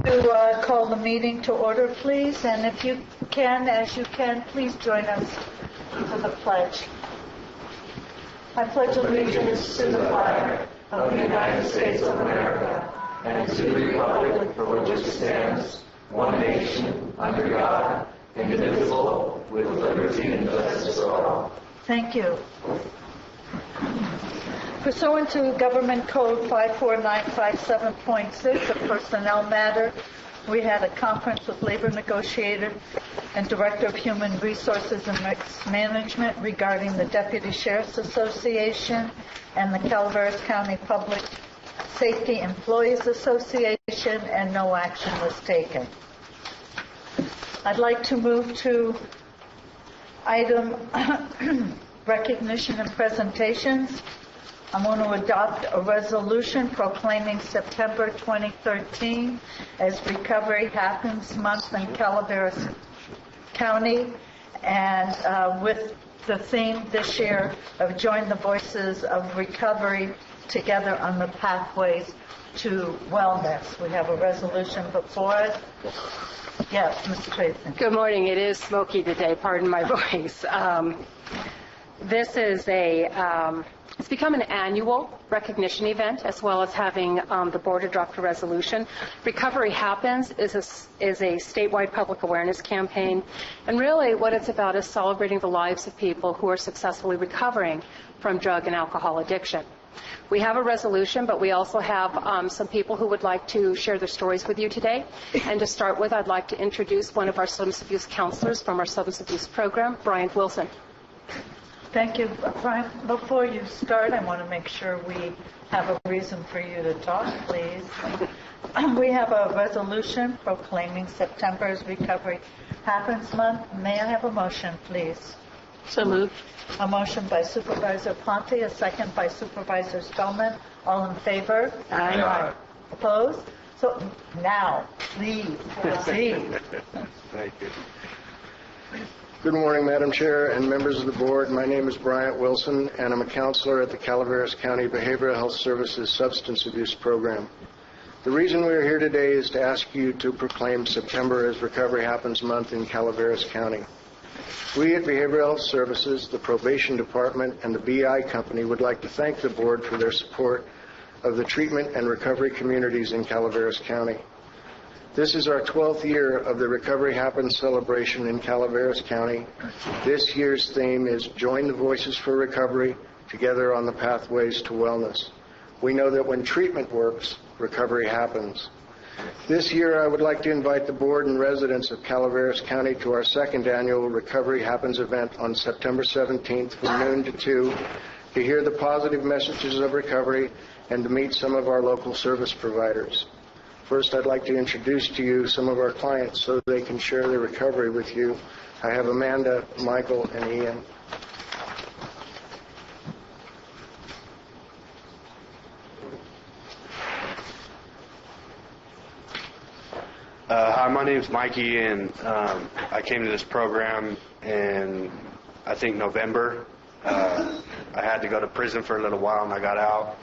To call the meeting to order, please, and if you can, as you can, please join us for the pledge. I pledge allegiance to the flag of the United States of America and to the republic for which it stands, one nation, under God, indivisible, with liberty and justice for all. Thank you. Pursuant to Government Code 54957.6, a personnel matter, we had a conference with labor negotiator and Director of Human Resources and Risk Management regarding the Deputy Sheriff's Association and the Calaveras County Public Safety Employees Association, and no action was taken. I'd like to move to item recognition and presentations. I'm going to adopt a resolution proclaiming September 2013 as Recovery Happens Month in Calaveras County, and with the theme this year of Join the Voices of Recovery Together on the Pathways to Wellness. We have a resolution before us. Yes, Mr. Tracy. Good morning. It is smoky today. Pardon my voice. This is it's become an annual recognition event, as well as having the board adopt a resolution. Recovery Happens is a statewide public awareness campaign, and really what it's about is celebrating the lives of people who are successfully recovering from drug and alcohol addiction. We have a resolution, but we also have some people who would like to share their stories with you today. And to start with, I'd like to introduce one of our substance abuse counselors from our substance abuse program, Brian Wilson. Thank you, Brian. Before you start, I want to make sure we have a reason for you to talk, please. We have a resolution proclaiming September as Recovery Happens Month. May I have a motion, please? So moved. A motion by Supervisor Ponte, a second by Supervisor Spellman. All in favor? Aye. Opposed? So now, please proceed. Thank you. Good morning, Madam Chair and members of the board. My name is Bryant Wilson, and I'm a counselor at the Calaveras County Behavioral Health Services Substance Abuse Program. The reason we are here today is to ask you to proclaim September as Recovery Happens Month in Calaveras County. We at Behavioral Health Services, the Probation Department, and the BI Company would like to thank the board for their support of the treatment and recovery communities in Calaveras County. This is our 12th year of the Recovery Happens celebration in Calaveras County. This year's theme is Join the Voices for Recovery Together on the Pathways to Wellness. We know that when treatment works, recovery happens. This year, I would like to invite the board and residents of Calaveras County to our second annual Recovery Happens event on September 17th from noon to 2 to hear the positive messages of recovery and to meet some of our local service providers. First, I'd like to introduce to you some of our clients so they can share their recovery with you. I have Amanda, Michael, and Ian. Hi, my name's Mikey, and I came to this program in, I think, November. I had to go to prison for a little while, and I got out.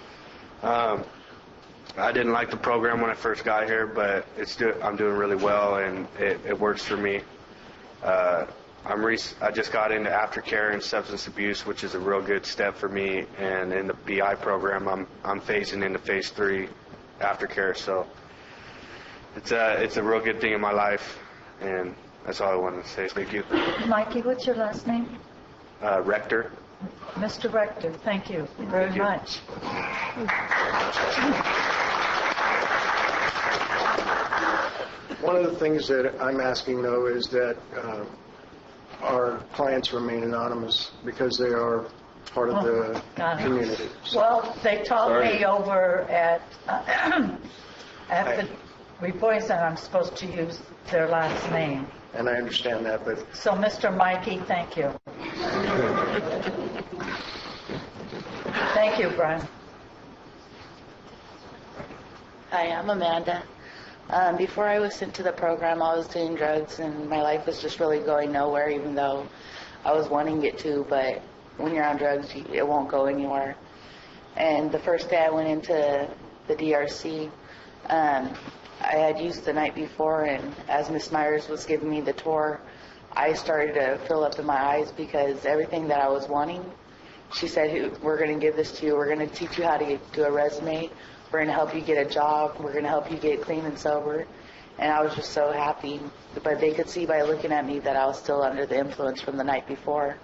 I didn't like the program when I first got here, but I'm doing really well, and it works for me. I just got into aftercare and substance abuse, which is a real good step for me. And in the BI program, I'm phasing into phase 3 aftercare, so it's a real good thing in my life, and that's all I wanted to say. Thank you. Mikey, what's your last name? Rector. Mr. Rector, thank you very much. One of the things that I'm asking, though, is that our clients remain anonymous because they are part of the community. So. Well, they told me over at the report that I'm supposed to use their last name. And I understand that, but... So, Mr. Mikey, thank you. Thank you, Brian. Hi, I'm Amanda. Before I was sent to the program, I was doing drugs, and my life was just really going nowhere, even though I was wanting it to, but when you're on drugs, it won't go anywhere. And the first day I went into the DRC, I had used the night before, and as Miss Myers was giving me the tour, I started to fill up in my eyes because everything that I was wanting, she said, we're going to give this to you. We're going to teach you how to do a resume. We're going to help you get a job. We're going to help you get clean and sober. And I was just so happy. But they could see by looking at me that I was still under the influence from the night before.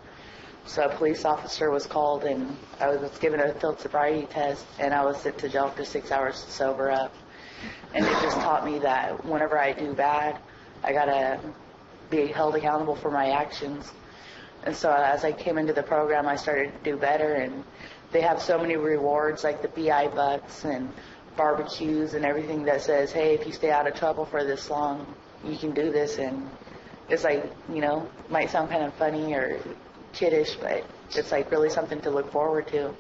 So a police officer was called, and I was given a field sobriety test, and I was sent to jail for 6 hours to sober up. And it just taught me that whenever I do bad, I got to be held accountable for my actions. And so as I came into the program, I started to do better, and they have so many rewards like the BI bucks and barbecues and everything that says, hey, if you stay out of trouble for this long, you can do this. And it's like, might sound kind of funny or kiddish, but it's like really something to look forward to.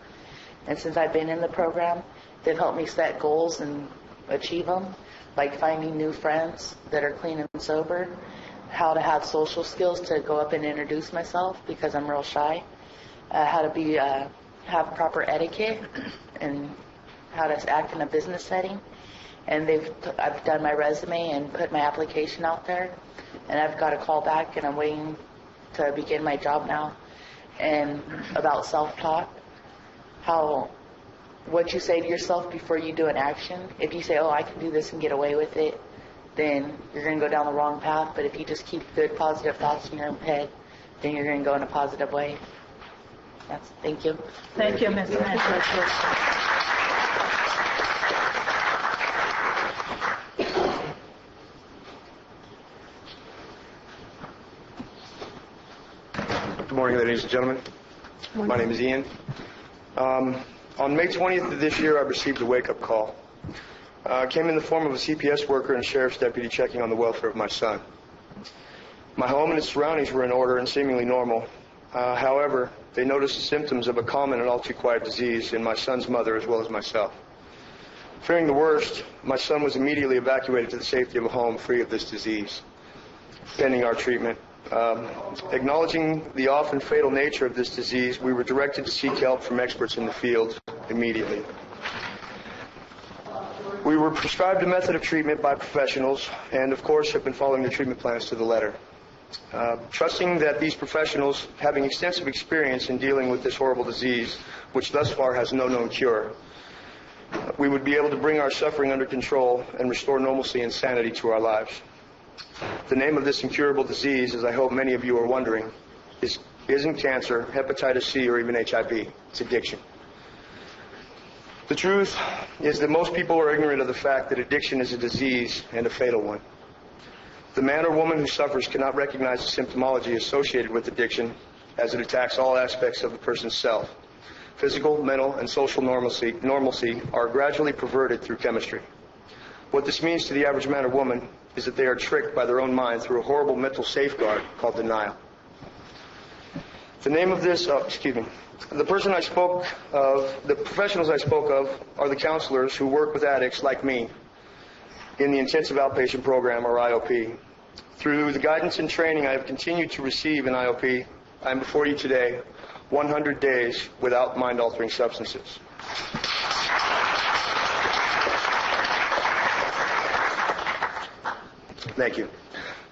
And since I've been in the program, they've helped me set goals and achieve them, like finding new friends that are clean and sober, how to have social skills to go up and introduce myself because I'm real shy, how to have proper etiquette, and how to act in a business setting. And I've done my resume and put my application out there, and I've got a call back, and I'm waiting to begin my job now. And about self-talk, what you say to yourself before you do an action. If you say, oh, I can do this and get away with it, then you're going to go down the wrong path. But if you just keep good, positive thoughts in your head, then you're going to go in a positive way. Thank you. Thank you, Ms. Mitchell. Good morning, ladies and gentlemen. My name is Ian. On May 20th of this year, I received a wake-up call. It came in the form of a CPS worker and sheriff's deputy checking on the welfare of my son. My home and its surroundings were in order and seemingly normal. However, they noticed the symptoms of a common and all too quiet disease in my son's mother as well as myself. Fearing the worst, my son was immediately evacuated to the safety of a home free of this disease, pending our treatment. Acknowledging the often fatal nature of this disease, we were directed to seek help from experts in the field immediately. We were prescribed a method of treatment by professionals and, of course, have been following the treatment plans to the letter. Trusting that these professionals, having extensive experience in dealing with this horrible disease, which thus far has no known cure, we would be able to bring our suffering under control and restore normalcy and sanity to our lives. The name of this incurable disease, as I hope many of you are wondering, isn't cancer, hepatitis C, or even HIV. It's addiction. The truth is that most people are ignorant of the fact that addiction is a disease and a fatal one. The man or woman who suffers cannot recognize the symptomology associated with addiction, as it attacks all aspects of the person's self. Physical, mental, and social normalcy are gradually perverted through chemistry. What this means to the average man or woman is that they are tricked by their own mind through a horrible mental safeguard called denial. The name of this, the professionals I spoke of are the counselors who work with addicts like me in the Intensive Outpatient Program, or IOP. Through the guidance and training I have continued to receive in IOP, I am before you today 100 days without mind-altering substances. Thank you.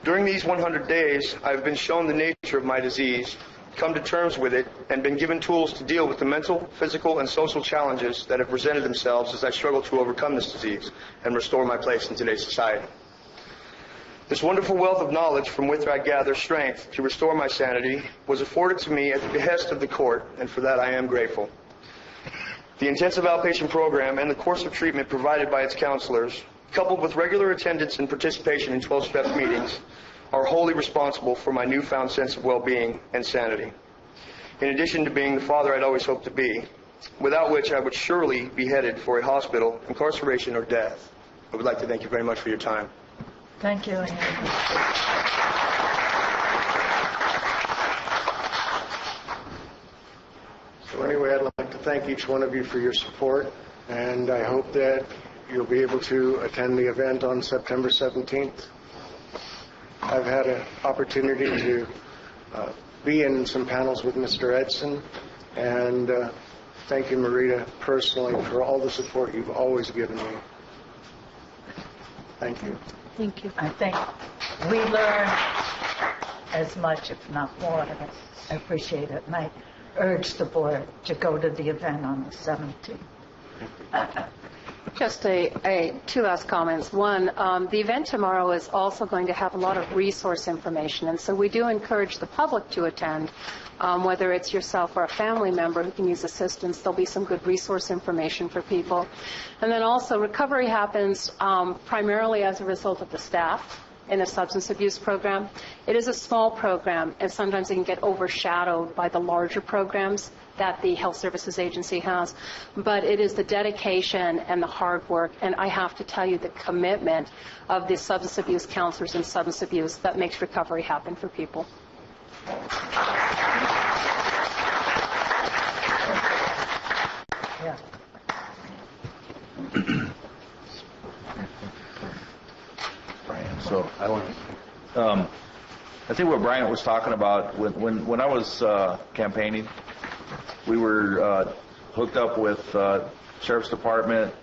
During these 100 days, I've been shown the nature of my disease, come to terms with it, and been given tools to deal with the mental, physical, and social challenges that have presented themselves as I struggle to overcome this disease and restore my place in today's society. This wonderful wealth of knowledge from which I gather strength to restore my sanity was afforded to me at the behest of the court, and for that I am grateful. The Intensive Outpatient Program and the course of treatment provided by its counselors, coupled with regular attendance and participation in 12-step meetings, are wholly responsible for my newfound sense of well-being and sanity, in addition to being the father I'd always hoped to be, without which I would surely be headed for a hospital, incarceration, or death. I would like to thank you very much for your time. Thank you. So anyway, I'd like to thank each one of you for your support, and I hope that you'll be able to attend the event on September 17th. I've had an opportunity to be in some panels with Mr. Edson, and thank you, Marita, personally, for all the support you've always given me. Thank you. Thank you. I think we learn as much, if not more. I appreciate it, and I urge the board to go to the event on the 17th. Just two last comments. One, the event tomorrow is also going to have a lot of resource information, and so we do encourage the public to attend, whether it's yourself or a family member who can use assistance. There'll be some good resource information for people. And then also, recovery happens primarily as a result of the staff in a substance abuse program. It is a small program, and sometimes it can get overshadowed by the larger programs that the Health Services Agency has. But it is the dedication and the hard work, and I have to tell you, the commitment of the substance abuse counselors and substance abuse that makes recovery happen for people. Yeah. So I think what Bryant was talking about, when I was campaigning, we were hooked up with Sheriff's Department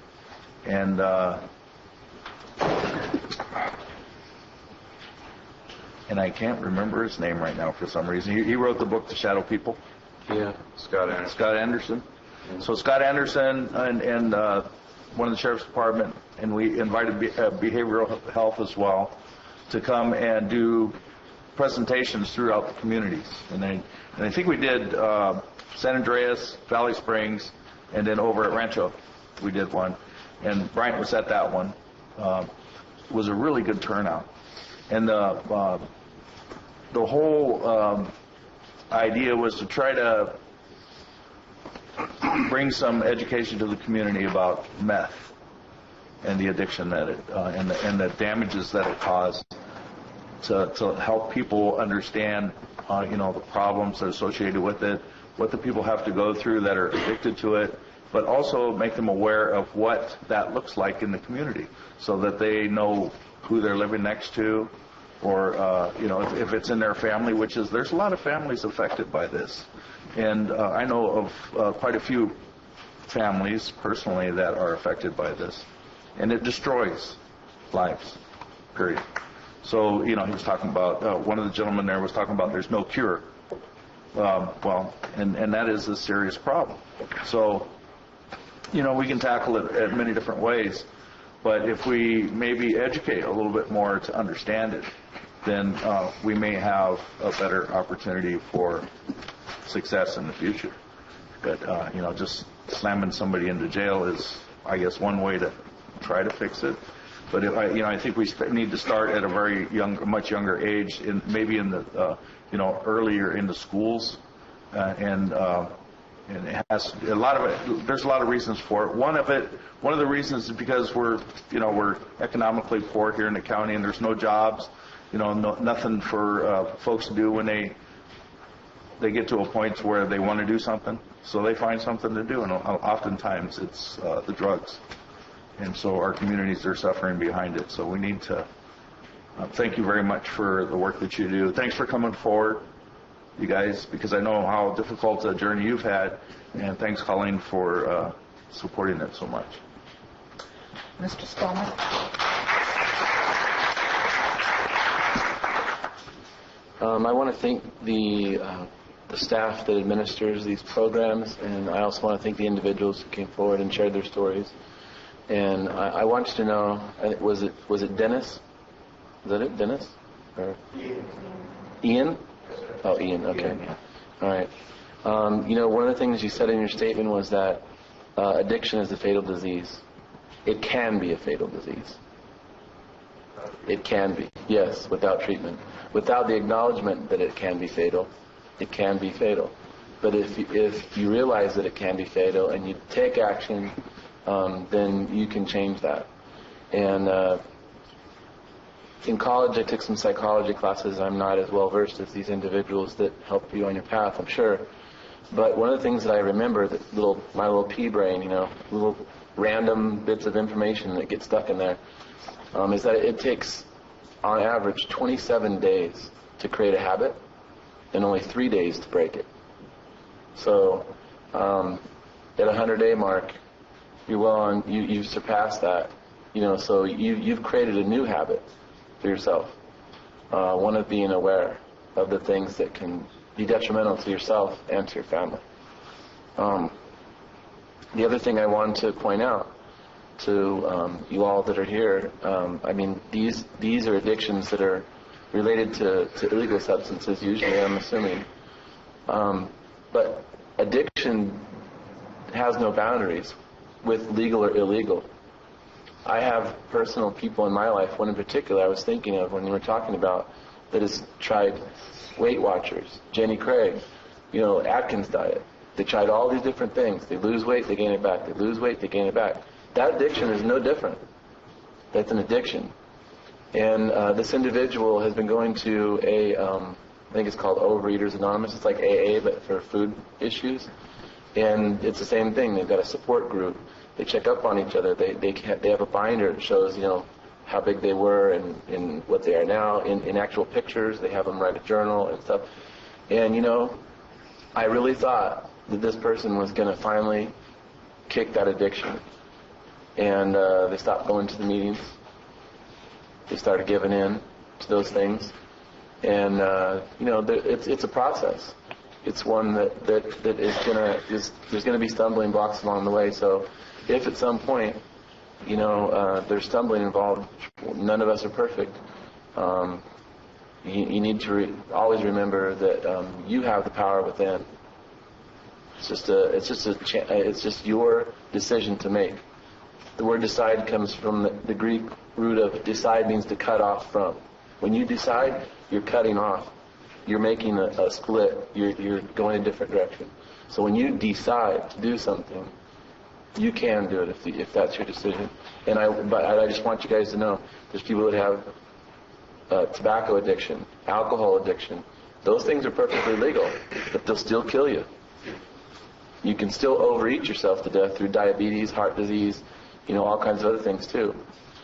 and I can't remember his name right now for some reason. He wrote the book, The Shadow People. Yeah, Scott Anderson. Scott Anderson. So Scott Anderson and one of the Sheriff's Department, and we invited behavioral health as well to come and do presentations throughout the communities. And I think we did San Andreas, Valley Springs, and then over at Rancho we did one. And Bryant was at that one. It was a really good turnout. And the whole idea was to try to bring some education to the community about meth and the addiction that it and the damages that it caused, to help people understand the problems that are associated with it, what the people have to go through that are addicted to it, but also make them aware of what that looks like in the community, so that they know who they're living next to, or if it's in their family, which is, there's a lot of families affected by this. And I know of quite a few families personally that are affected by this. And it destroys lives, period. So, he was talking about, one of the gentlemen there was talking about there's no cure. And that is a serious problem. So, we can tackle it at many different ways. But if we maybe educate a little bit more to understand it, then we may have a better opportunity for success in the future. But just slamming somebody into jail is, I guess, one way to try to fix it. But I think we need to start at a much younger age, maybe in the earlier in the schools, and it has a lot of it. There's a lot of reasons for it. One of the reasons is because we're economically poor here in the county, and there's no jobs. Nothing for folks to do when they get to a point where they want to do something, so they find something to do, and oftentimes it's the drugs. And so our communities are suffering behind it. So we need to thank you very much for the work that you do. Thanks for coming forward, you guys, because I know how difficult a journey you've had, and thanks, Colleen, for supporting it so much. Mr. Spellman? I want to thank the staff that administers these programs, and I also want to thank the individuals who came forward and shared their stories. And I want you to know, was it Dennis? Is that it, Dennis? Or Ian? Oh, Ian. Okay. All right. One of the things you said in your statement was that addiction is a fatal disease. It can be a fatal disease. It can be, yes, without treatment. Without the acknowledgement that it can be fatal, it can be fatal. But if you realize that it can be fatal and you take action, then you can change that. And in college, I took some psychology classes. I'm not as well versed as these individuals that help you on your path, I'm sure. But one of the things that I remember, my little pea brain, little random bits of information that get stuck in there, is that it takes, on average, 27 days to create a habit and only 3 days to break it. So at a 100-day mark, you've surpassed that, So you've created a new habit for yourself, one of being aware of the things that can be detrimental to yourself and to your family. The other thing I wanted to point out to you all that are here, these are addictions that are related to illegal substances, usually, I'm assuming. But addiction has no boundaries with legal or illegal. I have personal people in my life, one in particular I was thinking of when you were talking about, that has tried Weight Watchers, Jenny Craig, Atkins diet. They tried all these different things. They lose weight, they gain it back. They lose weight, they gain it back. That addiction is no different. That's an addiction. And this individual has been going to I think it's called Overeaters Anonymous. It's like AA, but for food issues. And it's the same thing. They've got a support group. They check up on each other. They have a binder that shows, how big they were and what they are now in actual pictures. They have them write a journal and stuff. And, I really thought that this person was going to finally kick that addiction. And they stopped going to the meetings. They started giving in to those things. And, it's a process. It's one that is there's going to be stumbling blocks along the way. So if at some point, there's stumbling involved, none of us are perfect. You need to always remember that you have the power within. It's just your decision to make. The word decide comes from the Greek root of decide, means to cut off from. When you decide, you're cutting off. You're making a split. You're going a different direction. So when you decide to do something, you can do it if that's your decision. But I just want you guys to know, there's people that have tobacco addiction, alcohol addiction. Those things are perfectly legal, but they'll still kill you. You can still overeat yourself to death through diabetes, heart disease, all kinds of other things too.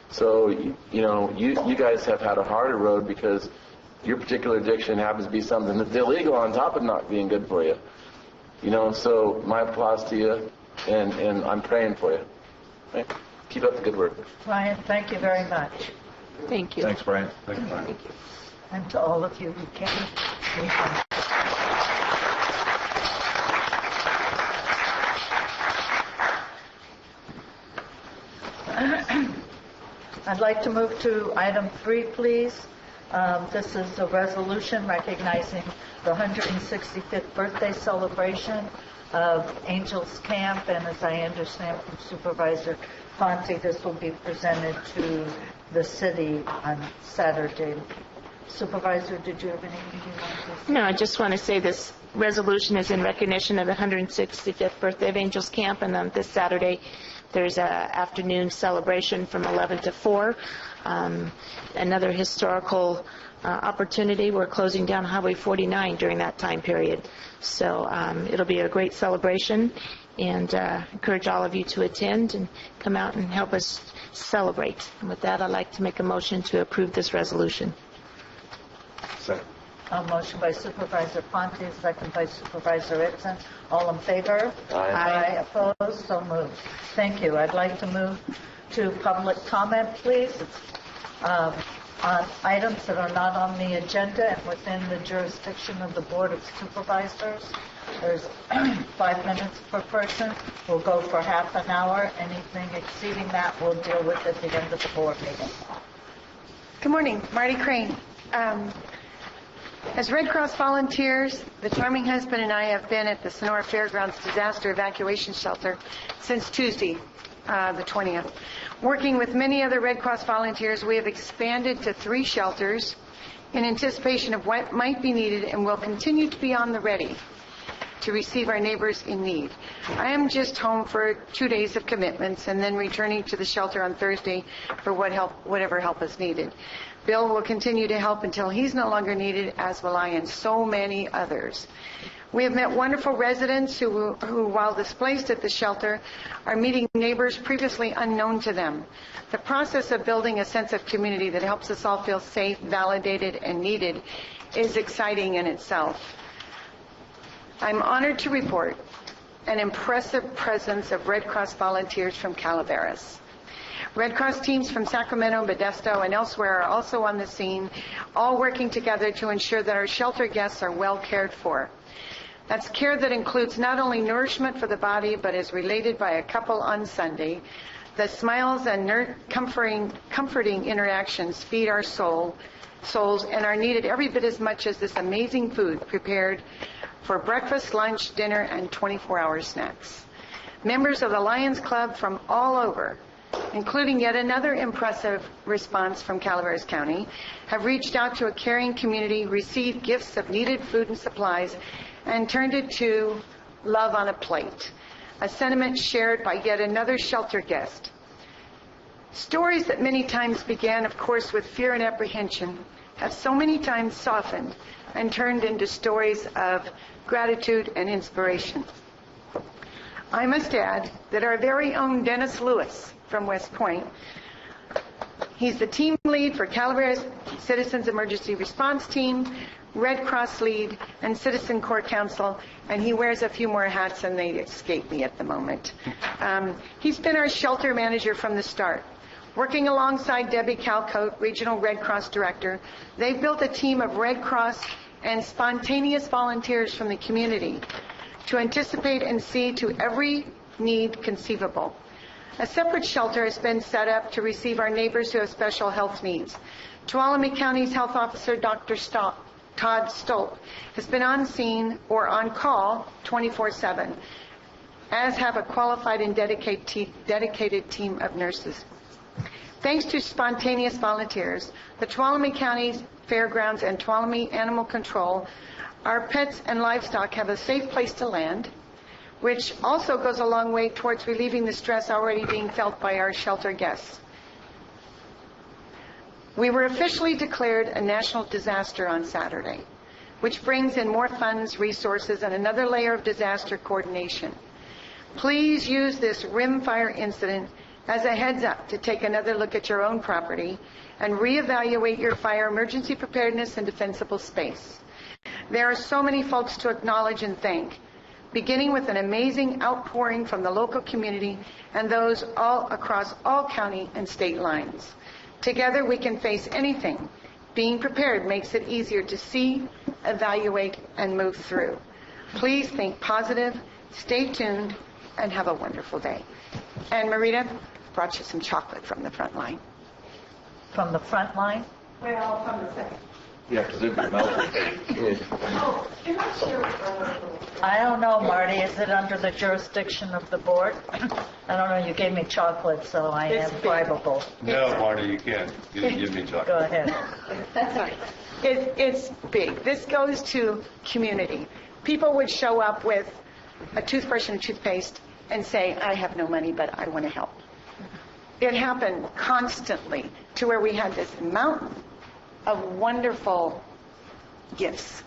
So, you guys have had a harder road because your particular addiction happens to be something that's illegal on top of not being good for you. So my applause to you, and I'm praying for you. Right? Keep up the good work. Brian, thank you very much. Thank you. Thanks, Brian. Thank you, Brian. And to all of you who came. I'd like to move to item 3, please. This is a resolution recognizing the 165th birthday celebration of Angels Camp, and as I understand from Supervisor Fonte, this will be presented to the city on Saturday. Supervisor, did you have anything you wanted to say? No, I just want to say this resolution is in recognition of the 165th birthday of Angels Camp, and on this Saturday there's an afternoon celebration from 11 to 4. Another historical opportunity. We're closing down Highway 49 during that time period. So it'll be a great celebration, and encourage all of you to attend and come out and help us celebrate. And with that, I'd like to make a motion to approve this resolution. Second. A motion by Supervisor Fonte, second by Supervisor Itzen. All in favor? Aye. Opposed? So moved. Thank you. I'd like to move to public comment, please. On items that are not on the agenda and within the jurisdiction of the Board of Supervisors. There's 5 minutes per person. We'll go for half an hour. Anything exceeding that, we'll deal with at the end of the board meeting. Good morning, Marty Crane. As Red Cross volunteers, the charming husband and I have been at the Sonora Fairgrounds Disaster Evacuation Shelter since Tuesday, the 20th. Working with many other Red Cross volunteers, we have expanded to 3 shelters in anticipation of what might be needed, and will continue to be on the ready to receive our neighbors in need. I am just home for 2 days of commitments and then returning to the shelter on Thursday for whatever help is needed. Bill will continue to help until he's no longer needed, as will I and so many others. We have met wonderful residents who, while displaced at the shelter, are meeting neighbors previously unknown to them. The process of building a sense of community that helps us all feel safe, validated, and needed is exciting in itself. I'm honored to report an impressive presence of Red Cross volunteers from Calaveras. Red Cross teams from Sacramento, Modesto, and elsewhere are also on the scene, all working together to ensure that our shelter guests are well cared for. That's care that includes not only nourishment for the body, but is related by a couple on Sunday. The smiles and comforting interactions feed our souls and are needed every bit as much as this amazing food prepared for breakfast, lunch, dinner, and 24-hour snacks. Members of the Lions Club from all over, including yet another impressive response from Calaveras County, have reached out to a caring community, received gifts of needed food and supplies, and turned it to love on a plate, a sentiment shared by yet another shelter guest. Stories that many times began, of course, with fear and apprehension have so many times softened and turned into stories of gratitude and inspiration. I must add that our very own Dennis Lewis from West Point, he's the team lead for Calaveras Citizens Emergency Response Team, Red Cross lead, and Citizen Corps Counsel, and he wears a few more hats and they escape me at the moment. He's been our shelter manager from the start. Working alongside Debbie Calcote, Regional Red Cross Director, they've built a team of Red Cross and spontaneous volunteers from the community to anticipate and see to every need conceivable. A separate shelter has been set up to receive our neighbors who have special health needs. Tuolumne County's Health Officer, Dr. Todd Stolp, has been on scene or on call 24/7, as have a qualified and dedicated team of nurses. Thanks to spontaneous volunteers, the Tuolumne County Fairgrounds and Tuolumne Animal Control, our pets and livestock have a safe place to land, which also goes a long way towards relieving the stress already being felt by our shelter guests. We were officially declared a national disaster on Saturday, which brings in more funds, resources, and another layer of disaster coordination. Please use this rimfire incident as a heads up to take another look at your own property and reevaluate your fire emergency preparedness and defensible space. There are so many folks to acknowledge and thank, beginning with an amazing outpouring from the local community and those all across all county and state lines. Together we can face anything. Being prepared makes it easier to see, evaluate, and move through. Please think positive, stay tuned, and have a wonderful day. And Marita brought you some chocolate from the front line. From the front line? Well, from the second. Yeah, because it'd be melted. Oh, can I share I don't know, Marty. Is it under the jurisdiction of the board? I don't know. You gave me chocolate, so I am bribable. No, Marty, you can't. You didn't give me chocolate. Go ahead. That's right. It's big. This goes to community. People would show up with a toothbrush and a toothpaste and say, I have no money, but I want to help. It happened constantly to where we had this mountain of wonderful gifts.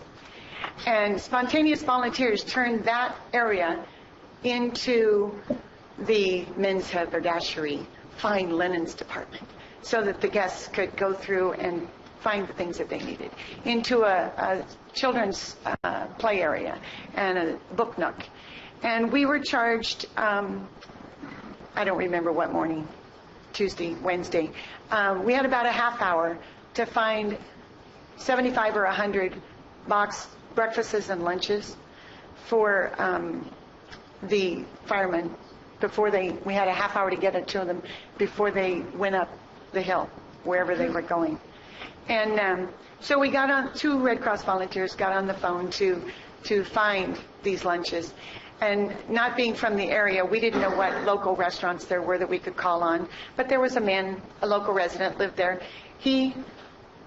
And spontaneous volunteers turned that area into the men's haberdashery, fine linens department, so that the guests could go through and find the things that they needed, into a children's play area and a book nook. And we were charged, I don't remember what morning, Tuesday, Wednesday. We had about a half hour to find 75 or 100 box breakfasts and lunches for the firemen before we had a half hour to get it to them before they went up the hill, wherever they were going. And so we got on, 2 Red Cross volunteers got on the phone to find these lunches. And not being from the area, we didn't know what local restaurants there were that we could call on. But there was a man, a local resident, lived there. He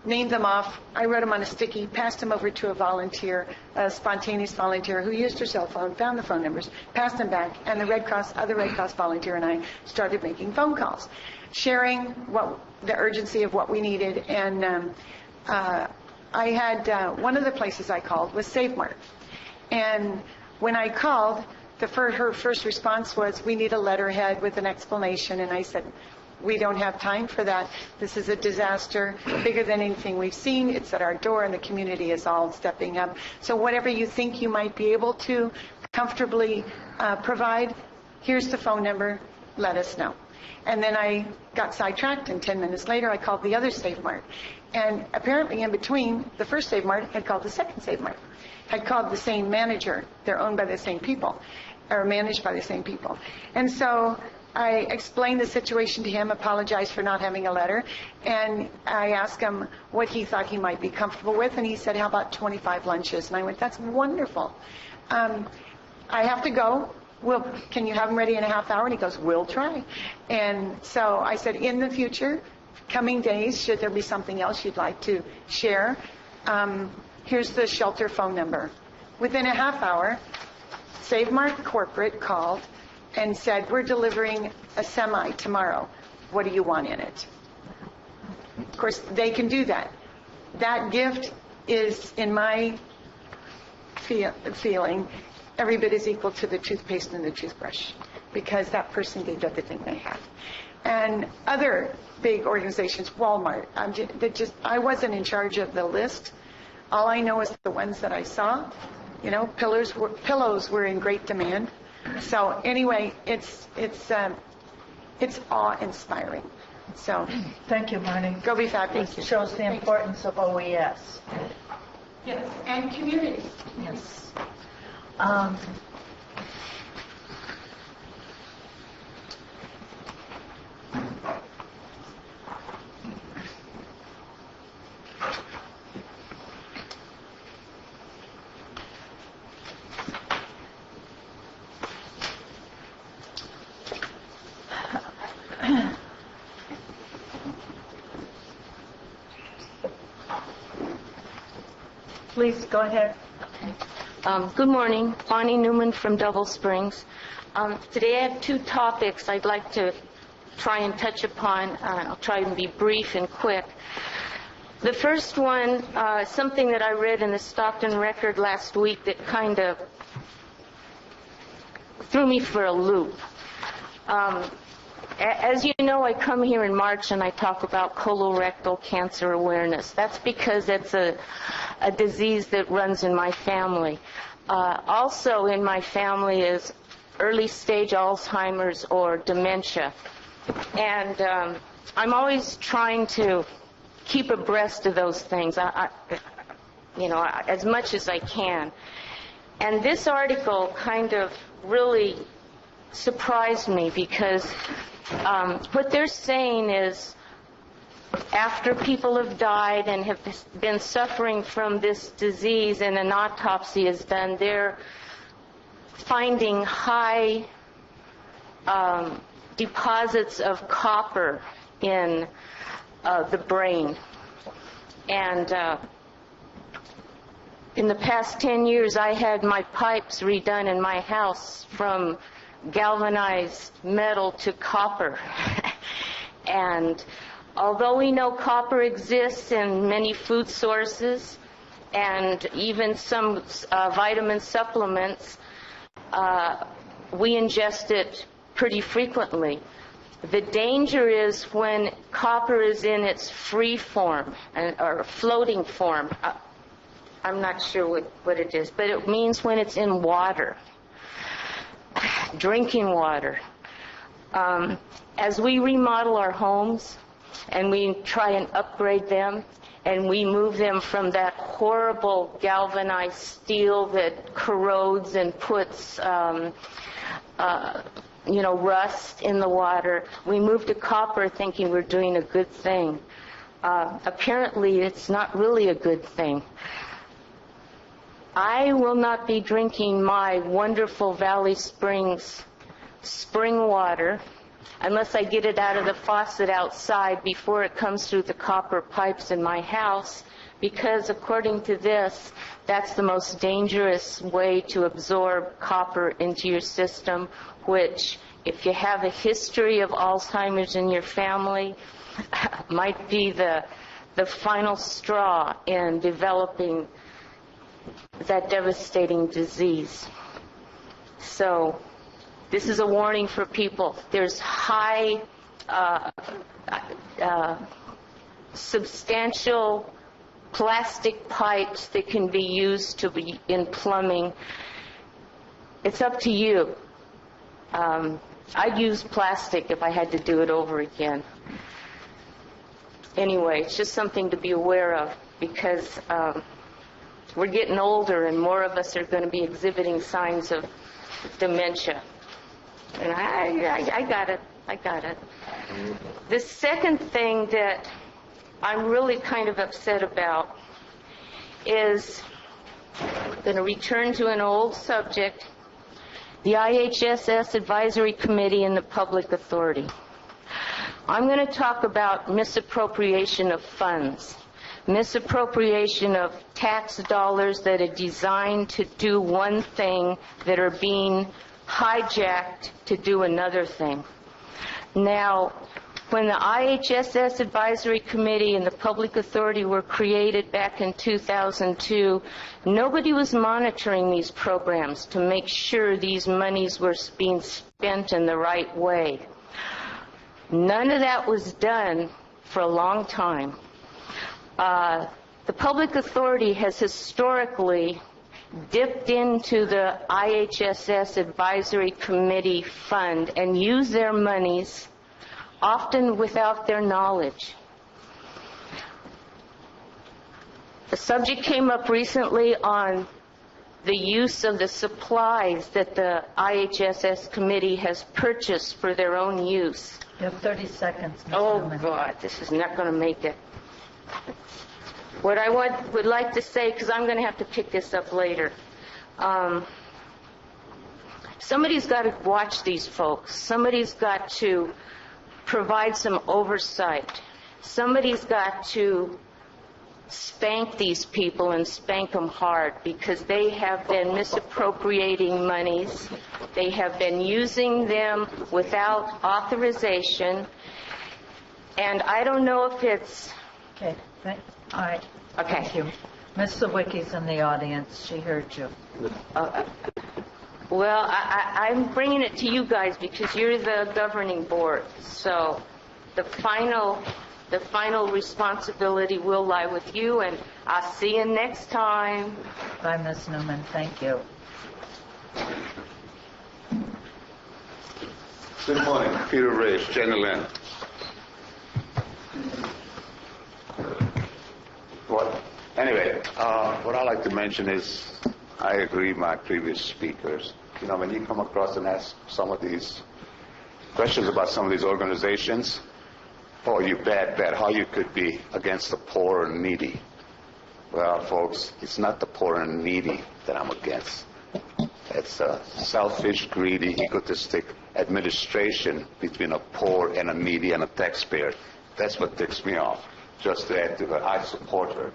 named them off. I wrote them on a sticky, passed them over to a volunteer, a spontaneous volunteer who used her cell phone, found the phone numbers, passed them back, and the other Red Cross volunteer and I started making phone calls, sharing the urgency of what we needed. And I had one of the places I called was Save Mart. And when I called, her first response was, we need a letterhead with an explanation. And I said, we don't have time for that. This is a disaster bigger than anything we've seen. It's at our door, and the community is all stepping up. So whatever you think you might be able to comfortably provide, here's the phone number. Let us know. And then I got sidetracked, and 10 minutes later I called the other Save Mart. And apparently in between, the first Save Mart had called the second Save Mart, had called the same manager. They're owned by the same people, or managed by the same people. And so I explained the situation to him, apologized for not having a letter, and I asked him what he thought he might be comfortable with, and he said, how about 25 lunches? And I went, that's wonderful. I have to go. Can you have them ready in a half hour? And he goes, we'll try. And so I said, in the future, coming days, should there be something else you'd like to share, here's the shelter phone number. Within a half hour, Save Mart Corporate called and said, we're delivering a semi tomorrow. What do you want in it? Of course, they can do that. That gift is, in my feeling, every bit is equal to the toothpaste and the toothbrush, because that person gave everything they had. And other big organizations, Walmart, I wasn't in charge of the list. All I know is the ones that I saw. You know, pillows were in great demand. So anyway, it's awe-inspiring. So Thank you, Marnie. go be fabulous. It shows the importance of OES. Yes, and community. Yes. Please go ahead. Good morning. Bonnie Newman from Double Springs. Today I have two topics I'd like to try and touch upon. I'll try and be brief and quick. The first one, something that I read in the Stockton Record last week that kind of threw me for a loop. As you know, I come here in March and I talk about colorectal cancer awareness. That's because it's a disease that runs in my family. Also in my family is early stage Alzheimer's or dementia. And I'm always trying to keep abreast of those things, as much as I can. And this article kind of really surprised me because what they're saying is after people have died and have been suffering from this disease and an autopsy is done, they're finding high deposits of copper in the brain. And in the past 10 years, I had my pipes redone in my house from galvanized metal to copper. And although we know copper exists in many food sources and even some vitamin supplements, we ingest it pretty frequently. The danger is when copper is in its free form or floating form. I'm not sure what it is, but it means when it's in water, drinking water. As we remodel our homes and we try and upgrade them and we move them from that horrible galvanized steel that corrodes and puts rust in the water, we move to copper thinking we're doing a good thing. Apparently it's not really a good thing. I will not be drinking my wonderful Valley Springs spring water unless I get it out of the faucet outside before it comes through the copper pipes in my house, because according to this, that's the most dangerous way to absorb copper into your system, which, if you have a history of Alzheimer's in your family, might be the final straw in developing that devastating disease. So this is a warning for people. There's high, substantial plastic pipes that can be used to be in plumbing. It's up to you. I'd use plastic if I had to do it over again. Anyway, it's just something to be aware of because we're getting older and more of us are going to be exhibiting signs of dementia. And I got it. I got it. The second thing that I'm really kind of upset about is going to return to an old subject, the IHSS Advisory Committee and the Public Authority. I'm going to talk about misappropriation of funds, misappropriation of tax dollars that are designed to do one thing that are being hijacked to do another thing. Now, when the IHSS Advisory Committee and the Public Authority were created back in 2002, nobody was monitoring these programs to make sure these monies were being spent in the right way. None of that was done for a long time. The Public Authority has historically dipped into the IHSS Advisory Committee fund and used their monies often without their knowledge. The subject came up recently on the use of the supplies that the IHSS committee has purchased for their own use. You have 30 seconds, Ms. Oh, Newman. God, this is not going to make it. What I would like to say, because I'm going to have to pick this up later, somebody's got to watch these folks. Somebody's got to provide some oversight. Somebody's got to spank these people and spank them hard because they have been misappropriating monies. They have been using them without authorization. And I don't know if it's... Okay, all right. Okay. Thank you. Ms. Sawicki's in the audience. She heard you. Well, I'm bringing it to you guys because you're the governing board. So the final responsibility will lie with you, and I'll see you next time. Bye, Ms. Newman. Thank you. Good morning. Peter Reyes, Jenny Lynn. Anyway, what I like to mention is I agree with my previous speakers. You know, when you come across and ask some of these questions about some of these organizations, oh, you bad, how you could be against the poor and needy. Well, folks, it's not the poor and needy that I'm against. It's a selfish, greedy, egotistic administration between a poor and a needy and a taxpayer. That's what ticks me off. Just to add to that, I support her.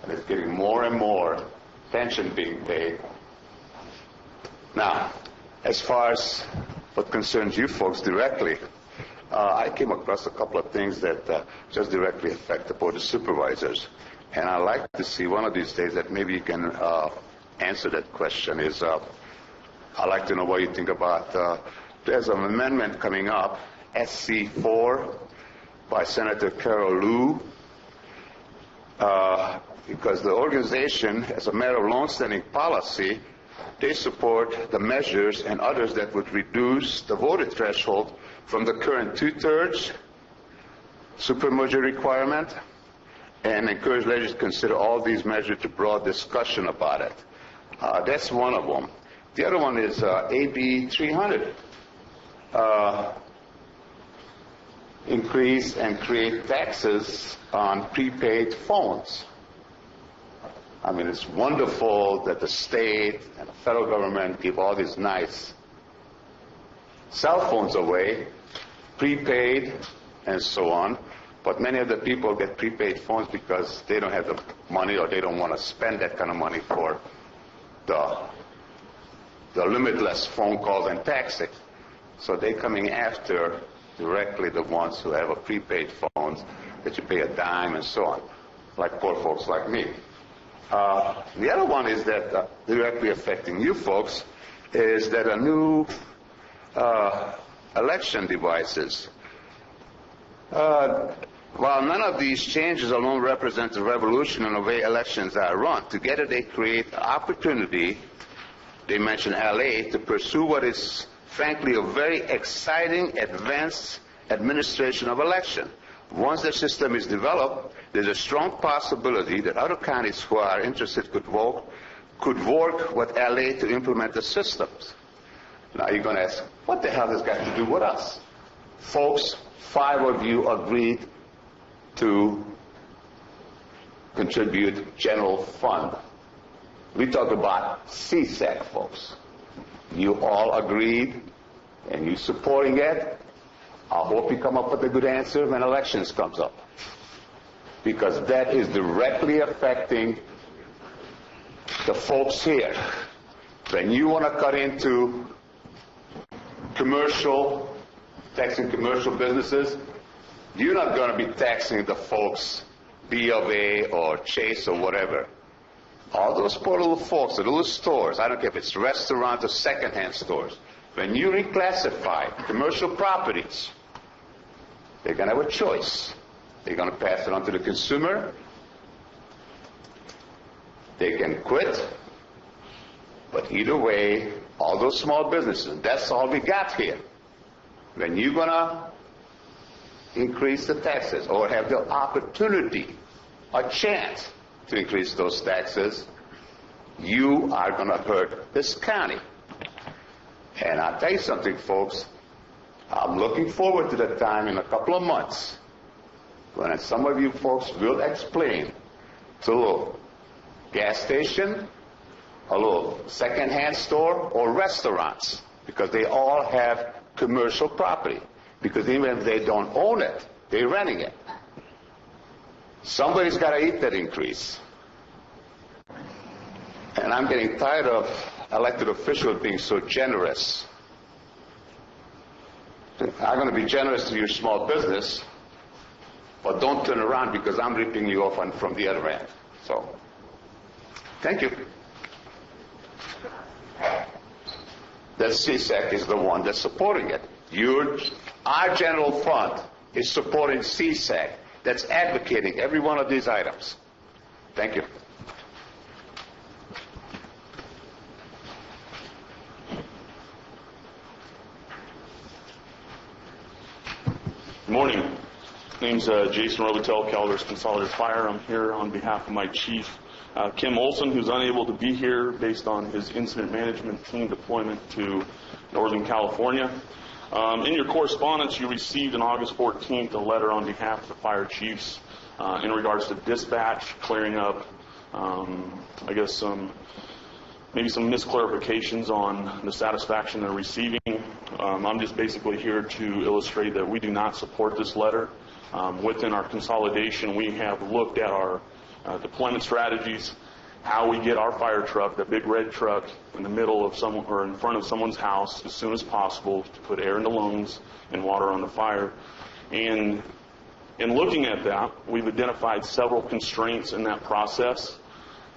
And it's getting more and more pension being paid. Now, as far as what concerns you folks directly, I came across a couple of things that just directly affect the Board of Supervisors. And I'd like to see one of these days that maybe you can answer that question is, I'd like to know what you think about, there's an amendment coming up, SC4, by Senator Carol Liu, because the organization, as a matter of long-standing policy, they support the measures and others that would reduce the voter threshold from the current 2/3 supermajority requirement and encourage legislators to consider all these measures to broad discussion about it. That's one of them. The other one is AB 300. Increase and create taxes on prepaid phones. I mean, it's wonderful that the state and the federal government give all these nice cell phones away, prepaid, and so on. But many of the people get prepaid phones because they don't have the money or they don't want to spend that kind of money for the limitless phone calls and texting. So they're coming after directly the ones who have a prepaid phones that you pay a dime and so on, like poor folks like me. The other one is that directly affecting you folks is that a new election devices. While none of these changes alone represent a revolution in the way elections are run, together they create opportunity, they mention LA, to pursue what is frankly, a very exciting, advanced administration of election. Once the system is developed, there's a strong possibility that other counties who are interested could work with LA to implement the systems. Now you're going to ask, what the hell has got to do with us? Folks, 5 of you agreed to contribute general fund. We talk about CSAC, folks. You all agreed, and you supporting it. I hope you come up with a good answer when elections comes up, because that is directly affecting the folks here. When you want to cut into taxing commercial businesses, you're not going to be taxing the folks, B of A or Chase or whatever. All those poor little folks, the little stores, I don't care if it's restaurants or secondhand stores, when you reclassify commercial properties, they're going to have a choice. They're going to pass it on to the consumer. They can quit. But either way, all those small businesses, that's all we got here. When you're going to increase the taxes or have the opportunity, a chance to increase those taxes, you are going to hurt this county. And I'll tell you something, folks. I'm looking forward to the time in a couple of months when some of you folks will explain to a little gas station, a little second-hand store, or restaurants, because they all have commercial property. Because even if they don't own it, they're renting it. Somebody's got to eat that increase. And I'm getting tired of elected officials being so generous. I'm going to be generous to your small business, but don't turn around because I'm ripping you off from the other end. So, thank you. That CSAC is the one that's supporting it. Our general fund is supporting CSAC. That's advocating every one of these items. Thank you. Good morning. My name's Jason Robitel, Calaveras Consolidated Fire. I'm here on behalf of my chief, Kim Olson, who's unable to be here based on his incident management team deployment to Northern California. In your correspondence, you received on August 14th a letter on behalf of the fire chiefs in regards to dispatch, clearing up, maybe some misclarifications on the satisfaction they're receiving. I'm just basically here to illustrate that we do not support this letter. Within our consolidation, we have looked at our deployment strategies, how we get our fire truck, the big red truck, in the middle of someone or in front of someone's house as soon as possible to put air in the lungs and water on the fire. And in looking at that, we've identified several constraints in that process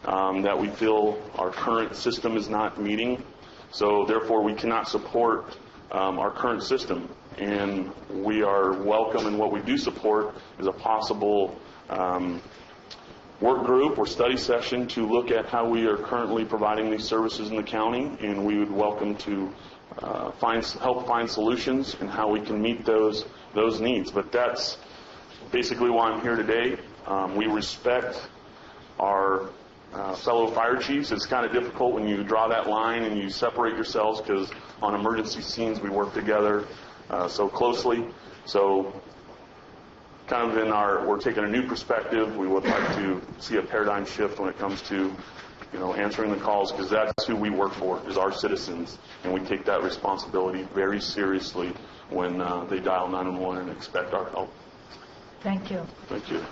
that we feel our current system is not meeting. So therefore, we cannot support our current system. And we are welcome, and what we do support is a possible work group or study session to look at how we are currently providing these services in the county, and we would welcome to help find solutions and how we can meet those needs. But that's basically why I'm here today. We respect our fellow fire chiefs. It's kind of difficult when you draw that line and you separate yourselves, because on emergency scenes we work together so closely. So kind of we're taking a new perspective. We would like to see a paradigm shift when it comes to, answering the calls, because that's who we work for, is our citizens, and we take that responsibility very seriously when they dial 911 and expect our help. Thank you. Thank you.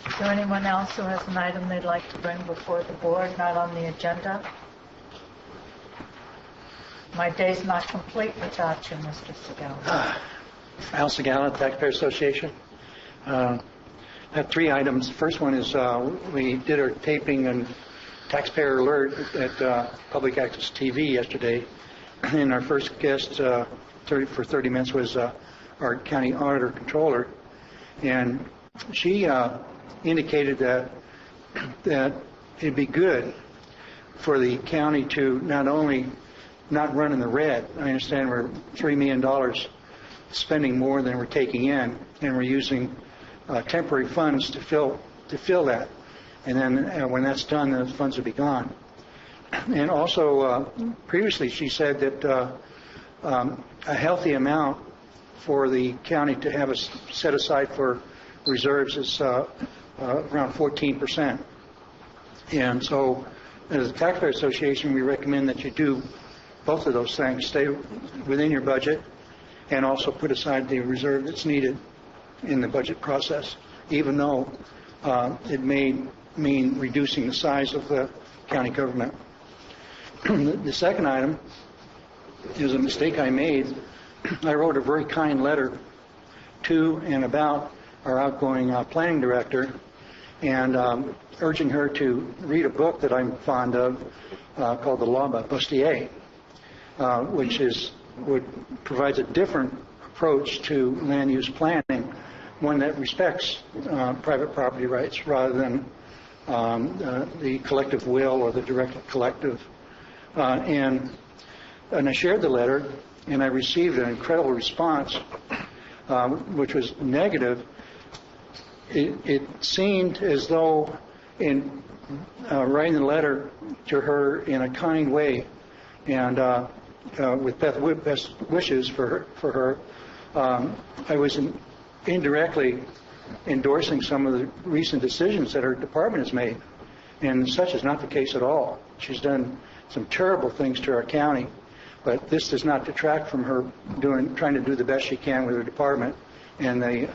Is there anyone else who has an item they'd like to bring before the board, not on the agenda? My day's not complete without you, Mr. Segala. Al Segala, Taxpayer Association. I have 3 items. The first one is we did our taping and taxpayer alert at Public Access TV yesterday, and our first guest for 30 minutes was our county auditor controller, and she indicated that it'd be good for the county to not only not run in the red. I understand we're $3 million spending more than we're taking in, and we're using temporary funds to fill that. And then when that's done, the funds will be gone. And also, previously she said that a healthy amount for the county to have set aside for reserves is around 14%. And so, as a taxpayer association, we recommend that you do both of those things, stay within your budget and also put aside the reserve that's needed in the budget process, even though it may mean reducing the size of the county government. The second item is a mistake I made. I wrote a very kind letter to and about our outgoing planning director, and urging her to read a book that I'm fond of called The Law by Bustier, which provides a different approach to land use planning, one that respects private property rights rather than the collective will or the direct collective. And I shared the letter, and I received an incredible response, which was negative. It seemed as though in writing the letter to her in a kind way and with best wishes for her, I was indirectly endorsing some of the recent decisions that her department has made, and such is not the case at all. She's done some terrible things to our county, but this does not detract from her trying to do the best she can with her department and the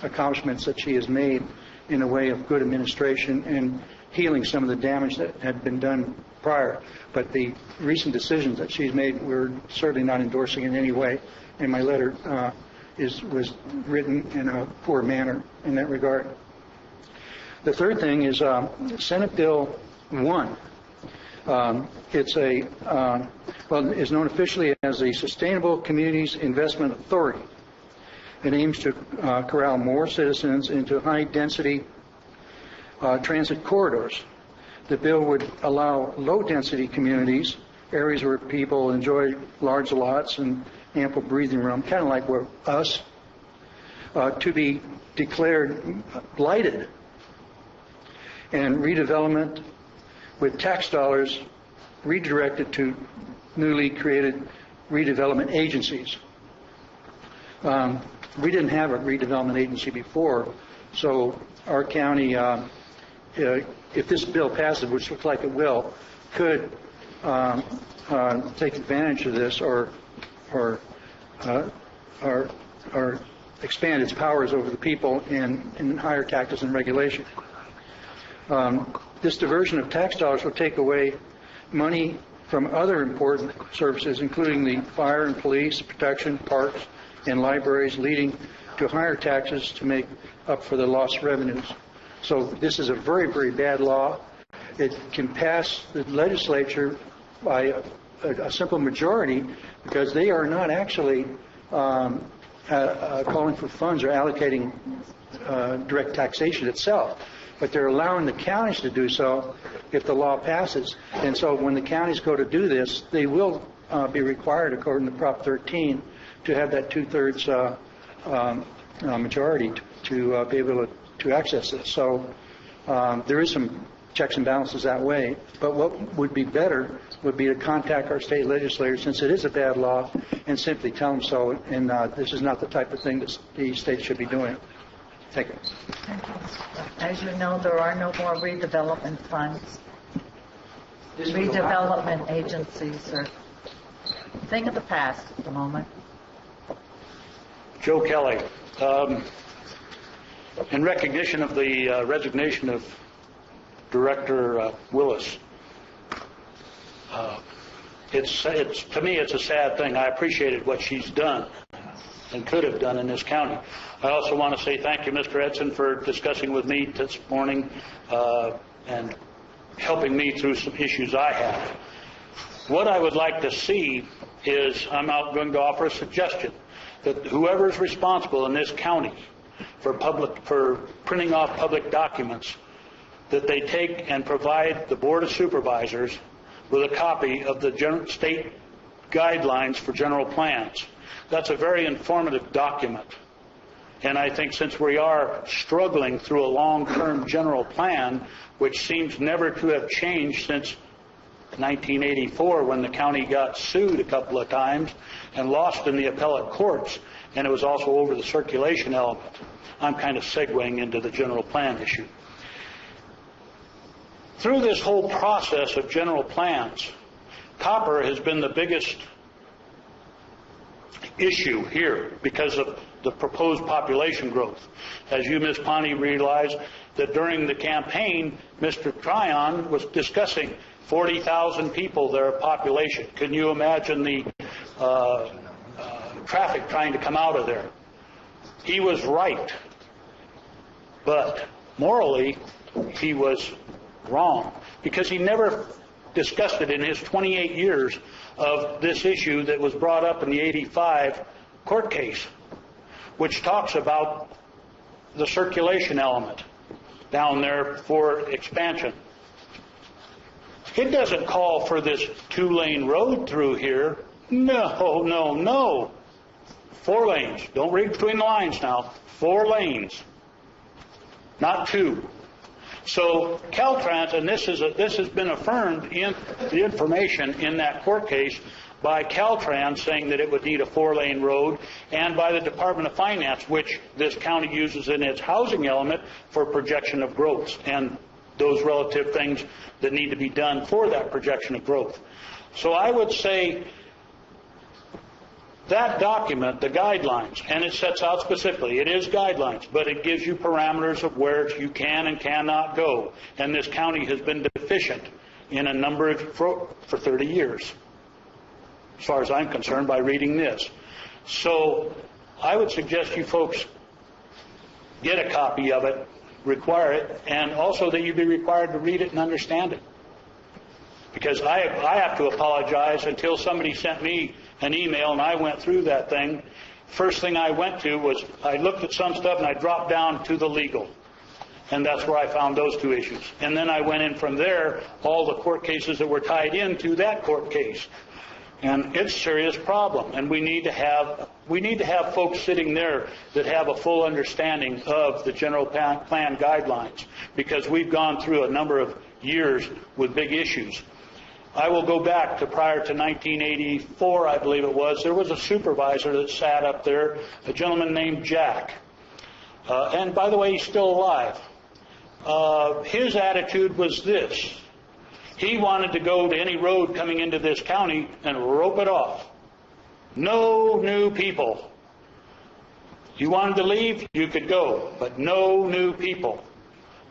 accomplishments that she has made in a way of good administration and healing some of the damage that had been done prior. But the recent decisions that she's made, we're certainly not endorsing in any way, and my letter was written in a poor manner in that regard. The third thing is Senate Bill 1. It's is known officially as the Sustainable Communities Investment Authority. It aims to corral more citizens into high-density transit corridors. The bill would allow low-density communities, areas where people enjoy large lots and ample breathing room, kind of like us, to be declared blighted, and redevelopment with tax dollars redirected to newly created redevelopment agencies. We didn't have a redevelopment agency before, so our county, if this bill passes, which looks like it will, could take advantage of this or expand its powers over the people and higher taxes and regulation. This diversion of tax dollars will take away money from other important services, including the fire and police protection, parks, and libraries, leading to higher taxes to make up for the lost revenues. So this is a very, very bad law. It can pass the legislature by a simple majority because they are not actually calling for funds or allocating direct taxation itself, but they're allowing the counties to do so if the law passes. And so when the counties go to do this, they will be required, according to Prop 13, to have that two-thirds majority to be able to access it. So there is some checks and balances that way. But what would be better would be to contact our state legislators, since it is a bad law, and simply tell them so. And this is not the type of thing that the state should be doing. Thank you. As you know, there are no more redevelopment funds. Redevelopment agencies are a thing of the past at the moment. Joe Kelly. In recognition of the resignation of Director Willis, to me it's a sad thing. I appreciated what she's done and could have done in this county. I also want to say thank you, Mr. Edson, for discussing with me this morning and helping me through some issues I have. What I would like to see is, I'm now going to offer a suggestion, that whoever's responsible in this county for printing off public documents, that they take and provide the Board of Supervisors with a copy of the state guidelines for general plans. That's a very informative document. And I think since we are struggling through a long-term general plan, which seems never to have changed since 1984 when the county got sued a couple of times and lost in the appellate courts, and it was also over the circulation element. I'm kind of segueing into the general plan issue. Through this whole process of general plans, copper has been the biggest issue here because of the proposed population growth. As you, Ms. Pawnee, realize that during the campaign, Mr. Tryon was discussing 40,000 people, their population. Can you imagine the traffic trying to come out of there? He was right, but morally, he was wrong because he never discussed it in his 28 years of this issue that was brought up in the 85 court case, which talks about the circulation element down there for expansion. It doesn't call for this 2-lane road through here. No, no, no. 4 lanes. Don't read between the lines now. 4 lanes, not 2. So Caltrans, and this has been affirmed in the information in that court case by Caltrans saying that it would need a 4-lane road, and by the Department of Finance, which this county uses in its housing element for projection of growth and those relative things that need to be done for that projection of growth. So I would say that document, the guidelines, and it sets out specifically, it is guidelines, but it gives you parameters of where you can and cannot go. And this county has been deficient in a number of, for 30 years, as far as I'm concerned, by reading this. So I would suggest you folks get a copy of it, require it, and also that you be required to read it and understand it. Because I have to apologize until somebody sent me an email and I went through that thing. First thing I went to was I looked at some stuff and I dropped down to the legal. And that's where I found those 2 issues. And then I went in from there, all the court cases that were tied into that court case. And it's a serious problem. And we need to have folks sitting there that have a full understanding of the general plan guidelines, because we've gone through a number of years with big issues. I will go back to prior to 1984, I believe it was. There was a supervisor that sat up there, a gentleman named Jack. And by the way, he's still alive. His attitude was this. He wanted to go to any road coming into this county and rope it off. No new people. You wanted to leave, you could go, but no new people.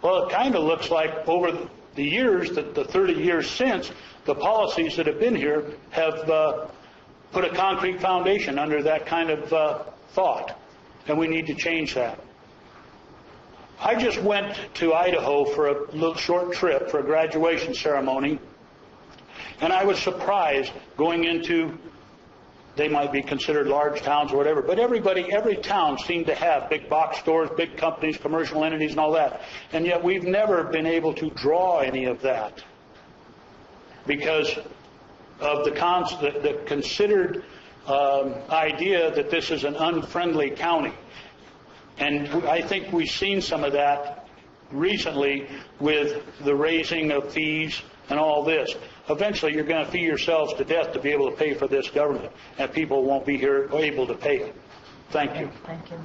Well, it kind of looks like over the years, the 30 years since, the policies that have been here have put a concrete foundation under that kind of thought, and we need to change that. I just went to Idaho for a little short trip for a graduation ceremony, and I was surprised going into, they might be considered large towns or whatever, but every town seemed to have big box stores, big companies, commercial entities and all that, and yet we've never been able to draw any of that because of the considered idea that this is an unfriendly county. And I think we've seen some of that recently with the raising of fees and all this. Eventually, you're going to fee yourselves to death to be able to pay for this government, and people won't be here able to pay it. Thank you. Thank you.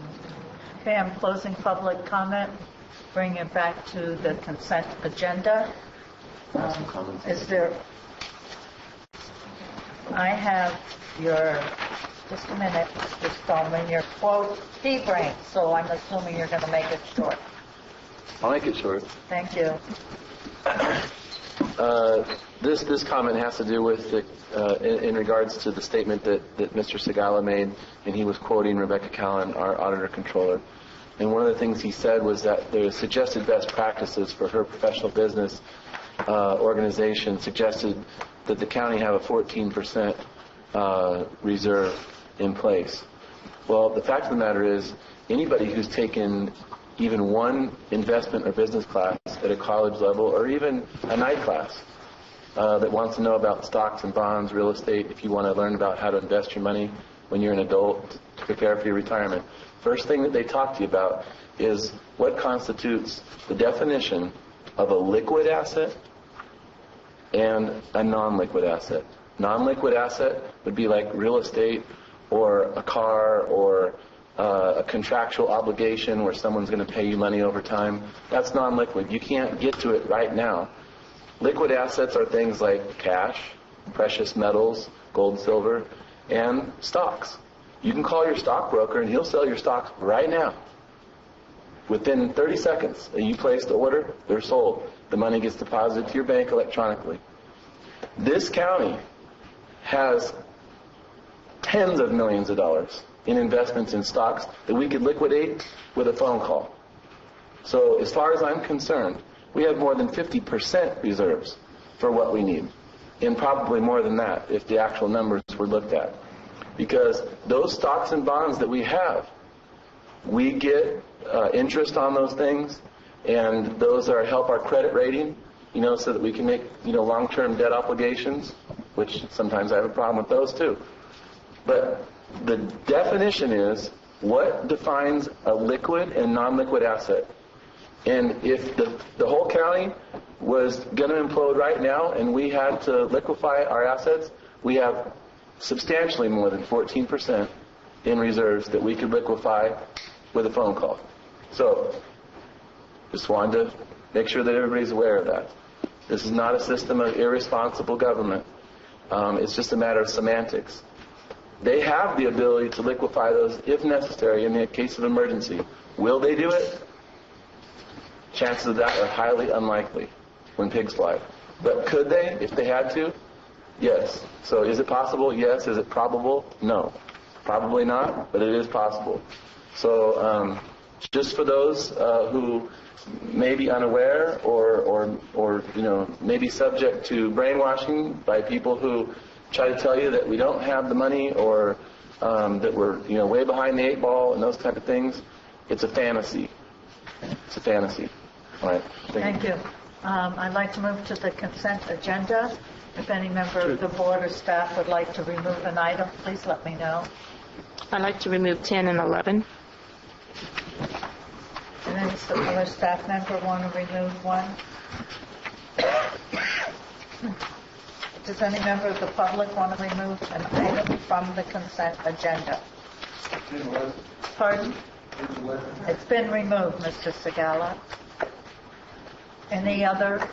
Okay, I'm closing public comment. Bring it back to the consent agenda. Is there? I have your. Just a minute, Mr. Stallman, your quote, tea break, so I'm assuming you're going to make it short. I'll make it short. Thank you. This comment has to do with in regards to the statement that Mr. Segala made, and he was quoting Rebecca Callan, our auditor controller. And one of the things he said was that the suggested best practices for her professional business organization suggested that the county have a 14% reserve in place. Well, the fact of the matter is, anybody who's taken even one investment or business class at a college level or even a night class that wants to know about stocks and bonds, real estate, if you want to learn about how to invest your money when you're an adult to prepare for your retirement, first thing that they talk to you about is what constitutes the definition of a liquid asset and a non-liquid asset. Non-liquid asset would be like real estate or a car or a contractual obligation where someone's going to pay you money over time. That's non-liquid. You can't get to it right now. Liquid assets are things like cash, precious metals, gold, silver, and stocks. You can call your stockbroker and he'll sell your stocks right now. Within 30 seconds, you place the order, they're sold. The money gets deposited to your bank electronically. This county has tens of millions of dollars in investments in stocks that we could liquidate with a phone call. So as far as I'm concerned, we have more than 50% reserves for what we need, and probably more than that if the actual numbers were looked at. Because those stocks and bonds that we have, we get interest on those things, and those help our credit rating, so that we can make, long-term debt obligations, which sometimes I have a problem with those too. But the definition is what defines a liquid and non-liquid asset. And if the whole county was going to implode right now and we had to liquefy our assets, we have substantially more than 14% in reserves that we could liquefy with a phone call. So just wanted to make sure that everybody's aware of that. This is not a system of irresponsible government. It's just a matter of semantics. They have the ability to liquefy those if necessary in the case of emergency. Will they do it? Chances of that are highly unlikely when pigs fly. But could they if they had to? Yes. So is it possible? Yes. Is it probable? No. Probably not, but it is possible. So just for those who may be unaware or may be subject to brainwashing by people who try to tell you that we don't have the money or that we're way behind the 8 ball and those type of things, it's a fantasy. It's a fantasy. All right. Thank you. I'd like to move to the consent agenda. If any member of the board or staff would like to remove an item, please let me know. I'd like to remove 10 and 11. And any other staff member want to remove one? Does any member of the public want to remove an item from the consent agenda? Pardon? It's been removed, Mr. Segala. Any other?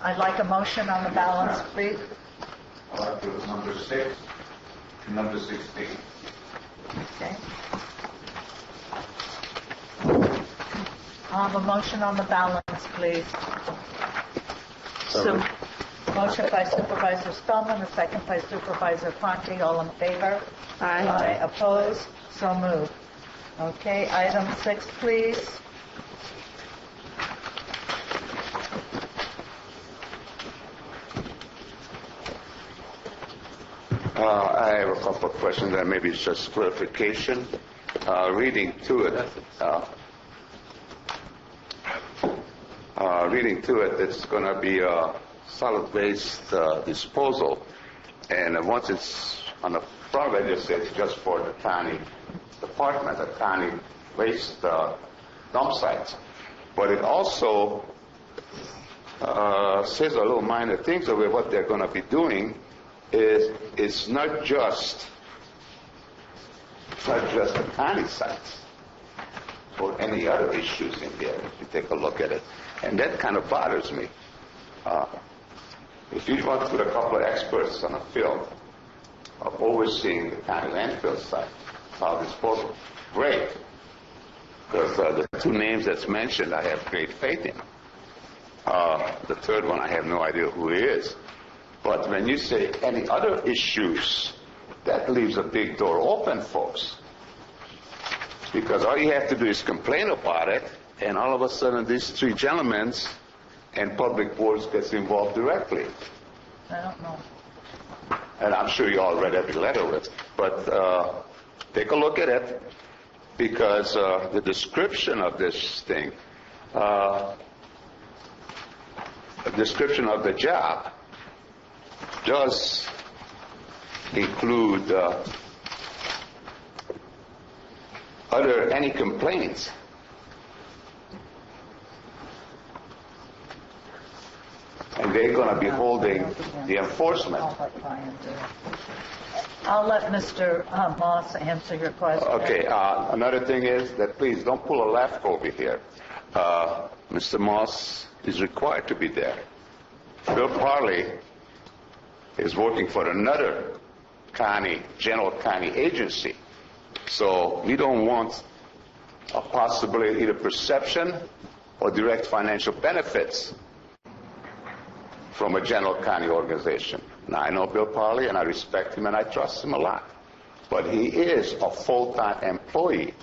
I'd like a motion on the balance, please. I'd like to do number 6 and number 16. Okay. I'll have a motion on the balance, please. So, motion by Supervisor Spellman, a second by Supervisor Ponte. All in favor? Aye. Aye. Opposed? So moved. Okay, item 6, please. I have a couple of questions that maybe it's just clarification. Reading through it, it's going to be a solid waste disposal, and once it's on the front of it, it says just for the county department, the county waste dump sites. But it also says a little minor things of it. What they're going to be doing is it's not just the county sites or any other issues in there. If you take a look at it, and that kind of bothers me. If you went with a couple of experts on the field of overseeing the county landfill site, solid disposal, great. Because the 2 names that's mentioned, I have great faith in. The third one, I have no idea who he is. But when you say any other issues, that leaves a big door open, folks. Because all you have to do is complain about it, and all of a sudden these 3 gentlemen and public boards gets involved directly. I don't know. And I'm sure you all read every letter of it. But take a look at it, because the description of this thing, the description of the job does include any complaints. And they're going to be holding the enforcement. I'll let Mr. Moss answer your question. Okay, another thing is that please don't pull a left over here. Mr. Moss is required to be there. Bill Parley is working for another general county agency. So we don't want a possibility, either perception or direct financial benefits from a general county organization. Now, I know Bill Parley, and I respect him, and I trust him a lot. But he is a full-time employee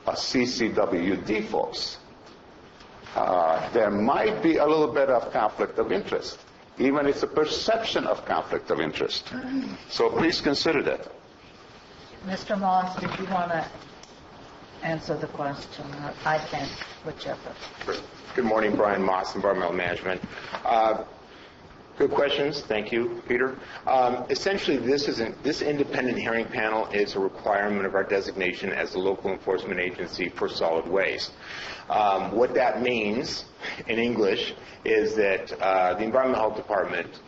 of CCWD, folks. There might be a little bit of conflict of interest. Even it's a perception of conflict of interest. So please consider that. Mr. Moss, did you want to answer the question? I can, whichever. Good morning, Brian Moss, Environmental Management. Good questions. Thank you, Peter. Essentially, this independent hearing panel is a requirement of our designation as the local enforcement agency for solid waste. What that means in English is that the Environmental Health Department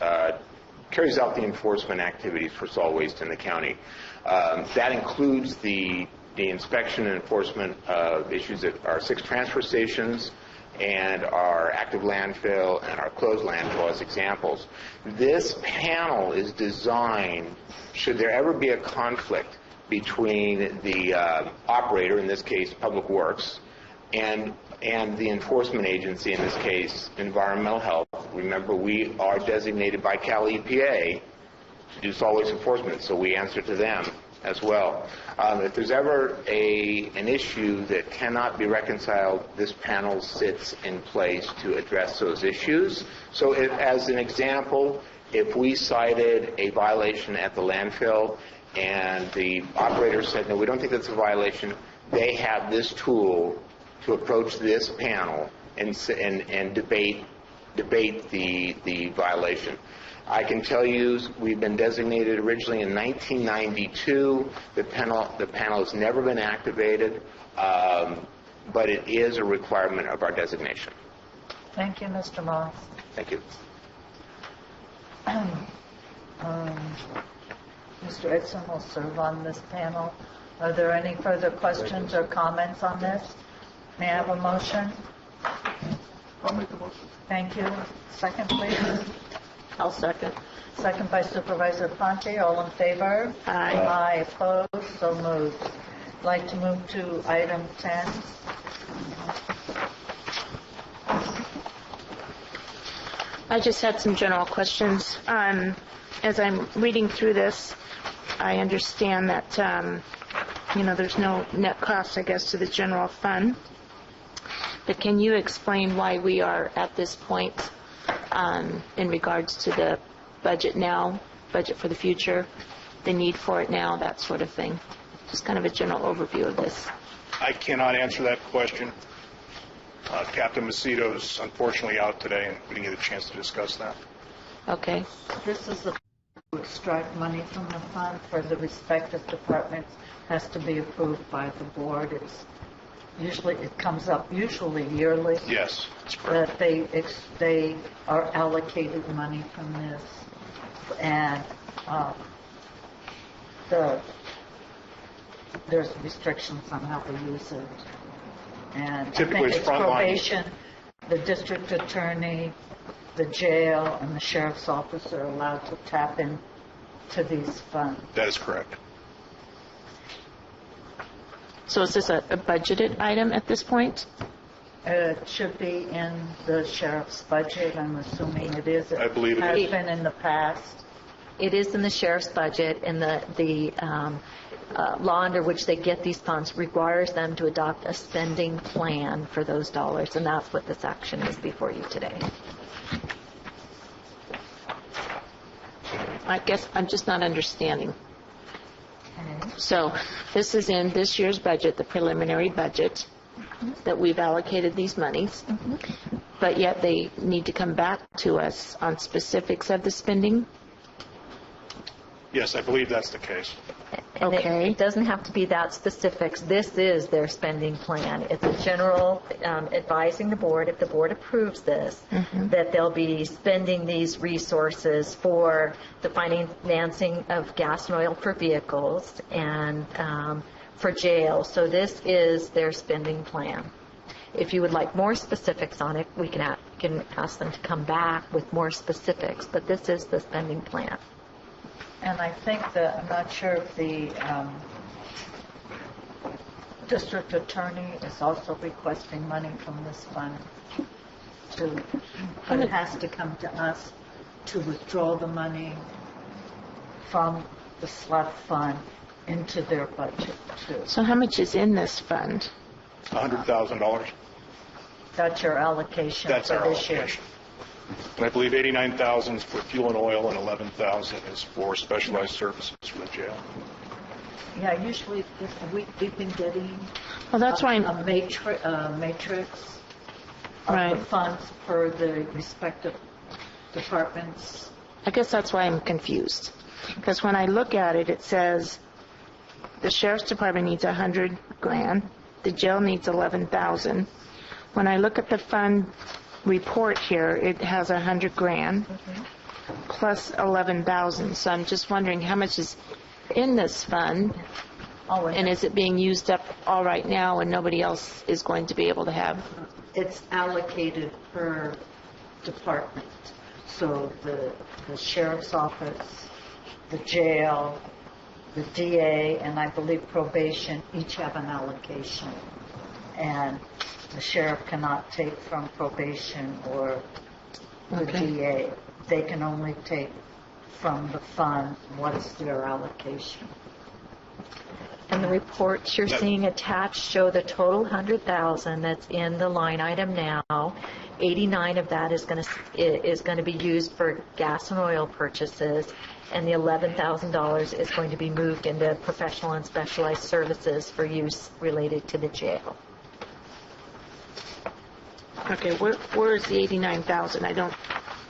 carries out the enforcement activities for solid waste in the county. That includes the inspection and enforcement of issues at our 6 transfer stations and our active landfill and our closed landfill as examples. This panel is designed, should there ever be a conflict between the operator, in this case Public Works, and the enforcement agency, in this case Environmental Health. Remember, we are designated by Cal EPA to do solid waste enforcement, so we answer to them as well. If there's ever an issue that cannot be reconciled, this panel sits in place to address those issues. So as an example, if we cited a violation at the landfill and the operator said, no, we don't think that's a violation, they have this tool to approach this panel and debate the violation. I can tell you we've been designated originally in 1992. The panel has never been activated, but it is a requirement of our designation. Thank you, Mr. Moss. Thank you. Mr. Edson will serve on this panel. Are there any further questions or comments on this? May I have a motion? I'll make the motion. Thank you. Second, please. I'll second. Second by Supervisor Ponte. All in favor? Aye. Aye. Opposed? So moved. I'd like to move to item 10. I just had some general questions. As I'm reading through this, I understand that, there's no net cost, I guess, to the general fund. But can you explain why we are at this point in regards to the budget now, budget for the future, the need for it now, that sort of thing? Just kind of a general overview of this. I cannot answer that question. Captain Macedo's unfortunately out today, and we didn't get a chance to discuss that. Okay. This is the to extract money from the fund for the respective departments has to be approved by the board. It comes up usually yearly. Yes, that's correct. That they are allocated money from this, and there's restrictions on how to use it. And typically I think it's frontline. probation, the district attorney, the jail, and the sheriff's office are allowed to tap into these funds. That is correct. So is this a budgeted item at this point? It should be in the sheriff's budget. I'm assuming it is. I believe it has is. been in the past. It is in the sheriff's budget, and the law under which they get these funds requires them to adopt a spending plan for those dollars, and that's what this action is before you today. I guess I'm just not understanding. So this is in this year's budget, the preliminary budget, that we've allocated these monies, but yet they need to come back to us on specifics of the spending Yes, I believe that's the case. And it doesn't have to be that specific. This is their spending plan. It's a general advising the board, if the board approves this, that they'll be spending these resources for the financing of gas and oil for vehicles and for jail. So this is their spending plan. If you would like more specifics on it, we can ask them to come back with more specifics, but this is the spending plan. And I think that, I'm not sure if the district attorney is also requesting money from this fund but it has to come to us to withdraw the money from the SLEF fund into their budget too. So how much is in this fund? $100,000. That's your allocation That's for our this year. allocation. And I believe $89,000 is for fuel and oil, and $11,000 is for specialized services for the jail. Yeah, usually we've been getting Well, that's why a matrix of Right. the funds for the respective departments. I guess that's why I'm confused. Because when I look at it, it says the sheriff's department needs $100,000, the jail needs $11,000. When I look at the fund report here, it has $100,000 plus $11,000. So I'm just wondering how much is in this fund, and is it being used up all right now, and nobody else is going to be able to have? It's allocated per department. So the sheriff's office, the jail, the DA, and I believe probation each have an allocation. And the sheriff cannot take from probation or the DA. They can only take from the fund what's their allocation. And the reports you're seeing attached show the total $100,000 that's in the line item now. 89 of that is going to be used for gas and oil purchases, and the $11,000 is going to be moved into professional and specialized services for use related to the jail. Okay, where is the $89,000? I don't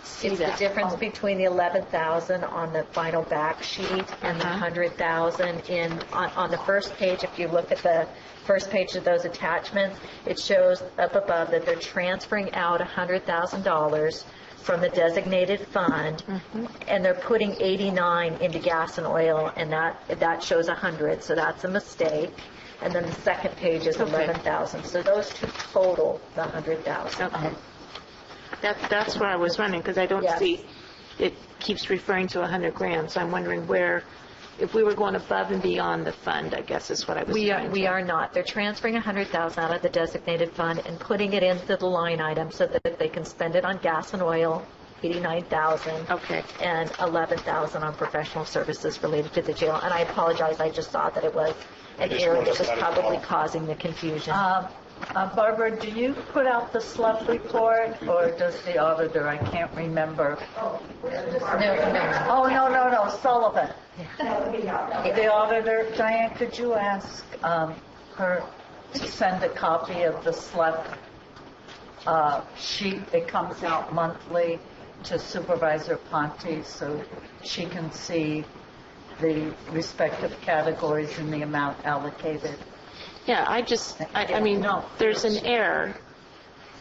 see It's that. the difference between the $11,000 on the final back sheet and the $100,000 on the first page. If you look at the first page of those attachments, it shows up above that they're transferring out $100,000 from the designated fund, and they're putting 89 into gas and oil, and that shows 100, so that's a mistake. And then the second page is 11,000. So those two total the 100,000. Okay. That's where I was wondering, because I don't see, it keeps referring to $100,000, so I'm wondering where, if we were going above and beyond the fund, I guess is what I was We trying are not. They're transferring $100,000 out of the designated fund and putting it into the line item so that they can spend it on gas and oil, $89,000. Okay. And $11,000 on professional services related to the jail. And I apologize, I just saw that it was an error that was probably causing the confusion. Barbara, do you put out the SLEF report, or does the auditor? I can't remember. No, Sullivan. The auditor, Diane, could you ask her to send a copy of the SLEF sheet? It comes out monthly to Supervisor Ponte so she can see the respective categories and the amount allocated. Yeah, I mean, there's an error.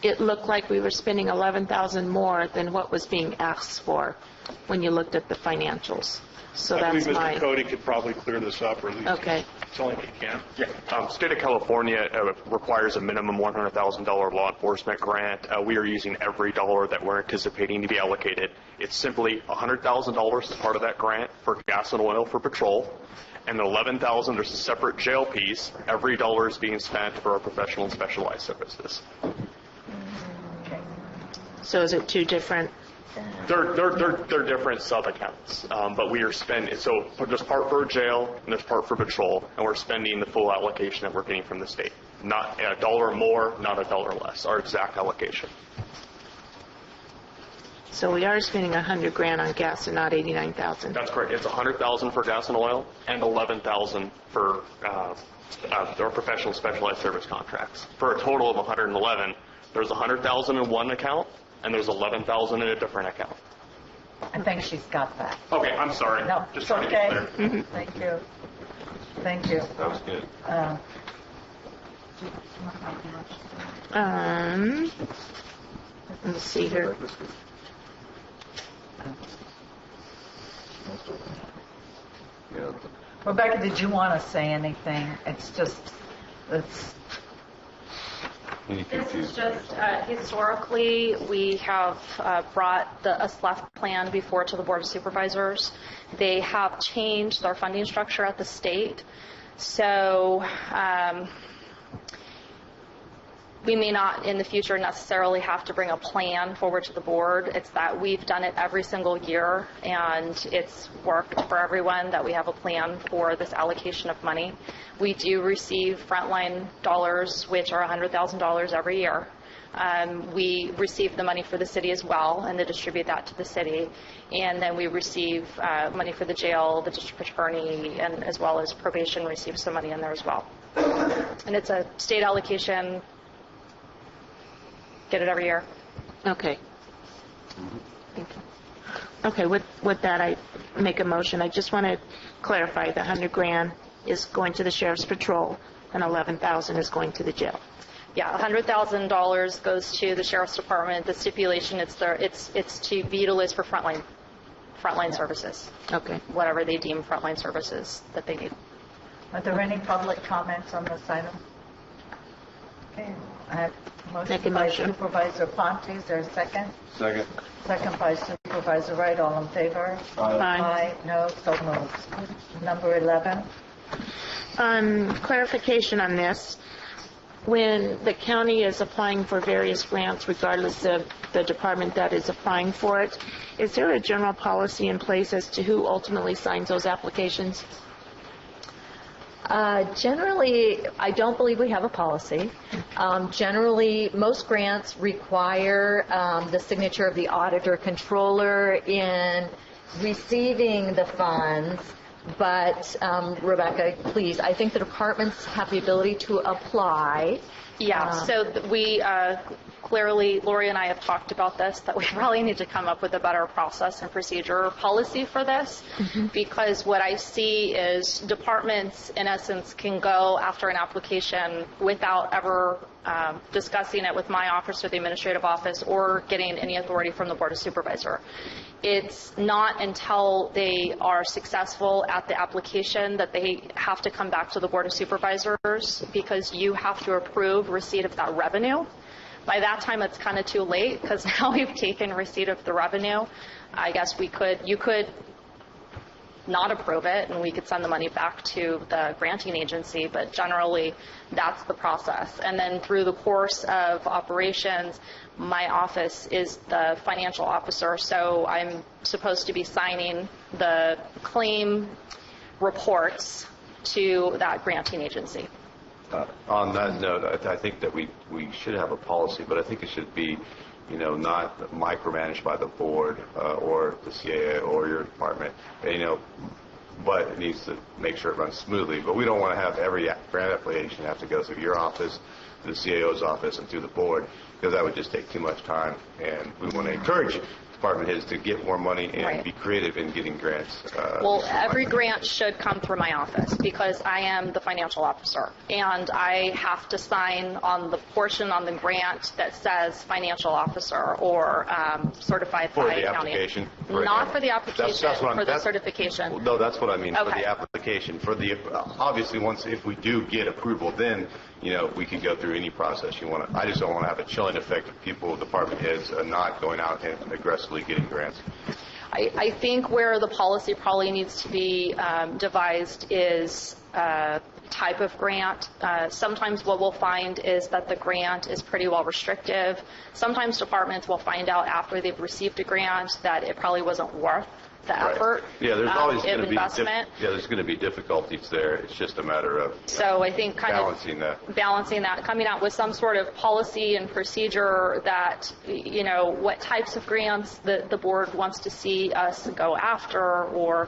It looked like we were spending $11,000 more than what was being asked for when you looked at the financials. So I that's believe my... Mr. Cody could probably clear this up, or at least tell him he can. Yeah. State of California requires a minimum $100,000 law enforcement grant. We are using every dollar that we're anticipating to be allocated. It's simply $100,000 as part of that grant for gas and oil for patrol, and then $11,000, there's a separate jail piece. Every dollar is being spent for our professional and specialized services. So is it two different... They're different sub-accounts, but we are spending, so there's part for jail and there's part for patrol, and we're spending the full allocation that we're getting from the state. Not a dollar more, not a dollar less, our exact allocation. So we are spending $100,000 on gas and not $89,000. That's correct. It's $100,000 for gas and oil and $11,000 for our professional specialized service contracts. For a total of $111,000. There's $100,000 in one account and there's $11,000 in a different account. I think she's got that. Okay, I'm sorry. No, Just it's trying okay. to get clear. Thank you. Thank you. That was good. Let's see here. Rebecca, did you want to say anything? It's just, it's... This is just, historically, we have brought a SLEF plan before to the Board of Supervisors. They have changed their funding structure at the state. So we may not in the future necessarily have to bring a plan forward to the board. It's that we've done it every single year, and it's worked for everyone that we have a plan for this allocation of money. We do receive frontline dollars, which are $100,000 every year. We receive the money for the city as well, and they distribute that to the city. And then we receive money for the jail, the district attorney, and as well as probation receives some money in there as well. And it's a state allocation. Get it every year. Okay. Thank you. Okay, with that, I make a motion. I just want to clarify the $100,000 is going to the sheriff's patrol and $11,000 is going to the jail. Yeah, $100,000 goes to the sheriff's department. The stipulation it's to be utilized for frontline services. Okay. Whatever they deem frontline services that they need. Are there any public comments on this item? Okay. I have motion by Supervisor Ponte. Is there a second? Second. Second by Supervisor Wright. All in favor? Aye. No. So moved. Number 11. Clarification on this. When the county is applying for various grants, regardless of the department that is applying for it, is there a general policy in place as to who ultimately signs those applications? Generally, I don't believe we have a policy. Generally, most grants require the signature of the auditor controller in receiving the funds. But, Rebecca, please, I think the departments have the ability to apply. Yeah, so we clearly, Lori and I have talked about this, that we probably need to come up with a better process and procedure policy for this, because what I see is departments, in essence, can go after an application without ever discussing it with my office or the administrative office or getting any authority from the Board of Supervisor. It's not until they are successful at the application that they have to come back to the Board of Supervisors, because you have to approve receipt of that revenue. By that time, it's kind of too late, because now we've taken receipt of the revenue. I guess you could not approve it, and we could send the money back to the granting agency, but generally that's the process. And then through the course of operations, my office is the financial officer, so I'm supposed to be signing the claim reports to that granting agency. On that note, I think that we should have a policy, but I think it should be, not micromanaged by the board or the CAA or your department, but it needs to make sure it runs smoothly. But we don't want to have every grant application have to go through your office, the CAO's office, and through the board, because that would just take too much time. And we want to encourage department heads to get more money and be creative in getting grants. Well, every grant should come through my office, because I am the financial officer, and I have to sign on the portion on the grant that says financial officer or certified for by the county. Application. Not for the application, for the certification. No, that's what I mean. Okay. For the application. Obviously, if we do get approval, then we can go through any process you want. I just don't want to have a chilling effect of people, department heads, not going out and aggressively getting grants. I think where the policy probably needs to be devised is type of grant. Sometimes what we'll find is that the grant is pretty well restrictive. Sometimes departments will find out after they've received a grant that it probably wasn't worth the effort. Yeah, there's always going to be investment. there's going to be difficulties there. It's just a matter of So I think balancing that, coming out with some sort of policy and procedure that, what types of grants the board wants to see us go after, or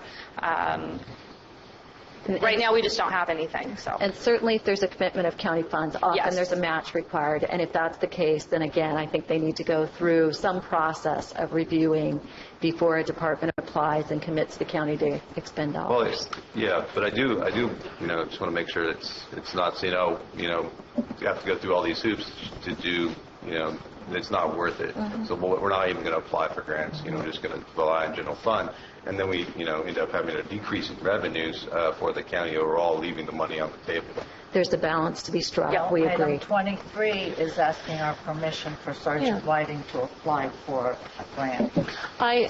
Right now, we just don't have anything, so. And certainly if there's a commitment of county funds, often Yes. there's a match required. And if that's the case, then again, I think they need to go through some process of reviewing before a department applies and commits the county to expend dollars. Well, yeah, but I do, just want to make sure it's not, you have to go through all these hoops to do, it's not worth it. Mm-hmm. So we're not even going to apply for grants. We're just going to rely on general fund, and then we, end up having a decrease in revenues for the county overall, leaving the money on the table. There's a balance to be struck. Yeah, We agree. Item 23 is asking our permission for Sergeant Yeah. Whiting to apply for a grant. I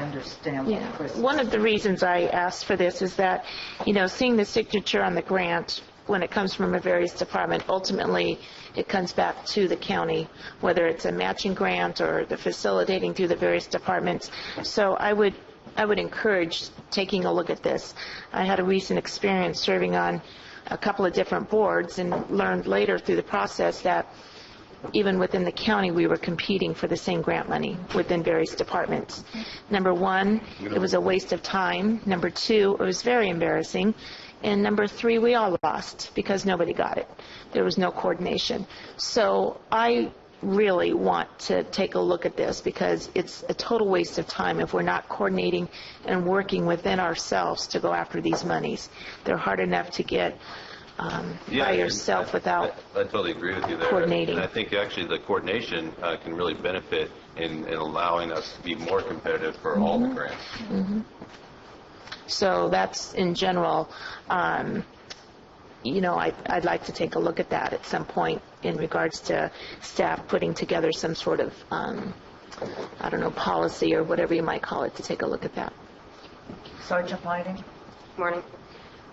understand what Chris is One of the reasons I asked for this is that, seeing the signature on the grant when it comes from a various department, ultimately it comes back to the county, whether it's a matching grant or the facilitating through the various departments. So I would encourage taking a look at this. I had a recent experience serving on a couple of different boards and learned later through the process that even within the county, we were competing for the same grant money within various departments. Number one, it was a waste of time. Number two, it was very embarrassing. And number three, we all lost because nobody got it. There was no coordination. So I really want to take a look at this because it's a total waste of time if we're not coordinating and working within ourselves to go after these monies. They're hard enough to get by yourself without I totally agree with you there. coordinating. And I think actually the coordination can really benefit in allowing us to be more competitive for all the grants. Mm-hmm. So that's in general, I'd like to take a look at that at some point in regards to staff putting together some sort of, policy or whatever you might call it, to take a look at that. Sergeant Whiting? Morning.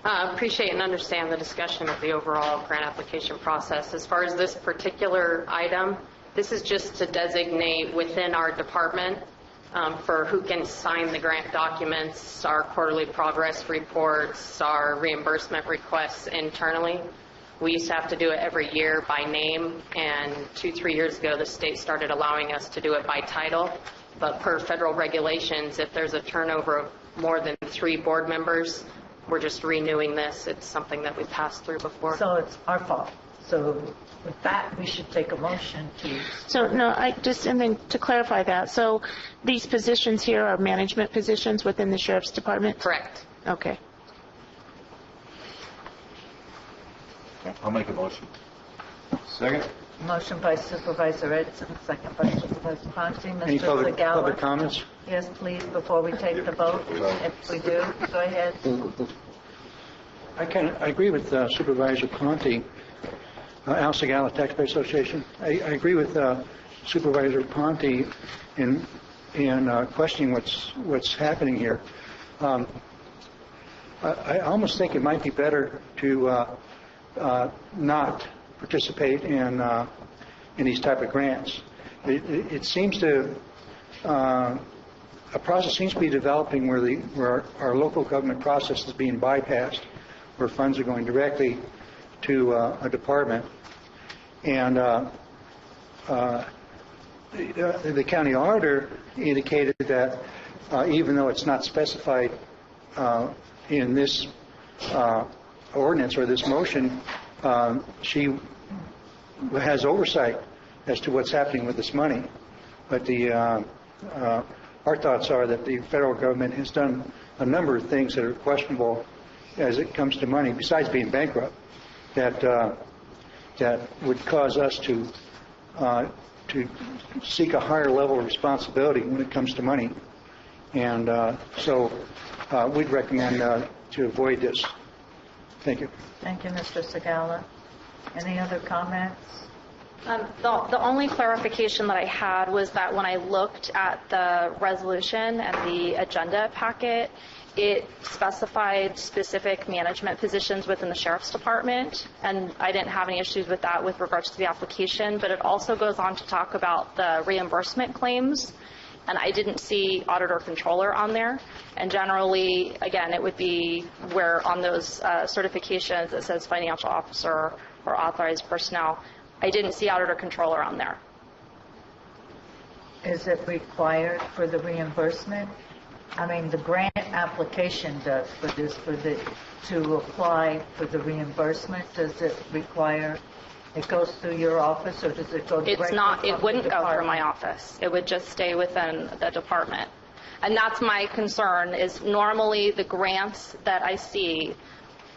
Appreciate and understand the discussion of the overall grant application process. As far as this particular item, this is just to designate within our department for who can sign the grant documents, our quarterly progress reports, our reimbursement requests internally. We used to have to do it every year by name, and 2-3 years ago the state started allowing us to do it by title. But per federal regulations, if there's a turnover of more than 3 board members, we're just renewing this. It's something that we passed through before. So it's our fault. So with that, we should take a motion to... So, no, and then to clarify that, so these positions here are management positions within the Sheriff's Department? Correct. Okay. I'll make a motion. Second? Motion by Supervisor Edson, second by Supervisor Ponte. Any Mr. Segala? public comments? Yes, please, before we take the vote. If we do, go ahead. I agree with Supervisor Ponte. Al Segala, Taxpayer Association. I agree with Supervisor Ponte in questioning what's happening here. I almost think it might be better to not participate in these type of grants. It seems to a process seems to be developing where our local government process is being bypassed, where funds are going directly to a department, and the county auditor indicated that even though it's not specified in this ordinance or this motion, she has oversight as to what's happening with this money. But our thoughts are that the federal government has done a number of things that are questionable as it comes to money, besides being bankrupt, that would cause us to seek a higher level of responsibility when it comes to money. And so we'd recommend to avoid this. Thank you. Thank you, Mr. Segala. Any other comments? The only clarification that I had was that when I looked at the resolution and the agenda packet, it specified specific management positions within the Sheriff's Department, and I didn't have any issues with that with regards to the application, but it also goes on to talk about the reimbursement claims, and I didn't see auditor controller on there. And generally, again, it would be where on those certifications it says financial officer or authorized personnel. I didn't see auditor controller on there. Is it required for the reimbursement? I mean, the grant application does for this, to apply for the reimbursement, does it require, it goes through your office, or does it go directly It's not, from it the wouldn't go through department? my office. It would just stay within the department. And that's my concern, is normally the grants that I see,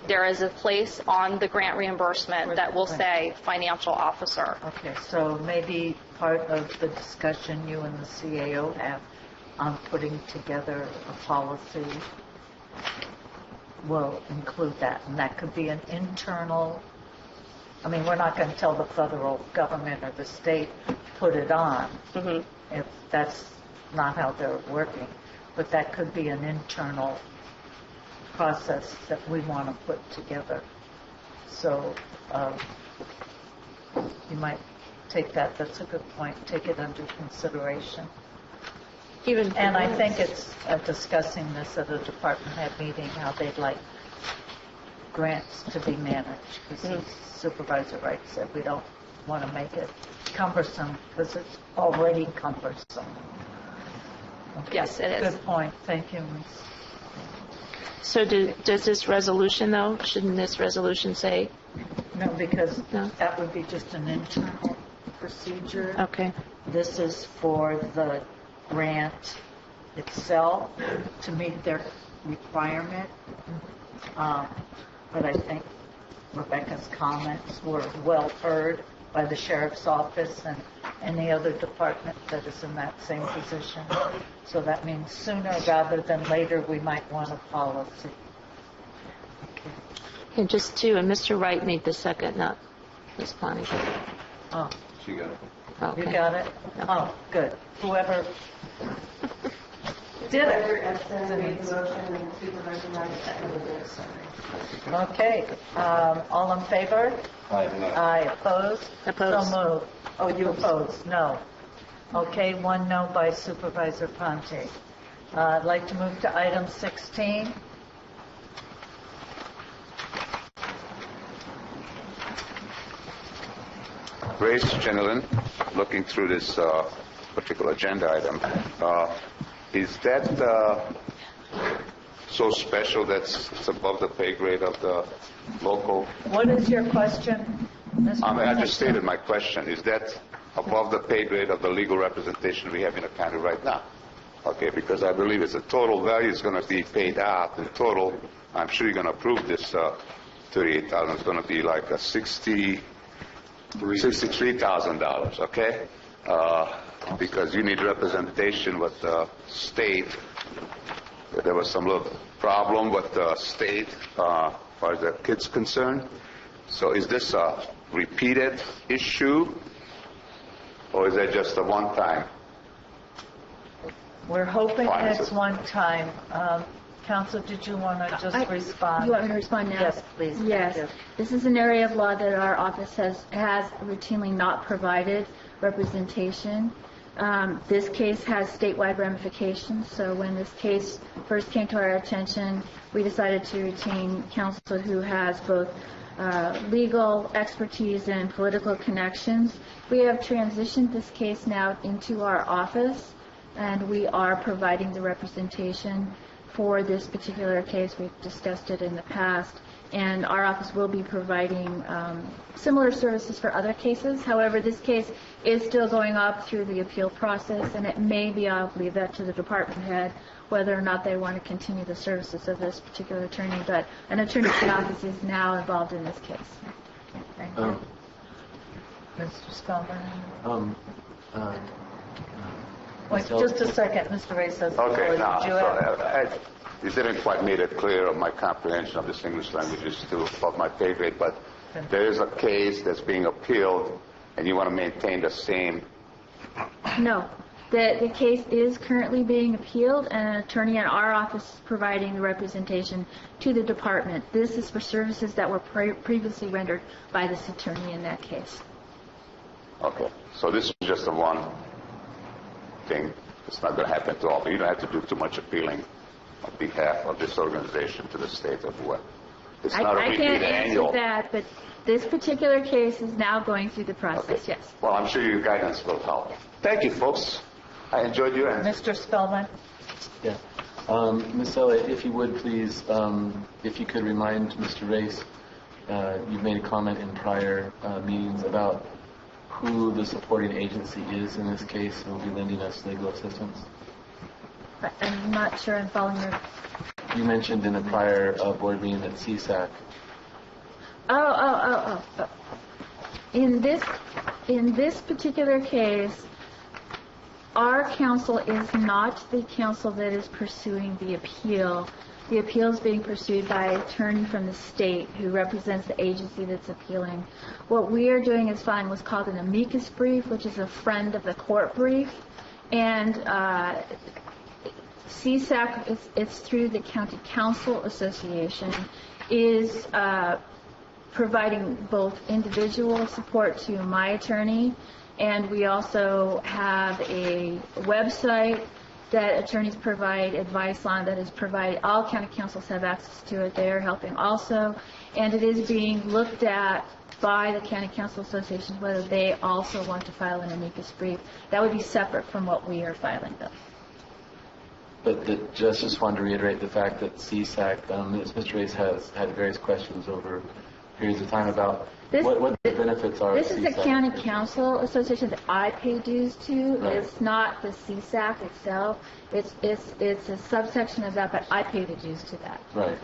there is a place on the grant reimbursement that will say financial officer. Okay, so maybe part of the discussion you and the CAO have on putting together a policy will include that, and that could be an internal, I mean, we're not going to tell the federal government or the state, put it on, if that's not how they're working, but that could be an internal process that we want to put together. So you might take that, that's a good point, take it under consideration. And I think it's discussing this at a department head meeting, how they'd like grants to be managed, because Supervisor Wright said we don't want to make it cumbersome, because it's already cumbersome. Okay. Yes, it is. Good point. Thank you, Ms. So does this resolution, though, shouldn't this resolution say? No, because that would be just an internal procedure. Okay. This is for the grant itself to meet their requirement. But I think Rebecca's comments were well heard by the sheriff's office and any other department that is in that same position. So that means sooner rather than later we might want a policy. And just two, and Mr. Wright made the second, not Ms. Bonnie. Oh. She got it. Okay. You got it? Oh, good. Whoever did it. Okay. All in favor? Aye. Opposed? Opposed. So moved. Oh, you opposed? No. Okay, one no by Supervisor Ponte. I'd like to move to item 16. Grace, gentlemen, looking through this particular agenda item, is that so special that it's above the pay grade of the local? What is your question, Mr. I just stated my question. Is that above the pay grade of the legal representation we have in the county right now? Okay, because I believe it's a total value is going to be paid out in total. I'm sure you're going to approve this $38,000. It's going to be like a $63,000, okay? Because you need representation with the state. There was some little problem with the state as far as the kids concerned. So is this a repeated issue, or is that just a one-time? We're hoping it's one time. Counsel, did you want to just respond? You want me to respond now? Yes, please. Yes. Thank you. This is an area of law that our office has routinely not provided representation. This case has statewide ramifications, so when this case first came to our attention, we decided to retain counsel who has both legal expertise and political connections. We have transitioned this case now into our office, and we are providing the representation for this particular case. We've discussed it in the past, and our office will be providing similar services for other cases. However, this case is still going up through the appeal process, and it may be, I'll leave that to the department head, whether or not they want to continue the services of this particular attorney, but an attorney at the office is now involved in this case. Thank you. Mr. Spellman? Wait, just a second, Mr. Ray says. Okay, now, Did you have- you didn't quite make it clear of my comprehension of this English language is still above my pay grade, but there is a case that's being appealed, and you want to maintain the same. No. The case is currently being appealed, and an attorney in our office is providing the representation to the department. This is for services that were previously rendered by this attorney in that case. Okay, so this is just a one thing. It's not going to happen to all, but you don't have to do too much appealing on behalf of this organization to the state of what. It's not a I repeat can't annual. answer that, but this particular case is now going through the process, yes. Well, I'm sure your guidance will help. Thank you, folks. I enjoyed your answer. Mr. Spellman? Yeah. Ms. Elliott, if you would please, if you could remind Mr. Race, you've made a comment in prior meetings about who the supporting agency is in this case who will be lending us legal assistance. I'm not sure I'm following your... You mentioned in a prior board meeting that CSAC. Oh. In this particular case, our counsel is not the counsel that is pursuing the appeal. The appeal is being pursued by an attorney from the state who represents the agency that's appealing. What we are doing is filing what's called an amicus brief, which is a friend of the court brief. And CSAC, it's through the County Counsel Association, is providing both individual support to my attorney, and we also have a website that attorneys provide advice on that is provided. All county councils have access to it. They are helping also, and it is being looked at by the County Council Association whether they also want to file an amicus brief. That would be separate from what we are filing, though. But the Justice wanted to reiterate the fact that CSAC, as Mr. Race has had various questions over periods of time about what the benefits are. This is the County Council Association that I pay dues to. Right. It's not the CSAC itself. It's a subsection of that, but I pay the dues to that. Right.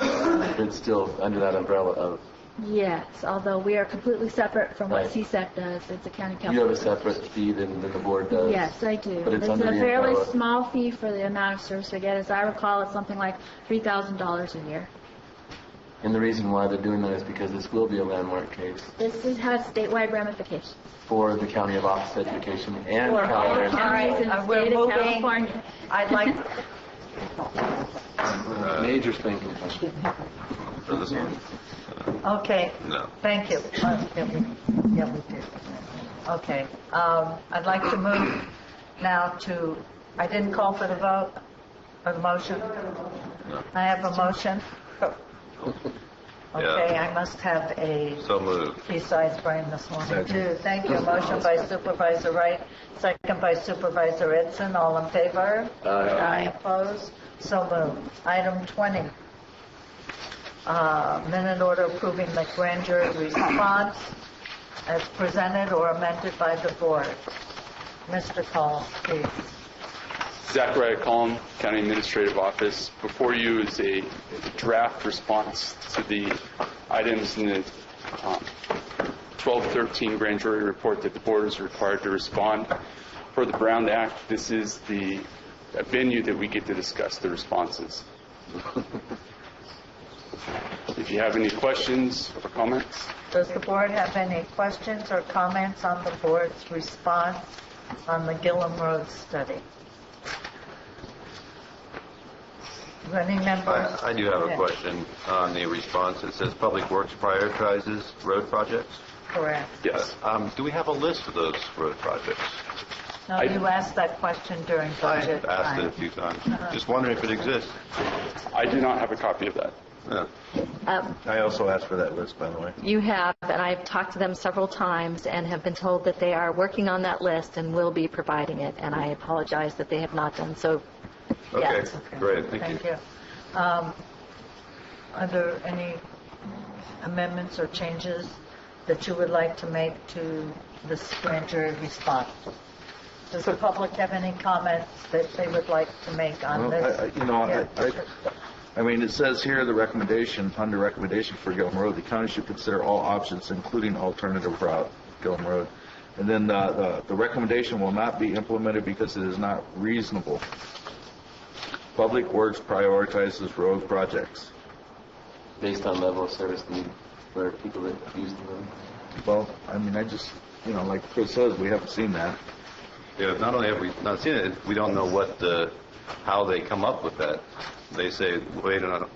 It's still under that umbrella of... Yes, although we are completely separate from what Right. CSAC does. It's a County Council. You have a separate fee than the board does? Yes, I do. But it's a under the fairly umbrella. small fee for the amount of service we get. As I recall, it's something like $3,000 a year. And the reason why they're doing that is because this will be a landmark case This has statewide ramifications. for the County of Office Education and For all Calaveras. counties in the we're state of moving. California. I'd like... Major spanking question. For this one? Okay. No. Thank you. Yeah, we did. Okay. I'd like to move now to, I didn't call for the vote or the motion. I have a motion. Okay, I must have a... So moved. Besides Brian this morning, Second. too. Thank you. Motion by Supervisor Wright, second by Supervisor Edson. All in favor? Aye. Opposed? So moved. Item 20. Minute order approving the grand jury response as presented or amended by the board. Mr. Call, please. Zachariah Collin, County Administrative Office. Before you is a draft response to the items in the 1213 grand jury report that the board is required to respond. For the Brown Act, this is the venue that we get to discuss the responses. If you have any questions or comments. Does the board have any questions or comments on the board's response on the Gillum Road study? Any members? I do have a question on the response. It says Public Works prioritizes road projects. Correct. Yes. Do we have a list of those road projects? No, you asked that question during budget I've asked it a time. few times. Just wondering if it exists. I do not have a copy of that. I also asked for that list, by the way. You have, and I've talked to them several times and have been told that they are working on that list and will be providing it, and I apologize that they have not done so. Okay, Yes. great. Thank you. Are there any amendments or changes that you would like to make to this grand jury response? Does the public have any comments that they would like to make on this? I mean, it says here the recommendation, under recommendation for Gillum Road, the county should consider all options, including alternative route, Gillum Road. And then the recommendation will not be implemented because it is not reasonable. Public Works prioritizes road projects. Based on level of service need for people that use the road. Well, I mean, like Chris says, we haven't seen that. Yeah, not only have we not seen it, we don't know how they come up with that. They say wait on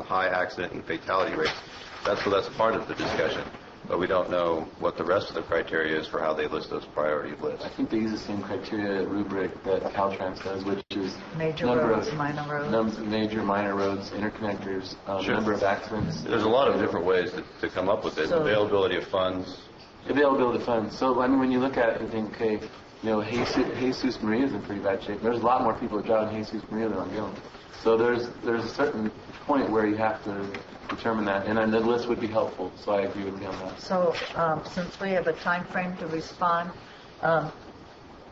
high accident and fatality rates. That's part of the discussion. But we don't know what the rest of the criteria is for how they list those priority lists. I think they use the same criteria rubric that Caltrans does, which is Major number roads, of minor roads. Major, minor roads, interconnectors, number of accidents. There's a lot of different ways to come up with it. Availability of funds. Availability of funds. So, I mean, when you look at it and think, okay, Jesus Maria is in pretty bad shape. There's a lot more people that drive on Jesus Maria than on Gillum. So there's a certain point where you have to determine that, and then the list would be helpful, so I agree with you on that. So since we have a time frame to respond,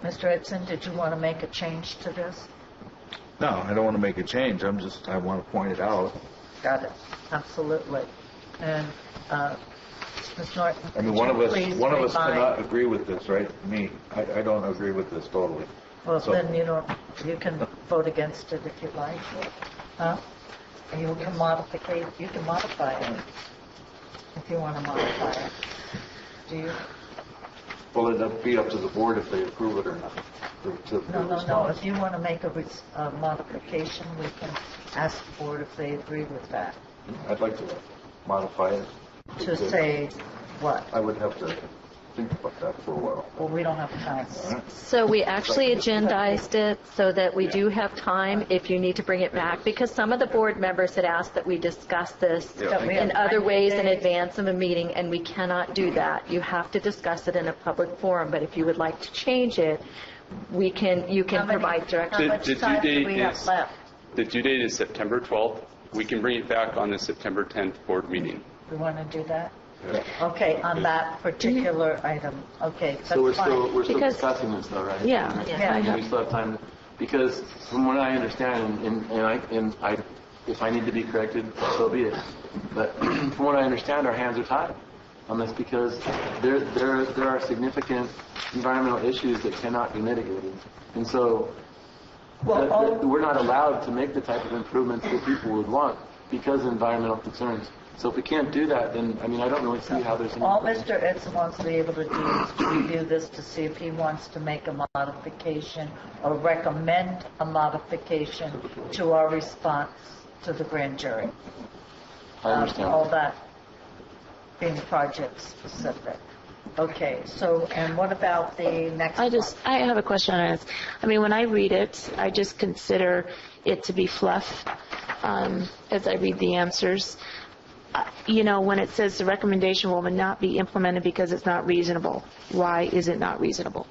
Mr. Edson, did you want to make a change to this? No, I don't want to make a change. I want to point it out. Got it. Absolutely. And Ms. Norton, I mean, one of us cannot agree with this, right? Me, I don't agree with this totally. Well, So- then you can vote against it if you like. Huh? And you can modify it if you want to modify it. Do you? Well, it'd be up to the board if they approve it or not. No. If you want to make a modification, we can ask the board if they agree with that. I'd like to modify it. To say what? I would have to think about that for a while. Well, we don't have time. So we actually agendized it so that we do have time if you need to bring it back, because some of the board members had asked that we discuss this in other ways in advance of a meeting, and we cannot do that. You have to discuss it in a public forum, but if you would like to change it, you can provide direction. How much time do we have left? The due date is September 12th. We can bring it back on the September 10th board meeting. We want to do that? Okay, on that particular item. Okay, that's So we're fine. still discussing this, though, right? Yeah. We still have time, because from what I understand, and if I need to be corrected, so be it. But from what I understand, our hands are tied on this, because there are significant environmental issues that cannot be mitigated, and so we're not allowed to make the type of improvements that people would want because of environmental concerns. So if we can't do that, then, I mean, I don't really see how there's any... All Mr. Edson wants to be able to do is to review this to see if he wants to make a modification or recommend a modification to our response to the grand jury. I understand. All that being project specific. Okay, so, and what about the next one? I have a question on this. I mean, when I read it, I just consider it to be fluff as I read the answers. When it says the recommendation will not be implemented because it's not reasonable, why is it not reasonable?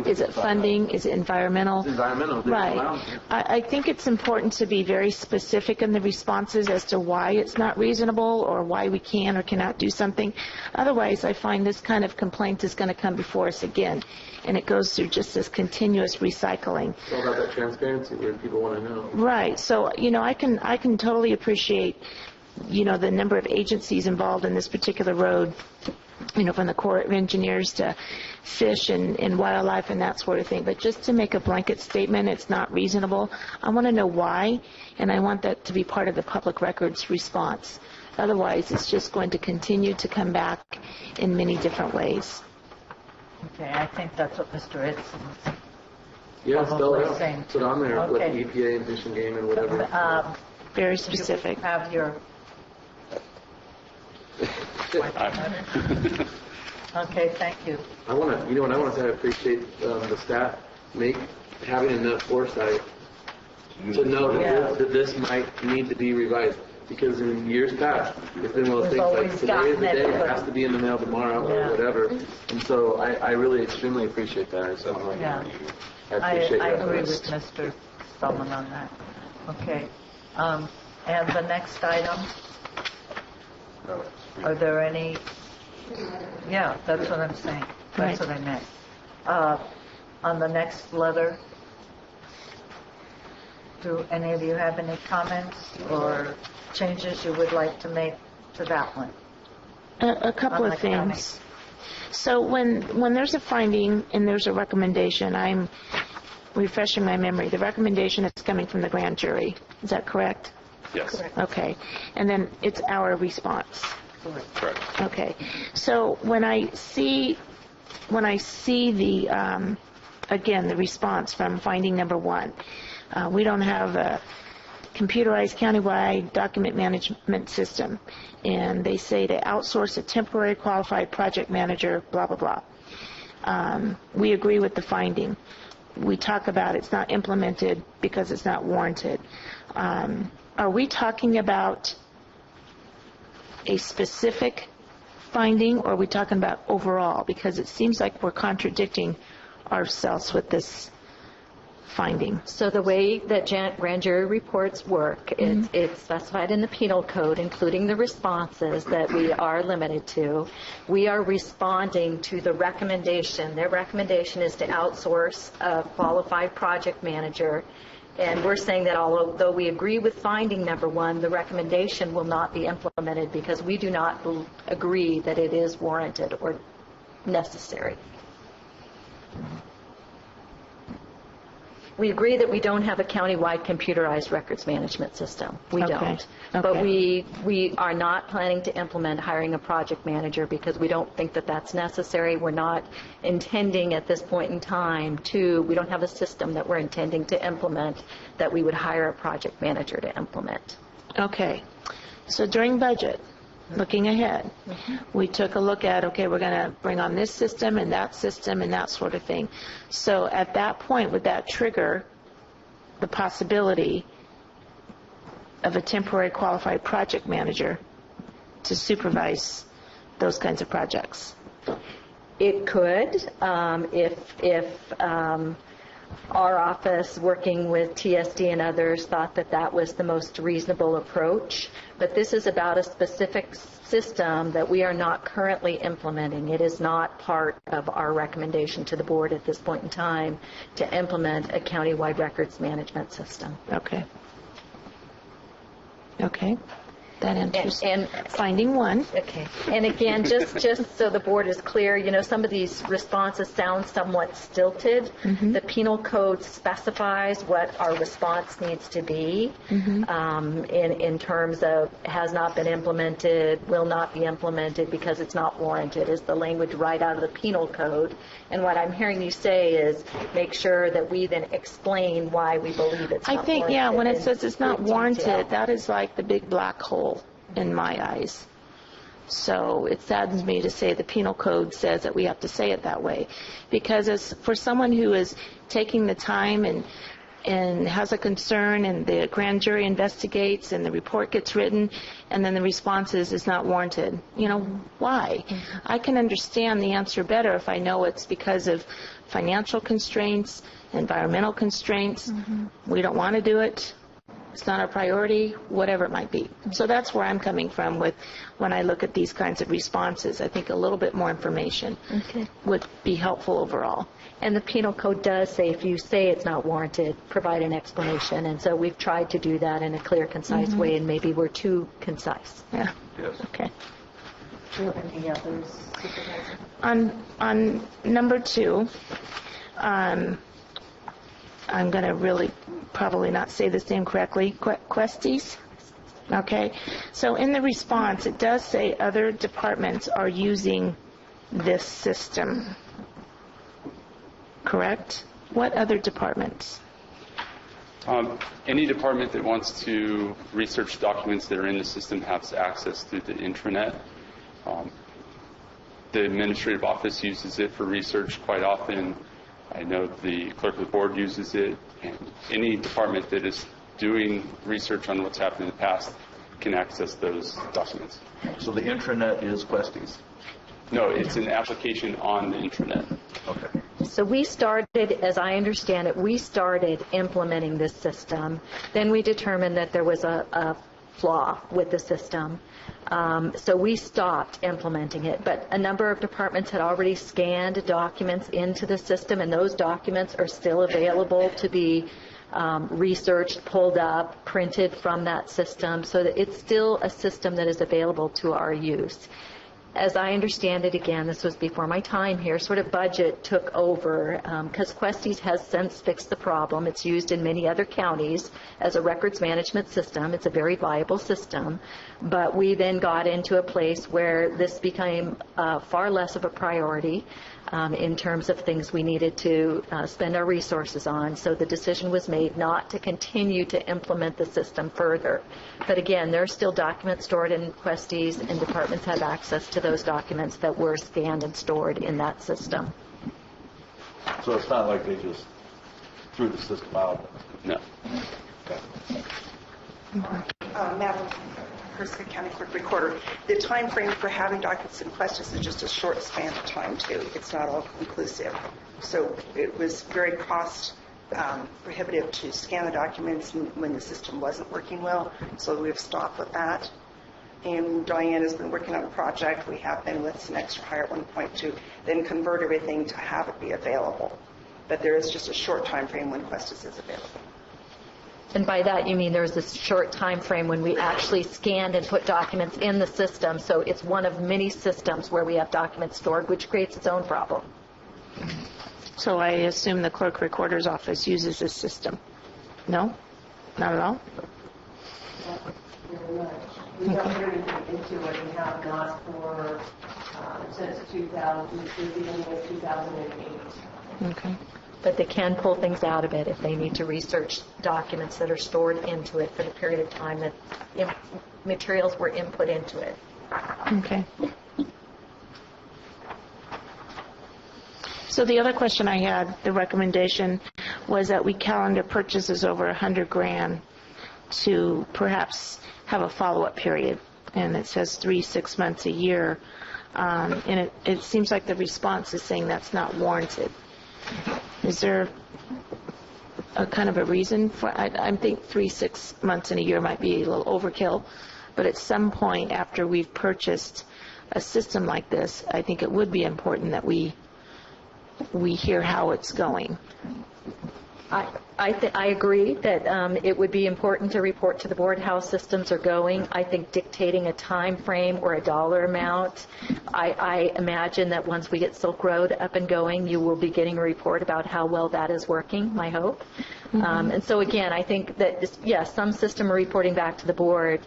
Is it funding? Is it environmental? It's environmental. Right. I think it's important to be very specific in the responses as to why it's not reasonable or why we can or cannot do something. Otherwise, I find this kind of complaint is going to come before us again, and it goes through just this continuous recycling. It's all about that transparency where people want to know. Right. So, I can totally appreciate the number of agencies involved in this particular road, from the Corps of Engineers to fish and wildlife and that sort of thing. But just to make a blanket statement, it's not reasonable. I want to know why, and I want that to be part of the public records response. Otherwise, it's just going to continue to come back in many different ways. Okay, I think that's what Mr. Edson is. Yeah, spell it out. Saying. Put on there what the Okay. EPA and Fish and Game and whatever. Very specific. You have your... Okay, thank you. I want to, what I want to say, I appreciate the staff having enough foresight to know that this might need to be revised. Because in years past, it's been one of those things like today is the day, it has to be in the mail tomorrow or whatever. And so I really extremely appreciate that. So I appreciate I your agree efforts. with Mr. Spellman on that. Okay. And the next item, are there any? Yeah, that's what I'm saying. That's what I meant. On the next letter, do any of you have any comments or changes you would like to make to that one? A couple of things. So when there's a finding and there's a recommendation, I'm refreshing my memory. The recommendation is coming from the grand jury. Is that correct? Yes. Okay. And then it's our response. Correct. Okay. So when I see the again the response from finding number 1, we don't have a computerized countywide document management system, and they say to outsource a temporary qualified project manager, blah blah blah. We agree with the finding. We talk about it's not implemented because it's not warranted. Are we talking about a specific finding, or are we talking about overall? Because it seems like we're contradicting ourselves with this finding? So the way that grand jury reports work, it's specified in the penal code, including the responses that we are limited to. We are responding to the recommendation. Their recommendation is to outsource a qualified project manager. And we're saying that although we agree with finding number one, the recommendation will not be implemented because we do not agree that it is warranted or necessary. We agree that we don't have a countywide computerized records management system. We don't. But we are not planning to implement hiring a project manager because we don't think that that's necessary. We're not intending at this point in time we don't have a system that we're intending to implement that we would hire a project manager to implement. Okay. So during budget, looking ahead, we took a look at, okay, we're going to bring on this system and that sort of thing. So at that point, would that trigger the possibility of a temporary qualified project manager to supervise those kinds of projects? It could, if our office, working with TSD and others, thought that that was the most reasonable approach. But this is about a specific system that we are not currently implementing. It is not part of our recommendation to the board at this point in time to implement a countywide records management system. Okay. Okay. That answers finding one. Okay. And again, just so the board is clear, some of these responses sound somewhat stilted. The penal code specifies what our response needs to be in terms of has not been implemented, will not be implemented because it's not warranted, is the language right out of the penal code. And what I'm hearing you say is make sure that we then explain why we believe it's not warranted. Yeah, when it says it's not warranted, that is like the big black hole in my eyes. So it saddens me to say the penal code says that we have to say it that way. Because as for someone who is taking the time and has a concern and the grand jury investigates and the report gets written and then the response is not warranted, why? I can understand the answer better if I know it's because of financial constraints, environmental constraints, we don't want to do it, it's not our priority, whatever it might be. So that's where I'm coming from with when I look at these kinds of responses. I think a little bit more information would be helpful overall. And the penal code does say if you say it's not warranted, provide an explanation. And so we've tried to do that in a clear, concise way, and maybe we're too concise. Yeah. Yes. Okay. Do you have any others, Supervisor? On number 2, I'm going to really probably not say this name correctly. Questies? Okay. So in the response, it does say other departments are using this system. Correct? What other departments? Any department that wants to research documents that are in the system has access to the intranet. The administrative office uses it for research quite often. I know the clerk of the board uses it, and any department that is doing research on what's happened in the past can access those documents. So the intranet is Questies? No, it's an application on the intranet. Okay. So we started, as I understand it, we started implementing this system. Then we determined that there was a flaw with the system. So we stopped implementing it. But a number of departments had already scanned documents into the system, and those documents are still available to be researched, pulled up, printed from that system, so that it's still a system that is available to our use. As I understand it, again, this was before my time here, sort of budget took over because Questies has since fixed the problem. It's used in many other counties as a records management system. It's a very viable system. But we then got into a place where this became far less of a priority in terms of things we needed to spend our resources on. So the decision was made not to continue to implement the system further. But again, there are still documents stored in Questies, and departments have access to those documents that were scanned and stored in that system. So it's not like they just threw the system out? No. Okay. Madam Hurston County Clerk Recorder, the time frame for having documents and questions is just a short span of time, too. It's not all inclusive. So it was very cost prohibitive to scan the documents when the system wasn't working well, so we've stopped with that. And Diane has been working on a project. We have been with some extra hire at 1.2, then convert everything to have it be available. But there is just a short time frame when Questus is available. And by that you mean there's this short time frame when we actually scanned and put documents in the system, so it's one of many systems where we have documents stored, which creates its own problem. So I assume the clerk recorder's office uses this system? No? Not at all? We don't hear anything into it. We have not for since the beginning of 2008. Okay. But they can pull things out of it if they need to research documents that are stored into it for the period of time that materials were input into it. Okay. So the other question I had, the recommendation, was that we calendar purchases over $100,000 to perhaps have a follow-up period. And it says 3-6 months, a year. And it seems like the response is saying that's not warranted. Is there a kind of a reason for, I think 3-6 months in a year might be a little overkill, but at some point after we've purchased a system like this, I think it would be important that we hear how it's going. I agree that it would be important to report to the board how systems are going. I think dictating a time frame or a dollar amount, I imagine that once we get Silk Road up and going, you will be getting a report about how well that is working, my hope. And so again, I think that, yes, some system are reporting back to the board,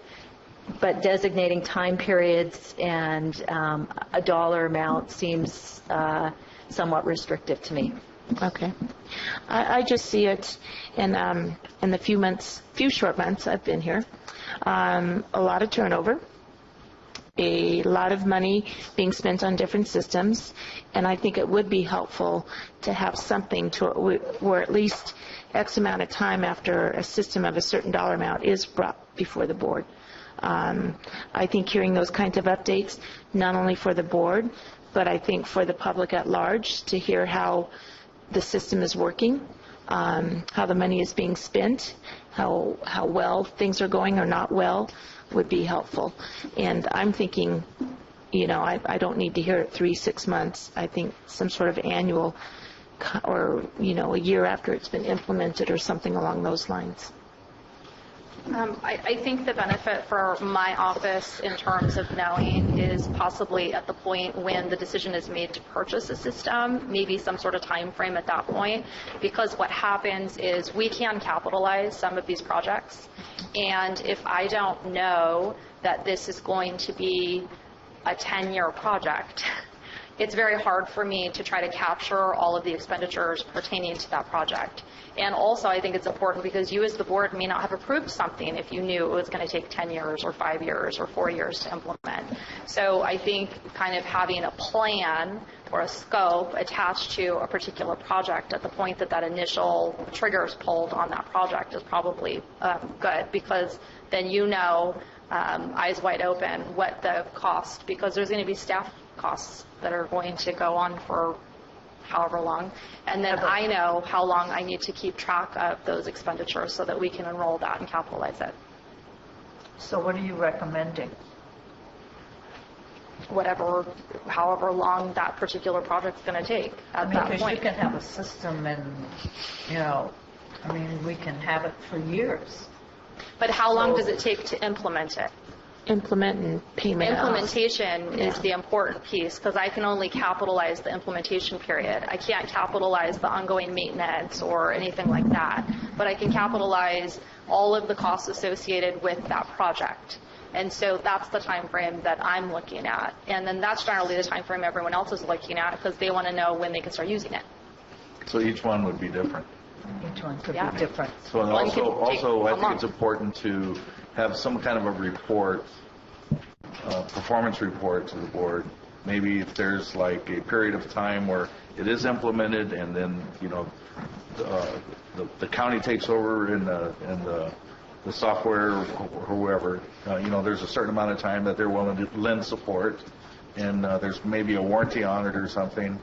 but designating time periods and a dollar amount seems somewhat restrictive to me. Okay. I just see it in the few short months I've been here. A lot of turnover, a lot of money being spent on different systems, and I think it would be helpful to have something to where at least X amount of time after a system of a certain dollar amount is brought before the board. I think hearing those kinds of updates, not only for the board, but I think for the public at large, to hear how the system is working, how the money is being spent, how well things are going or not well, would be helpful. And I'm thinking, I don't need to hear it 3-6 months. I think some sort of annual or, a year after it's been implemented or something along those lines. I think the benefit for my office in terms of knowing is possibly at the point when the decision is made to purchase a system, maybe some sort of time frame at that point, because what happens is we can capitalize some of these projects, and if I don't know that this is going to be a 10-year project, it's very hard for me to try to capture all of the expenditures pertaining to that project. And also, I think it's important because you as the board may not have approved something if you knew it was going to take 10 years or 5 years or 4 years to implement. So I think kind of having a plan or a scope attached to a particular project at the point that that initial trigger is pulled on that project is probably good, because then eyes wide open, what the cost, because there's going to be staff costs that are going to go on for however long, and then I know how long I need to keep track of those expenditures so that we can enroll that and capitalize it. So what are you recommending? However long that particular project's going to take at that point. Because you can have a system and, we can have it for years. But how long does it take to implement it? Implement and payment. Implementation is the important piece, because I can only capitalize the implementation period. I can't capitalize the ongoing maintenance or anything like that, but I can capitalize all of the costs associated with that project. And so that's the time frame that I'm looking at. And then that's generally the time frame everyone else is looking at, because they want to know when they can start using it. So each one would be different. Each one could be different. So and also I think it's important to have some kind of a report, performance report to the board. Maybe if there's like a period of time where it is implemented, and then the county takes over and the software or whoever, there's a certain amount of time that they're willing to lend support, and there's maybe a warranty on it or something.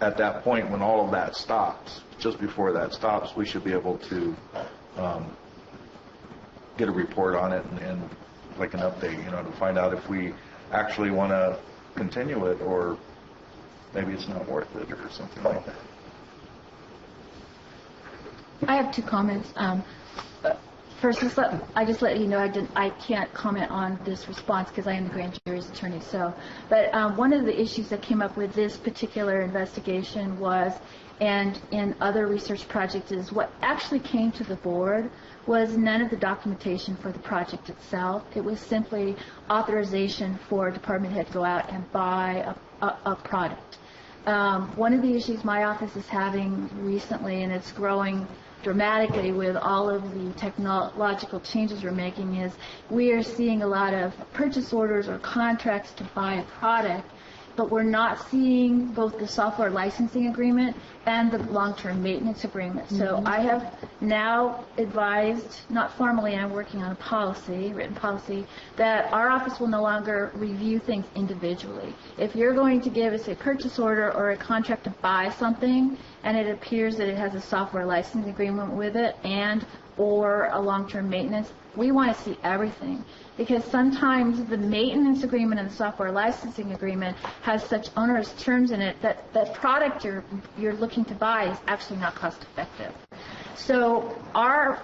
At that point, when all of that stops, just before that stops, we should be able to get a report on it and like an update, to find out if we actually want to continue it or maybe it's not worth it or something like that. I have two comments. First, I just let you know I can't comment on this response because I am the grand jury's attorney. But one of the issues that came up with this particular investigation was, and in other research projects, is what actually came to the board was none of the documentation for the project itself. It was simply authorization for a department head to go out and buy a product. One of the issues my office is having recently, and it's growing dramatically with all of the technological changes we're making, is we are seeing a lot of purchase orders or contracts to buy a product, but we're not seeing both the software licensing agreement and the long-term maintenance agreement. So I have now advised, not formally, I'm working on a policy, written policy, that our office will no longer review things individually. If you're going to give us a purchase order or a contract to buy something, and it appears that it has a software licensing agreement with it and or a long-term maintenance, we want to see everything. Because sometimes the maintenance agreement and the software licensing agreement has such onerous terms in it that the product you're looking to buy is actually not cost effective. So our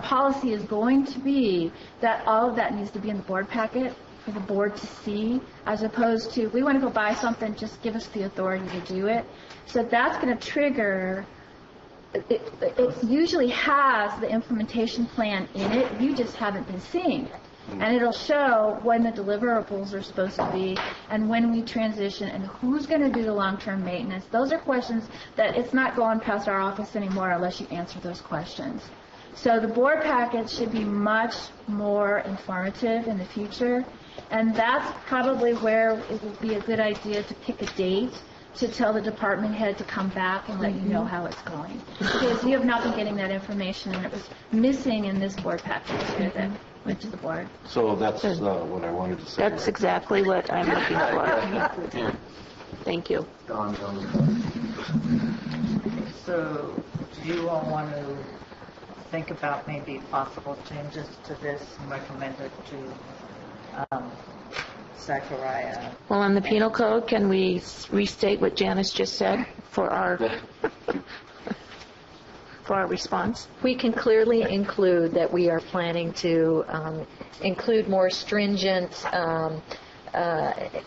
policy is going to be that all of that needs to be in the board packet for the board to see, as opposed to, we want to go buy something, just give us the authority to do it. So that's going to trigger, it usually has the implementation plan in it, you just haven't been seeing it. And it'll show when the deliverables are supposed to be and when we transition and who's going to do the long-term maintenance. Those are questions that it's not going past our office anymore unless you answer those questions. So the board package should be much more informative in the future, and that's probably where it would be a good idea to pick a date to tell the department head to come back and let you know how it's going. Because you have not been getting that information, and it was missing in this board package that went to the board. So that's what I wanted to say. That's exactly what I'm looking for. Thank you. So do you all want to think about maybe possible changes to this and recommend it to Zachariah? Well, on the penal code, can we restate what Janice just said for our response? We can clearly include that we are planning to include more stringent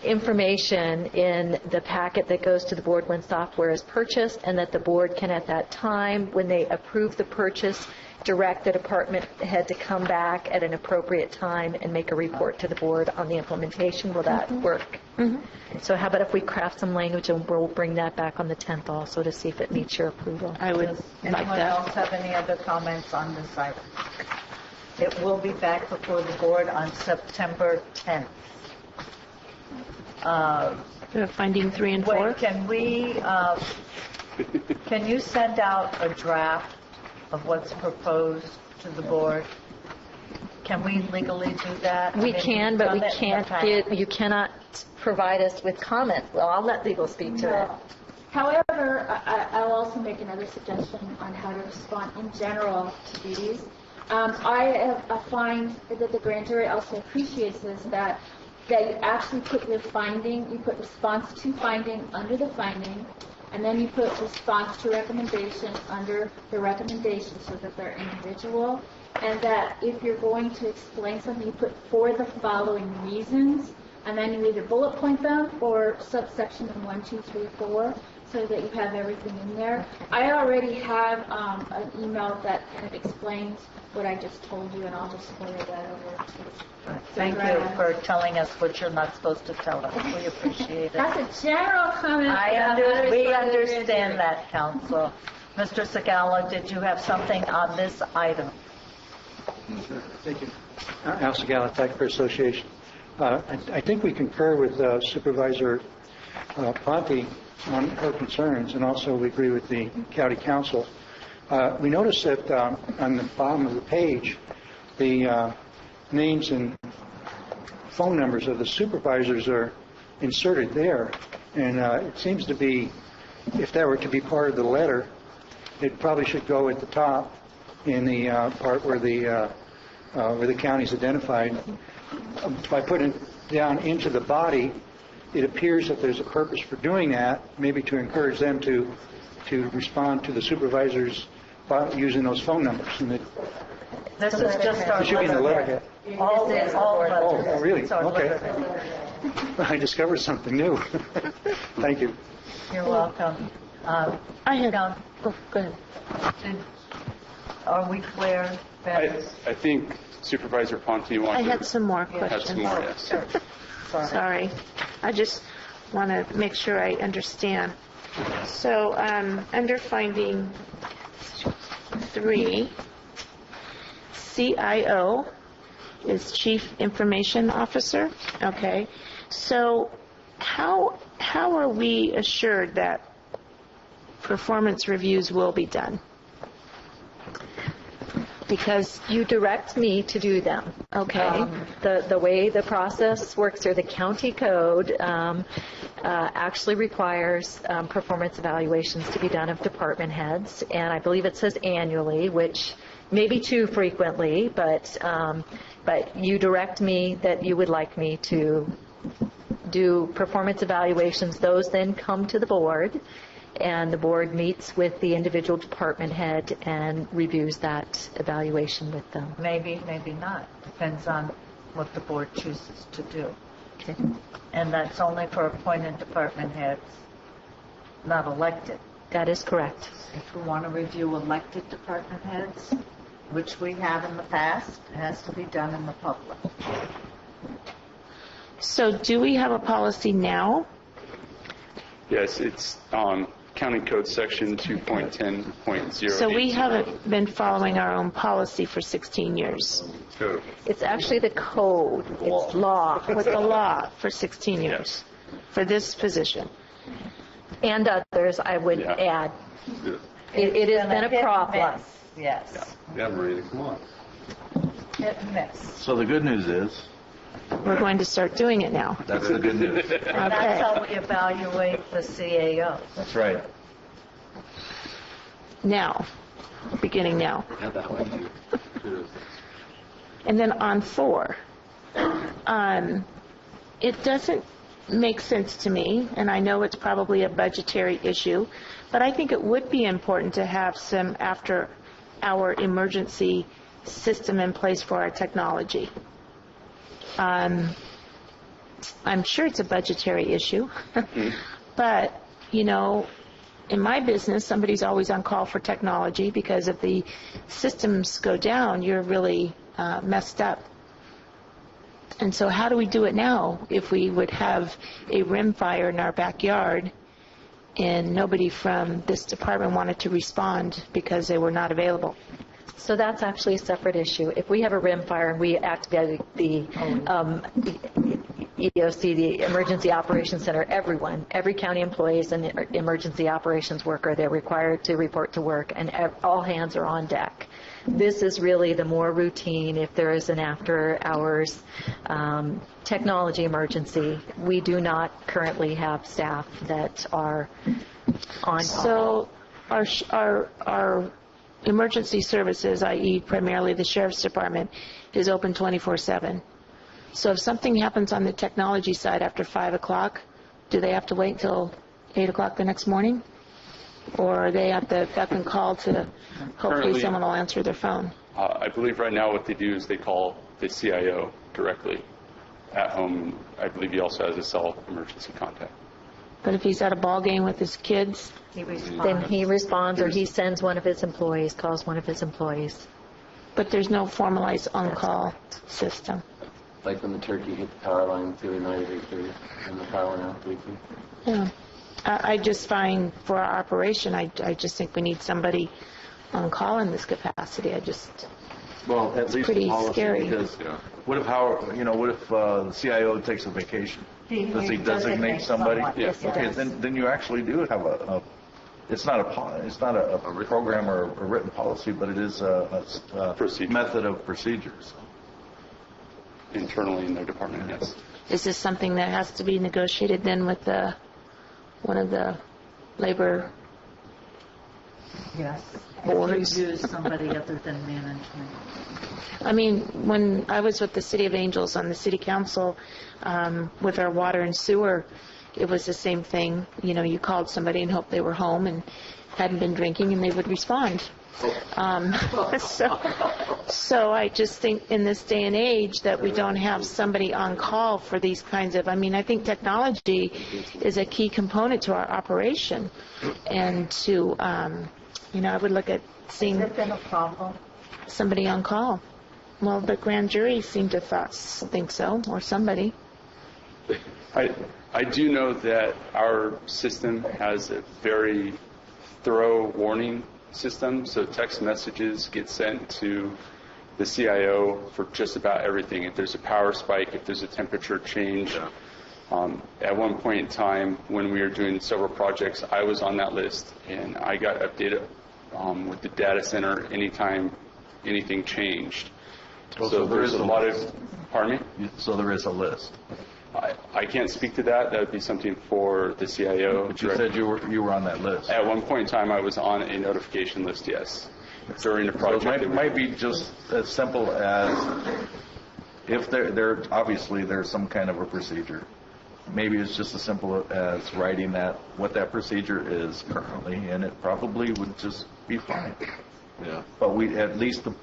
information in the packet that goes to the board when software is purchased, and that the board can at that time, when they approve the purchase, direct the department head to come back at an appropriate time and make a report to the board on the implementation. Will that work? So how about if we craft some language and we'll bring that back on the 10th also to see if it meets your approval? I would Does like anyone that. else have any other comments on this item? It will be back before the board on September 10th. Finding 3 and 4? Can we, can you send out a draft of what's proposed to the board? Can we legally do that? We can, but we Done it in the past. you cannot provide us with comment. Well, I'll let legal speak to it. However, I'll also make another suggestion on how to respond in general to these. I find that the grand jury also appreciates this, that you actually put your finding, you put response to finding under the finding, and then you put response to recommendation under the recommendation so that they're individual, and that if you're going to explain something, you put for the following reasons, and then you either bullet point them or subsection them 1, 2, 3, 4, so that you have everything in there. I already have an email that kind of explains what I just told you, and I'll just forward that over to Thank you for telling us what you're not supposed to tell us. We appreciate it. That's a general comment. We understand that, Counsel. Mr. Sagala, did you have something on this item? Thank you. Al Sagala, Taxpayer Association. I think we concur with Supervisor Ponte on her concerns, and also we agree with the County Council. We noticed that on the bottom of the page, the names and phone numbers of the supervisors are inserted there, and it seems to be, if that were to be part of the letter, it probably should go at the top in the part where the county's identified. By putting it down into the body, it appears that there's a purpose for doing that, maybe to encourage them to respond to the supervisors by using those phone numbers. And This is just our it should be in the letterhead. All letters. Oh, really? It's our Okay. letterhead. I discovered something new. Thank you. You're welcome. I had... Go ahead. Are we clear? I think Supervisor Ponte I wanted had some more questions. had some more, yes. Sorry. I just want to make sure I understand. So, under finding 3, CIO is Chief Information Officer. Okay. So, how are we assured that performance reviews will be done? Because you direct me to do them. Okay. The way the process works, or the county code actually requires performance evaluations to be done of department heads, and I believe it says annually, which may be too frequently, but you direct me that you would like me to do performance evaluations. Those then come to the board, and the board meets with the individual department head and reviews that evaluation with them. Maybe, maybe not. Depends on what the board chooses to do. Okay. And that's only for appointed department heads, not elected. That is correct. If we want to review elected department heads, which we have in the past, it has to be done in the public. So, do we have a policy now? Yes, it's County Code Section 2.10.0. So we haven't been following our own policy for 16 years. It's actually the code. It's law. With the law for 16 years for this position. And others, I would add. It has been a problem. Yes. Yeah, Marina, come on. Hit and miss. So the good news is, We're going to start doing it now. that's the good news. And that's how we evaluate the CAOs. That's right. Now. Beginning now. Yeah, that one too. And then on 4, it doesn't make sense to me, and I know it's probably a budgetary issue, but I think it would be important to have some after-hour emergency system in place for our technology. I'm sure it's a budgetary issue, but, you know, in my business, somebody's always on call for technology because if the systems go down, you're really messed up. And so how do we do it now if we would have a rim fire in our backyard and nobody from this department wanted to respond because they were not available? So that's actually a separate issue. If we have a rim fire and we activate the EOC, the Emergency Operations Center, every county employee is an emergency operations worker. They're required to report to work, and all hands are on deck. This is really the more routine if there is an after-hours technology emergency. We do not currently have staff that are on call. So our emergency services, i.e. primarily the Sheriff's Department, is open 24/7. So if something happens on the technology side after 5 o'clock, do they have to wait until 8 o'clock the next morning? Or they have to beck and call to hopefully Currently, someone will answer their phone? I believe right now what they do is they call the CIO directly at home. I believe he also has a cell emergency contact. But if he's at a ball game with his kids? Then he responds, or he sends one of his employees, calls one of his employees. But there's no formalized on-call system. Like when the turkey hit the power line the other night at 8:30 and the power went out briefly. Yeah. I just find for our operation, I just think we need somebody on call in this capacity. Well, at least pretty the policy, scary. because what if the CIO takes a vacation? Does he designate somebody? Yes, he Okay, does. then you actually do have it's not a program or a written policy, but it is a method of procedures. Internally in their department, yes. Is this something that has to be negotiated then with one of the labor Yes. boards. If you use somebody other than management. I mean, when I was with the City of Angels on the city council, with our water and sewer, it was the same thing. You know, you called somebody and hoped they were home and hadn't been drinking, and they would respond. So I just think in this day and age that we don't have somebody on call for these kinds of, I mean, I think technology is a key component to our operation. And to, you know, I would look at seeing Has it been a problem? somebody on call. Well, the grand jury seemed to think so, or somebody. I do know that our system has a very thorough warning system, so text messages get sent to the CIO for just about everything. If there's a power spike, if there's a temperature change. At one point in time, when we were doing several projects, I was on that list, and I got updated with the data center anytime anything changed. So there's a lot of, pardon me? So there is a list. I can't speak to that. That would be something for the CIO. But you said you were on that list. At one point in time, I was on a notification list, yes, during the project. So it might be just as simple as if there obviously there's some kind of a procedure. Maybe it's just as simple as writing what that procedure is currently, and it probably would just be fine. Yeah. But at least the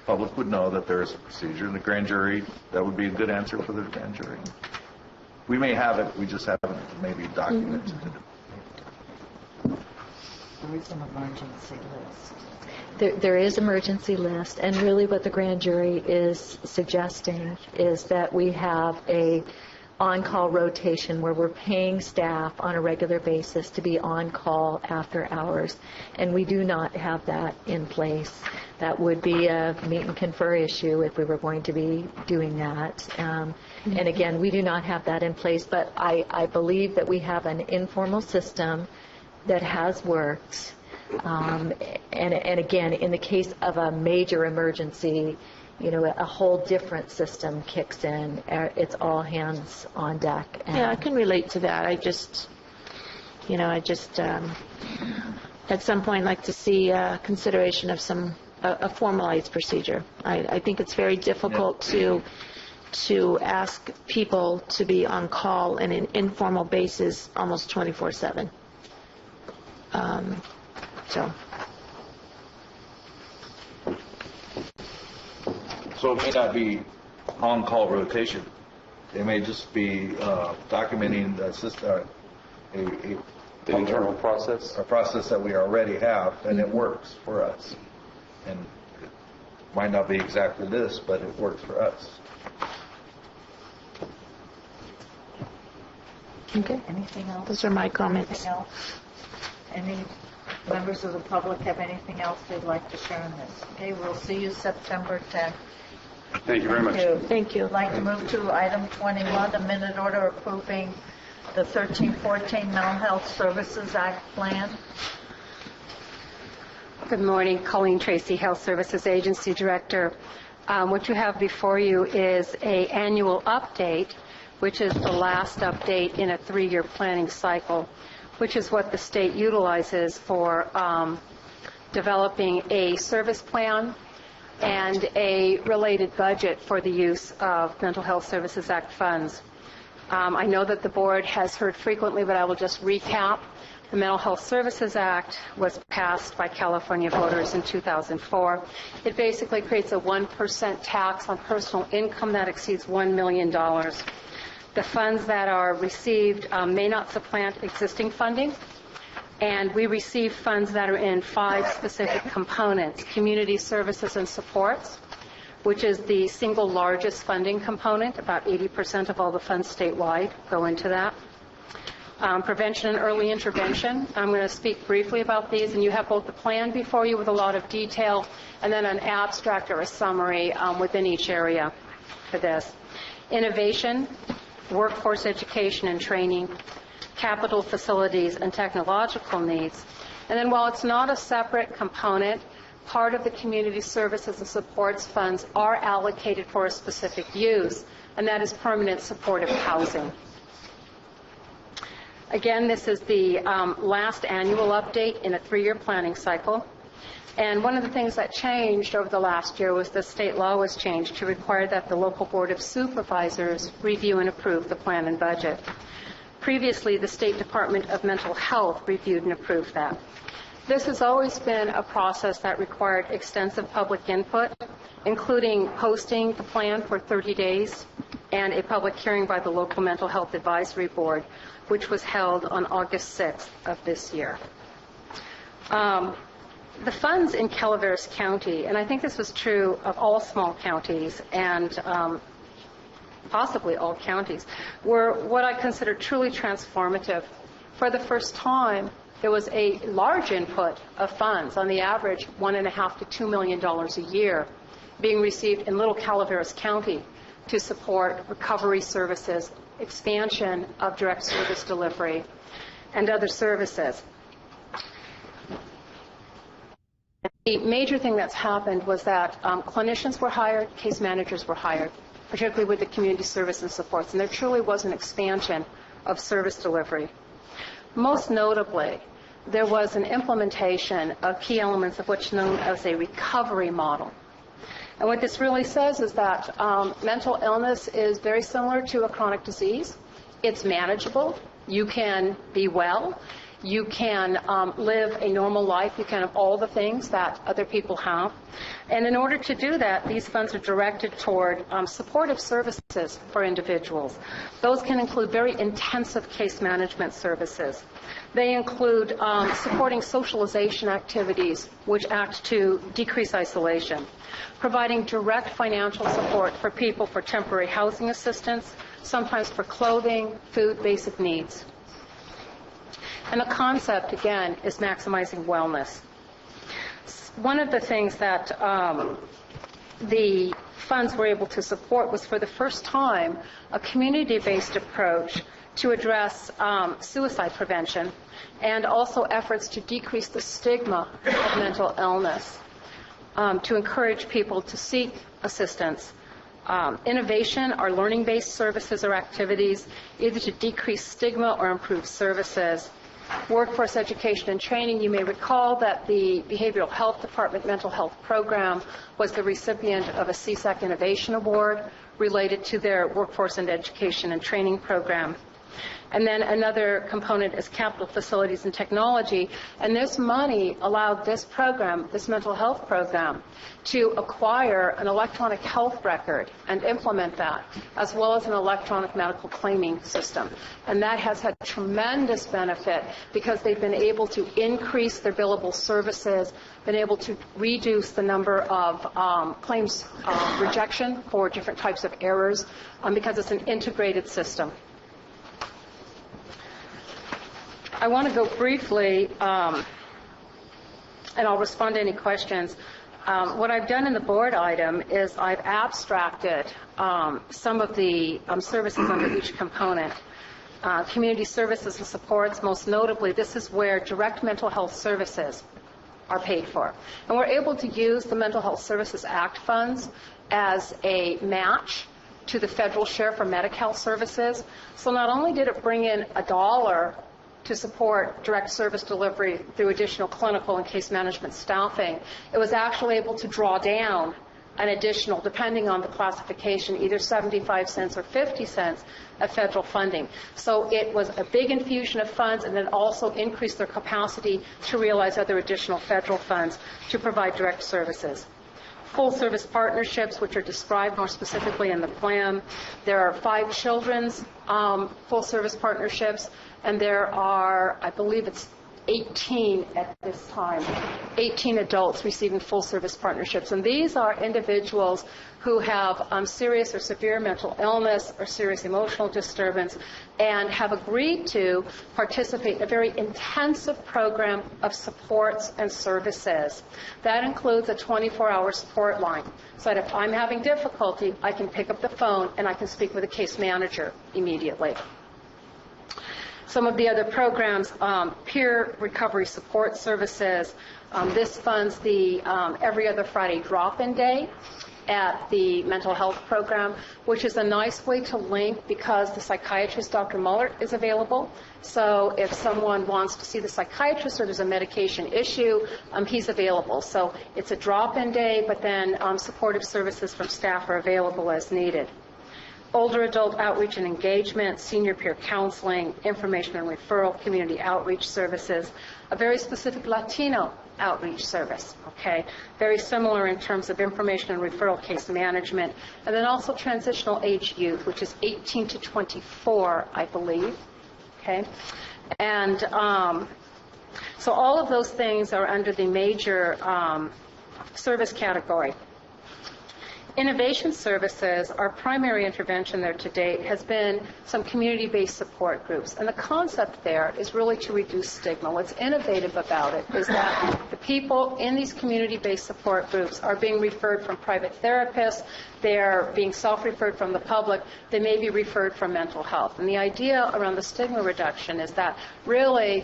public would know that there is a procedure. And the grand jury, that would be a good answer for the grand jury. We may have it, we just haven't maybe documented it. There is an emergency list. There is emergency list, and really what the grand jury is suggesting is that we have a on-call rotation where we're paying staff on a regular basis to be on call after hours, and we do not have that in place. That would be a meet and confer issue if we were going to be doing that. And again, we do not have that in place, but I believe that we have an informal system that has worked. And again, in the case of a major emergency, you know, a whole different system kicks in. It's all hands on deck. Yeah, I can relate to that. I just at some point like to see consideration of a formalized procedure. I think it's very difficult to ask people to be on call on an informal basis almost 24/7. So it may not be on-call rotation. It may just be documenting the system, the internal process. A process that we already have, and it works for us. And it might not be exactly this, but it works for us. Okay. Anything else? Those are my comments. Anything else? Any members of the public have anything else they'd like to share on this? Okay, we'll see you September 10th. Thank you very much. Thank you. I'd like to move to item 21, a minute order approving the 13-14 Mental Health Services Act plan. Good morning. Colleen Tracy, Health Services Agency Director. What you have before you is an annual update, which is the last update in a 3-year planning cycle, which is what the state utilizes for developing a service plan and a related budget for the use of Mental Health Services Act funds. I know that the board has heard frequently, but I will just recap. The Mental Health Services Act was passed by California voters in 2004. It basically creates a 1% tax on personal income that exceeds $1 million. The funds that are received may not supplant existing funding, and we receive funds that are in 5 specific components: community services and supports, which is the single largest funding component. About 80% of all the funds statewide go into that. Prevention and early intervention. I'm going to speak briefly about these, and you have both the plan before you with a lot of detail and then an abstract or a summary within each area for this. Innovation, workforce education and training, capital facilities and technological needs. And then while it's not a separate component, part of the community services and supports funds are allocated for a specific use, and that is permanent supportive housing. Again, this is the last annual update in a 3-year planning cycle. And one of the things that changed over the last year was the state law was changed to require that the local board of supervisors review and approve the plan and budget. Previously, the State Department of Mental Health reviewed and approved that. This has always been a process that required extensive public input, including posting the plan for 30 days and a public hearing by the local mental health advisory board, which was held on August 6th of this year. The funds in Calaveras County, and I think this was true of all small counties and possibly all counties, were what I consider truly transformative. For the first time, there was a large input of funds, on the average $1.5 to $2 million a year, being received in Little Calaveras County to support recovery services, expansion of direct service delivery, and other services. The major thing that's happened was that clinicians were hired, case managers were hired, particularly with the community service and supports, and there truly was an expansion of service delivery. Most notably, there was an implementation of key elements of what's known as a recovery model. And what this really says is that mental illness is very similar to a chronic disease. It's manageable. You can be well. You can live a normal life. You can have all the things that other people have. And in order to do that, these funds are directed toward supportive services for individuals. Those can include very intensive case management services. They include supporting socialization activities, which act to decrease isolation, providing direct financial support for people for temporary housing assistance, sometimes for clothing, food, basic needs. And the concept, again, is maximizing wellness. One of the things that the funds were able to support was, for the first time, a community-based approach to address suicide prevention and also efforts to decrease the stigma of mental illness, to encourage people to seek assistance. Innovation are learning-based services or activities, either to decrease stigma or improve services. Workforce education and training, you may recall that the Behavioral Health Department Mental Health Program was the recipient of a CSAC Innovation Award related to their workforce and education and training program. And then another component is capital facilities and technology. And this money allowed this program, this mental health program, to acquire an electronic health record and implement that, as well as an electronic medical claiming system. And that has had tremendous benefit because they've been able to increase their billable services, been able to reduce the number of claims rejection for different types of errors, because it's an integrated system. I want to go briefly, and I'll respond to any questions. What I've done in the board item is I've abstracted some of the services under each component. Community services and supports, most notably, this is where direct mental health services are paid for. And we're able to use the Mental Health Services Act funds as a match to the federal share for Medi-Cal services. So not only did it bring in $1 to support direct service delivery through additional clinical and case management staffing, it was actually able to draw down an additional, depending on the classification, either 75 cents or 50 cents of federal funding. So it was a big infusion of funds, and then also increased their capacity to realize other additional federal funds to provide direct services. Full service partnerships, which are described more specifically in the plan. There are 5 children's full service partnerships, and there are, I believe it's 18 at this time, 18 adults receiving full service partnerships. And these are individuals who have serious or severe mental illness or serious emotional disturbance and have agreed to participate in a very intensive program of supports and services. That includes a 24-hour support line, so that if I'm having difficulty, I can pick up the phone and I can speak with a case manager immediately. Some of the other programs, peer recovery support services. This funds the every other Friday drop-in day. at the mental health program, which is a nice way to link because the psychiatrist, Dr. Muller, is available. So if someone wants to see the psychiatrist or there's a medication issue, he's available. So it's a drop-in day, but then supportive services from staff are available as needed. Older adult outreach and engagement, senior peer counseling, information and referral, community outreach services, a very specific Latino outreach service, okay? Very similar in terms of information and referral case management, and then also transitional age youth, which is 18 to 24, I believe, okay? And so all of those things are under the major service category. Innovation services, our primary intervention there to date has been some community-based support groups. And the concept there is really to reduce stigma. What's innovative about it is that the people in these community-based support groups are being referred from private therapists, they're being self-referred from the public, they may be referred from mental health. And the idea around the stigma reduction is that really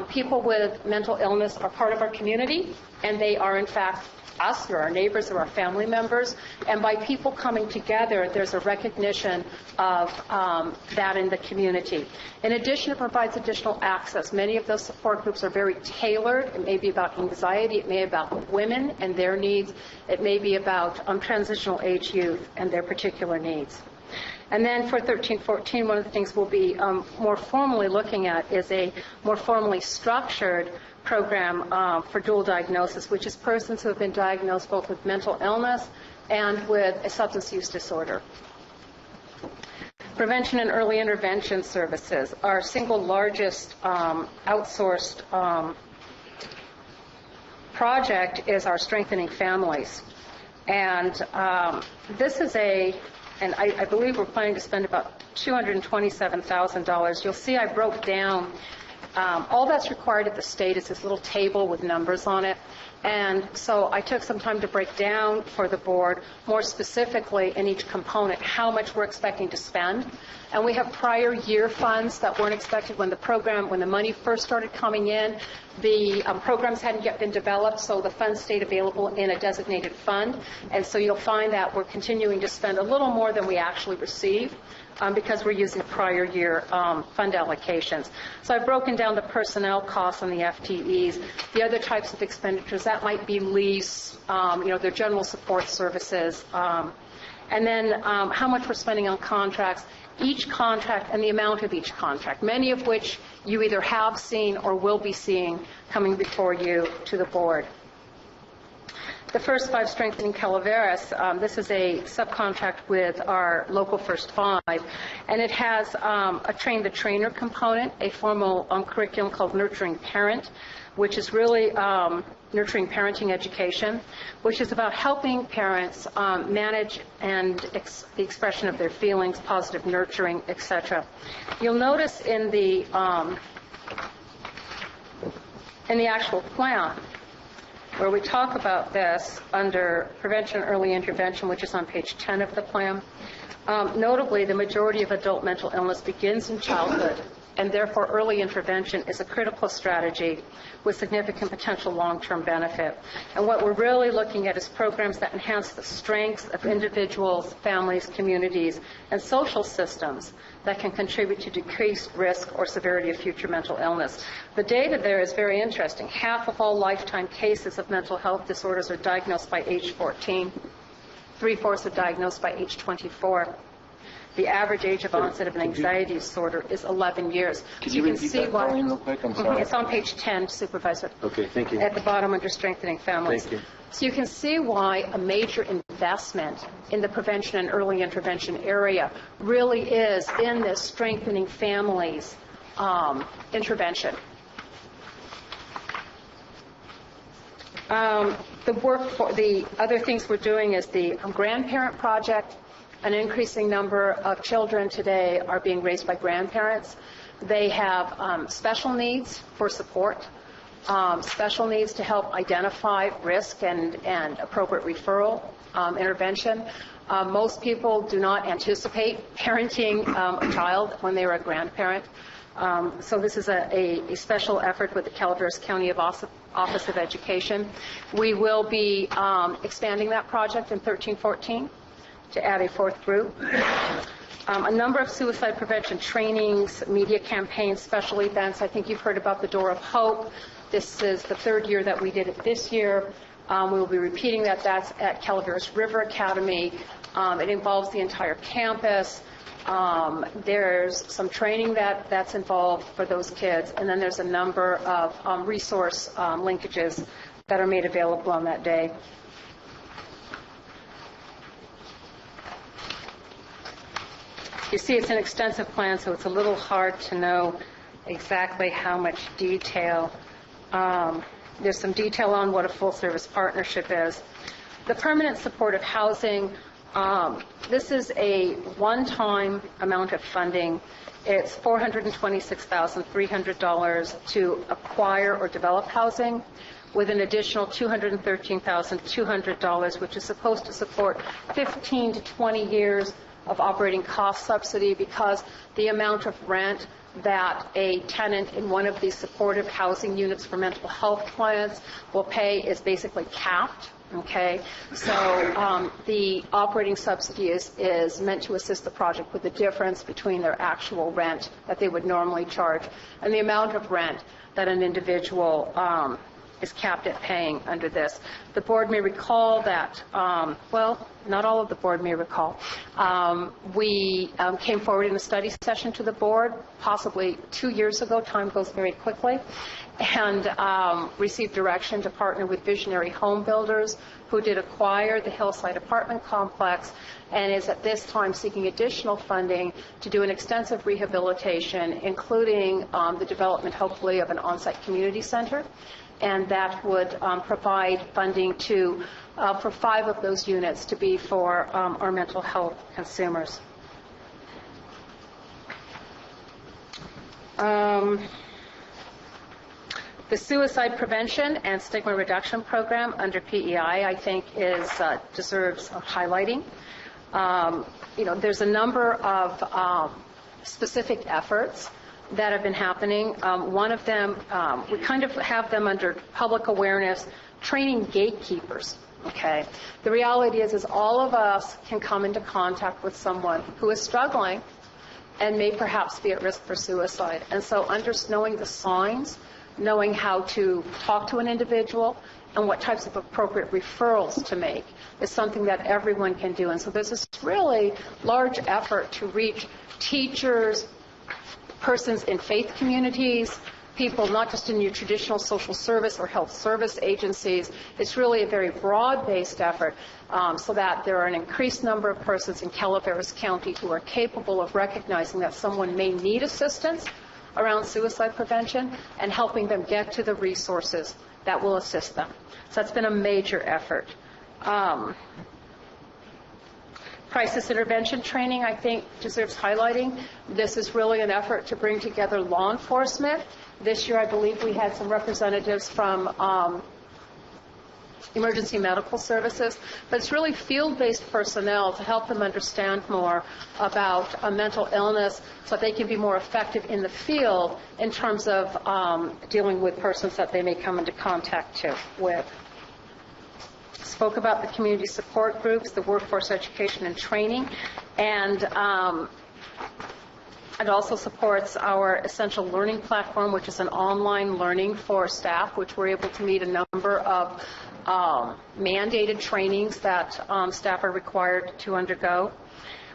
people with mental illness are part of our community, and they are in fact us or our neighbors or our family members, and by people coming together, there's a recognition of that in the community. In addition, it provides additional access. Many of those support groups are very tailored. It may be about anxiety, it may be about women and their needs, it may be about transitional age youth and their particular needs. And then for 13-14, one of the things we'll be more formally looking at is a more formally structured program for dual diagnosis, which is persons who have been diagnosed both with mental illness and with a substance use disorder. Prevention and early intervention services. Our single largest outsourced project is our Strengthening Families. And this is and I believe we're planning to spend about $227,000. You'll see I broke down all that's required at the state is this little table with numbers on it. And so I took some time to break down for the board, more specifically in each component, how much we're expecting to spend. And we have prior year funds that weren't expected when the money first started coming in. The programs hadn't yet been developed, so the funds stayed available in a designated fund. And so you'll find that we're continuing to spend a little more than we actually receive. Because we're using prior year fund allocations. So I've broken down the personnel costs on the FTEs, the other types of expenditures, that might be lease, their general support services, and then how much we're spending on contracts, each contract and the amount of each contract, many of which you either have seen or will be seeing coming before you to the board. The First Five Strengthening Calaveras, this is a subcontract with our local First Five, and it has a train-the-trainer component, a formal curriculum called Nurturing Parent, which is really nurturing parenting education, which is about helping parents manage and the expression of their feelings, positive nurturing, etc. You'll notice in the actual plan, where we talk about this under prevention and early intervention, which is on page 10 of the plan. Notably, the majority of adult mental illness begins in childhood, and therefore early intervention is a critical strategy with significant potential long-term benefit. And what we're really looking at is programs that enhance the strengths of individuals, families, communities, and social systems that can contribute to decreased risk or severity of future mental illness. The data there is very interesting. Half of all lifetime cases of mental health disorders are diagnosed by age 14. 3/4 are diagnosed by age 24. The average age of onset of an anxiety disorder is 11 years. Could you repeat that for me real quick? I'm sorry. It's on page 10, Supervisor. Okay, thank you. At the bottom under Strengthening Families. Thank you. So you can see why a major investment in the prevention and early intervention area really is in this Strengthening Families intervention. The other things we're doing is the grandparent project. An increasing number of children today are being raised by grandparents. They have special needs for support, special needs to help identify risk and appropriate referral intervention. Most people do not anticipate parenting a child when they are a grandparent. So this is a special effort with the Calaveras County Office of Education. We will be expanding that project in 13-14 to add a fourth group. A number of suicide prevention trainings, media campaigns, special events. I think you've heard about the Door of Hope. This is the third year that we did it this year. We will be repeating that. That's at Calaveras River Academy. It involves the entire campus. There's some training that's involved for those kids, and then there's a number of resource linkages that are made available on that day. You see, it's an extensive plan, so it's a little hard to know exactly how much detail. There's some detail on what a full-service partnership is. The permanent supportive housing, this is a one-time amount of funding. It's $426,300 to acquire or develop housing, with an additional $213,200, which is supposed to support 15 to 20 years of operating cost subsidy, because the amount of rent that a tenant in one of these supportive housing units for mental health clients will pay is basically capped. Okay, so the operating subsidy is meant to assist the project with the difference between their actual rent that they would normally charge and the amount of rent that an individual is capped at paying under this. The board may recall that, well, not all of the board may recall, we came forward in a study session to the board possibly 2 years ago. Time goes very quickly. And received direction to partner with visionary home builders who did acquire the Hillside apartment complex and is at this time seeking additional funding to do an extensive rehabilitation, including the development, hopefully, of an on-site community center. And that would provide funding for 5 of those units to be for our mental health consumers. The Suicide Prevention and Stigma Reduction Program under PEI, I think, deserves highlighting. There's a number of specific efforts that have been happening. One of them, we kind of have them under public awareness, training gatekeepers. Okay. The reality is all of us can come into contact with someone who is struggling and may perhaps be at risk for suicide. And so knowing the signs, knowing how to talk to an individual, and what types of appropriate referrals to make is something that everyone can do. And so there's this really large effort to reach teachers, persons in faith communities, people not just in your traditional social service or health service agencies. It's really a very broad-based effort so that there are an increased number of persons in Calaveras County who are capable of recognizing that someone may need assistance around suicide prevention and helping them get to the resources that will assist them. So that's been a major effort. Crisis intervention training, I think, deserves highlighting. This is really an effort to bring together law enforcement. This year, I believe we had some representatives from emergency medical services, but it's really field-based personnel to help them understand more about mental illness so that they can be more effective in the field in terms of dealing with persons that they may come into contact with. Spoke about the community support groups, the workforce education and training, and it also supports our essential learning platform, which is an online learning for staff, which we're able to meet a number of mandated trainings that staff are required to undergo.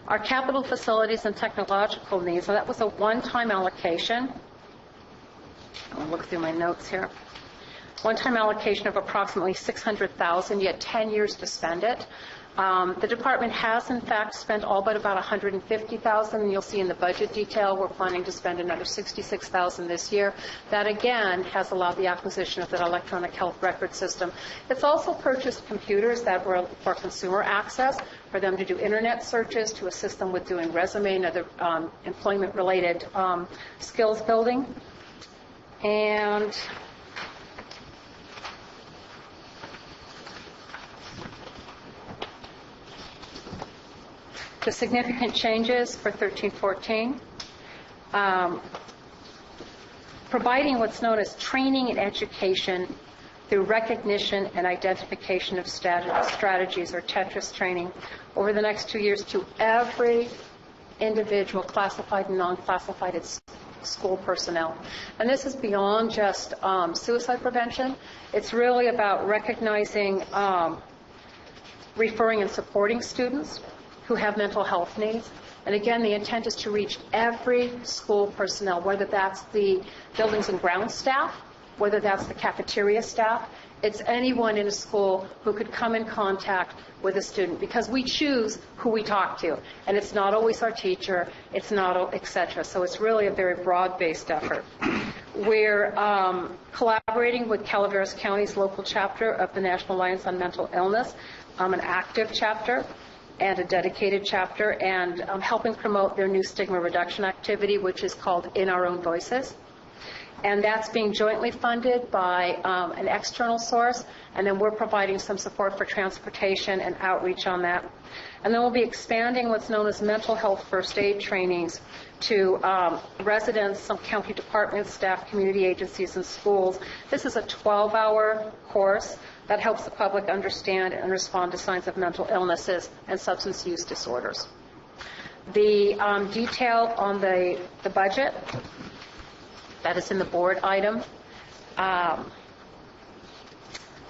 Our capital facilities and technological needs, so that was a one-time allocation. I'll look through my notes here. One-time allocation of approximately $600,000, yet 10 years to spend it. The department has, in fact, spent all but about $150,000, and you'll see in the budget detail we're planning to spend another $66,000 this year. That, again, has allowed the acquisition of that electronic health record system. It's also purchased computers that were for consumer access, for them to do internet searches, to assist them with doing resume and other employment-related skills building. And the significant changes for 13-14. providing what's known as training and education through recognition and identification of strategies, or Tetris training, over the next 2 years to every individual, classified and non-classified school personnel. And this is beyond just suicide prevention. It's really about recognizing, referring and supporting students who have mental health needs. And again, the intent is to reach every school personnel, whether that's the buildings and grounds staff, whether that's the cafeteria staff. It's anyone in a school who could come in contact with a student, because we choose who we talk to, and it's not always our teacher, it's not, etc. So it's really a very broad-based effort. We're collaborating with Calaveras County's local chapter of the National Alliance on Mental Illness, an active chapter and a dedicated chapter, and helping promote their new stigma reduction activity, which is called In Our Own Voices. And that's being jointly funded by an external source, and then we're providing some support for transportation and outreach on that. And then we'll be expanding what's known as mental health first aid trainings to residents, some county departments, staff, community agencies, and schools. This is a 12-hour course that helps the public understand and respond to signs of mental illnesses and substance use disorders. The detail on the budget, that is in the board item.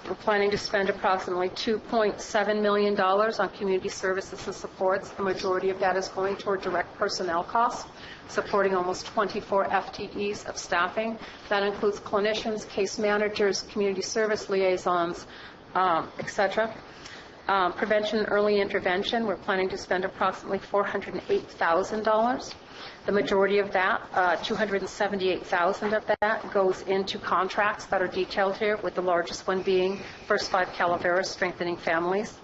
We're planning to spend approximately $2.7 million on community services and supports. The majority of that is going toward direct personnel costs, supporting almost 24 FTEs of staffing. That includes clinicians, case managers, community service liaisons, etc. Prevention and early intervention, we're planning to spend approximately $408,000. The majority of that, $278,000 of that, goes into contracts that are detailed here, with the largest one being First 5 Calaveras, Strengthening Families.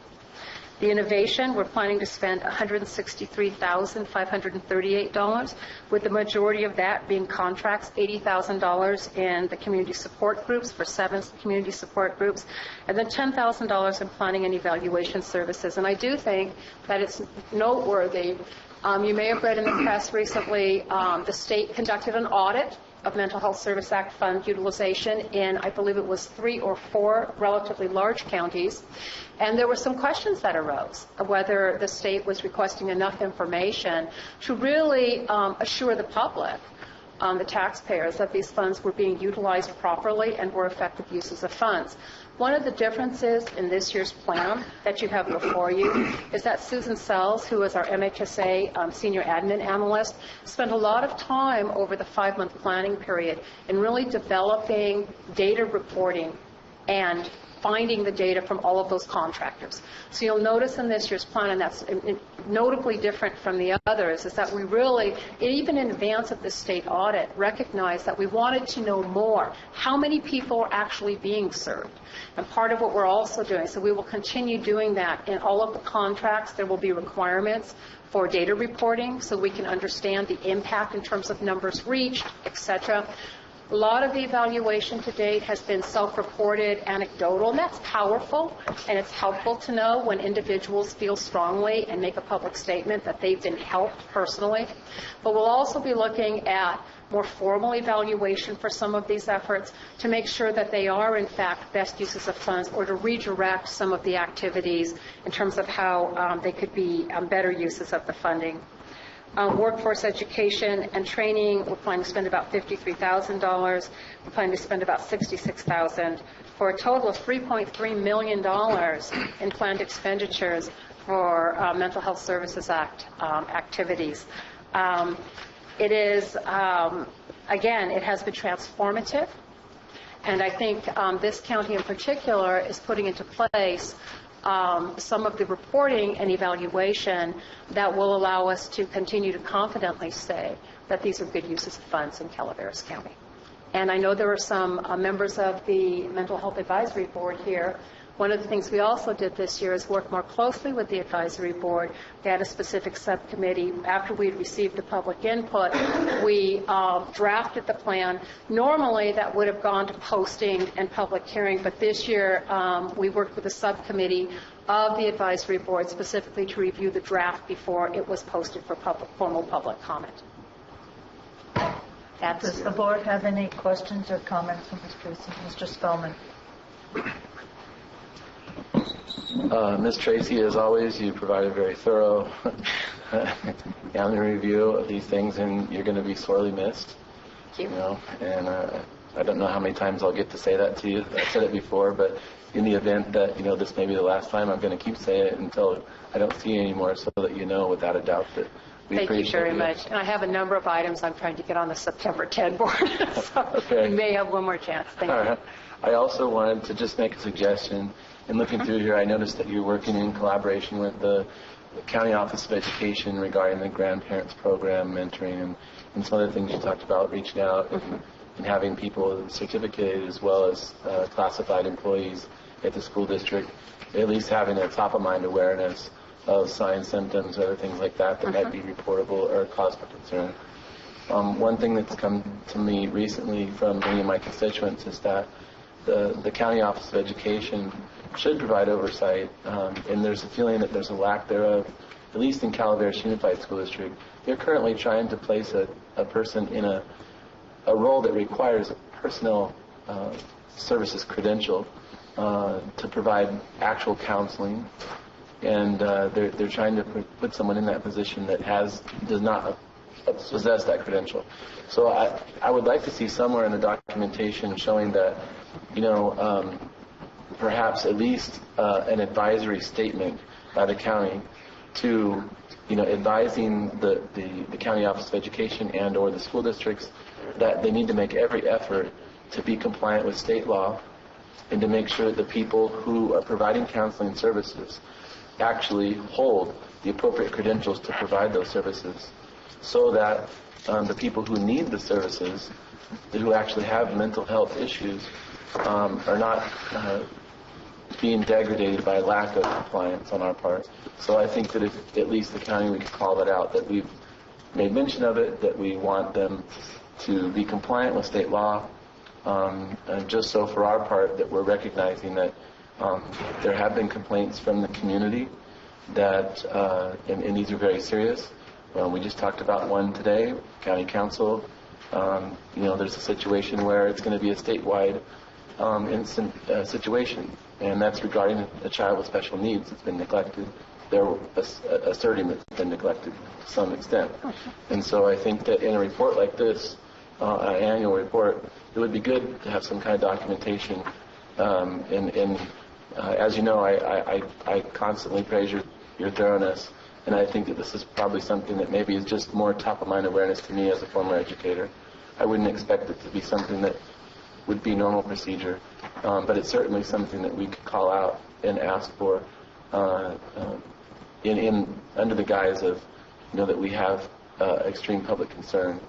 The innovation, we're planning to spend $163,538, with the majority of that being contracts, $80,000 in the community support groups for 7 community support groups, and then $10,000 in planning and evaluation services. And I do think that it's noteworthy. You may have read in the press recently, the state conducted an audit of Mental Health Service Act fund utilization in, I believe it was 3 or 4 relatively large counties. And there were some questions that arose of whether the state was requesting enough information to really assure the public, the taxpayers, that these funds were being utilized properly and were effective uses of funds. One of the differences in this year's plan that you have before you is that Susan Sells, who is our MHSA senior admin analyst, spent a lot of time over the 5-month planning period in really developing data reporting and finding the data from all of those contractors. So you'll notice in this year's plan, and that's notably different from the others, is that we really, even in advance of the state audit, recognized that we wanted to know more. How many people are actually being served? And part of what we're also doing, so we will continue doing that in all of the contracts. There will be requirements for data reporting so we can understand the impact in terms of numbers reached, etc. A lot of the evaluation to date has been self-reported, anecdotal, and that's powerful, and it's helpful to know when individuals feel strongly and make a public statement that they've been helped personally. But we'll also be looking at more formal evaluation for some of these efforts to make sure that they are, in fact, best uses of funds, or to redirect some of the activities in terms of how they could be better uses of the funding. Workforce education and training, we're planning to spend about $53,000. We're planning to spend about $66,000 for a total of $3.3 million in planned expenditures for Mental Health Services Act activities. It is, again, it has been transformative, and I think this county in particular is putting into place some of the reporting and evaluation that will allow us to continue to confidently say that these are good uses of funds in Calaveras County. And I know there are some members of the Mental Health Advisory Board here. One of the things we also did this year is work more closely with the advisory board. They had a specific subcommittee. After we had received the public input, we drafted the plan. Normally, that would have gone to posting and public hearing, but this year we worked with a subcommittee of the advisory board specifically to review the draft before it was posted for formal public comment. Does the board have any questions or comments from Ms. Tracy? Mr. Spellman? Ms. Tracy, as always, you provided a very thorough annual review of these things, and you're going to be sorely missed. Thank you. And I don't know how many times I'll get to say that to you. I've said it before, but in the event that, this may be the last time, I'm going to keep saying it until I don't see you anymore, so that you know without a doubt that we Thank you appreciate very much. And I have a number of items I'm trying to get on the September 10 board, so we may have one more chance. Thank you. Right. I also wanted to just make a suggestion. In looking through here, I noticed that you're working in collaboration with the County Office of Education regarding the grandparents program, mentoring, and some other things you talked about, reaching out and having people certificated as well as classified employees at the school district, at least having a top-of-mind awareness of signs, symptoms, or other things like that that might be reportable or cause for concern. One thing that's come to me recently from many of my constituents is that the County Office of Education should provide oversight, and there's a feeling that there's a lack thereof, at least in Calaveras Unified School District. They're currently trying to place a person in a role that requires a personnel services credential to provide actual counseling, and they're trying to put someone in that position that does not possess that credential. So I would like to see somewhere in the documentation showing that, perhaps at least an advisory statement by the county to, advising the County Office of Education and or the school districts that they need to make every effort to be compliant with state law and to make sure that the people who are providing counseling services actually hold the appropriate credentials to provide those services, so that the people who need the services, who actually have mental health issues, are not being degraded by lack of compliance on our part. So I think that if at least the county, we could call that out, that we've made mention of it, that we want them to be compliant with state law, and just so for our part that we're recognizing that there have been complaints from the community that, and these are very serious. We just talked about one today, County Council. There's a situation where it's going to be a statewide situation, and that's regarding a child with special needs that's been neglected. They're asserting that it's been neglected to some extent. And so I think that in a report like this, an annual report, it would be good to have some kind of documentation. And as you know, I constantly praise your thoroughness, and I think that this is probably something that maybe is just more top-of-mind awareness to me as a former educator. I wouldn't expect it to be something that would be normal procedure, but it's certainly something that we could call out and ask for under the guise of, that we have extreme public concern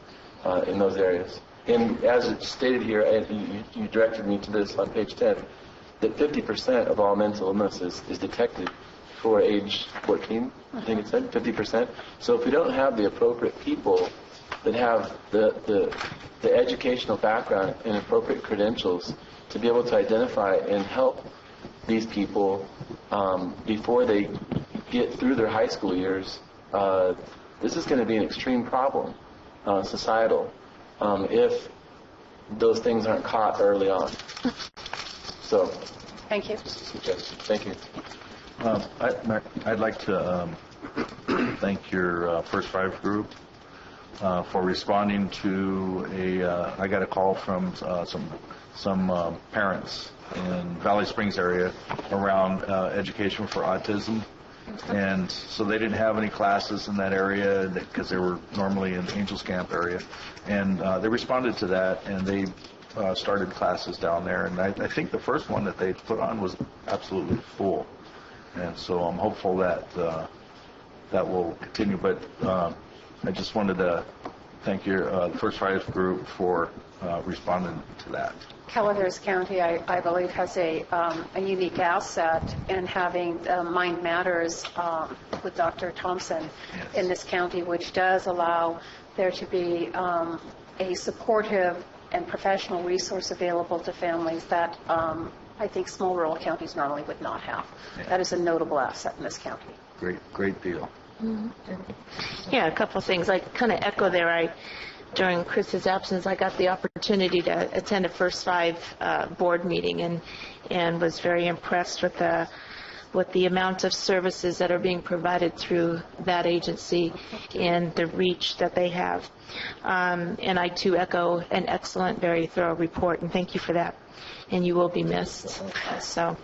in those areas. And as it's stated here, and you directed me to this on page 10, that 50% of all mental illness is detected before age 14, I think it said, 50%. So if we don't have the appropriate people that have the educational background and appropriate credentials to be able to identify and help these people before they get through their high school years, this is going to be an extreme problem, societal, if those things aren't caught early on. So, thank you. Thank you. I'd like to thank your First Five group for responding to I got a call from some parents in Valley Springs area around education for autism. And so they didn't have any classes in that area because they were normally in Angels Camp area. And they responded to that, and they started classes down there. And I think the first one that they put on was absolutely full. And so I'm hopeful that that will continue. But I just wanted to thank your First Five group for responding to that. Calaveras County, I believe, has a unique asset in having Mind Matters with Dr. Thompson in this county, which does allow there to be a supportive and professional resource available to families that I think small rural counties normally would not have. That is a notable asset in this county. Great deal. Yeah, a couple of things. I kind of echo there. during Chris's absence, I got the opportunity to attend a First Five board meeting and was very impressed with the amount of services that are being provided through that agency and the reach that they have. And I, too, echo an excellent, very thorough report, and thank you for that. And you will be missed. So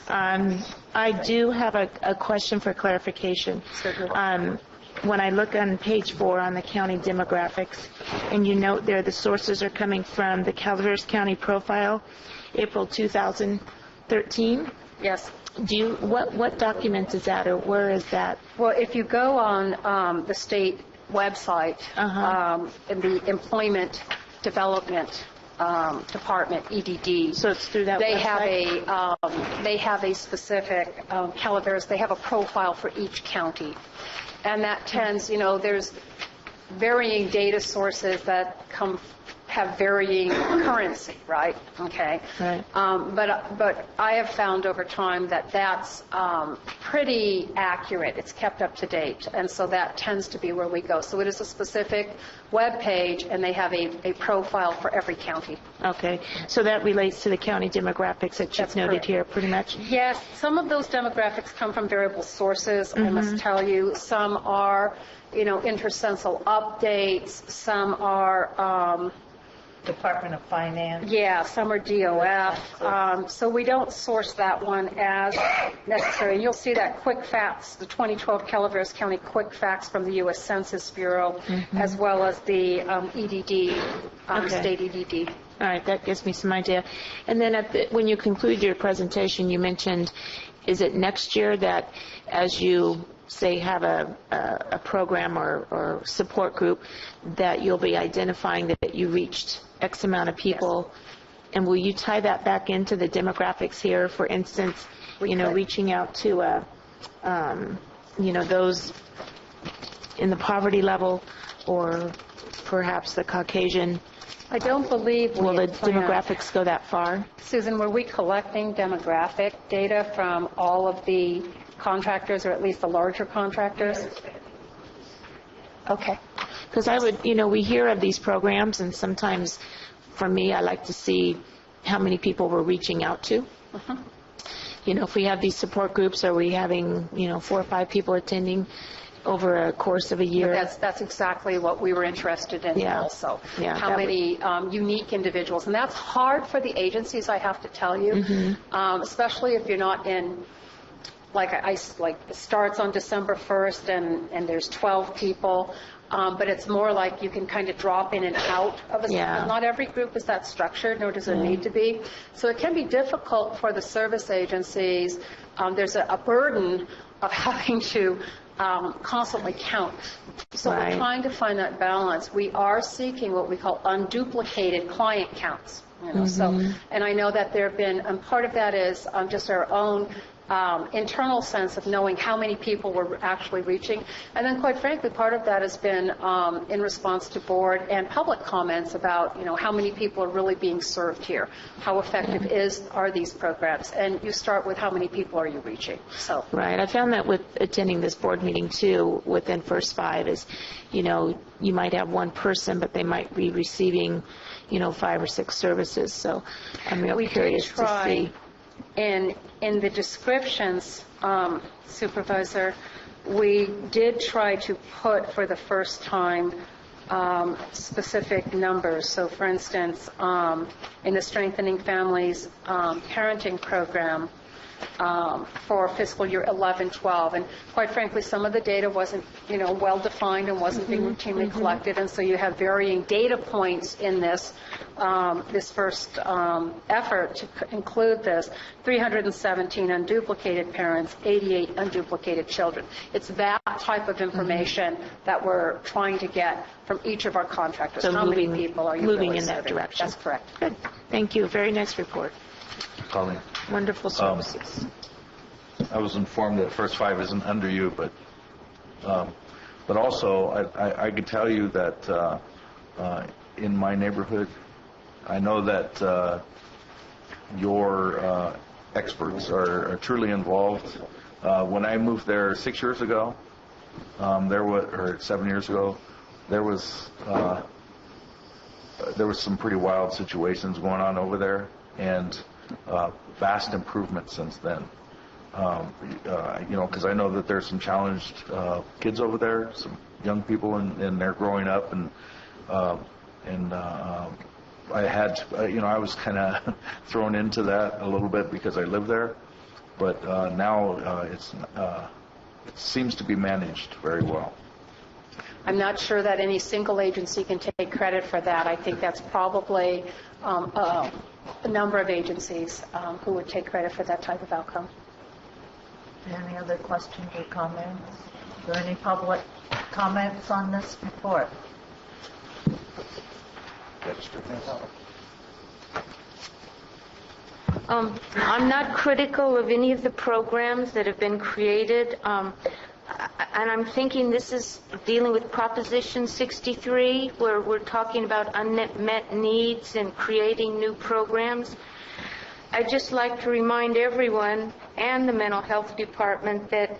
I do have a question for clarification. When I look on page 4 on the county demographics, and you note there the sources are coming from the Calaveras County profile, April 2013. Yes. What document is that, or where is that? Well, if you go on the state website, in the Employment Development Department, EDD. So it's through that website? They have a specific, Calaveras, they have a profile for each county. And that tends, there's varying data sources that have varying currency, right? Okay. Right. But I have found over time that that's pretty accurate. It's kept up to date, and so that tends to be where we go. So it is a specific web page, and they have a profile for every county. Okay. So that relates to the county demographics that you've noted here, pretty much? Yes. Some of those demographics come from variable sources, I must tell you. Some are, intercensual updates. Some are... Department of Finance. Yeah, some are DOF. So we don't source that one as necessary. And you'll see that quick facts, the 2012 Calaveras County quick facts from the U.S. Census Bureau, as well as the EDD, state EDD. All right, that gives me some idea. And then when you conclude your presentation, you mentioned, is it next year that as you say have a program or support group, that you'll be identifying that you reached X amount of people? Yes. And will you tie that back into the demographics here? For instance, reaching out to those in the poverty level, or perhaps the Caucasian. I don't believe will the demographics go that far? Susan, were we collecting demographic data from all of the contractors, or at least the larger contractors? Okay. Because I would, we hear of these programs, and sometimes, for me, I like to see how many people we're reaching out to. If we have these support groups, are we having, 4 or 5 people attending over a course of a year? That's exactly what we were interested in also. Yeah, how many unique individuals. And that's hard for the agencies, I have to tell you, especially if you're not in, it starts on December 1st and there's 12 people. But it's more like you can kind of drop in and out of a Not every group is that structured, nor does it need to be. So it can be difficult for the service agencies. There's a burden of having to constantly count. So we're trying to find that balance. We are seeking what we call unduplicated client counts. So, and I know that there have been, and part of that is just our own internal sense of knowing how many people we're actually reaching. And then, quite frankly, part of that has been in response to board and public comments about, how many people are really being served here. How effective are these programs? And you start with how many people are you reaching. So. Right. I found that with attending this board meeting, too, within First Five is, you might have one person, but they might be receiving, 5 or 6 services. So I'm real curious to see. In the descriptions, Supervisor, we did try to put for the first time specific numbers. So, for instance, in the Strengthening Families Parenting Program for fiscal year 11-12, and quite frankly, some of the data wasn't, well defined and wasn't being routinely collected, and so you have varying data points in this first effort to include this. 317 unduplicated parents, 88 unduplicated children. It's that type of information that we're trying to get from each of our contractors. So how many people are you moving really in that serving? direction? That's correct. Good. Thank you. Very nice report. Colleen. Wonderful services. I was informed that First Five isn't under you, but also I could tell you that in my neighborhood, I know that your experts are truly involved. When I moved there 6 years ago, or 7 years ago, there was there was some pretty wild situations going on over there, and vast improvement since then. Because I know that there's some challenged kids over there, some young people, and they're growing up, and I had, I was kind of thrown into that a little bit because I live there, but now it seems to be managed very well. I'm not sure that any single agency can take credit for that. I think that's probably a number of agencies who would take credit for that type of outcome. Any other questions or comments? Are there any public comments on this report? I'm not critical of any of the programs that have been created, and I'm thinking this is dealing with Proposition 63, where we're talking about unmet needs and creating new programs. I'd just like to remind everyone and the mental health department that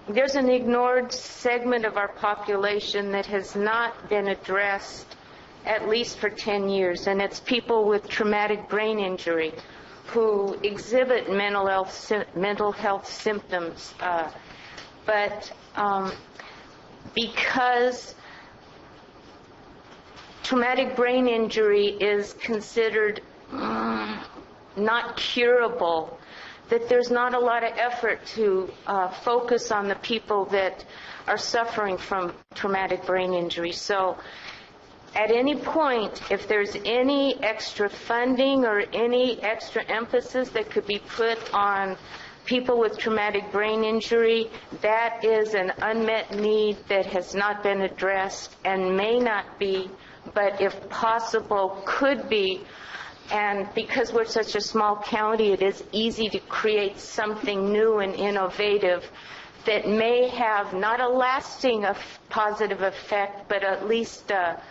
there's an ignored segment of our population that has not been addressed at least for 10 years, and it's people with traumatic brain injury who exhibit mental health symptoms. But because traumatic brain injury is considered not curable, that there's not a lot of effort to focus on the people that are suffering from traumatic brain injury. So at any point, if there's any extra funding or any extra emphasis that could be put on people with traumatic brain injury, that is an unmet need that has not been addressed and may not be, but if possible, could be. And because we're such a small county, it is easy to create something new and innovative that may have not a lasting positive effect, but at least a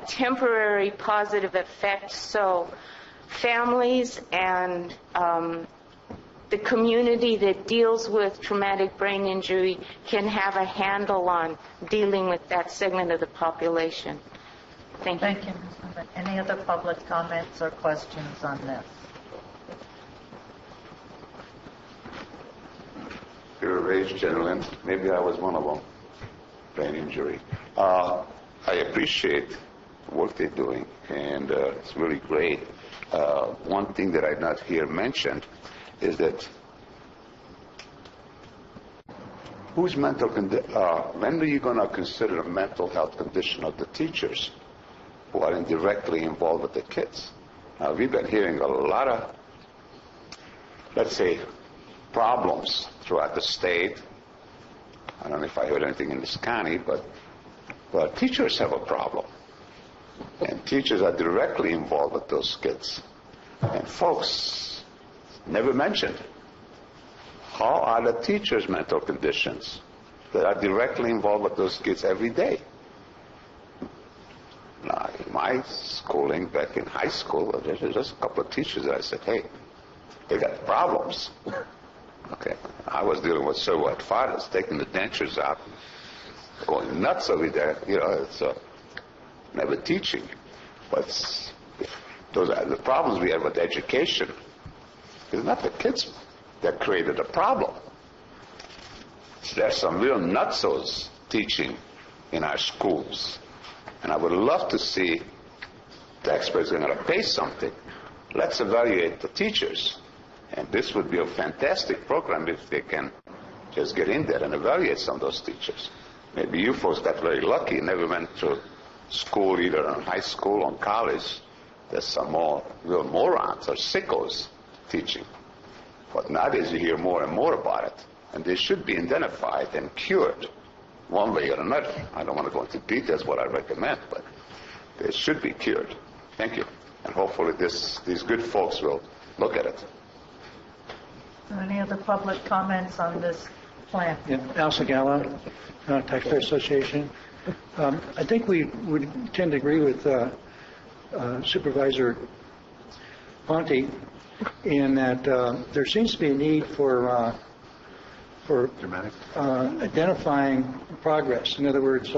temporary positive effect, so families and the community that deals with traumatic brain injury can have a handle on dealing with that segment of the population. Thank you. Thank you, Ms. Lambert. Any other public comments or questions on this? You're a raised gentleman. Maybe I was one of them. Brain injury. I appreciate the work they're doing, and it's really great. One thing that I not hear mentioned is that whose mental when are you going to consider a mental health condition of the teachers who are indirectly involved with the kids? We've been hearing a lot of, let's say, problems throughout the state. I don't know if I heard anything in this county, but teachers have a problem. And teachers are directly involved with those kids. And folks never mentioned, how are the teachers' mental conditions that are directly involved with those kids every day? Now, in my schooling, back in high school, there's just a couple of teachers that I said, hey, they got problems. Okay, I was dealing with so-what fathers, taking the dentures out, going nuts over there, it's never teaching. But those are the problems we have with education. It's not the kids that created the problem. There's some real nutsos teaching in our schools. And I would love to see taxpayers are going to pay something. Let's evaluate the teachers. And this would be a fantastic program if they can just get in there and evaluate some of those teachers. Maybe you folks got very lucky, never went to school, either in high school or college. There's some more real morons or sickos teaching. But nowadays you hear more and more about it. And they should be identified and cured one way or another. I don't want to go into details what I recommend, but they should be cured. Thank you. And hopefully these good folks will look at it. Any other public comments on this plan? Yeah, Al Segala, Taxpayer Association. I think we would tend to agree with Supervisor Ponte in that there seems to be a need for identifying progress. In other words,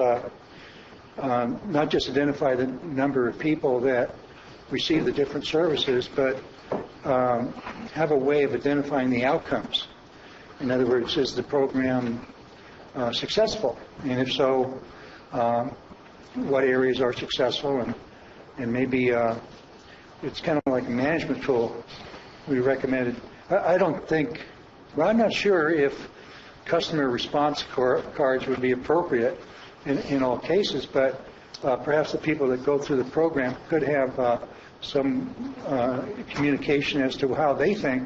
not just identify the number of people that receive the different services, but have a way of identifying the outcomes. In other words, is the program successful? And if so, what areas are successful? And maybe it's kind of like a management tool. We recommended. I don't think, well, I'm not sure if customer response cards would be appropriate in all cases, but perhaps the people that go through the program could have some communication as to how they think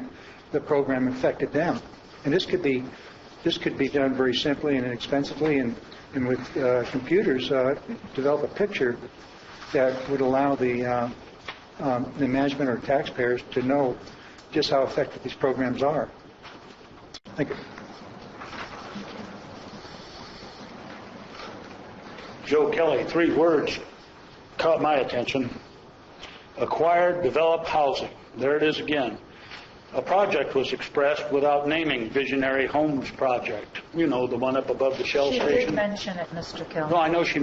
the program affected them. And this could be done very simply and inexpensively, and with computers develop a picture that would allow the management or taxpayers to know just how effective these programs are. Thank you. Joe Kelly, 3 words caught my attention. Acquired, developed housing. There it is again. A project was expressed without naming Visionary Homes Project. You know, the one up above the Shell station. She did mention it, Mr. Kelly. No, I know she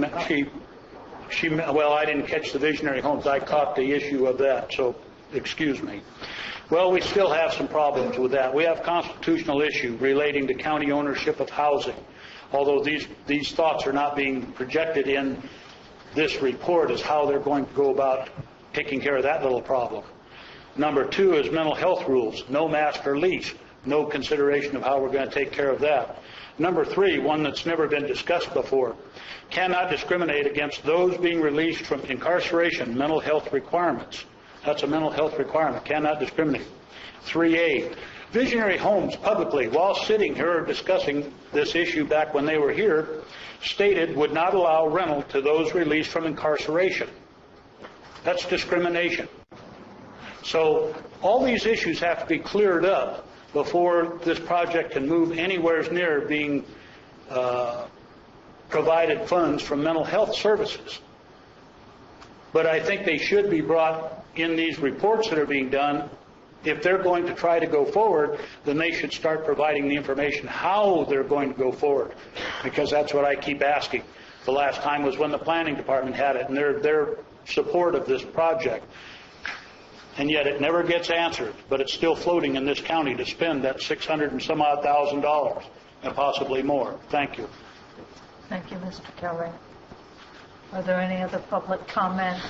well, I didn't catch the Visionary Homes. I caught the issue of that, so excuse me. Well, we still have some problems with that. We have constitutional issue relating to county ownership of housing, although these thoughts are not being projected in this report as how they're going to go about taking care of that little problem. Number 2 is mental health rules, no master lease, no consideration of how we're going to take care of that. Number 3, one that's never been discussed before, cannot discriminate against those being released from incarceration, mental health requirements. That's a mental health requirement, cannot discriminate. 3A, Visionary Homes publicly, while sitting here discussing this issue back when they were here, stated would not allow rental to those released from incarceration. That's discrimination. So all these issues have to be cleared up before this project can move anywhere near being provided funds from mental health services. But I think they should be brought in these reports that are being done. If they're going to try to go forward, then they should start providing the information how they're going to go forward, because that's what I keep asking. The last time was when the planning department had it and their support of this project. And yet it never gets answered, but it's still floating in this county to spend that $600 and some odd thousand and possibly more. Thank you. Thank you, Mr. Kelly. Are there any other public comments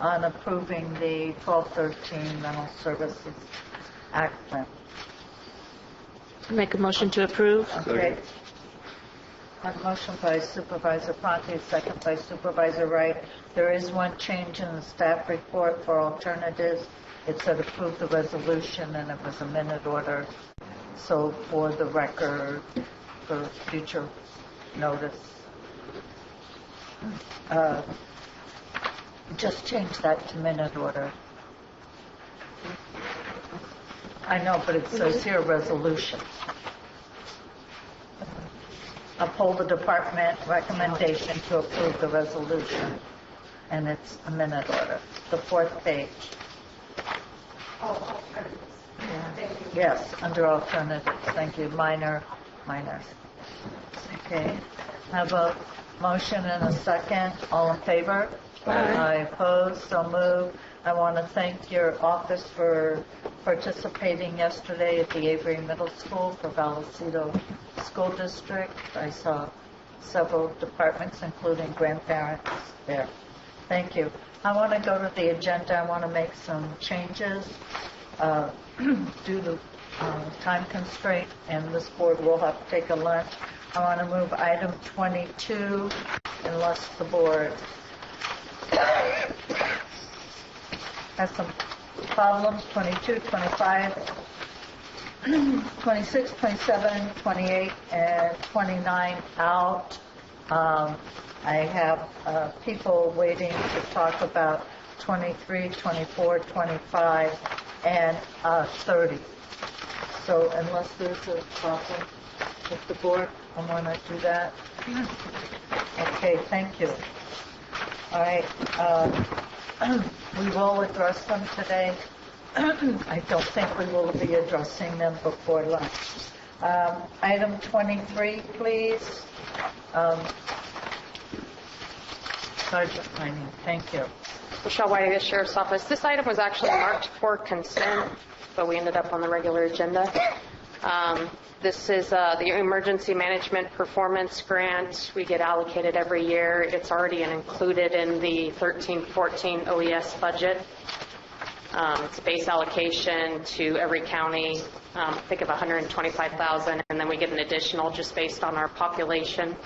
on approving the 1213 Mental Services Act plan? Make a motion to approve. Okay. A motion by Supervisor Ponte, second by Supervisor Wright. There is one change in the staff report for alternatives. It said approve the resolution, and it was a minute order. So for the record, for future notice, just change that to minute order. I know, but it says here resolution. Uphold the department recommendation to approve the resolution, and it's a minute order. The 4th page. Yes, under alternatives. Thank you. Minor. Okay. Have a motion and a second. All in favor? Aye. Opposed? So moved. I want to thank your office for participating yesterday at the Avery Middle School for Vallecito School District. I saw several departments, including grandparents, there. Thank you. I want to go to the agenda. I want to make some changes due to time constraint, and this board will have to take a lunch. I want to move item 22, unless the board has some problems. 22, 25, 26, 27, 28, and 29 out. I have people waiting to talk about 23, 24, 25, and 30. So unless there's a problem with the board, I want to do that. Okay, thank you. All right. We will address them today. I don't think we will be addressing them before lunch. Item 23, please. Sergeant Mining, thank you. Michelle Whiting, the Sheriff's Office. This item was actually marked for consent, but we ended up on the regular agenda. This is the Emergency Management Performance Grant. We get allocated every year. It's already included in the 13-14 OES budget. It's a base allocation to every county, think of $125,000, and then we get an additional just based on our population.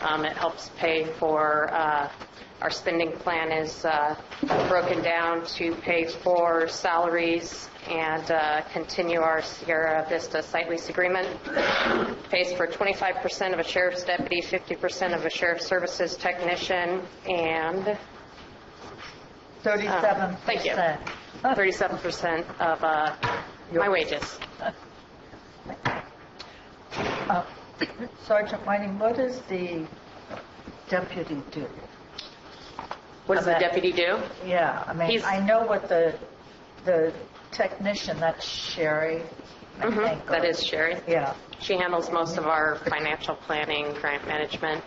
It helps pay for our spending plan is broken down to pay for salaries and continue our Sierra Vista site lease agreement. Pays for 25% of a sheriff's deputy, 50% of a sheriff's services technician, and 37%. Thank you. 37% of my wages. Sergeant Mining, what does the deputy do? What does the deputy do? Yeah, I mean, I know what the technician, that's Sherry. I think, that is Sherry. Yeah. She handles most of our financial planning, grant management.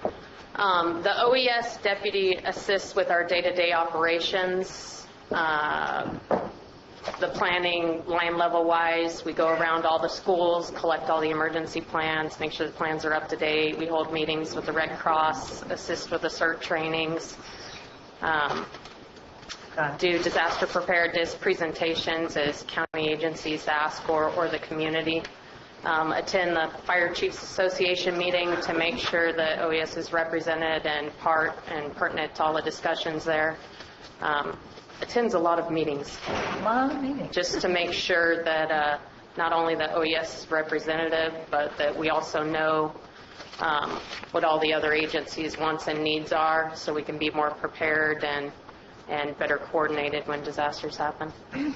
The OES deputy assists with our day-to-day operations, the planning, line level wise. We go around all the schools, collect all the emergency plans, make sure the plans are up to date. We hold meetings with the Red Cross, assist with the CERT trainings, do disaster preparedness presentations as county agencies ask or the community. Attend the Fire Chiefs Association meeting to make sure that OES is represented and pertinent to all the discussions there. Attends a lot of meetings. A lot of meetings. Just to make sure that not only the OES is representative, but that we also know what all the other agencies' wants and needs are, so we can be more prepared and better coordinated when disasters happen.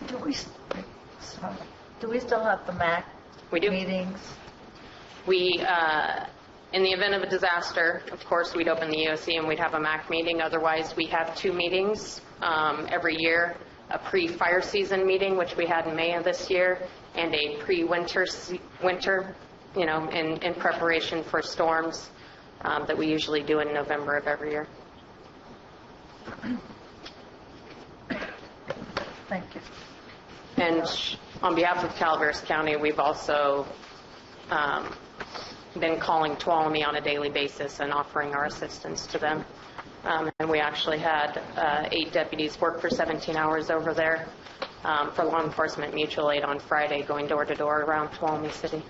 Do we still have the MAC meetings? We, in the event of a disaster, of course, we'd open the EOC and we'd have a MAC meeting. Otherwise, we have 2 meetings every year, a pre-fire season meeting, which we had in May of this year, and a pre-winter, in preparation for storms that we usually do in November of every year. Thank you. And on behalf of Calaveras County, we've also been calling Tuolumne on a daily basis and offering our assistance to them. And we actually had 8 deputies work for 17 hours over there for law enforcement mutual aid on Friday, going door to door around Tuolumne City.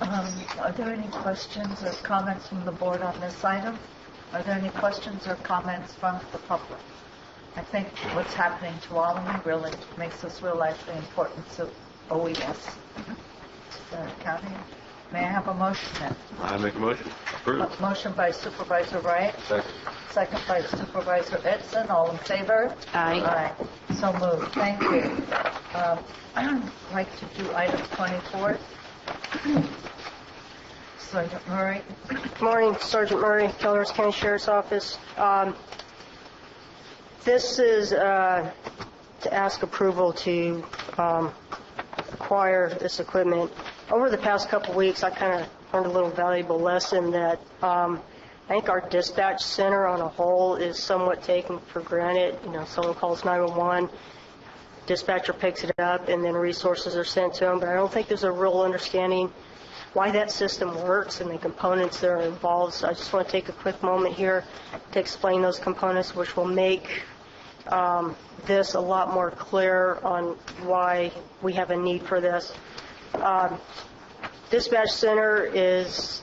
Are there any questions or comments from the board on this item? Are there any questions or comments from the public? I think what's happening to Tuolumne really makes us realize the importance of OES to the county. May I have a motion then? I make a motion. Approved. Motion by Supervisor Wright. Second. Second by Supervisor Edson. All in favor? Aye. Aye. So moved. Thank you. I'd like to do item 24. Sergeant Murray. Good morning, Sergeant Murray, Calaveras County Sheriff's Office. This is to ask approval to acquire this equipment. Over the past couple weeks, I kind of learned a little valuable lesson that I think our dispatch center on a whole is somewhat taken for granted. Someone calls 911, dispatcher picks it up, and then resources are sent to them. But I don't think there's a real understanding why that system works and the components that are involved. So I just want to take a quick moment here to explain those components, which will make this a lot more clear on why we have a need for this. Dispatch center is,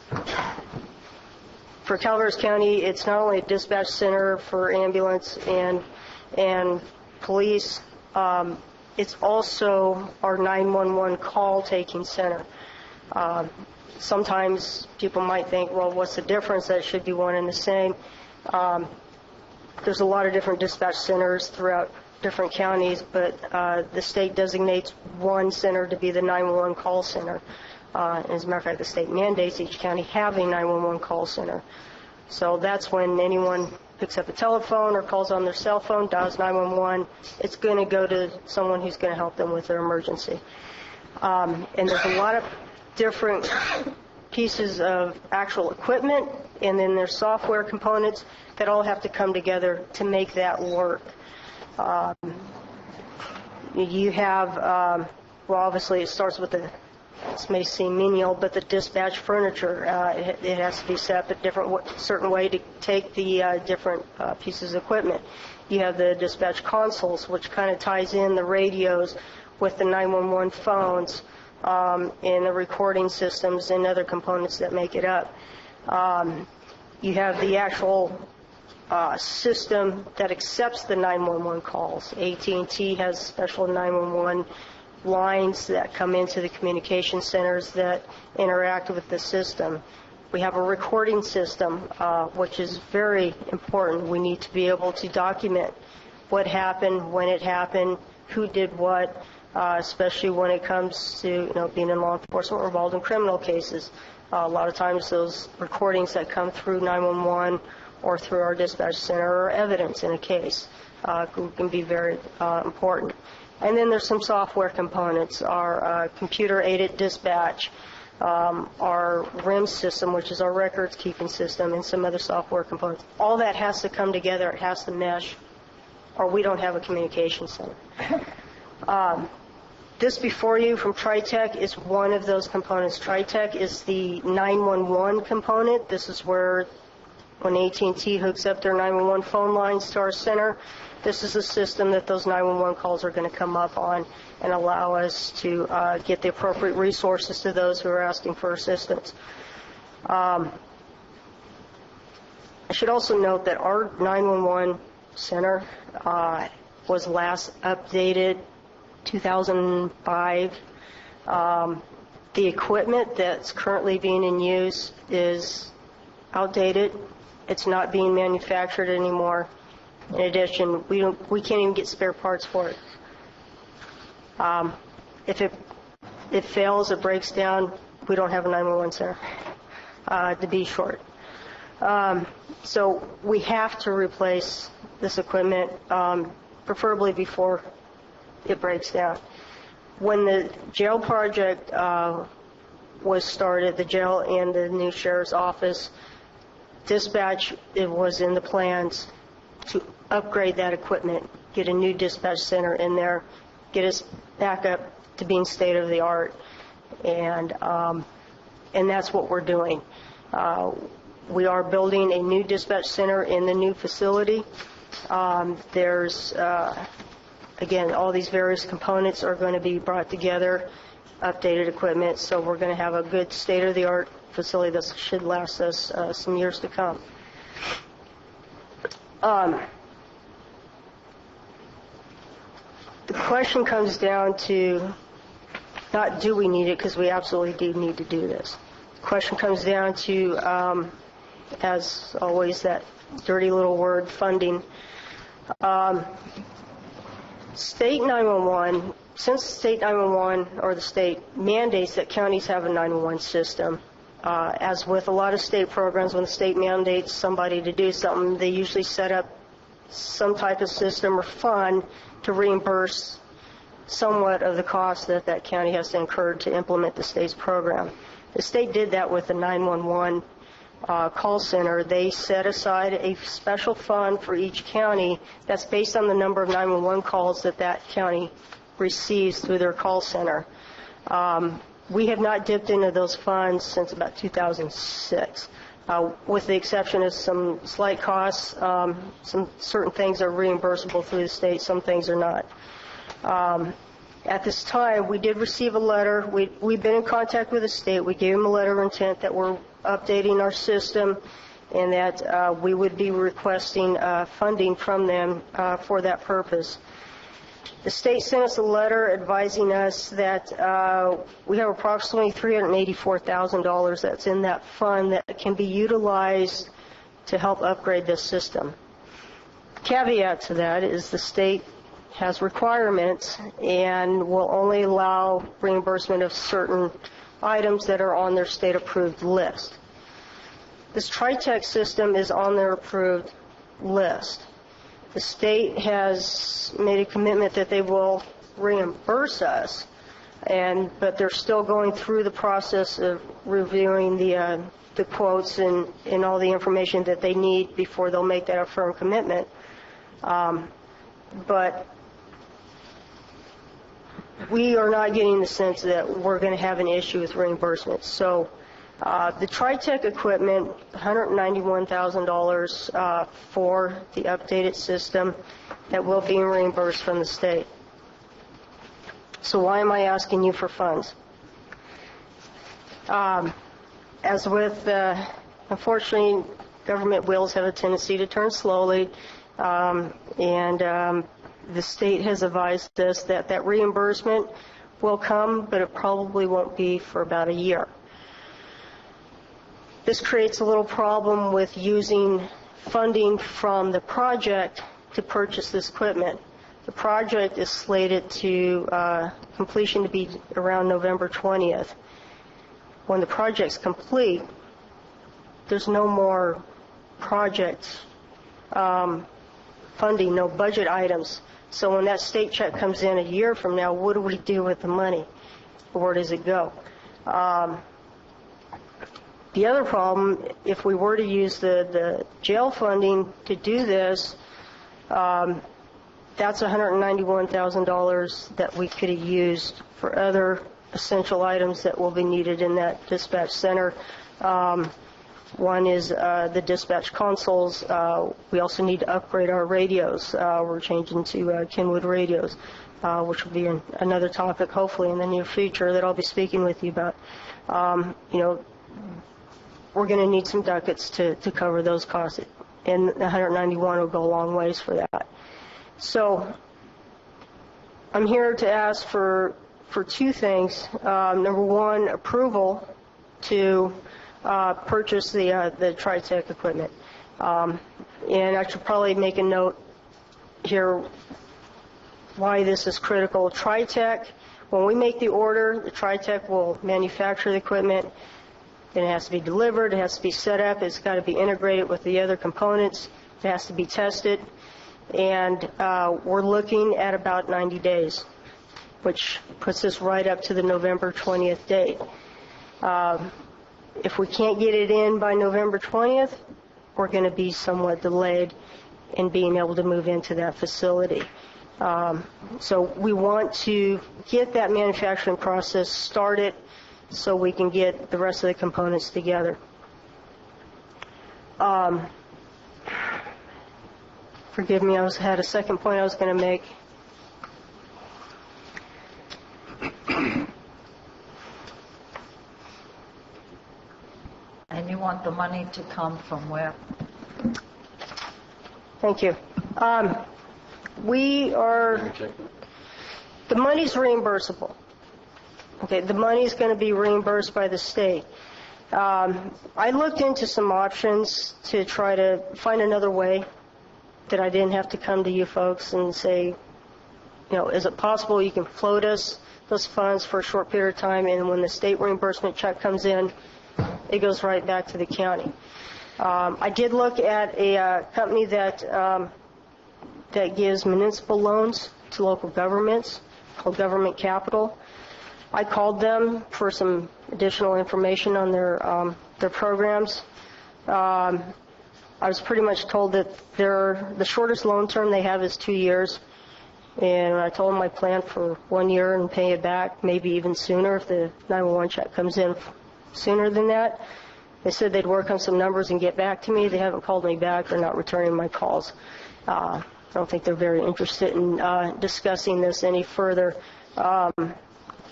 for Calaveras County, it's not only a dispatch center for ambulance and police, it's also our 911 call taking center. Sometimes people might think, well, what's the difference? That should be one and the same. There's a lot of different dispatch centers throughout different counties, but the state designates one center to be the 911 call center. As a matter of fact, the state mandates each county have a 911 call center. So that's when anyone picks up a telephone or calls on their cell phone, dials 911, it's going to go to someone who's going to help them with their emergency. And there's a lot of different pieces of actual equipment, and then there's software components that all have to come together to make that work. You have, well, obviously it starts with this may seem menial, but the dispatch furniture, it has to be set up a certain way to take the different pieces of equipment. You have the dispatch consoles, which kind of ties in the radios with the 911 phones, and the recording systems and other components that make it up. You have the actual system that accepts the 911 calls. AT&T has special 911 lines that come into the communication centers that interact with the system. We have a recording system, which is very important. We need to be able to document what happened, when it happened, who did what, especially when it comes to being in law enforcement or involved in criminal cases. A lot of times those recordings that come through 911 or through our dispatch center are evidence in a case. Can be very important. And then there's some software components, our computer-aided dispatch, our RIM system, which is our records keeping system, and some other software components. All that has to come together. It has to mesh, or we don't have a communication center. This before you from TriTech is one of those components. TriTech is the 911 component. This is where when AT&T hooks up their 911 phone lines to our center, this is the system that those 911 calls are going to come up on and allow us to get the appropriate resources to those who are asking for assistance. I should also note that our 911 center was last updated 2005. The equipment that's currently being in use is outdated. It's not being manufactured anymore. In addition, we can't even get spare parts for it. If it fails or breaks down, we don't have a 911 center, to be short. So we have to replace this equipment, preferably before it breaks down. When the jail project was started, the jail and the new sheriff's office, dispatch, it was in the plans to upgrade that equipment, get a new dispatch center in there, get us back up to being state of the art, and that's what we're doing. We are building a new dispatch center in the new facility. There's again, all these various components are going to be brought together, updated equipment, so we're going to have a good state of the art facility that should last us some years to come. The question comes down to not do we need it, because we absolutely do need to do this. The question comes down to, as always, that dirty little word, funding. State 911, since state 911 or the state mandates that counties have a 911 system, as with a lot of state programs, when the state mandates somebody to do something, they usually set up some type of system or fund to reimburse somewhat of the cost that that county has to incur to implement the state's program. The state did that with the 911 call center. They set aside a special fund for each county that's based on the number of 911 calls that that county receives through their call center. We have not dipped into those funds since about 2006. With the exception of some slight costs, some certain things are reimbursable through the state, some things are not. At this time, we did receive a letter. We've been in contact with the state. We gave them a letter of intent that we're updating our system and that we would be requesting funding from them for that purpose. The state sent us a letter advising us that we have approximately $384,000 that's in that fund that can be utilized to help upgrade this system. Caveat to that is the state has requirements and will only allow reimbursement of certain items that are on their state-approved list. This TriTech system is on their approved list. The state has made a commitment that they will reimburse us but they're still going through the process of reviewing the quotes and all the information that they need before they'll make that a firm commitment. But we are not getting the sense that we're going to have an issue with reimbursement. So the TriTech equipment, $191,000 for the updated system that will be reimbursed from the state. So why am I asking you for funds? As with, unfortunately, government wheels have a tendency to turn slowly, and the state has advised us that that reimbursement will come, but it probably won't be for about a year. This creates a little problem with using funding from the project to purchase this equipment. The project is slated to completion to be around November 20th. When the project's complete, there's no more project funding, no budget items. So when that state check comes in a year from now, what do we do with the money? Where does it go? The other problem, if we were to use the jail funding to do this, that's $191,000 that we could have used for other essential items that will be needed in that dispatch center. One is the dispatch consoles. We also need to upgrade our radios. We're changing to Kenwood radios, which will be another topic hopefully in the near future that I'll be speaking with you about. We're going to need some ducats to cover those costs, and the 191 will go a long ways for that. So I'm here to ask for two things. Number one, approval to purchase the TriTech equipment. And I should probably make a note here why this is critical. TriTech, when we make the order, the TriTech will manufacture the equipment. It has to be delivered, it has to be set up, it's got to be integrated with the other components, it has to be tested, and we're looking at about 90 days, which puts us right up to the November 20th date. If we can't get it in by November 20th, we're going to be somewhat delayed in being able to move into that facility. So we want to get that manufacturing process started so we can get the rest of the components together. Forgive me, I had a second point I was going to make. And you want the money to come from where? Thank you. The money's reimbursable. Okay, the money's going to be reimbursed by the state. I looked into some options to try to find another way that I didn't have to come to you folks and say, is it possible you can float us those funds for a short period of time, and when the state reimbursement check comes in, it goes right back to the county. I did look at a company that gives municipal loans to local governments called Government Capital. I called them for some additional information on their programs. I was pretty much told that the shortest loan term they have is 2 years, and I told them I planned for 1 year and pay it back, maybe even sooner if the 911 check comes in sooner than that. They said they'd work on some numbers and get back to me. They haven't called me back. They're not returning my calls. I don't think they're very interested in discussing this any further.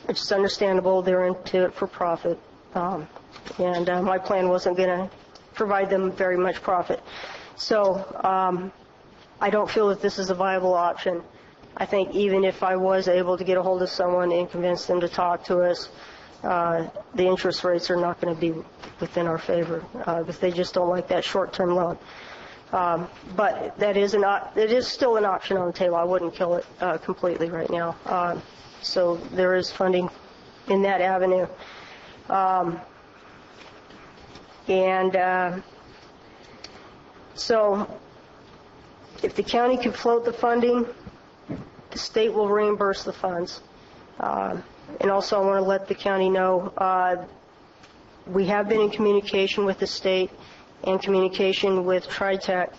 It's just understandable. They're into it for profit. And my plan wasn't going to provide them very much profit. So I don't feel that this is a viable option. I think even if I was able to get a hold of someone and convince them to talk to us, the interest rates are not going to be within our favor because they just don't like that short-term loan. But it is still an option on the table. I wouldn't kill it completely right now. So there is funding in that avenue. So if the county can float the funding, the state will reimburse the funds. And also, I want to let the county know, we have been in communication with the state and communication with TriTech.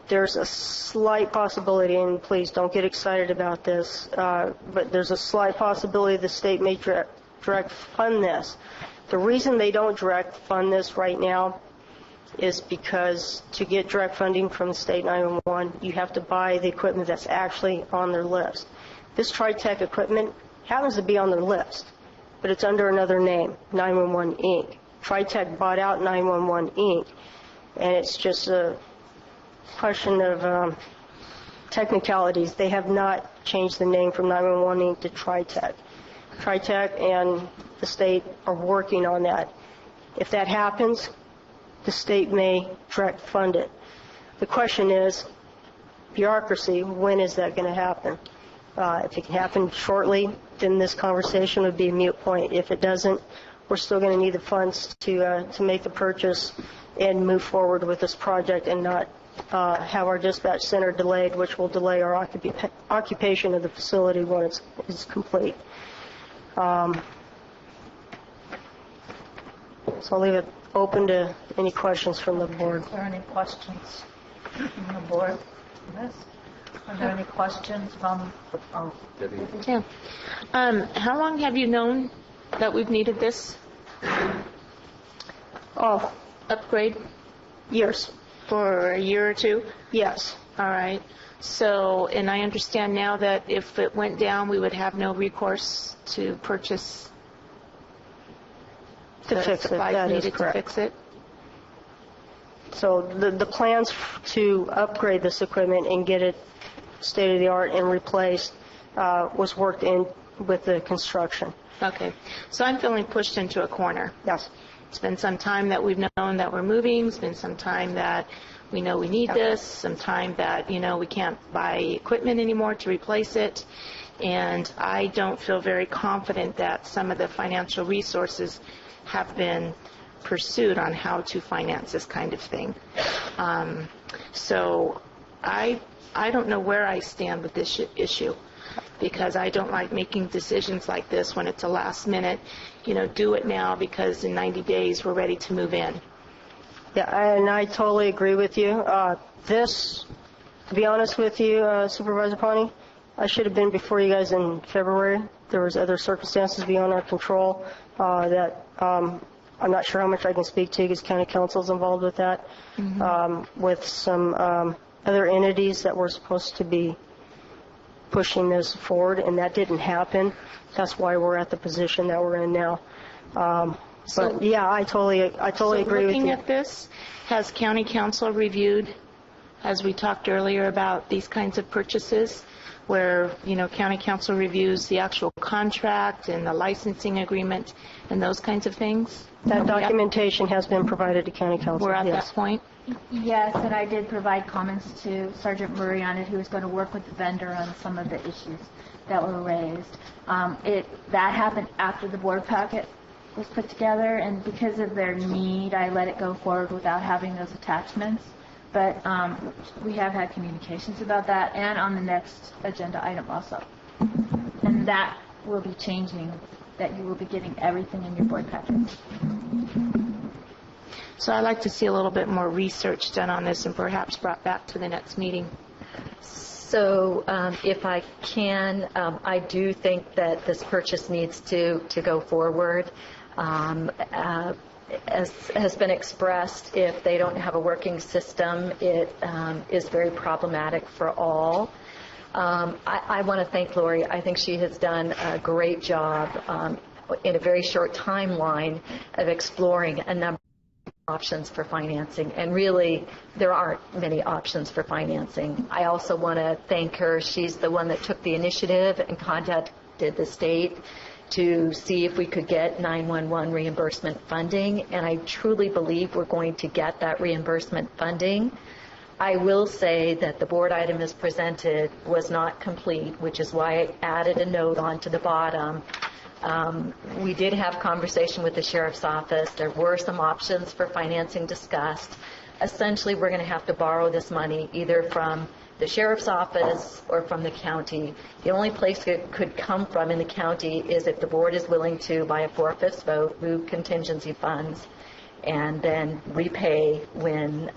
There's a slight possibility, and please don't get excited about this, but there's a slight possibility the state may direct fund this. The reason they don't direct fund this right now is because to get direct funding from the state 911, you have to buy the equipment that's actually on their list. This TriTech equipment happens to be on their list, but it's under another name, 911 Inc. TriTech bought out 911 Inc., and it's just a question of technicalities. They have not changed the name from 911 Inc. to TriTech. TriTech and the state are working on that. If that happens, the state may direct fund it. The question is, bureaucracy, when is that going to happen? If it can happen shortly, then this conversation would be a moot point. If it doesn't, we're still going to need the funds to make the purchase and move forward with this project and not have our dispatch center delayed, which will delay our occupation of the facility when it's complete. So I'll leave it open to any questions from the board. Are there any questions from the board? Yes. Are there any questions from Debbie? Yeah. How long have you known that we've needed this upgrade? Years. For a year or two? Yes. All right. So, and I understand now that if it went down, we would have no recourse to purchase to fix it. That is correct. To fix it. So the plans to upgrade this equipment and get it state of the art and replaced was worked in with the construction. Okay. So I'm feeling pushed into a corner. Yes. It's been some time that we've known that we're moving. It's been some time that we know we need this. Some time that, we can't buy equipment anymore to replace it. And I don't feel very confident that some of the financial resources have been pursued on how to finance this kind of thing. So I don't know where I stand with this issue, because I don't like making decisions like this when it's a last minute, do it now because in 90 days we're ready to move in. Yeah, and I totally agree with you. To be honest with you, Supervisor Pawnee, I should have been before you guys in February. There was other circumstances beyond our control that I'm not sure how much I can speak to because county council is involved with that, with some other entities that were supposed to be pushing this forward, and that didn't happen. That's why we're at the position that we're in now. But yeah, I totally agree with you. Looking at this, has county council reviewed, as we talked earlier about these kinds of purchases, where county council reviews the actual contract and the licensing agreement and those kinds of things? That documentation has been provided to county council. We're at that point? Yes, and I did provide comments to Sergeant Murray on it, who was going to work with the vendor on some of the issues that were raised. That happened after the board packet was put together, and because of their need, I let it go forward without having those attachments. But we have had communications about that, and on the next agenda item also. And that will be changing, that you will be getting everything in your board packet. So I'd like to see a little bit more research done on this and perhaps brought back to the next meeting. So if I can, I do think that this purchase needs to go forward. As has been expressed, if they don't have a working system, it is very problematic for all. I want to thank Lori. I think she has done a great job in a very short timeline of exploring a number of options for financing. And really, there aren't many options for financing. I also want to thank her. She's the one that took the initiative and contacted the state to see if we could get 911 reimbursement funding, and I truly believe we're going to get that reimbursement funding. I will say that the board item as presented was not complete, which is why I added a note onto the bottom. We did have conversation with the sheriff's office. There were some options for financing discussed. Essentially, we're going to have to borrow this money either from the sheriff's office or from the county. The only place it could come from in the county is if the board is willing to, by a 4/5 vote, move contingency funds and then repay when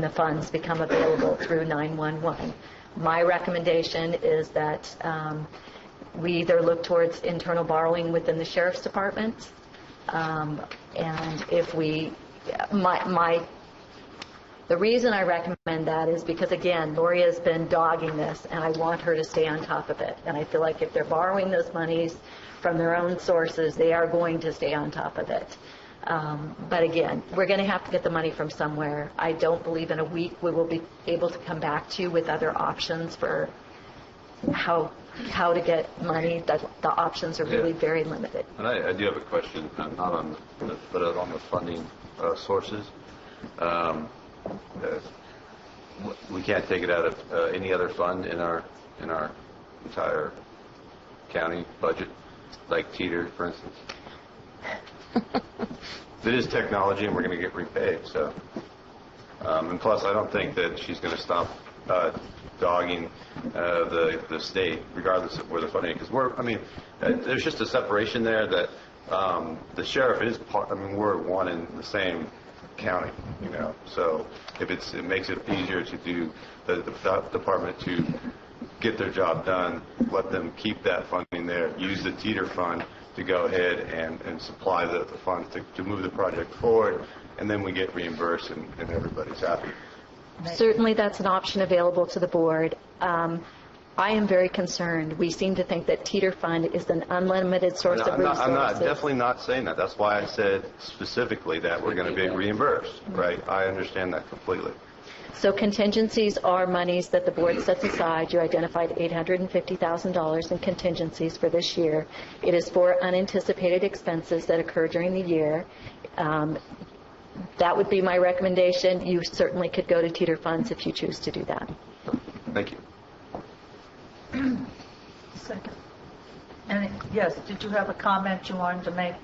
the funds become available through 911. My recommendation is that we either look towards internal borrowing within the sheriff's department, and if we, the reason I recommend that is because, again, Lori has been dogging this, and I want her to stay on top of it. And I feel like if they're borrowing those monies from their own sources, they are going to stay on top of it. But again, we're going to have to get the money from somewhere. I don't believe in a week we will be able to come back to you with other options for how to get money. The options are really very limited. And I do have a question, not on but on the funding sources. We can't take it out of any other fund in our entire county budget, like Teeter, for instance. It is technology, and we're going to get repaid. So, and plus, I don't think that she's going to stop dogging the state, regardless of where the funding. Because there's just a separation there that the sheriff is part. I mean, we're one in the same county, So if it makes it easier to do the department to get their job done, let them keep that funding there, use the Teeter fund to go ahead and supply the funds to move the project forward, and then we get reimbursed and everybody's happy. Certainly that's an option available to the board. I am very concerned. We seem to think that Teeter Fund is an unlimited source of resources. I'm definitely not saying that. That's why I said specifically that we're going to be reimbursed, right? I understand that completely. So contingencies are monies that the board sets aside. You identified $850,000 in contingencies for this year. It is for unanticipated expenses that occur during the year. That would be my recommendation. You certainly could go to Teeter Funds if you choose to do that. Thank you. Second. Yes, did you have a comment you wanted to make?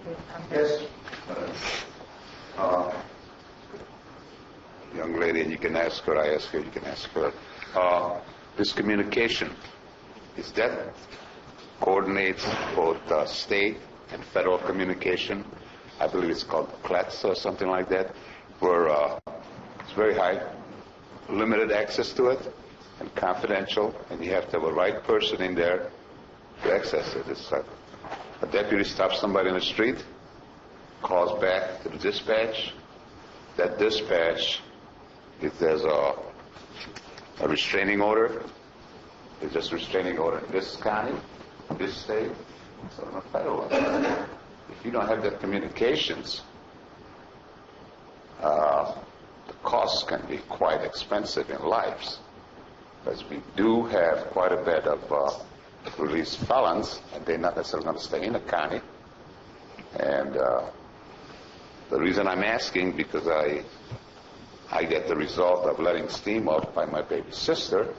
Yes. Young lady, and you can ask her, I ask her, you can ask her. This communication, is that coordinates both state and federal communication? I believe it's called CLETS or something like that, where it's very high, limited access to it, and confidential, and you have to have a right person in there to access it. It's like a deputy stops somebody in the street, calls back to the dispatch. That dispatch, if there's a restraining order, it's just a restraining order in this county, this state, so on a federal level. If you don't have that communications, the costs can be quite expensive in lives. Because we do have quite a bit of released felons, and they're not necessarily going to stay in the county. And the reason I'm asking, because I get the result of letting steam off by my baby sister,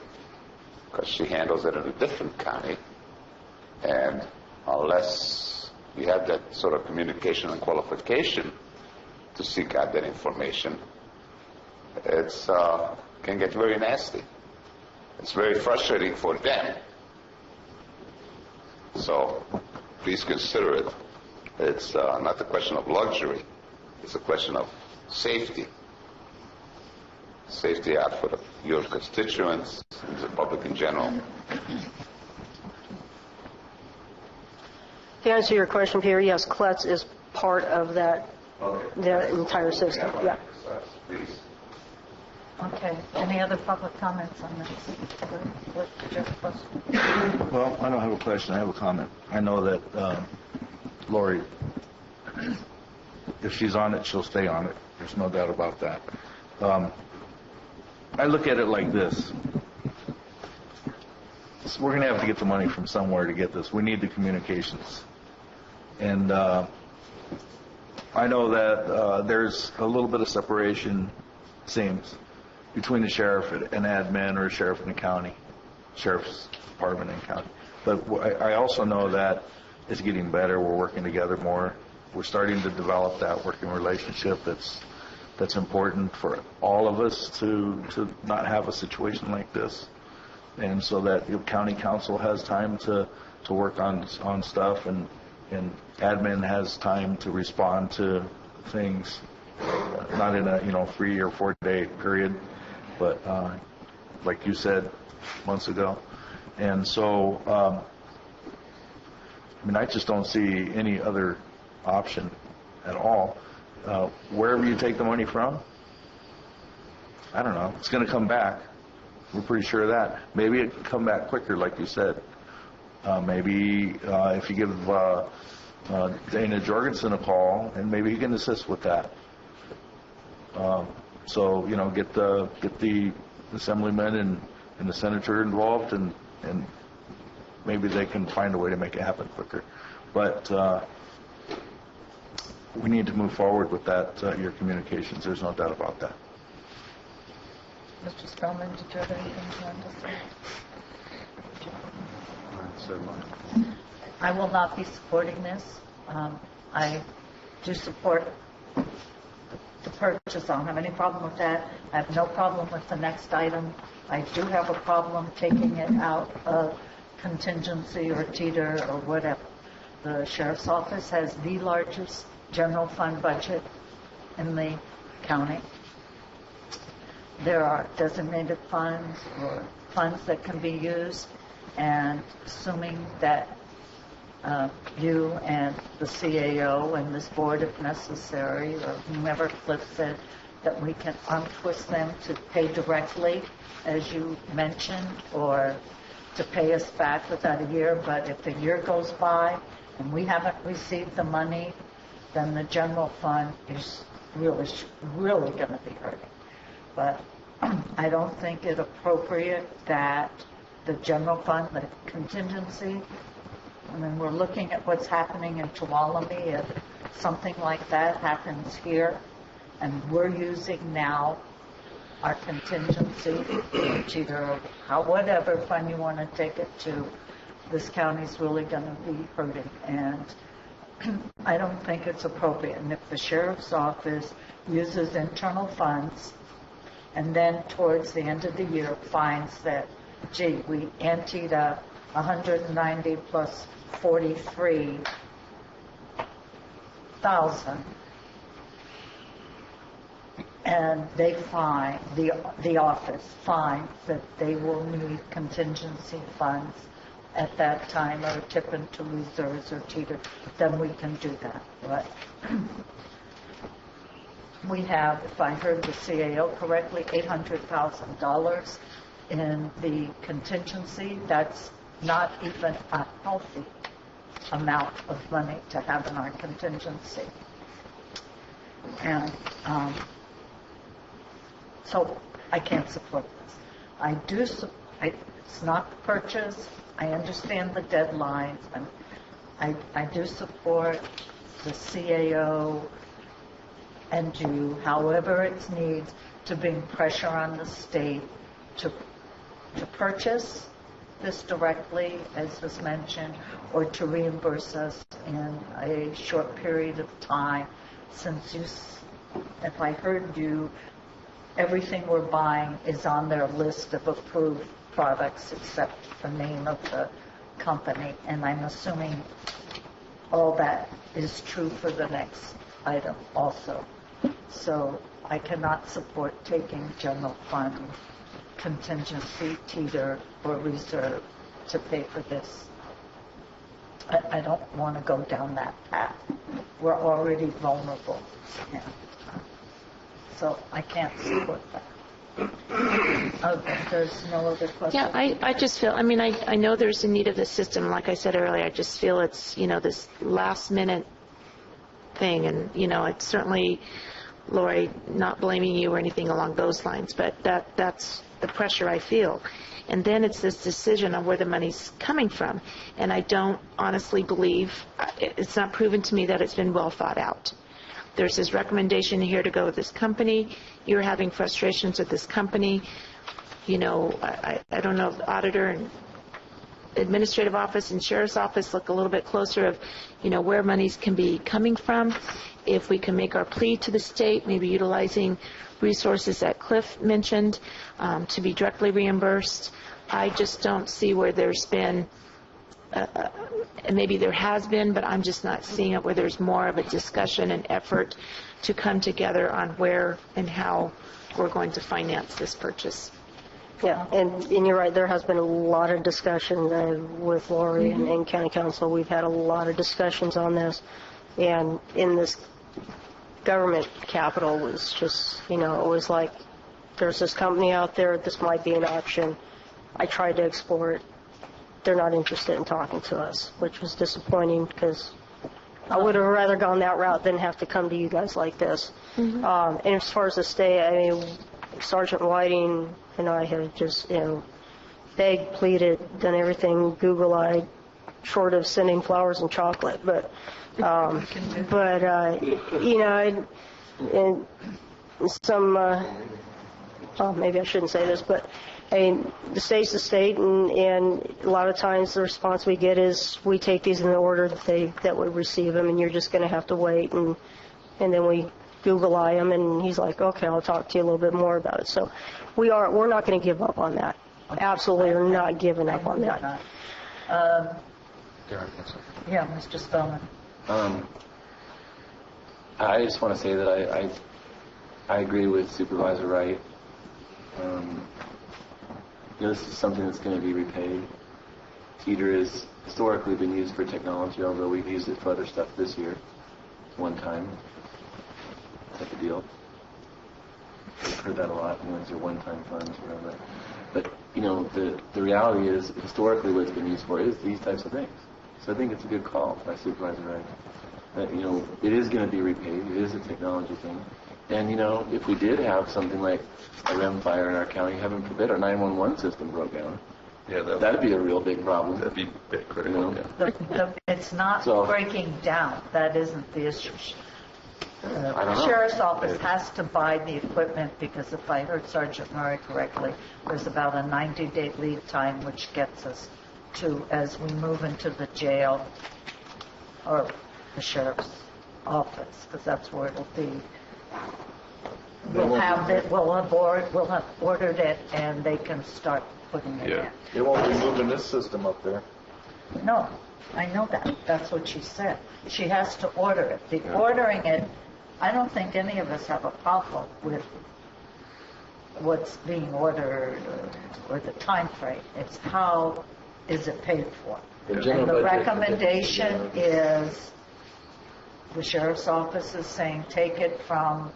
because she handles it in a different county. And unless you have that sort of communication and qualification to seek out that information, it's can get very nasty. It's very frustrating for them. So please consider it. It's not a question of luxury. It's a question of safety. Safety out for your constituents and the public in general. To answer your question, Peter, yes, CLETS is part of that, the entire system. Yeah. Please. Okay. Any other public comments on this? What did you have a question? Well, I don't have a question. I have a comment. I know that Lori, if she's on it, she'll stay on it. There's no doubt about that. I look at it like this. We're going to have to get the money from somewhere to get this. We need the communications. And I know that there's a little bit of separation, seems, between the sheriff and admin or sheriff in the county, sheriff's department and county. But I also know that it's getting better. We're working together more. We're starting to develop that working relationship that's that's important for all of us to not have a situation like this, and so that the county council has time to work on stuff, and admin has time to respond to things, not in a 3 or 4 day period, but like you said months ago. And so, I just don't see any other option at all. Wherever you take the money from, I don't know. It's going to come back. We're pretty sure of that. Maybe it can come back quicker, like you said. Maybe if you give Dana Jorgensen a call, and maybe he can assist with that. So get the assemblyman and the senator involved, and maybe they can find a way to make it happen quicker. But we need to move forward with that, your communications. There's no doubt about that. Mr. Spellman, did you have anything you wanted to say? I will not be supporting this. I do support the purchase. I don't have any problem with that. I have no problem with the next item. I do have a problem taking it out of contingency or teeter or whatever. The sheriff's office has the largest general fund budget in the county. There are designated funds or funds that can be used, and assuming that you and the CAO and this board, if necessary, or whomever flips it, that we can untwist them to pay directly, as you mentioned, or to pay us back without a year. But if a year goes by and we haven't received the money, then the general fund is really going to be hurting. But I don't think it appropriate that the general fund, the contingency, we're looking at what's happening in Tuolumne. If something like that happens here, and we're using now our contingency, either whatever fund you want to take it to, this county's really going to be hurting. And I don't think it's appropriate. And if the sheriff's office uses internal funds and then towards the end of the year finds that, gee, we anteed up 190 plus 43,000, and they find, the office finds that they will need contingency funds at that time, or tip into reserves or teeter, then we can do that. But we have, if I heard the CAO correctly, $800,000 in the contingency. That's not even a healthy amount of money to have in our contingency. And so I can't support this. It's not the purchase. I understand the deadlines, and I do support the CAO and you, however it needs, to bring pressure on the state to purchase this directly, as was mentioned, or to reimburse us in a short period of time, since if I heard you, everything we're buying is on their list of approved products except the name of the company, and I'm assuming all that is true for the next item also. So I cannot support taking general fund contingency, teeter, or reserve to pay for this. I don't want to go down that path. We're already vulnerable. Yeah. So I can't support that. Okay, there's no other question? Yeah, I just feel, I know there's a need of the system. Like I said earlier, I just feel it's, this last minute thing. And, it's certainly, Lori, not blaming you or anything along those lines, but that's the pressure I feel. And then it's this decision on where the money's coming from. And I don't honestly believe, it's not proven to me that it's been well thought out. There's this recommendation here to go with this company. You're having frustrations with this company. I don't know if the auditor and administrative office and sheriff's office look a little bit closer of, where monies can be coming from. If we can make our plea to the state, maybe utilizing resources that Cliff mentioned to be directly reimbursed. I just don't see where there's been, maybe there has been, but I'm just not seeing it where there's more of a discussion and effort to come together on where and how we're going to finance this purchase. Yeah, and you're right, there has been a lot of discussion with Lori and County Council. We've had a lot of discussions on this, and in this government capital was just, it was like, there's this company out there, this might be an option. I tried to explore it. They're not interested in talking to us, which was disappointing because I would have rather gone that route than have to come to you guys like this. And as far as the state, I mean, Sergeant Whiting and I have just, begged, pleaded, done everything Google-eyed, short of sending flowers and chocolate. But and some, maybe I shouldn't say this, but I mean, the state's the state, and a lot of times the response we get is we take these in the order that we receive them, and you're just going to have to wait, and then we Google-eye him, and he's like, okay, I'll talk to you a little bit more about it. So we're not going to give up on that. Absolutely, we're not giving up on that. Yeah, Mr. Spellman. I just want to say that I agree with Supervisor Wright. This is something that's going to be repaid. Teeter has historically been used for technology, although we've used it for other stuff this year. One time type of deal. I've heard that a lot. These are one-time funds, whatever. But the reality is, historically, what it's been used for is these types of things. So I think it's a good call by Supervisor Wright. That it is going to be repaid. It is a technology thing. And if we did have something like a REM fire in our county, heaven forbid, our 911 system broke down. Yeah, that'd be a real big problem. That'd be big critical. It's not breaking down. That isn't the issue. The sheriff's office has to buy the equipment because, if I heard Sergeant Murray correctly, there's about a 90-day lead time, which gets us to, as we move into the jail or the sheriff's office, because that's where it'll be. We'll have ordered it, and they can start putting it in. They won't be moving this system up there. No, I know that. That's what she said. She has to order it. The ordering it, I don't think any of us have a problem with what's being ordered or the time frame. It's how is it paid for. And the recommendation is the sheriff's office is saying take it from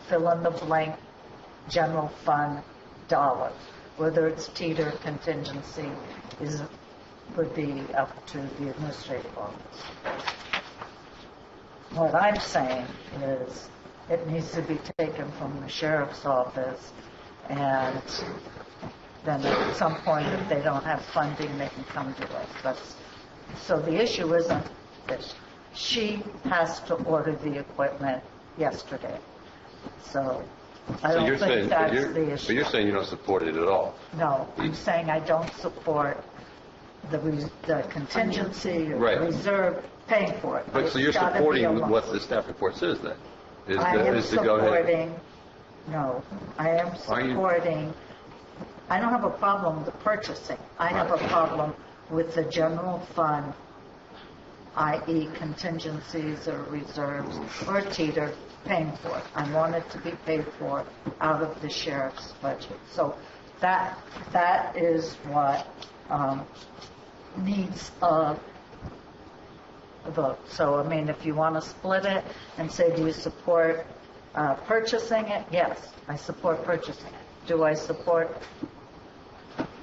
fill in the blank general fund dollars. Whether it's teeter contingency would be up to the administrative office. What I'm saying is it needs to be taken from the sheriff's office, and then at some point, if they don't have funding, they can come to us. So the issue isn't that she has to order the equipment yesterday. So I don't think that's the issue. But you're saying you don't support it at all. No, I'm saying I don't support the contingency or reserve paying for it. But so you're supporting what the staff report says then? I am supporting. No, I am supporting. I don't have a problem with the purchasing. I have a problem with the general fund, i.e. contingencies or reserves or teeter paying for it. I want it to be paid for out of the sheriff's budget. So that is what needs a vote. So, I mean, if you want to split it and say, do you support purchasing it? Yes, I support purchasing it. Do I support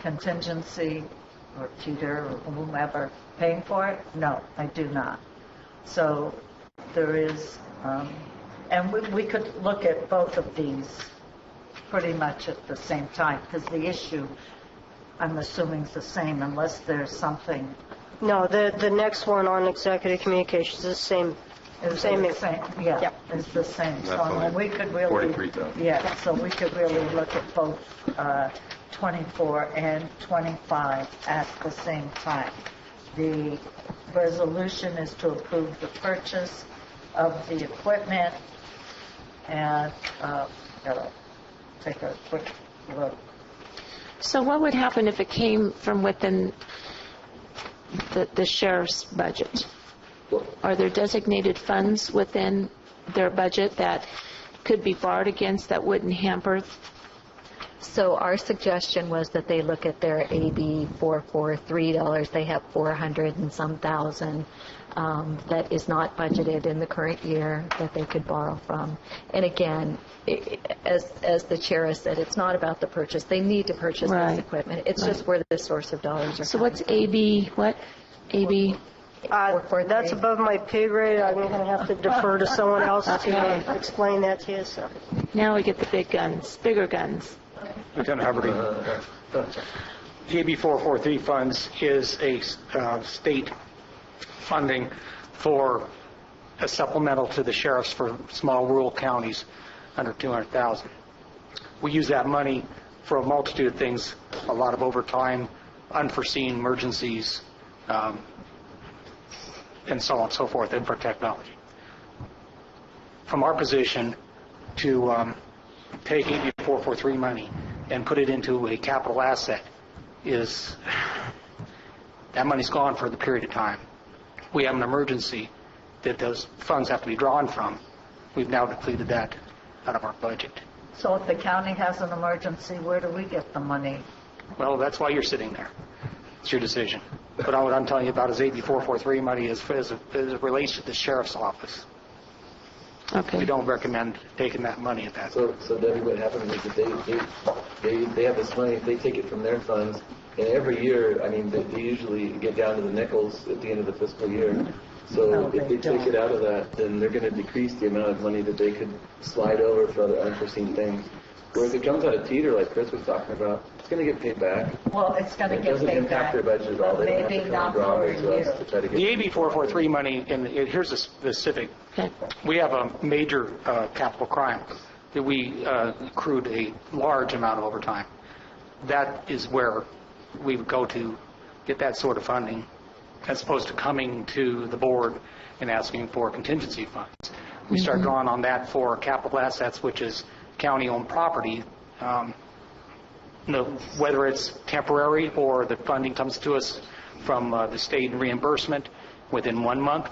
contingency or teeter or whomever paying for it? No, I do not. So there is, and we could look at both of these pretty much at the same time, because the issue, I'm assuming, is the same, unless there's something. No, the next one on executive communications is the same. It's the same. So we could really, 43,000. yeah. So we could really look at both 24 and 25 at the same time. The resolution is to approve the purchase of the equipment, and gotta take a quick look. So what would happen if it came from within the sheriff's budget? Are there designated funds within their budget that could be borrowed against that wouldn't hamper? So our suggestion was that they look at their AB 443 dollars. They have 400 and some thousand that is not budgeted in the current year that they could borrow from. And again, as the chair has said, it's not about the purchase. They need to purchase this equipment. It's just where the source of dollars are. So what's AB? What AB? That's above my pay grade. I'm going to have to defer to someone else to explain that to you. So now we get the big guns, bigger guns. Lieutenant Hubbarding. AB 443 funds is a state funding for a supplemental to the sheriffs for small rural counties under 200,000. We use that money for a multitude of things, a lot of overtime, unforeseen emergencies, and so on and so forth, and for technology. From our position to take AB 443 money and put it into a capital asset is, that money's gone for the period of time. We have an emergency that those funds have to be drawn from. We've now depleted that out of our budget. So if the county has an emergency, where do we get the money? Well, that's why you're sitting there. It's your decision. But all I'm telling you about is AB 443 money as it relates to the sheriff's office. Okay. We don't recommend taking that money at that time. So Debbie, what happened is that they have this money, they take it from their funds, and every year, I mean, they usually get down to the nickels at the end of the fiscal year. So if they take it out of that, then they're going to decrease the amount of money that they could slide over for other unforeseen things. Whereas if it comes out of teeter, like Chris was talking about, it's going to get paid back. Well, it's going to get paid back. It doesn't impact their budget at all. They don't have to come and draw it to us to try to get The AB 443 money, and here's a specific. We have a major capital crime that we accrued a large amount of overtime. That is where we would go to get that sort of funding, as opposed to coming to the board and asking for contingency funds. We start drawing on that for capital assets, which is county-owned property, whether it's temporary or the funding comes to us from the state and reimbursement within 1 month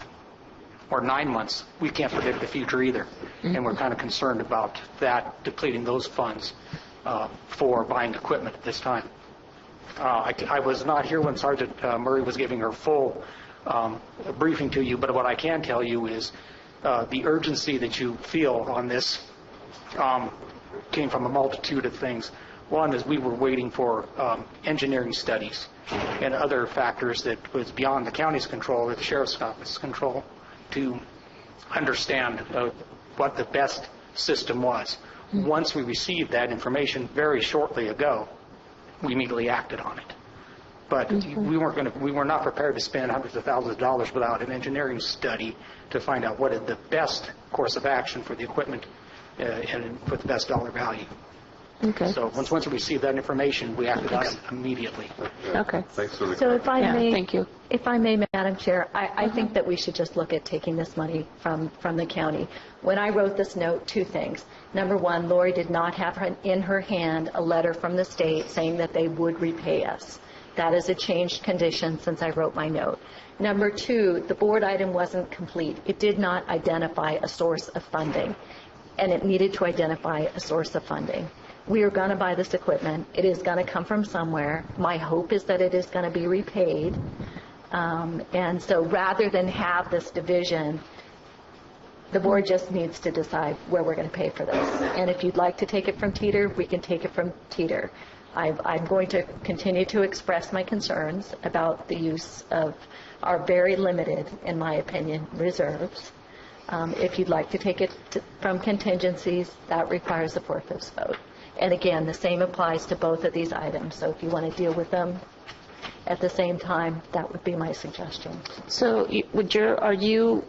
or 9 months. We can't predict the future either, and we're kind of concerned about that, depleting those funds for buying equipment at this time. I was not here when Sergeant Murray was giving her full briefing to you, but what I can tell you is the urgency that you feel on this came from a multitude of things. One is we were waiting for engineering studies and other factors that was beyond the county's control or the sheriff's office's control to understand what the best system was. Once we received that information very shortly ago, we immediately acted on it. But we were not prepared to spend hundreds of thousands of dollars without an engineering study to find out what is the best course of action for the equipment and for the best dollar value. Okay. So once we received that information, we acted on it immediately. Okay. Thanks for the So if I may, thank you. If I may, Madam Chair, I think that we should just look at taking this money from the county. When I wrote this note, two things. Number one, Lori did not have in her hand a letter from the state saying that they would repay us. That is a changed condition since I wrote my note. Number two, the board item wasn't complete. It did not identify a source of funding, and it needed to identify a source of funding. We are going to buy this equipment. It is going to come from somewhere. My hope is that it is going to be repaid. And so rather than have this division, the board just needs to decide where we're going to pay for this. And if you'd like to take it from Teeter, we can take it from Teeter. I'm going to continue to express my concerns about the use of our very limited, in my opinion, reserves. If you'd like to take it from contingencies, that requires a 4/5 vote. And again, the same applies to both of these items. So if you want to deal with them at the same time, that would be my suggestion. So are you,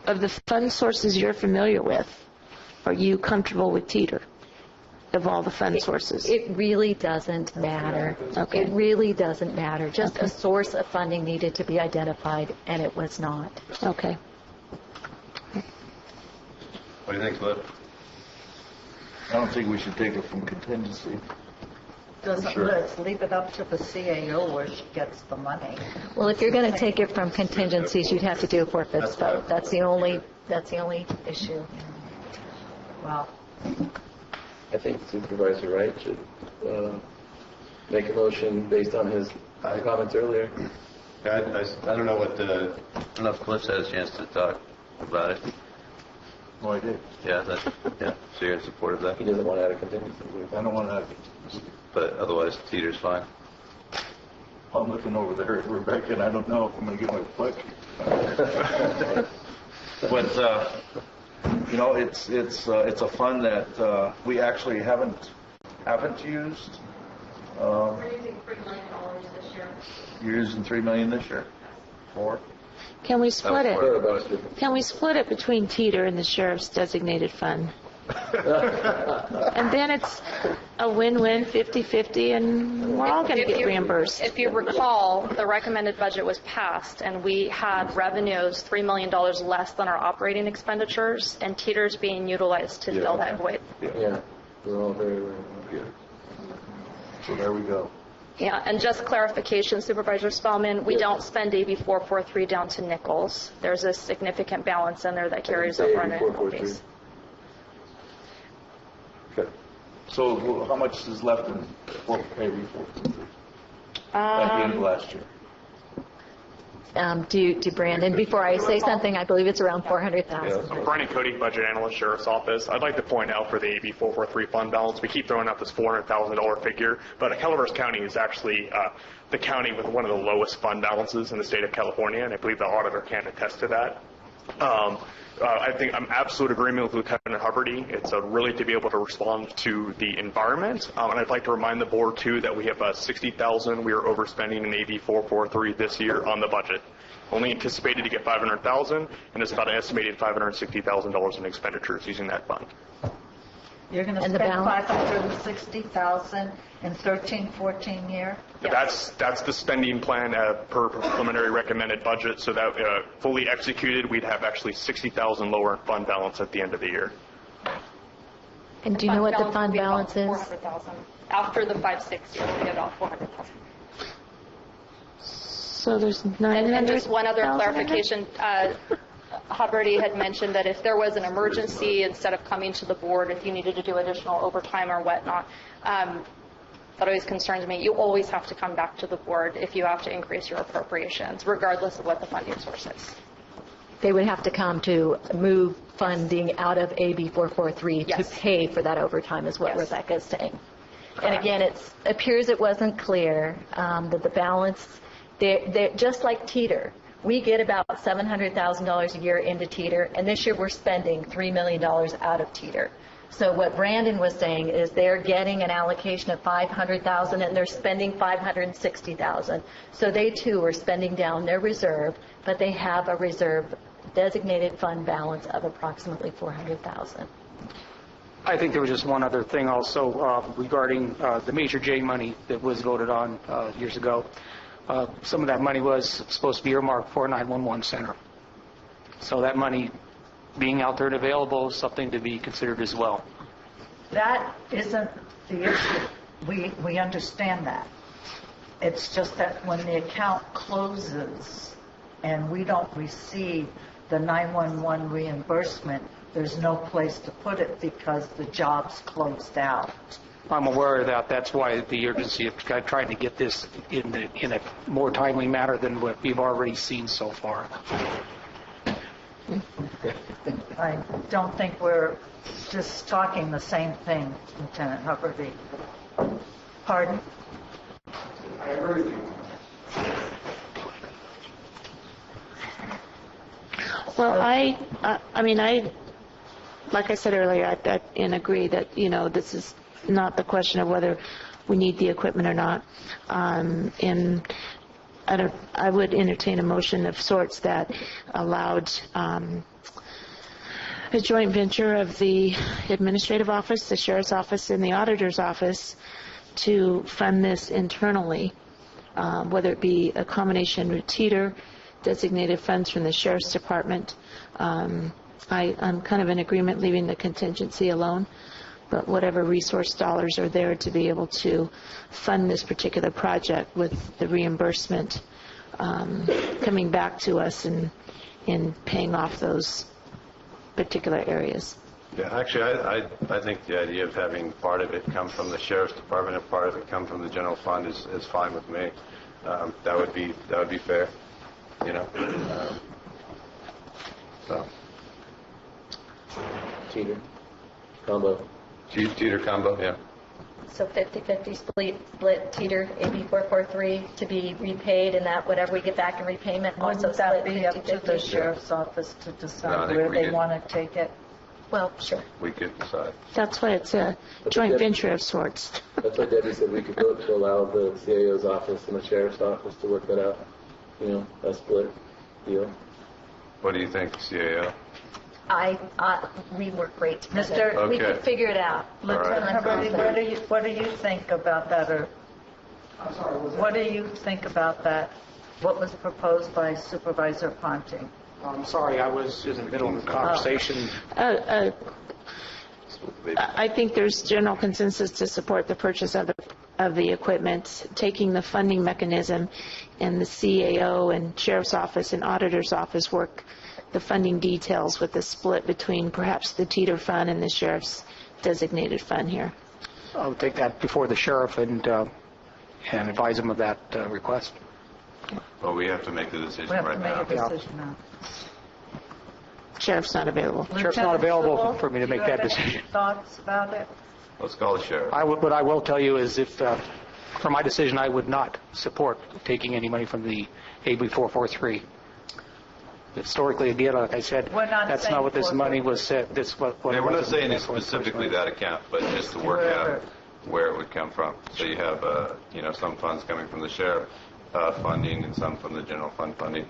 of the fund sources you're familiar with, are you comfortable with Teeter? of all the fund sources? It really doesn't matter. Okay. It really doesn't matter. Just a source of funding needed to be identified, and it was not. Okay. What do you think, Cliff? I don't think we should take it from contingency. Let's leave it up to the CAO where she gets the money. Well, if you're going to take it from contingencies, you'd have to do a forfeits vote. That's the only issue. Well, I think Supervisor Wright should make a motion based on his comments earlier. I don't know what I don't know if Cliff's had a chance to talk about it. No, I did. Yeah, so you're in support of that? He doesn't want to add a contingency. I don't want to have contingency. But otherwise, Teeter's fine. I'm looking over there at Rebecca, and I don't know if I'm going to get my foot. But it's a fund that we actually haven't used. We're using $3 million this year. You're using $3 million this year. 4. Can we split it? Can we split it between Teeter and the sheriff's designated fund? And then it's a win-win, 50-50, and we're all going to get reimbursed. If you recall, the recommended budget was passed, and we had revenues $3 million less than our operating expenditures, and Teeter's being utilized to fill that void. Yeah, we're all very good. So there we go. Yeah, and just clarification, Supervisor Spellman, we don't spend AB 443 down to nickels. There's a significant balance in there that carries over on an annual basis. Okay. So how much is left in AB 443 at the end of last year? To Brandon, before I say something, I believe it's around $400,000. I'm Brandon Cody, Budget Analyst, Sheriff's Office. I'd like to point out for the AB 443 fund balance, we keep throwing out this $400,000 figure, but Calaveras County is actually the county with one of the lowest fund balances in the state of California, and I believe the auditor can attest to that. I think I'm absolute agreement with Lieutenant Hubbardie. It's really to be able to respond to the environment. And I'd like to remind the board, too, that we have $60,000 we are overspending in AB 443 this year on the budget. Only anticipated to get $500,000, and it's about an estimated $560,000 in expenditures using that fund. You're going to spend $560,000 in 13-14 year? Yes. That's the spending plan per preliminary recommended budget. So that fully executed, we'd have actually $60,000 lower in fund balance at the end of the year. And do you know what the fund balance is? $400,000. After the 560, we get about $400,000. So there's 900,000. And just one other clarification. Hubbardie had mentioned that if there was an emergency, instead of coming to the board, if you needed to do additional overtime or whatnot, that always concerns me. You always have to come back to the board if you have to increase your appropriations, regardless of what the funding source is. They would have to come to move funding out of AB 443 to pay for that overtime, is what Rebecca is saying. And again, it appears it wasn't clear that the balance, they're just like Teeter. We get about $700,000 a year into Teeter, and this year we're spending $3 million out of Teeter. So what Brandon was saying is they're getting an allocation of $500,000 and they're spending $560,000. So they too are spending down their reserve, but they have a reserve designated fund balance of approximately $400,000. I think there was just one other thing also regarding the Major J money that was voted on years ago. Some of that money was supposed to be earmarked for a 911 center. So that money being out there and available is something to be considered as well. That isn't the issue. We understand that. It's just that when the account closes and we don't receive the 911 reimbursement, there's no place to put it because the job's closed out. I'm aware of that. That's why the urgency of trying to get this in a more timely manner than what we've already seen so far. I don't think we're just talking the same thing, Lieutenant Hubbardie. Pardon? I agree with you. Well, I like I said earlier, I agree that, this is not the question of whether we need the equipment or not. And I would entertain a motion of sorts that allowed a joint venture of the administrative office, the sheriff's office, and the auditor's office to fund this internally, whether it be a combination with TEETR, designated funds from the sheriff's department. I'm kind of in agreement leaving the contingency alone, but whatever resource dollars are there to be able to fund this particular project with the reimbursement coming back to us and in paying off those particular areas. Yeah, actually, I think the idea of having part of it come from the sheriff's department and part of it come from the general fund is fine with me. That would be fair, you know. So. Teeter combo. Teeter combo, yeah. So 50-50 split TEETR AB 443 to be repaid, and that whatever we get back in repayment also Wouldn't that split be up to 50-50? the sheriff's office to No, I decide think where we they did. want to take it? Well, sure. We could decide. That's why it's a joint venture of sorts. That's why Debbie said we could vote to allow the CAO's office and the sheriff's office to work that out. You know, a split deal. What do you think, CAO? We work great together. Mr. We Okay. could figure it out. Lieutenant Hubbard, what do you think about that, or what do you think about that? What was proposed by Supervisor Ponting? I'm sorry, I was in the middle of the conversation. I think there's general consensus to support the purchase of the equipment, taking the funding mechanism, and the CAO and Sheriff's Office and Auditor's Office work the funding details with the split between perhaps the TEETR fund and the Sheriff's designated fund here. I'll take that before the sheriff and advise him of that request. Well, we have to make the decision We have to right make now. a decision now. Sheriff's not available. Sheriff's not available Lieutenant for me to make Sewell, that do you have decision. any thoughts about it? Let's call the sheriff. What I will tell you is if, for my decision, I would not support taking any money from the AB 443. Historically, again, like I said, We're not that's saying not what this 443. money was said. This what Yeah, it we're not was. saying it's specifically that account, but just to work out where it would come from. So you have, some funds coming from the sheriff funding and some from the general fund funding.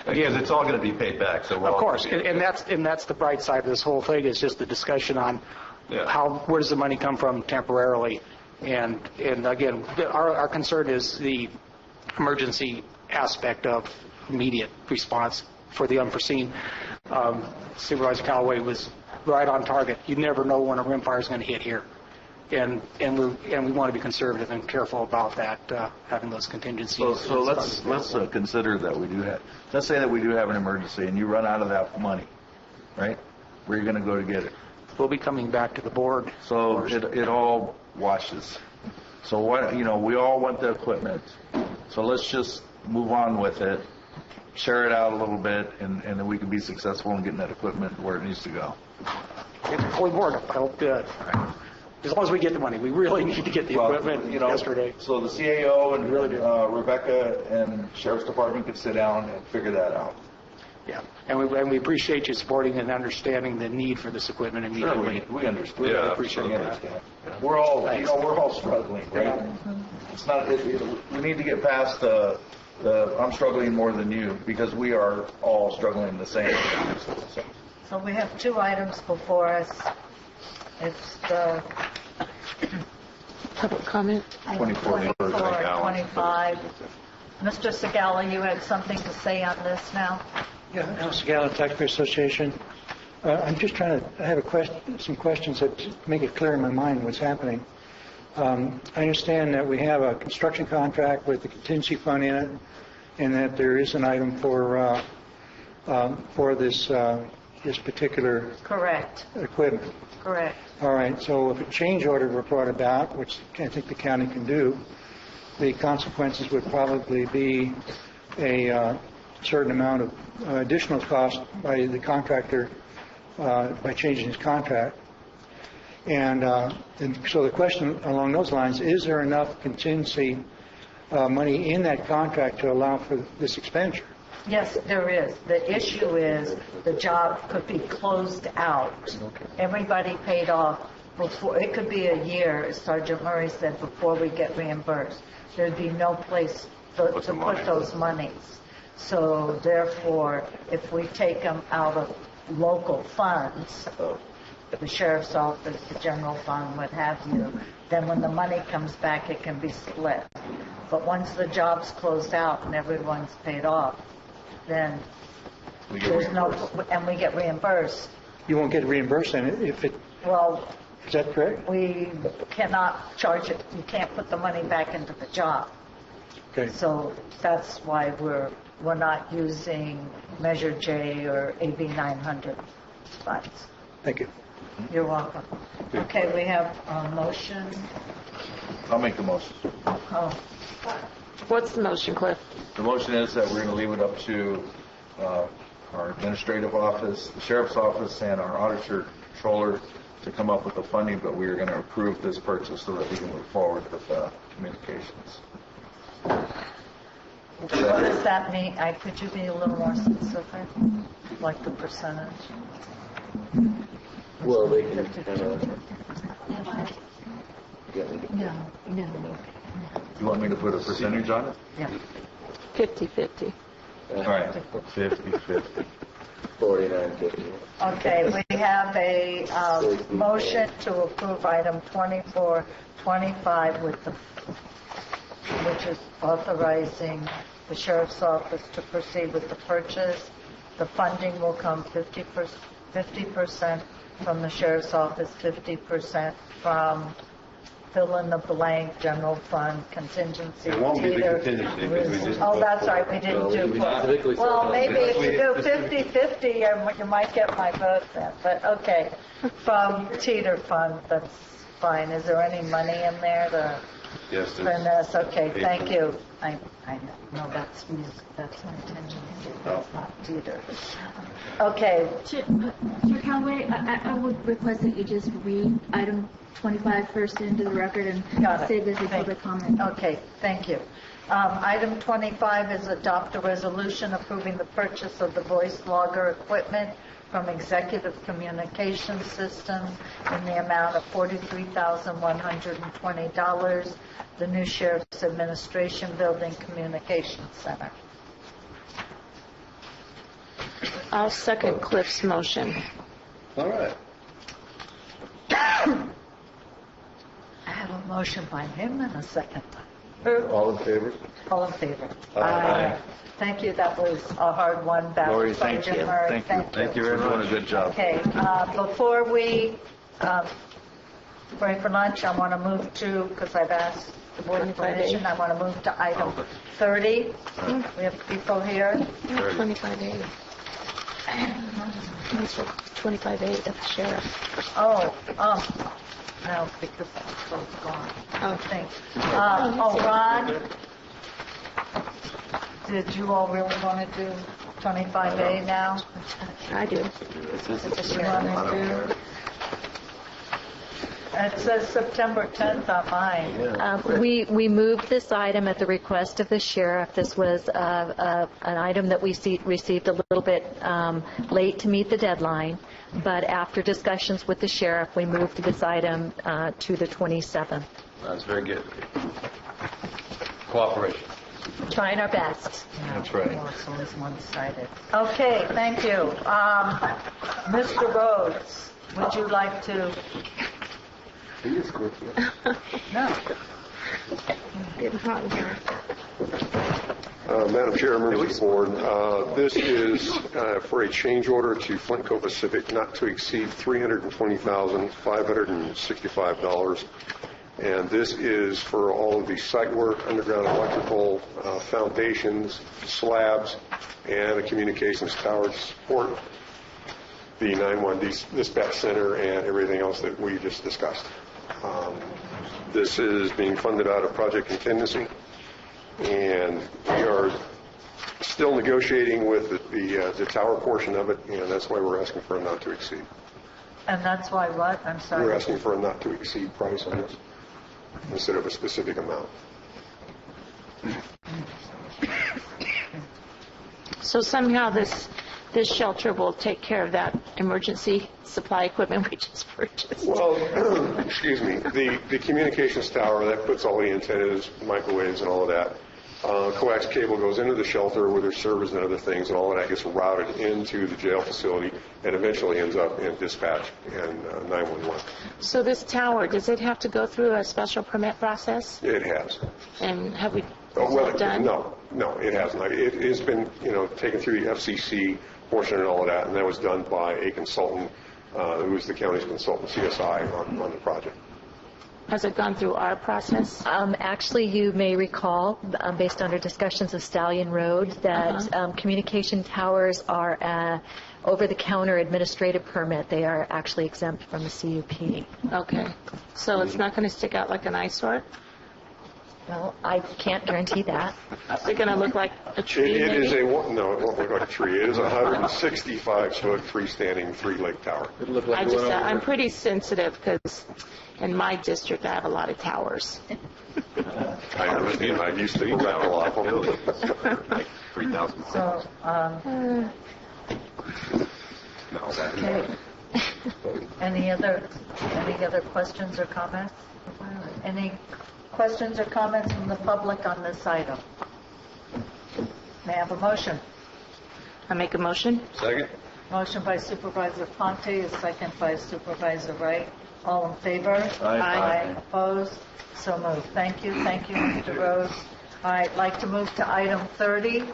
Because it's all going to be paid back. So Of course, and that's the bright side of this whole thing is just the discussion on where does the money come from temporarily, and again, our concern is the emergency aspect of immediate response for the unforeseen. Supervisor Callaway was right on target. You never know when a rimfire is going to hit here, and we want to be conservative and careful about that, having those contingencies. So let's consider that we do have. Let's say that we do have an emergency, and you run out of that money, right? Where are you going to go to get it? We'll be coming back to the board. So it all washes. So what we all want the equipment. So let's just move on with it, share it out a little bit, and then we can be successful in getting that equipment where it needs to go. It's fully board. I hope as long as we get the money, we really need to get the equipment yesterday. So the CAO and Rebecca and Sheriff's Department could sit down and figure that out. Yeah, and we appreciate you supporting and understanding the need for this equipment immediately. Sure, we understand. We Yeah, appreciate we that. understand. We're all struggling, right? It's not. We need to get past the I'm struggling more than you, because we are all struggling the same. So we have two items before us. It's the Public comment? 24 or 25. Mr. Segala, you had something to say on this now? Yeah, House of Gallup Taxpayer Association. I'm just trying to, I have some questions that make it clear in my mind what's happening. I understand that we have a construction contract with the contingency fund in it, and that there is an item for this particular Correct. equipment. Correct. All right, so if a change order were brought about, which I think the county can do, the consequences would probably be a certain amount of additional cost by the contractor by changing his contract. And so the question along those lines, is there enough contingency money in that contract to allow for this expenditure? Yes, there is. The issue is the job could be closed out. Everybody paid off before. It could be a year, as Sergeant Murray said, before we get reimbursed. There'd be no place to put those monies. So therefore, if we take them out of local funds, the sheriff's office, the general fund, what have you, then when the money comes back, it can be split. But once the job's closed out and everyone's paid off, then there's no, and we get reimbursed. You won't get reimbursed then if it, Well, is that correct? we cannot charge it, you can't put the money back into the job. Okay. So that's why we're not using Measure J or AB 900 funds. Thank you. You're welcome. Okay, we have a motion. I'll make the motion. Oh, What's the motion, Cliff? The motion is that we're going to leave it up to our administrative office, the sheriff's office, and our auditor controller to come up with the funding, but we are going to approve this purchase so that we can move forward with communications. what does that mean? Could you be a little more specific, like the percentage? Well, they can kind of... No. You want me to put a percentage on it? Yeah. 50-50. All right, 50-50. 49-50. Okay, we have a motion to approve item 2425 which is authorizing the sheriff's office to proceed with the purchase. The funding will come 50% from the sheriff's office, 50% from fill in the blank, general fund, contingency. It won't be the theater, contingency because we didn't. Oh, that's right, we didn't do. Well, maybe if you do 50-50, you might get my vote then. But okay, from teeter fund, that's fine. Is there any money in there? Yes, Finesse. Okay, thank you. I know that's contingency. That's not teeter. Okay. Mr. Callaway, I would request that you just read item 25 first into the record and save this for public comment. Okay, thank you. Item 25 is adopt a resolution approving the purchase of the voice logger equipment from Executive Communications System in the amount of $43,120, the new Sheriff's Administration Building Communications Center. I'll second Cliff's motion. All right. I have a motion by him and a second. All in favor? All in favor? Aye. Thank you. That was a hard one. Lori, thank you. Thank you very much. Doing a good job. Okay. Before we break for lunch, I want to move to, because I've asked the board permission, I want to move to item 30. We have people here. 25A. That's for 25A of the sheriff. Oh, no, because that's both gone. Oh, thanks. Ron, did you all really want to do 25A now? I do. It says September 10th on mine. We moved this item at the request of the sheriff. This was an item that we received a little bit late to meet the deadline, but after discussions with the sheriff, we moved this item to the 27th. That's very good. Cooperation. Trying our best. That's right. Well, it's always one-sided. Okay, thank you. Mr. Rhodes, would you like to? He is quick. No. Getting hot in here. Madam Chair, members of the board, this is for a change order to Flint Co. Pacific not to exceed $320,565. And this is for all of the site work, underground electrical, foundations, slabs, and a communications tower to support the 911 dispatch center and everything else that we just discussed. This is being funded out of project contingency, and we are still negotiating with the tower portion of it, and that's why we're asking for a not to exceed. And that's why what? I'm sorry. We're asking for a not to exceed price on this instead of a specific amount. So somehow this shelter will take care of that emergency supply equipment we just purchased. Well, excuse me, the communications tower, that puts all the antennas, microwaves, and all of that. coax cable goes into the shelter where there's servers and other things, and all of that gets routed into the jail facility and eventually ends up in dispatch and 911. So this tower, does it have to go through a special permit process? It has. And have we, done? No, it hasn't. It has been, taken through the FCC portion and all of that, and that was done by a consultant who was the county's consultant, CSI, on the project. Has it gone through our process? Actually, you may recall, based on our discussions of Stallion Road, that communication towers are over-the-counter administrative permit. They are actually exempt from the CUP. Okay. So it's not going to stick out like an eyesore? Well, I can't guarantee that. Is it going to look like a tree? No, it won't look like a tree. It is a 165-foot freestanding three-leg tower. I'm pretty sensitive because in my district I have a lot of towers. I understand. I used to collect a lot of them. Like 3,000. So, okay. Any other questions or comments? Any questions or comments from the public on this item? May I have a motion? I make a motion. Second. Motion by Supervisor Ponte, a second by Supervisor Wright. All in favor? Aye. Opposed? So moved. Thank you, Mr. Rose. All right, like to move to item 30.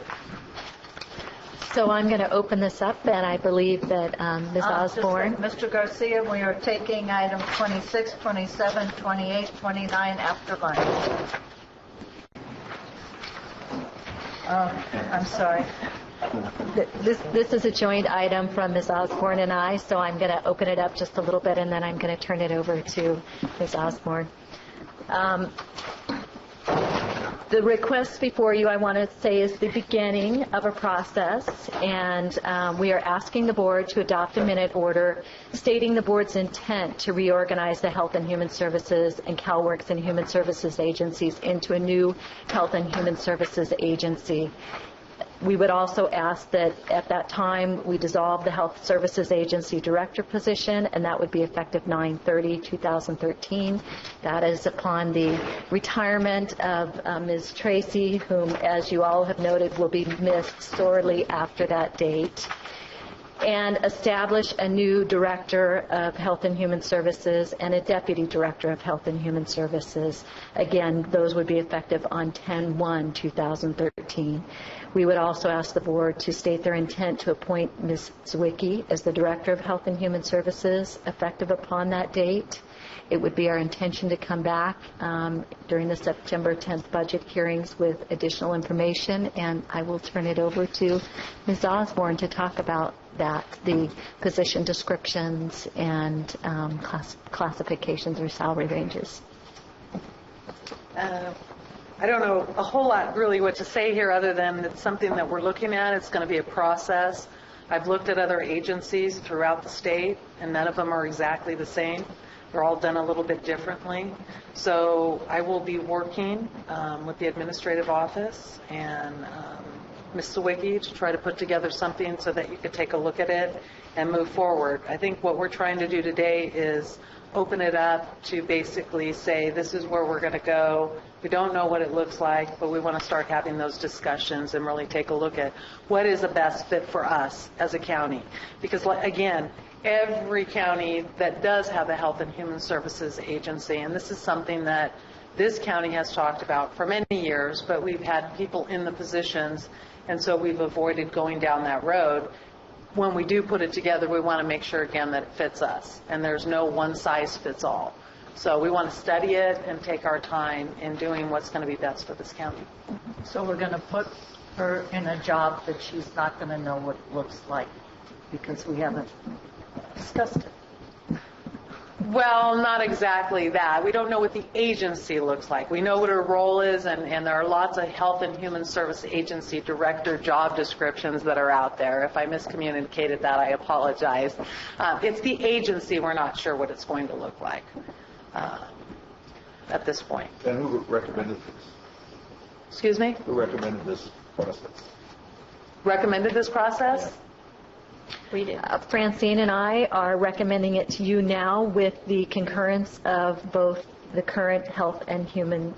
So I'm going to open this up, and I believe that Ms. Osborne. Mr. Garcia, we are taking items 26, 27, 28, 29 after lunch. I'm sorry. This is a joint item from Ms. Osborne and I, so I'm going to open it up just a little bit, and then I'm going to turn it over to Ms. Osborne. The request before you, I want to say, is the beginning of a process, and we are asking the board to adopt a minute order stating the board's intent to reorganize the Health and Human Services and CalWorks and Human Services agencies into a new Health and Human Services agency. We would also ask that at that time we dissolve the Health Services Agency Director position, and that would be effective 9/30/2013. That is upon the retirement of Ms. Tracy, whom, as you all have noted, will be missed sorely after that date, and establish a new Director of Health and Human Services and a Deputy Director of Health and Human Services. Again, those would be effective on 10/1/2013. We would also ask the board to state their intent to appoint Ms. Zwicky as the Director of Health and Human Services effective upon that date. It would be our intention to come back during the September 10th budget hearings with additional information, and I will turn it over to Ms. Osborne to talk about that, the position descriptions and classifications or salary ranges. I don't know a whole lot really what to say here other than it's something that we're looking at. It's going to be a process. I've looked at other agencies throughout the state, and none of them are exactly the same. They're all done a little bit differently. So I will be working with the administrative office and Ms. Sawicki to try to put together something so that you could take a look at it and move forward. I think what we're trying to do today is open it up to basically say this is where we're going to go. We don't know what it looks like, but we want to start having those discussions and really take a look at what is the best fit for us as a county. Because, again, every county that does have a Health and Human Services agency, and this is something that this county has talked about for many years, but we've had people in the positions, and so we've avoided going down that road. When we do put it together, we want to make sure, again, that it fits us, and there's no one-size-fits-all. So we want to study it and take our time in doing what's going to be best for this county. So we're going to put her in a job that she's not going to know what it looks like because we haven't discussed it. Well, not exactly that. We don't know what the agency looks like. We know what her role is, and there are lots of Health and Human Service Agency Director job descriptions that are out there. If I miscommunicated that, I apologize. It's the agency we're not sure what it's going to look like at this point. And who recommended this? Excuse me? Who recommended this process? Recommended this process? We did. Francine and I are recommending it to you now with the concurrence of both the current Health and Human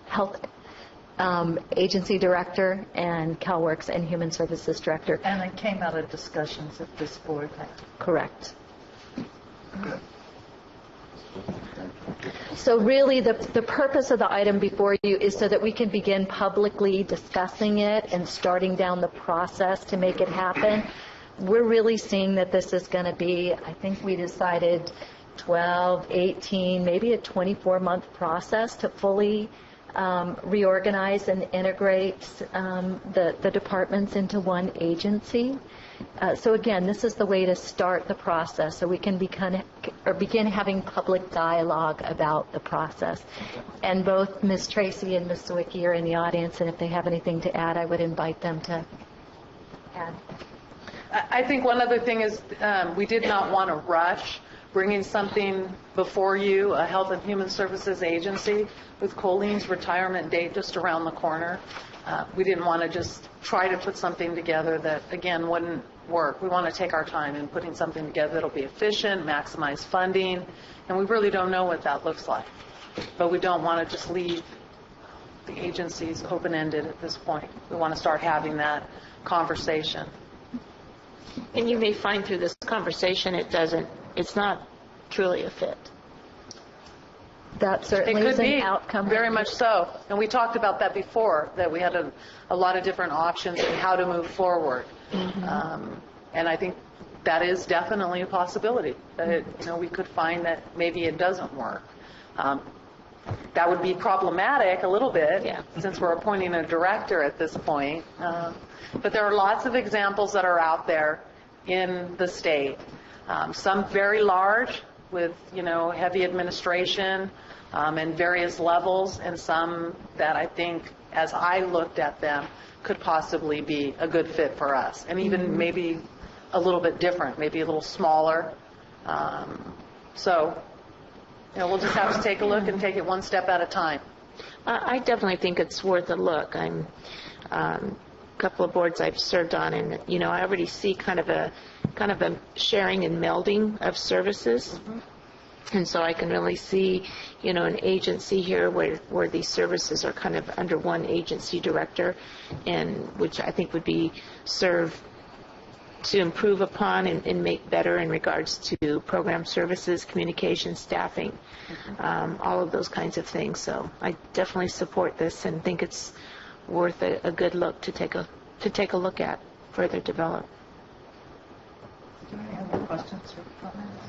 agency director and CalWorks and Human Services director. And it came out of discussions at this board. Correct. So really, the purpose of the item before you is so that we can begin publicly discussing it and starting down the process to make it happen. We're really seeing that this is going to be, I think we decided 12, 18, maybe a 24-month process to fully reorganize and integrate the departments into one agency. So again, this is the way to start the process so we can begin having public dialogue about the process. And both Ms. Tracy and Ms. Sawicki are in the audience, and if they have anything to add, I would invite them to add. I think one other thing is we did not want to rush bringing something before you, a Health and Human Services agency, with Colleen's retirement date just around the corner. We didn't want to just try to put something together that, again, wouldn't work. We want to take our time in putting something together that will be efficient, maximize funding, and we really don't know what that looks like. But we don't want to just leave the agencies open-ended at this point. We want to start having that conversation. And you may find through this conversation it's not truly a fit. That certainly is an outcome. Very much so. And we talked about that before, that we had a lot of different options and how to move forward. Mm-hmm. And I think that is definitely a possibility. That we could find that maybe it doesn't work. That would be problematic a little bit, since we're appointing a director at this point. But there are lots of examples that are out there in the state. Some very large with, heavy administration and various levels, and some that I think, as I looked at them, could possibly be a good fit for us, and even maybe a little bit different, maybe a little smaller. So, we'll just have to take a look and take it one step at a time. I definitely think it's worth a look. I'm a couple of boards I've served on, and I already see kind of a sharing and melding of services. Mm-hmm. And so I can really see, an agency here where these services are kind of under one agency director, and which I think would be served to improve upon and make better in regards to program services, communication, staffing, all of those kinds of things. So I definitely support this and think it's worth a good look to take a look at, further develop. Any other questions or comments?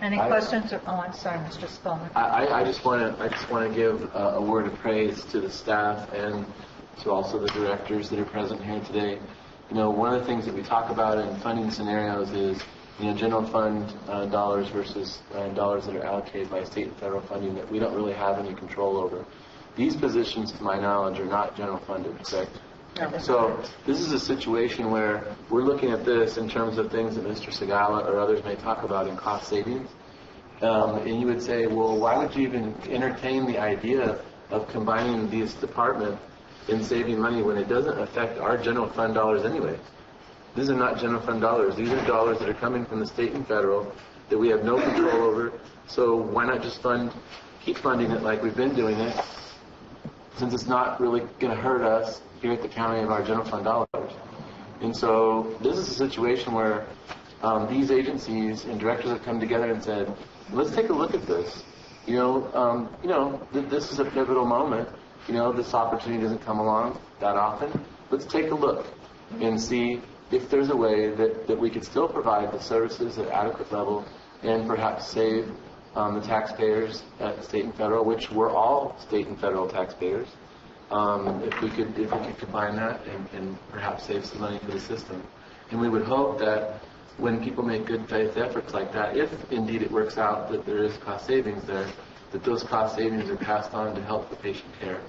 Any questions? I'm sorry, Mr. Spellman. I just want to give a word of praise to the staff and to also the directors that are present here today. One of the things that we talk about in funding scenarios is, general fund dollars versus dollars that are allocated by state and federal funding that we don't really have any control over. These positions, to my knowledge, are not general funded, correct? No. So this is a situation where we're looking at this in terms of things that Mr. Segala or others may talk about in cost savings. And you would say, well, why would you even entertain the idea of combining these departments in saving money when it doesn't affect our general fund dollars anyway? These are not general fund dollars. These are dollars that are coming from the state and federal that we have no control over. So why not just keep funding it like we've been doing it, since it's not really going to hurt us here at the county of our general fund dollars. And so this is a situation where these agencies and directors have come together and said, let's take a look at this. This is a pivotal moment. This opportunity doesn't come along that often. Let's take a look and see if there's a way that we could still provide the services at adequate level and perhaps save the taxpayers at state and federal, which we're all state and federal taxpayers. If we could combine that and perhaps save some money for the system. And we would hope that when people make good faith efforts like that, if indeed it works out that there is cost savings there, that those cost savings are passed on to help the patient care.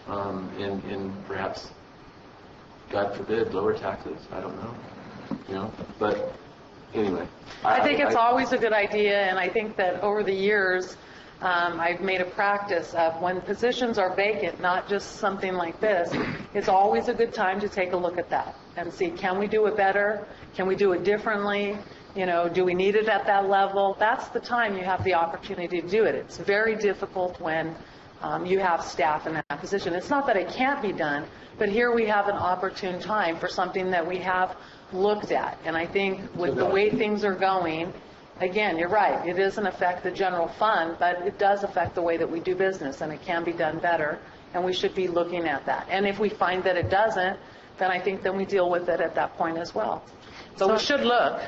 And perhaps, God forbid, lower taxes. I don't know. But anyway. I think it's always a good idea, and I think that over the years, I've made a practice of when positions are vacant, not just something like this, it's always a good time to take a look at that and see, can we do it better? Can we do it differently? Do we need it at that level? That's the time you have the opportunity to do it. It's very difficult when you have staff in that position. It's not that it can't be done, but here we have an opportune time for something that we have looked at. And I think with the way things are going, again, you're right, it doesn't affect the general fund, but it does affect the way that we do business, and it can be done better, and we should be looking at that. And if we find that it doesn't, then I think then we deal with it at that point as well. So we should look.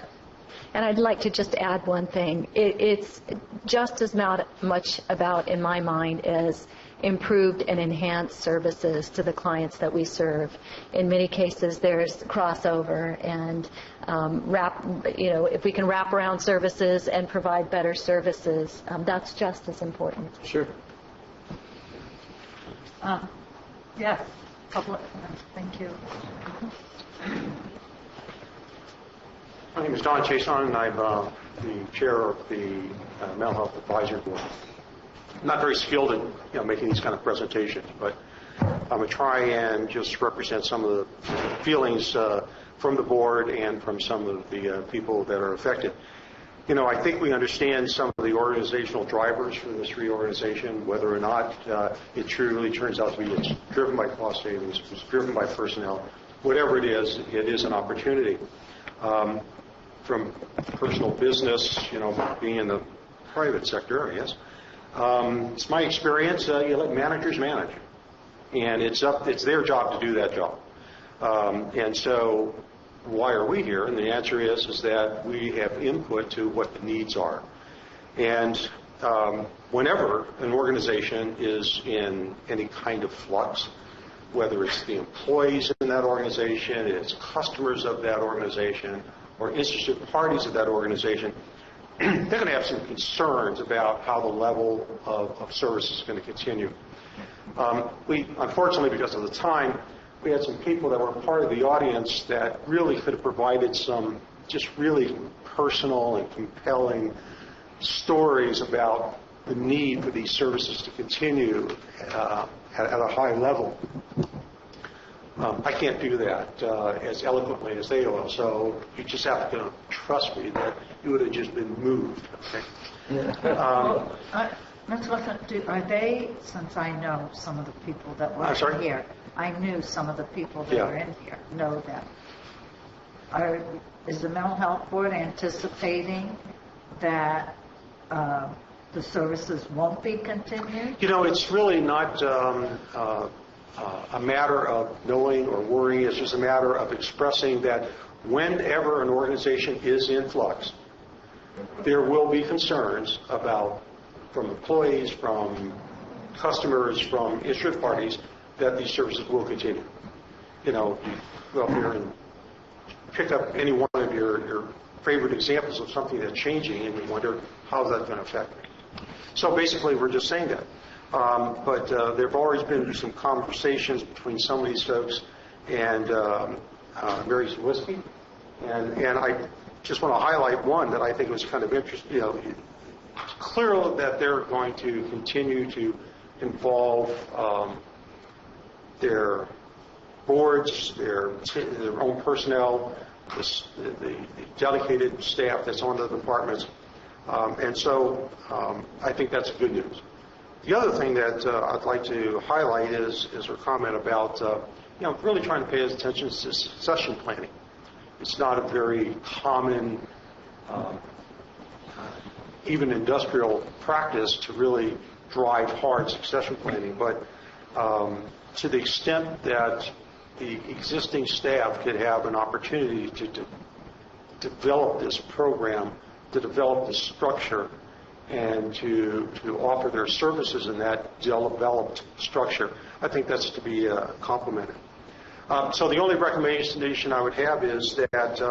And I'd like to just add one thing. It's just as much about, in my mind, as improved and enhanced services to the clients that we serve. In many cases, there's crossover, and if we can wrap around services and provide better services, that's just as important. Sure. Yes, public. Thank you. My name is Don Chason, and I'm the chair of the Mental Health Advisory Board. I'm not very skilled at making these kind of presentations, but I'm going to try and just represent some of the feelings from the board and from some of the people that are affected. I think we understand some of the organizational drivers for this reorganization, whether or not it truly turns out to be it's driven by cost savings, it's driven by personnel. Whatever it is an opportunity. From personal business, being in the private sector, I guess. It's my experience, you let managers manage. And it's their job to do that job. And so why are we here? And the answer is that we have input to what the needs are. And whenever an organization is in any kind of flux, whether it's the employees in that organization, it's customers of that organization, or interested parties of that organization, they're going to have some concerns about how the level of service is going to continue. Unfortunately, because of the time, we had some people that were part of the audience that really could have provided some just really personal and compelling stories about the need for these services to continue at a high level. I can't do that as eloquently as they will, so you just have to trust me that you would have just been moved. Okay? Are they, since I know some of the people that were in here, I knew some of the people that are in here, know them. Is the Mental Health Board anticipating that the services won't be continued? It's really not a matter of knowing or worrying. It's just a matter of expressing that whenever an organization is in flux, there will be concerns from employees, from customers, from interested parties, that these services will continue. You go up here and pick up any one of your favorite examples of something that's changing, and you wonder, how's that going to affect me? So basically, we're just saying that. But there have always been some conversations between some of these folks and Mary Zawiski. And I just want to highlight one that I think was kind of interesting. It's clear that they're going to continue to involve their boards, their own personnel, the dedicated staff that's on the departments. And so I think that's good news. The other thing that I'd like to highlight is her comment about really trying to pay attention to succession planning. It's not a very common, even industrial practice to really drive hard succession planning, but to the extent that the existing staff could have an opportunity to develop this program, to develop this structure, and to offer their services in that developed structure, I think that's to be complimented. So the only recommendation I would have is that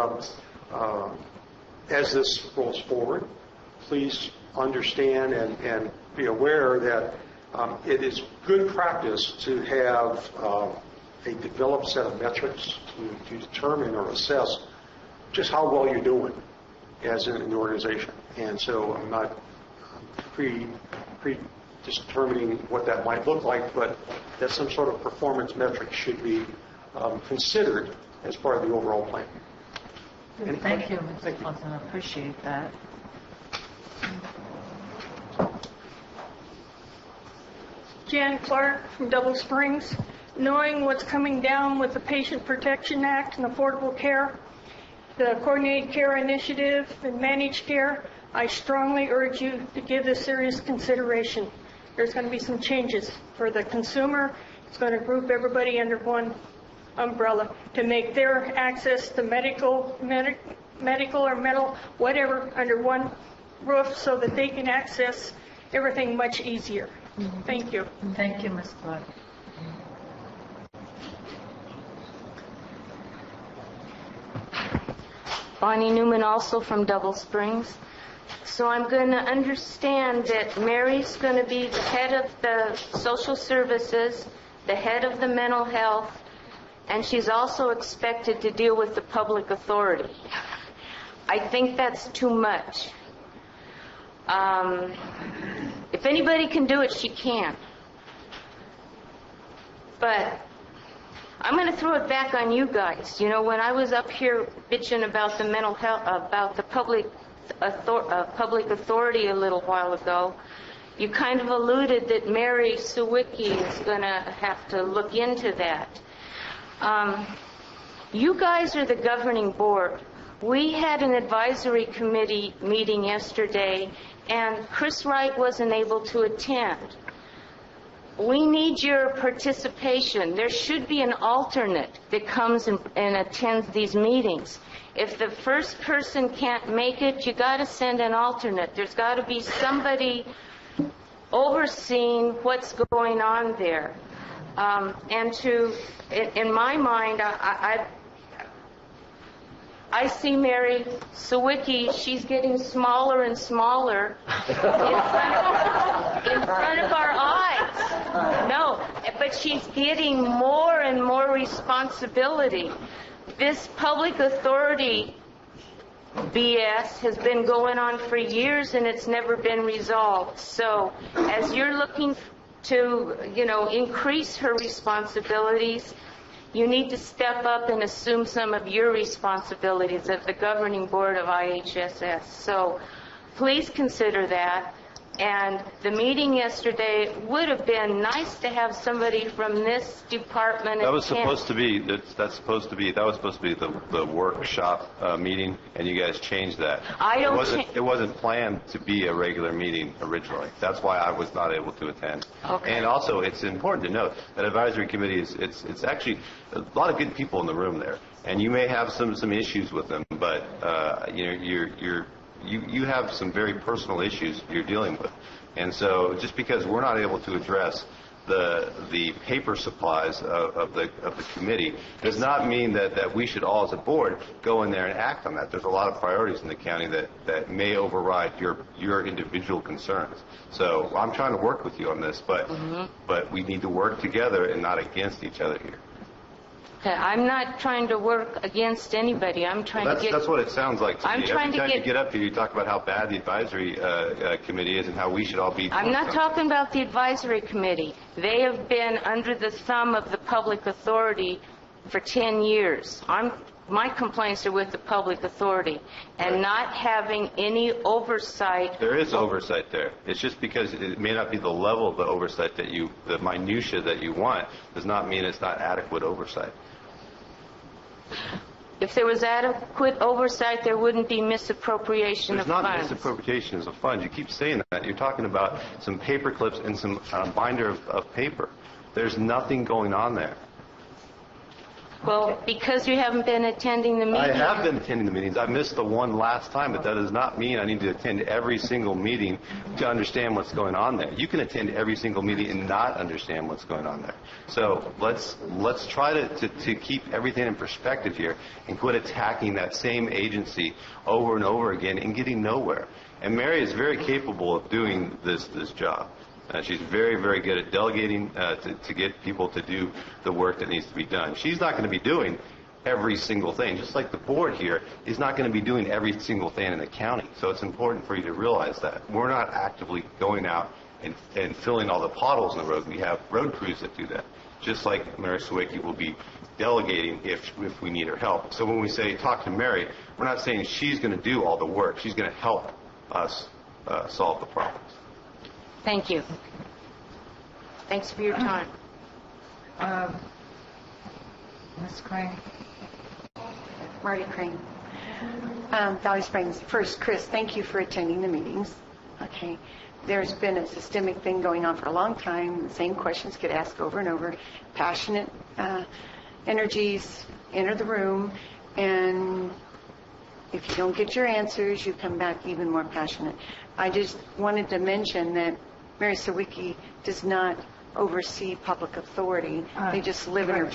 as this rolls forward, please understand and be aware that it is good practice to have a developed set of metrics to determine or assess just how well you're doing as an organization. And so I'm not predetermining what that might look like, but that some sort of performance metric should be considered as part of the overall plan. Thank you, Mr. Clausen. I appreciate that. Jan Clark from Double Springs. Knowing what's coming down with the Patient Protection Act and Affordable Care, the Coordinated Care Initiative, and Managed Care, I strongly urge you to give this serious consideration. There's going to be some changes for the consumer. It's going to group everybody under one umbrella to make their access to medical or mental, whatever, under one roof so that they can access everything much easier. Thank you. Thank you, Ms. Clark. Bonnie Newman, also from Double Springs. So I'm going to understand that Mary's going to be the head of the social services, the head of the mental health, and she's also expected to deal with the public authority. I think that's too much. If anybody can do it, she can. But I'm going to throw it back on you guys. You know, when I was up here bitching about the mental health, about the public authority a little while ago, you kind of alluded that Mary Sawicki is going to have to look into that. You guys are the governing board. We had an advisory committee meeting yesterday, and Chris Wright wasn't able to attend. We need your participation. There should be an alternate that comes and attends these meetings. If the first person can't make it, you got to send an alternate. There's got to be somebody overseeing what's going on there. And in my mind, I see Mary Sawicki, she's getting smaller and smaller in front of our eyes. No, but she's getting more and more responsibility. This public authority BS has been going on for years and it's never been resolved. So as you're looking to, increase her responsibilities, you need to step up and assume some of your responsibilities as the governing board of IHSS. So please consider that. And the meeting yesterday would have been nice to have somebody from this department. That was supposed to be the workshop meeting, and you guys changed that. It wasn't planned to be a regular meeting originally. That's why I was not able to attend. Okay. And also, it's important to note that advisory committee it's actually a lot of good people in the room there, and you may have some issues with them, but you have some very personal issues you're dealing with. And so just because we're not able to address the paper supplies of the committee does not mean that we should all as a board go in there and act on that. There's a lot of priorities in the county that may override your individual concerns. So I'm trying to work with you on this, but we need to work together and not against each other here. Okay, I'm not trying to work against anybody. I'm trying to get... That's what it sounds like to me. Every time you get up here, you talk about how bad the advisory committee is and how we should all be... I'm not talking about the advisory committee. They have been under the thumb of the public authority for 10 years. My complaints are with the public authority and not having any oversight. There is oversight there. It's just because it may not be the level of the oversight the minutia that you want, does not mean it's not adequate oversight. If there was adequate oversight, there wouldn't be misappropriation of funds. There's not misappropriation of funds. You keep saying that. You're talking about some paper clips and some binder of paper. There's nothing going on there. Well, because you haven't been attending the meetings. I have been attending the meetings. I missed the one last time, but that does not mean I need to attend every single meeting to understand what's going on there. You can attend every single meeting and not understand what's going on there. So let's try to keep everything in perspective here and quit attacking that same agency over and over again and getting nowhere. And Mary is very capable of doing this job. She's very, very good at delegating to get people to do the work that needs to be done. She's not going to be doing every single thing, just like the board here is not going to be doing every single thing in the county. So it's important for you to realize that. We're not actively going out and filling all the potholes in the road. We have road crews that do that, just like Mary Sawicki will be delegating if we need her help. So when we say talk to Mary, we're not saying she's going to do all the work. She's going to help us solve the problems. Thank you. Thanks for your time. Ms. Crane. Marty Crane. Valley Springs. First, Chris, thank you for attending the meetings. Okay. There's been a systemic thing going on for a long time. The same questions get asked over and over. Passionate energies enter the room, and if you don't get your answers, you come back even more passionate. I just wanted to mention that Mary Sawicki does not oversee public authority. They just live in her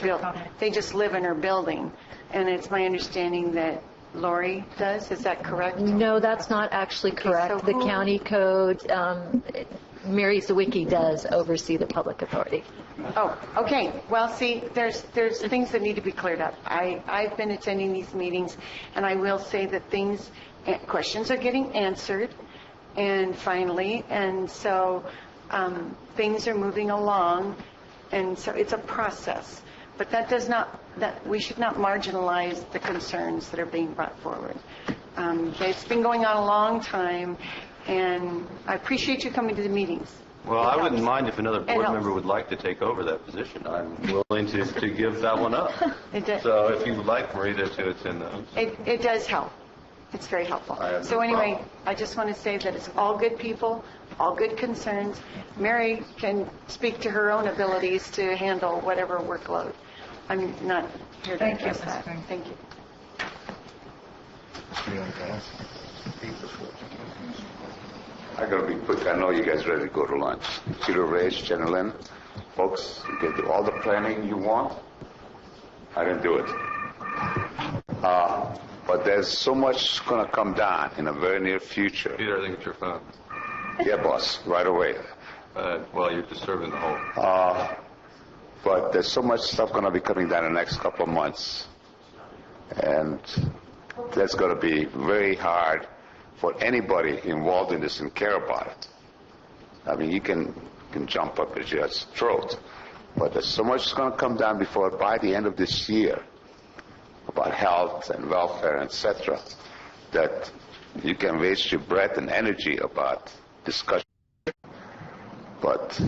building, and it's my understanding that Lori does. Is that correct? No, that's not actually correct. So the county code, Mary Sawicki does oversee the public authority. Oh, okay. Well, see, there's things that need to be cleared up. I've been attending these meetings, and I will say that questions are getting answered, and finally, and so things are moving along, and so it's a process. But that we should not marginalize the concerns that are being brought forward. It's been going on a long time, and I appreciate you coming to the meetings. Well, I wouldn't mind if another board member would like to take over that position. I'm willing to give that one up. So if you would like Marita to attend those. It does help. It's very helpful. So anyway, I just want to say that it's all good people, all good concerns. Mary can speak to her own abilities to handle whatever workload. I'm not here to address that. Thank you. I got to be quick. I know you guys ready to go to lunch. Cheeto Rage, Jenilyn, folks, you can do all the planning you want. I didn't do it. But there's so much going to come down in the very near future. Peter, I think it's your phone. Yeah, boss, right away. Well, you're disturbing the whole. But there's so much stuff going to be coming down in the next couple of months. And that's going to be very hard for anybody involved in this and care about it. I mean, you can jump up at your throat. But there's so much going to come down by the end of this year about health and welfare, etc., that you can waste your breath and energy about discussion. But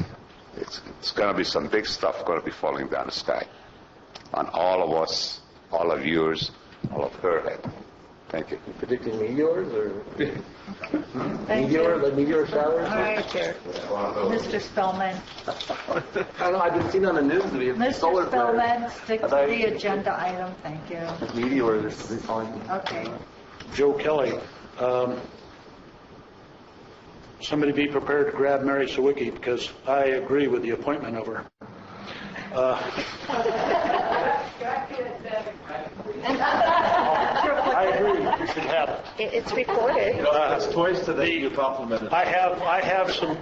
it's going to be some big stuff going to be falling down the sky on all of us, all of yours, all of her head. Thank you. You predicting meteors or meteor showers? All right, Chair. Mr. Spellman. I don't know. I've been seeing on the news that we have Mr. solar flares. Spellman, stick to the agenda item. Thank you. Meteors. They're falling. Okay. Joe Kelly. Somebody be prepared to grab Mary Sawicki because I agree with the appointment of her. I agree. You should have it. It's recorded. It's twice today you complimented. I have some.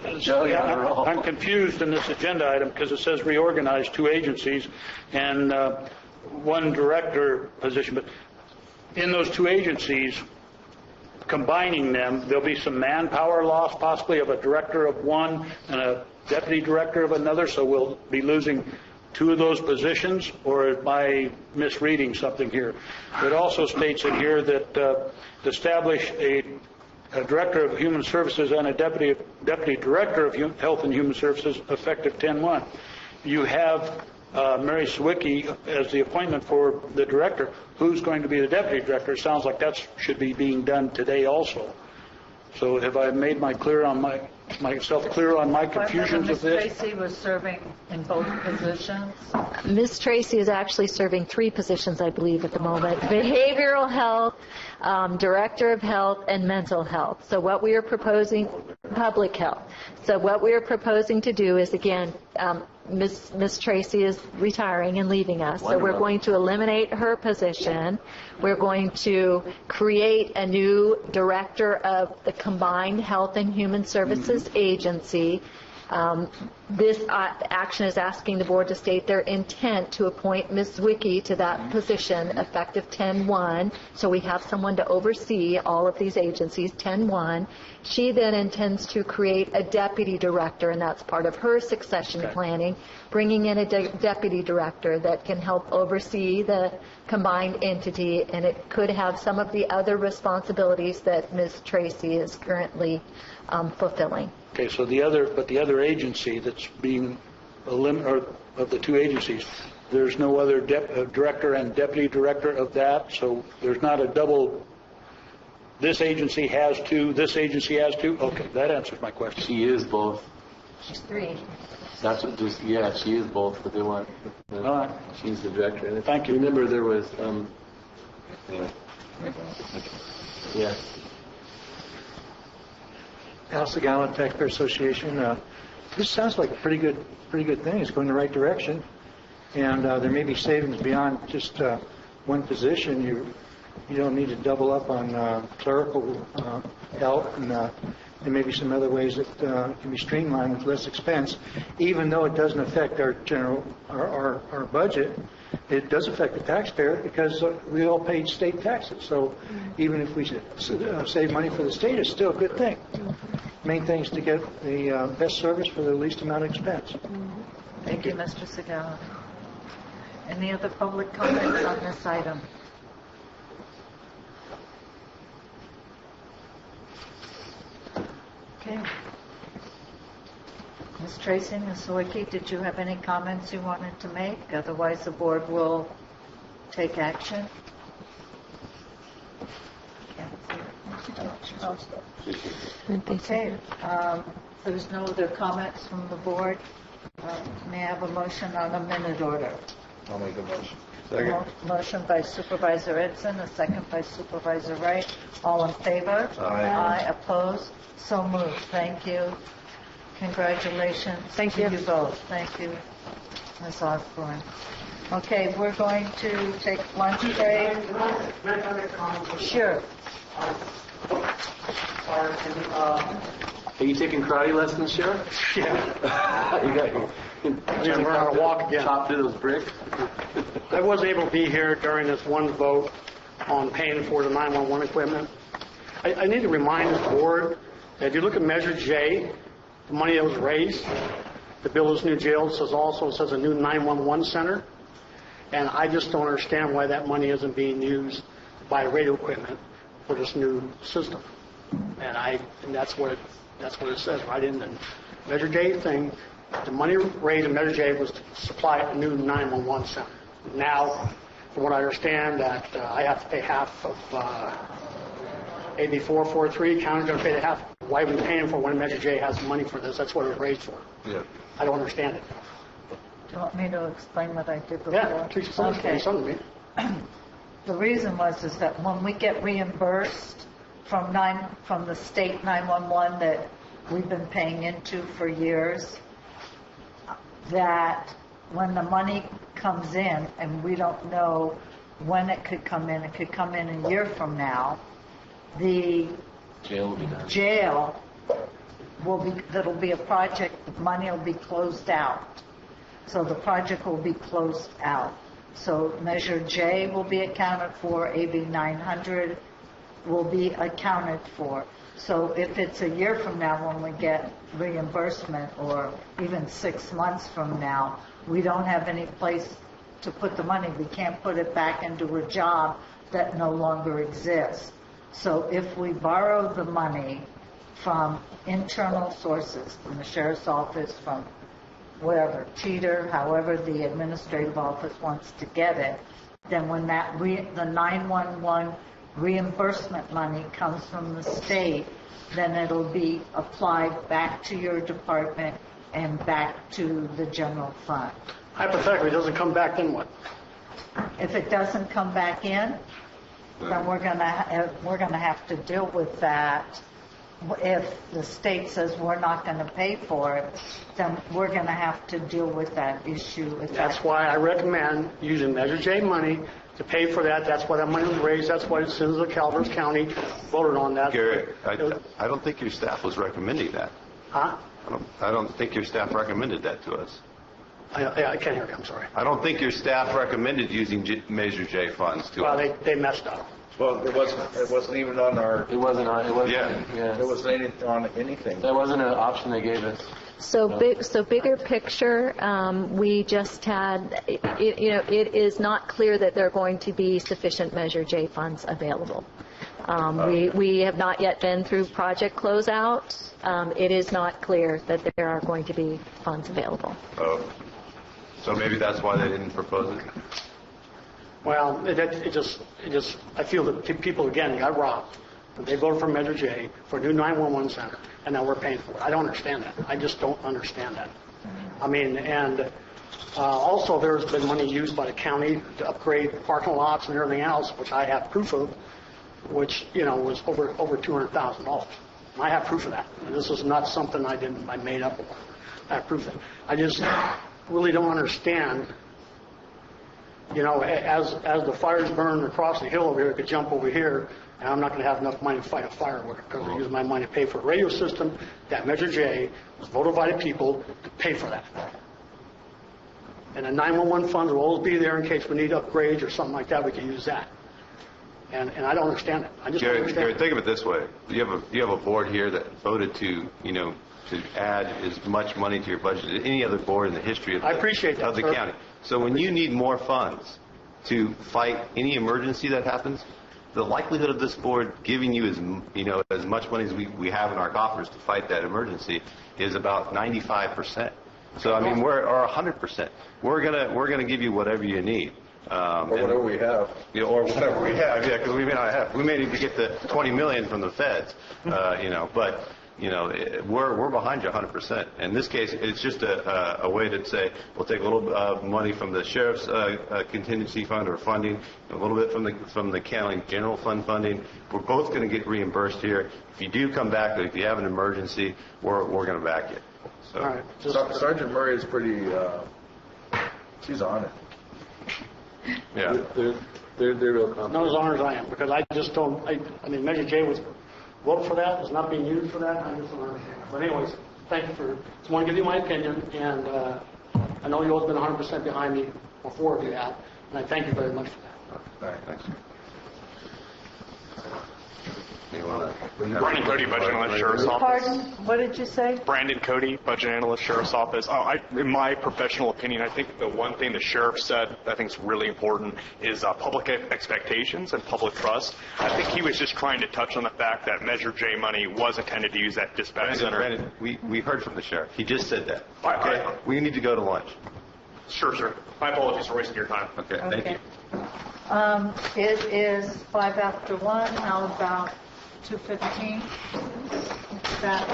I'm confused in this agenda item because it says reorganize 2 agencies and 1 director position. But in those 2 agencies, combining them, there'll be some manpower loss possibly of a director of one and a deputy director of another. So we'll be losing 2 of those positions, or am I misreading something here? It also states in here that establish a director of human services and a deputy director of health and human services effective 10/1. You have Mary Sawicki as the appointment for the director. Who's going to be the deputy director? It sounds like that should be being done today also. So have I made myself clear on my confusions of this? Ms. Tracy was serving in both positions. Ms. Tracy is actually serving 3 positions, I believe, at the moment. Behavioral health, director of health, and mental health. So what we are proposing, public health. So what we are proposing to do is, again, Ms. Tracy is retiring and leaving us. So we're going to eliminate her position. We're going to create a new director of the combined health and human services agency. This action is asking the board to state their intent to appoint Ms. Sawicki to that position effective 10/1. So we have someone to oversee all of these agencies, 10/1. She then intends to create a deputy director, and that's part of her succession planning, bringing in a deputy director that can help oversee the combined entity, and it could have some of the other responsibilities that Ms. Tracy is currently fulfilling. Okay, so the other agency that's being eliminated, of the two agencies. There's no other director and deputy director of that, so there's not a double, this agency has two, this agency has two? Okay, that answers my question. She is both. She's three. That's what just, yeah, she is both, but they want, All right. she's the director. And Thank you. Remember, there was, anyway. Yeah. Alice Gallant, Taxpayer Association. This sounds like a pretty good thing. It's going in the right direction, and there may be savings beyond just one position. You don't need to double up on clerical help, and there may be some other ways that can be streamlined with less expense. Even though it doesn't affect our budget, it does affect the taxpayer because we all pay state taxes. So even if we save money for the state, it's still a good thing. Main thing is to get the best service for the least amount of expense. Thank you, Mr. Segal. Any other public comments on this item? Okay. Ms. Tracy, Ms. Sawicki, did you have any comments you wanted to make? Otherwise, the board will take action. Okay. There's no other comments from the board. May I have a motion on a minute order? I'll make a motion. Motion by Supervisor Edson, a second by Supervisor Wright. All in favor? Aye. Opposed? So moved. Thank you. Congratulations. Thank to you. you both. Thank you, Ms. Osborne. Okay, we're going to take lunch break. Sure. Are you taking karate lessons, Sheriff? Yeah. You got Yeah, we're on a walk again. chop through those bricks? I wasn't able to be here during this one vote on paying for the 911 equipment. I need to remind the board that if you look at Measure J, the money that was raised to build this new jail says a new 911 center, and I just don't understand why that money isn't being used to buy radio equipment for this new system. And that's what it says right in the Measure J thing. The money raised in Measure J was to supply a new 911 center. Now, from what I understand, that I have to pay half of AB 443. County's going to pay the half. Why are we paying for when Measure J has money for this? That's what it was raised for. Yeah. I don't understand it. Do you want me to explain what I did before? Yeah, please explain something to me. The reason is that when we get reimbursed from the state 911 that we've been paying into for years, that when the money comes in, and we don't know when it could come in a year from now, the Jail will be done. jail that'll be a project, the money will be closed out. So the project will be closed out. So Measure J will be accounted for, AB 900 will be accounted for. So if it's a year from now when we get reimbursement, or even 6 months from now, we don't have any place to put the money. We can't put it back into a job that no longer exists. So if we borrow the money from internal sources, from the sheriff's office, from wherever, Cheater, however the administrative office wants to get it, then when the 911 reimbursement money comes from the state, then it'll be applied back to your department and back to the general fund. Hypothetically, it doesn't come back, then what? If it doesn't come back in, then we're going to have to deal with that. If the state says we're not going to pay for it, then we're going to have to deal with that issue. That's why I recommend using Measure J money to pay for that. That's why that money was raised. That's why the citizens of Calaveras County voted on that. Gary, I don't think your staff was recommending that. Huh? I don't think your staff recommended that to us. I can't hear you. I'm sorry. I don't think your staff recommended using Measure J funds to us. Well, they messed up. Well, it wasn't even on our. It wasn't on. It wasn't. Yeah. It wasn't on anything. That wasn't an option they gave us. So bigger picture, we just had, it is not clear that there are going to be sufficient Measure J funds available. We have not yet been through project closeout. It is not clear that there are going to be funds available. Oh. So maybe that's why they didn't propose it? Well, I feel that people, again, got robbed. They voted for Measure J for a new 911 center, and now we're paying for it. I don't understand that. I just don't understand that. I mean, and also there's been money used by the county to upgrade parking lots and everything else, which I have proof of, which, was over $200,000. I have proof of that. And this is not something I made up. I have proof of it. I just really don't understand. As the fires burn across the hill over here, I could jump over here, and I'm not going to have enough money to fight a fire with it because I use my money to pay for a radio system. That Measure J was voted by the people to pay for that. And the 911 funds will always be there in case we need upgrades or something like that. We can use that. And I don't understand it. I just don't understand. Gary, think of it this way: you have a board here that voted to add as much money to your budget as any other board in the history of the county. So when you need more funds to fight any emergency that happens, the likelihood of this board giving you as much money as we have in our coffers to fight that emergency is about 95%. So I mean, or 100%. We're gonna give you whatever you need. Or whatever we have. Or whatever we have, yeah, because we may not have. We may need to get the $20 million from the feds, but. We're behind you 100%. In this case, it's just a way to say we'll take a little money from the sheriff's contingency fund or funding, a little bit from the county general fund funding. We're both going to get reimbursed here. If you do come back, if you have an emergency, we're going to back you. So. All right. Sergeant Murray is pretty. She's on it. Yeah. They're real confident. Not as honest as I am, because I just don't. I mean, Measure J was. Vote for that. It's not being used for that. I just don't understand. But anyways, thank you for. Just want to give you my opinion, and I know you've always been 100% behind me before we have, and I thank you very much for that. All right, thanks. Brandon Cody, Budget Analyst, Sheriff's Office. Pardon? What did you say? Brandon Cody, Budget Analyst, Sheriff's Office. In my professional opinion, I think the one thing the Sheriff said I think is really important is public expectations and public trust. I think he was just trying to touch on the fact that Measure J money was intended to use that dispatch center. Brandon, we heard from the Sheriff. He just said that. Okay. We need to go to lunch. Sure, sir. My apologies for wasting your time. Okay. Thank you. It is 5 after 1. How about 2:15? Is that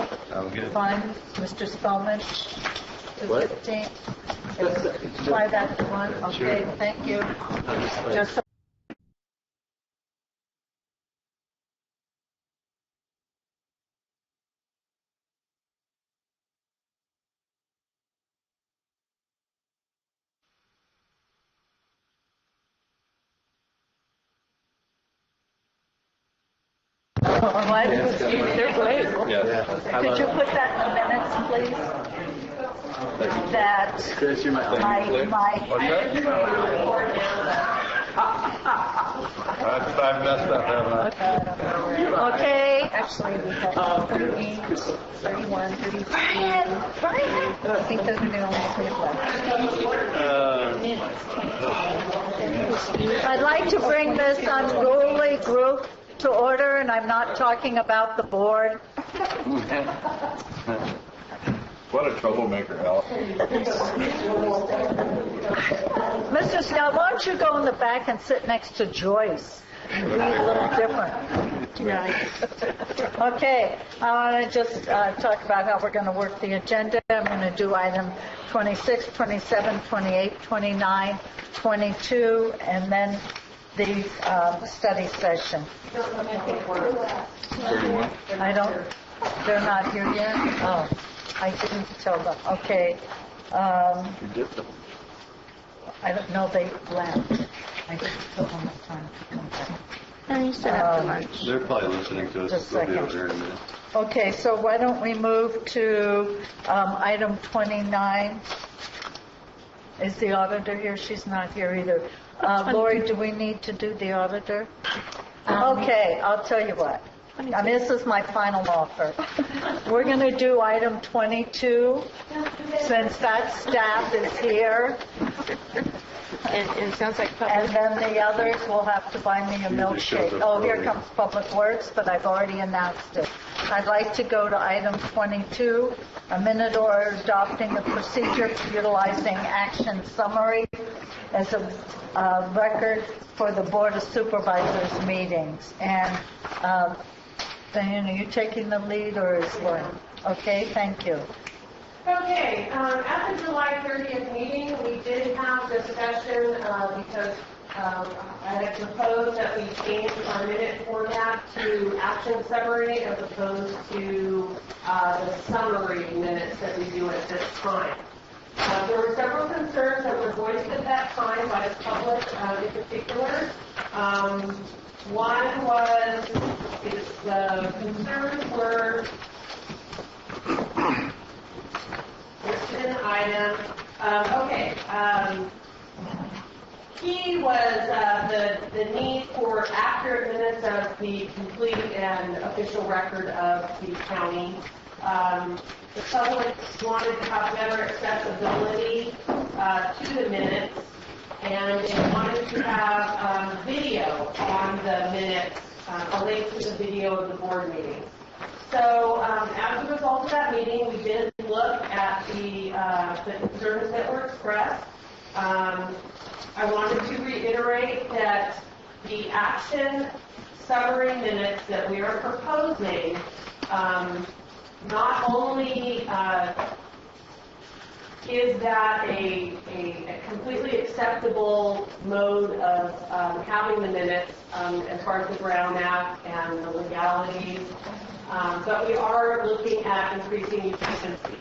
fine? Mr. Spellman? 2:15? 5 after 1? Okay, thank you. Just what? They're great. Could you put that in the minutes, please? That Chris, you might I've messed up, haven't I? Okay. Actually, we have 30, 31, 32. I think those are the only three left. I'd like to bring this unruly group to order, and I'm not talking about the board. What a troublemaker, Al. Mr. Snell, why don't you go in the back and sit next to Joyce? It'd be a little different. Right. Okay, I want to just talk about how we're going to work the agenda. I'm going to do item 26, 27, 28, 29, 22, and then the study session. 31. They're not here yet? Oh, I didn't tell them. Okay. You did them. I don't know, they left. I didn't tell them the time to come back. And you said after lunch. They're probably listening to us. Just a They'll be second. over here in a minute. Okay, so why don't we move to item 29? Is the auditor here? She's not here either. Lori, do we need to do the auditor? Okay, I'll tell you what. This is my final offer. We're going to do item 22, since that staff is here. And it sounds like And public. then the others will have to buy me a milkshake. Oh, here comes Public Works, but I've already announced it. I'd like to go to item 22, a minute order adopting a procedure for utilizing action summary as a record for the Board of Supervisors meetings. And Diana, are you taking the lead or is Lynn? Okay, thank you. Okay, at the July 30th meeting, we did have discussion because I had proposed that we change our minute format to action summary as opposed to the summary minutes that we do at this time. There were several concerns that were voiced at that time by the public in particular. One was the concerns were listed item. Key was the need for accurate minutes of the complete and official record of the county. The public wanted to have better accessibility to the minutes, and they wanted to have video on the minutes, a link to the video of the board meeting. So as a result of that meeting, we did look at the concerns that were expressed. I wanted to reiterate that the action summary minutes that we are proposing not only is that a completely acceptable mode of having the minutes as far as the Brown Act and the legalities, but we are looking at increasing efficiency.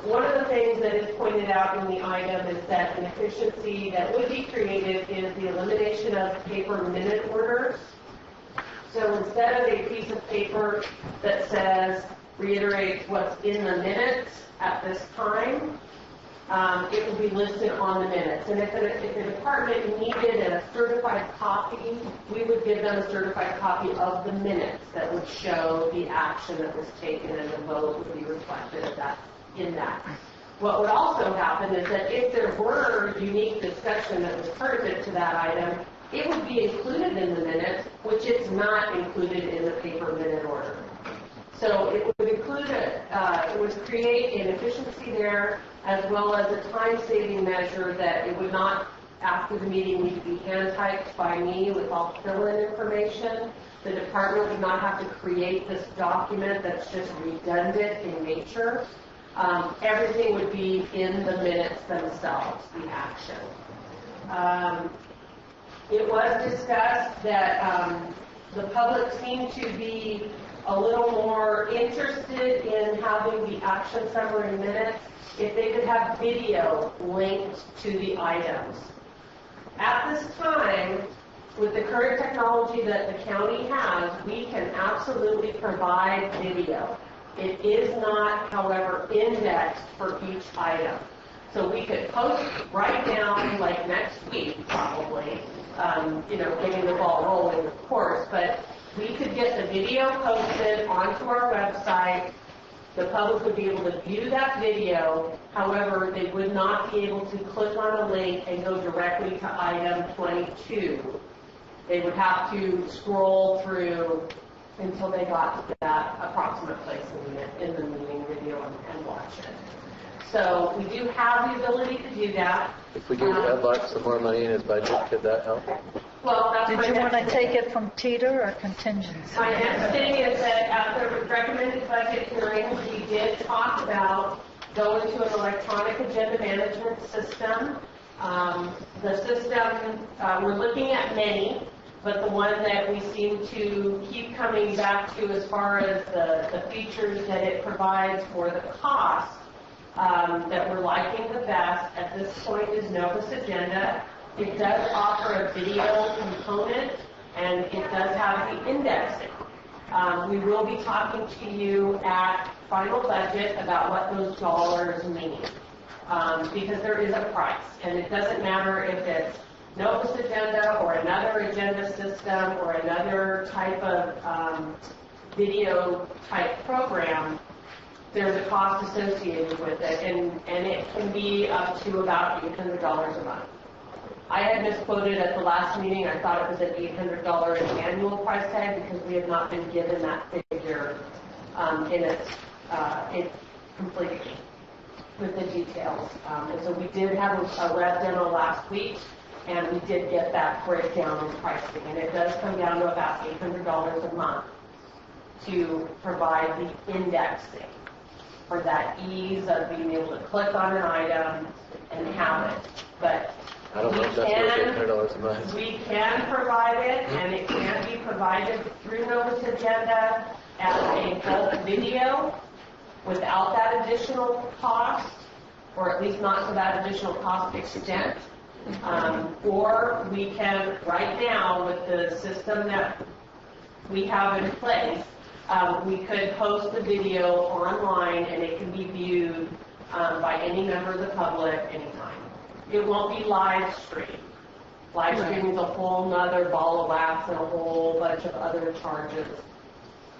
One of the things that is pointed out in the item is that an efficiency that would be created is the elimination of paper minute orders. So instead of a piece of paper that says, reiterate what's in the minutes at this time, it will be listed on the minutes. And if the department needed a certified copy, we would give them a certified copy of the minutes that would show the action that was taken, and the vote would be reflected in that. What would also happen is that if there were unique discussion that was pertinent to that item, it would be included in the minutes, which is not included in the paper minute order. So it would include it would create an efficiency there, as well as a time-saving measure that it would not, after the meeting, need to be hand-typed by me with all fill-in information. The department would not have to create this document that's just redundant in nature. Everything would be in the minutes themselves, the action. It was discussed that the public seemed to be a little more interested in having the action summary minutes if they could have video linked to the items. At this time, with the current technology that the county has, we can absolutely provide video. It is not, however, indexed for each item. So we could post right now, like next week probably, getting the ball rolling, of course, but we could get the video posted onto our website. The public would be able to view that video. However, they would not be able to click on a link and go directly to item 22. They would have to scroll through until they got to that approximate place in the meeting video and watch it. So we do have the ability to do that. If we give Ed Luck some more money in his budget, could that help? Well, that's Did you want to take it from teeter or contingency? My next thing is that at the recommended budget hearing, we did talk about going to an electronic agenda management system. The system, we're looking at many, but the one that we seem to keep coming back to as far as the features that it provides for the cost that we're liking the best at this point is Novus Agenda. It does offer a video component, and it does have the indexing. We will be talking to you at final budget about what those dollars mean, because there is a price, and it doesn't matter if it's Novus Agenda or another agenda system or another type of video type program. There's a cost associated with it, and it can be up to about $800 a month. I had misquoted at the last meeting. I thought it was an $800 annual price tag because we have not been given that figure in its complete with the details. And so we did have a web demo last week, and we did get that breakdown in pricing. And it does come down to about $800 a month to provide the indexing for that ease of being able to click on an item and have it. But I don't know if that's worth $800 a month. we can provide it, and it can be provided through Novus Agenda as a bulk video without that additional cost, or at least not to that additional cost extent. Or we can, right now, with the system that we have in place, we could post the video online and it can be viewed by any member of the public anytime. It won't be live streamed. Live streaming is a whole nother ball of wax and a whole bunch of other charges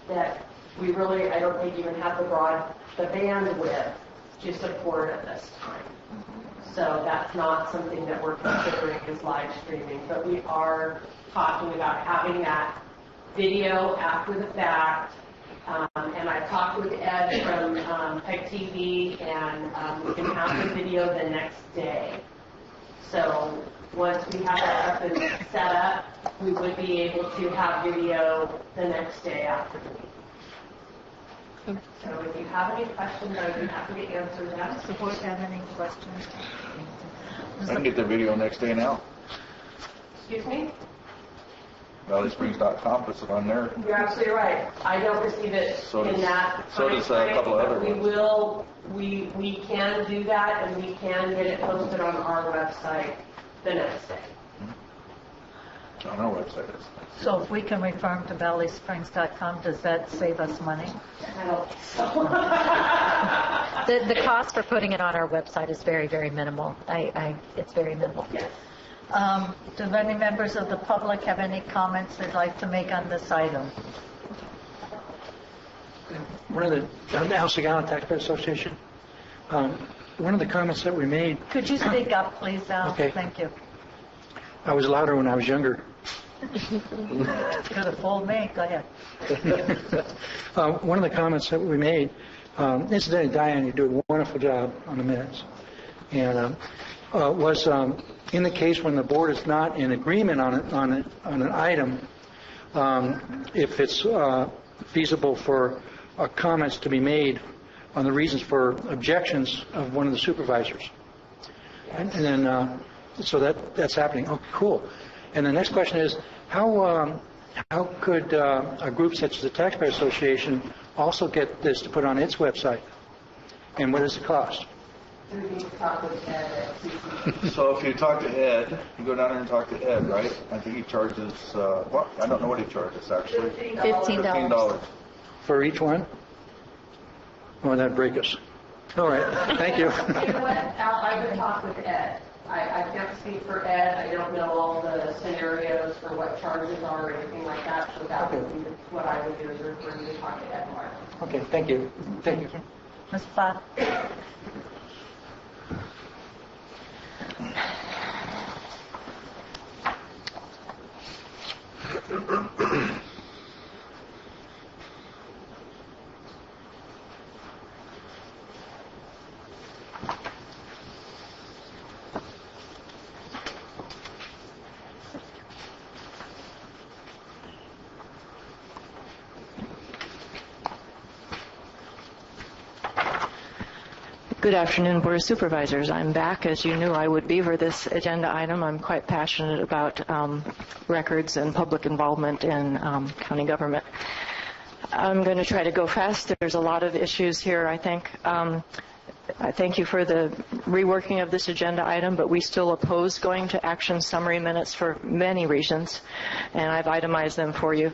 that we really, I don't think, even have the bandwidth to support at this time. So that's not something that we're considering as live streaming, but we are talking about having that video after the fact. And I talked with Ed from PEG TV, and we can have the video the next day. So once we have that up and set up, we would be able to have video the next day after the meeting. So if you have any questions, I would be happy to answer them. Does the board have any questions? I can get the video next day now. Excuse me? ValleySprings.com puts it on there. You're absolutely right. I don't receive it in that So does a couple of other ones. We can do that, and we can get it posted on our website the next day. On our website. So if we can refer them to valleysprings.com, does that save us money? I don't think so. The cost for putting it on our website is very, very minimal. It's very minimal. Yes. Do any members of the public have any comments they'd like to make on this item? One of the House of Gallant Taxpayer Association, one of the comments that we made. Could you speak up, please, Al? Okay. Thank you. I was louder when I was younger. Could have fooled me. Go ahead. One of the comments that we made, incidentally, Diane, you do a wonderful job on the minutes, and was in the case when the board is not in agreement on an item, if it's feasible for comments to be made on the reasons for objections of one of the supervisors. And then, so that's happening. Oh, cool. And the next question is, how could a group such as the Taxpayer Association also get this to put on its website? And what does it cost? So if you talk to Ed, you go down there and talk to Ed, right? I think he charges, well, I don't know what he charges, actually. $15. For each one? Oh, that'd break us. All right. Thank you. You know what, Al, I would talk with Ed. I can't speak for Ed. I don't know all the scenarios for what charges are or anything like that. So that would be what I would do, is refer you to talk to Ed more. Okay. Thank you. Thank you. Ms. Platt? Good afternoon, Board of Supervisors. I'm back, as you knew I would be, for this agenda item. I'm quite passionate about records and public involvement in county government. I'm going to try to go fast. There's a lot of issues here, I think. I thank you for the reworking of this agenda item, but we still oppose going to action summary minutes for many reasons, and I've itemized them for you.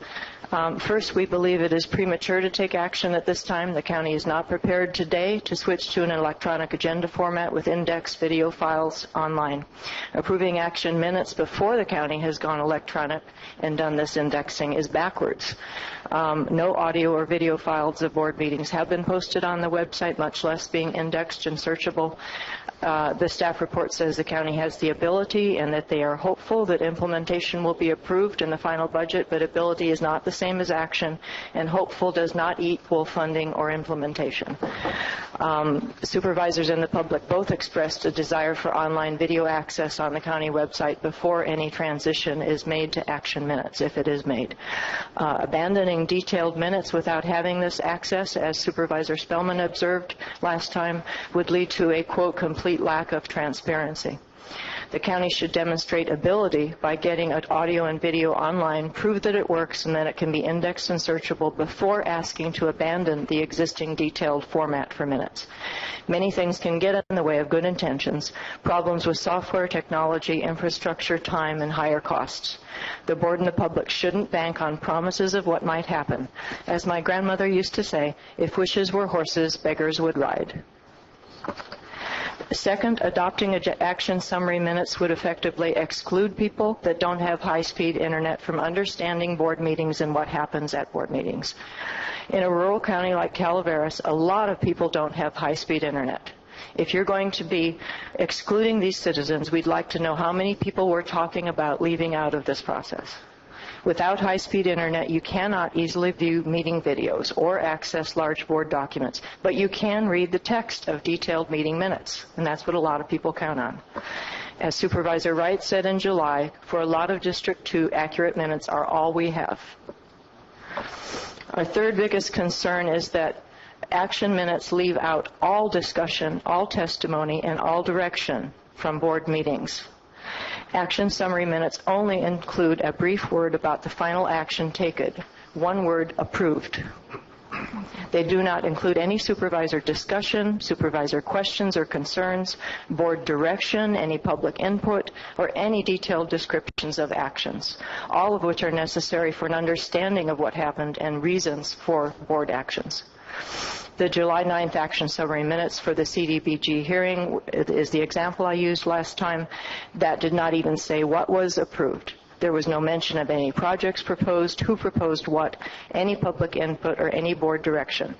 First, we believe it is premature to take action at this time. The county is not prepared today to switch to an electronic agenda format with indexed video files online. Approving action minutes before the county has gone electronic and done this indexing is backwards. No audio or video files of board meetings have been posted on the website, much less being indexed and searchable. The staff report says the county has the ability and that they are hopeful that implementation will be approved in the final budget, but ability is not the same as action, and hopeful does not equal funding or implementation. Supervisors and the public both expressed a desire for online video access on the county website before any transition is made to action minutes, if it is made. Abandoning detailed minutes without having this access, as Supervisor Spellman observed last time, would lead to a, quote, complete lack of transparency. The county should demonstrate ability by getting audio and video online, prove that it works, and that it can be indexed and searchable before asking to abandon the existing detailed format for minutes. Many things can get in the way of good intentions, problems with software, technology, infrastructure, time, and higher costs. The board and the public shouldn't bank on promises of what might happen. As my grandmother used to say, if wishes were horses, beggars would ride. Second, adopting action summary minutes would effectively exclude people that don't have high-speed internet from understanding board meetings and what happens at board meetings. In a rural county like Calaveras, a lot of people don't have high-speed internet. If you're going to be excluding these citizens, we'd like to know how many people we're talking about leaving out of this process. Without high-speed internet, you cannot easily view meeting videos or access large board documents, but you can read the text of detailed meeting minutes, and that's what a lot of people count on. As Supervisor Wright said in July, for a lot of District 2, accurate minutes are all we have. Our third biggest concern is that action minutes leave out all discussion, all testimony, and all direction from board meetings. Action summary minutes only include a brief word about the final action taken. One word, approved. They do not include any supervisor discussion, supervisor questions or concerns, board direction, any public input, or any detailed descriptions of actions, all of which are necessary for an understanding of what happened and reasons for board actions. The July 9th action summary minutes for the CDBG hearing is the example I used last time. That did not even say what was approved. There was no mention of any projects proposed, who proposed what, any public input, or any board direction.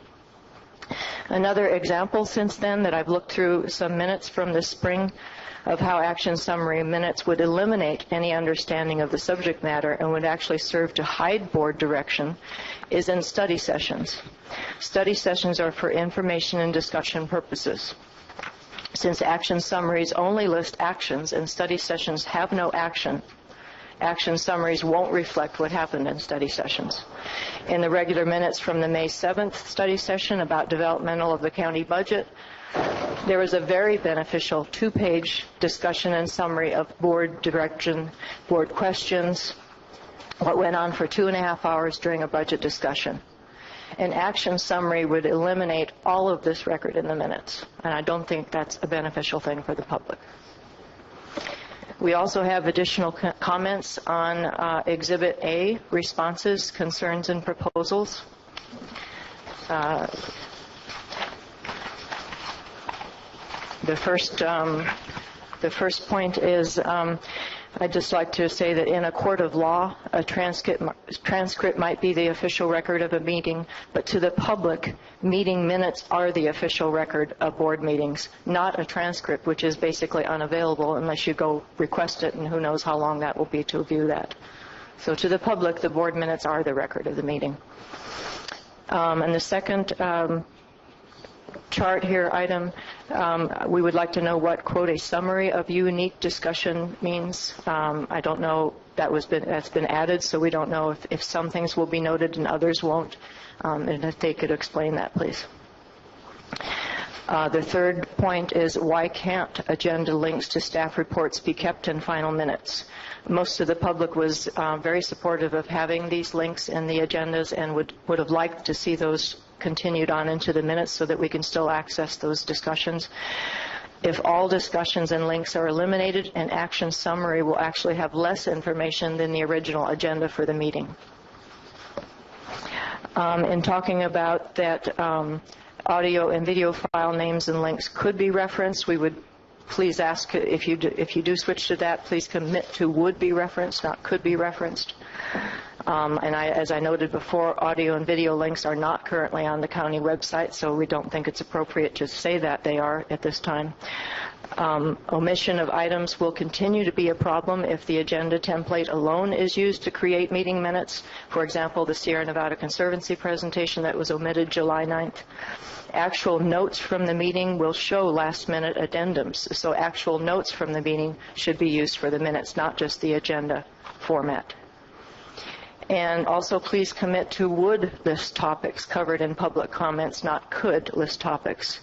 Another example since then that I've looked through some minutes from this spring of how action summary minutes would eliminate any understanding of the subject matter and would actually serve to hide board direction is in study sessions. Study sessions are for information and discussion purposes. Since action summaries only list actions and study sessions have no action, action summaries won't reflect what happened in study sessions. In the regular minutes from the May 7th study session about developmental of the county budget, there was a very beneficial 2-page discussion and summary of board direction, board questions, what went on for 2.5 hours during a budget discussion. An action summary would eliminate all of this record in the minutes, and I don't think that's a beneficial thing for the public. We also have additional comments on Exhibit A, responses, concerns, and proposals. The first point is I'd just like to say that in a court of law, a transcript might be the official record of a meeting, but to the public, meeting minutes are the official record of board meetings, not a transcript, which is basically unavailable unless you go request it, and who knows how long that will be to view that. So to the public, the board minutes are the record of the meeting. And the second chart here, item, we would like to know what, quote, a summary of unique discussion means. I don't know, that's been added, so we don't know if some things will be noted and others won't. And if they could explain that, please. The third point is, why can't agenda links to staff reports be kept in final minutes? Most of the public was very supportive of having these links in the agendas and would have liked to see those continued on into the minutes so that we can still access those discussions. If all discussions and links are eliminated, an action summary will actually have less information than the original agenda for the meeting. In talking about that audio and video file names and links could be referenced, we would please ask, if you do switch to that, please commit to would be referenced, not could be referenced. And as I noted before, audio and video links are not currently on the county website, so we don't think it's appropriate to say that they are at this time. Omission of items will continue to be a problem if the agenda template alone is used to create meeting minutes. For example, the Sierra Nevada Conservancy presentation that was omitted July 9th. Actual notes from the meeting will show last-minute addendums, so actual notes from the meeting should be used for the minutes, not just the agenda format. And also, please commit to would list topics covered in public comments, not could list topics.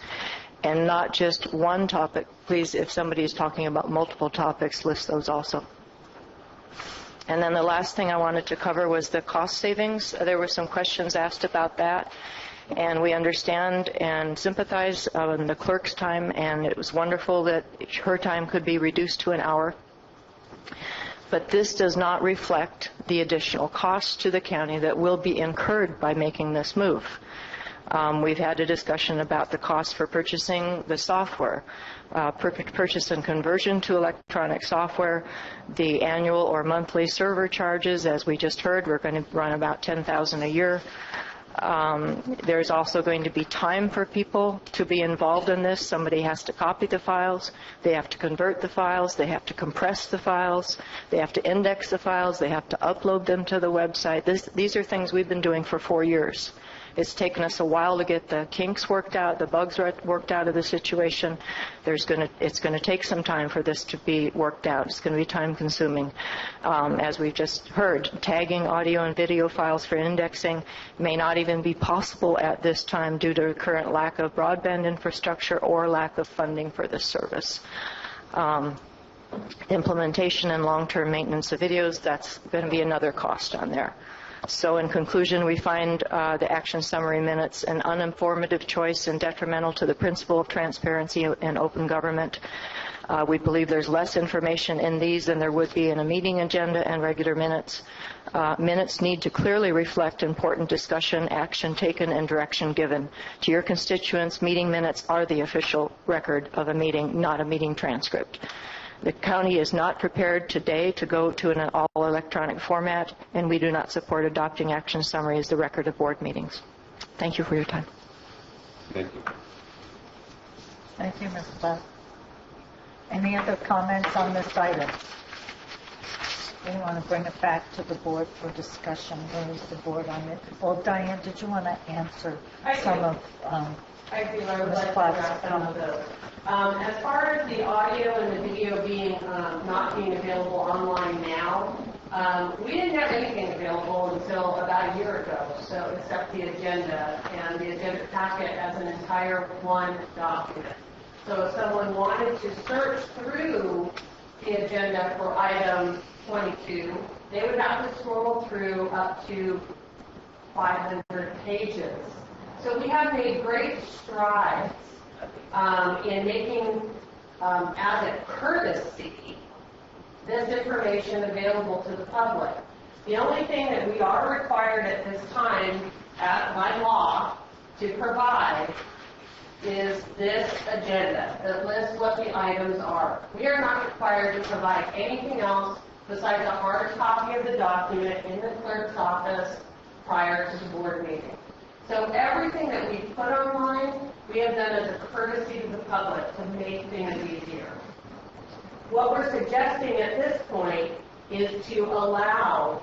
And not just one topic. Please, if somebody is talking about multiple topics, list those also. And then the last thing I wanted to cover was the cost savings. There were some questions asked about that. And we understand and sympathize on the clerk's time, and it was wonderful that her time could be reduced to an hour. But this does not reflect the additional costs to the county that will be incurred by making this move. We've had a discussion about the cost for purchasing the software, purchase and conversion to electronic software, the annual or monthly server charges. As we just heard, we're going to run about $10,000 a year. There's also going to be time for people to be involved in this. Somebody has to copy the files, they have to convert the files, they have to compress the files, they have to index the files, they have to upload them to the website. These are things we've been doing for 4 years. It's taken us a while to get the kinks worked out, the bugs worked out of the situation. It's going to take some time for this to be worked out. It's going to be time consuming. As we've just heard, tagging audio and video files for indexing may not even be possible at this time due to current lack of broadband infrastructure or lack of funding for this service. Implementation and long-term maintenance of videos, that's going to be another cost on there. So in conclusion, we find the action summary minutes an uninformative choice and detrimental to the principle of transparency and open government. We believe there's less information in these than there would be in a meeting agenda and regular minutes. Minutes need to clearly reflect important discussion, action taken, and direction given. To your constituents, meeting minutes are the official record of a meeting, not a meeting transcript. The county is not prepared today to go to an all-electronic format, and we do not support adopting action summary as the record of board meetings. Thank you for your time. Thank you. Thank you, Ms. Platt. Any other comments on this item? We want to bring it back to the board for discussion. Where is the board on it? Well, Diane, did you want to answer some of I do. I would Ms. like to Platt's address some of comments? those. As far as the audio and the video being not being available online now, we didn't have anything available until about a year ago, so except the agenda and the agenda packet as an entire one document. So if someone wanted to search through the agenda for item 22, they would have to scroll through up to 500 pages. So we have made great strides in making, as a courtesy, this information available to the public. The only thing that we are required at this time, by law, to provide is this agenda that lists what the items are. We are not required to provide anything else besides a hard copy of the document in the clerk's office prior to the board meeting. So everything that we put online, we have done as a courtesy to the public to make things easier. What we're suggesting at this point is to allow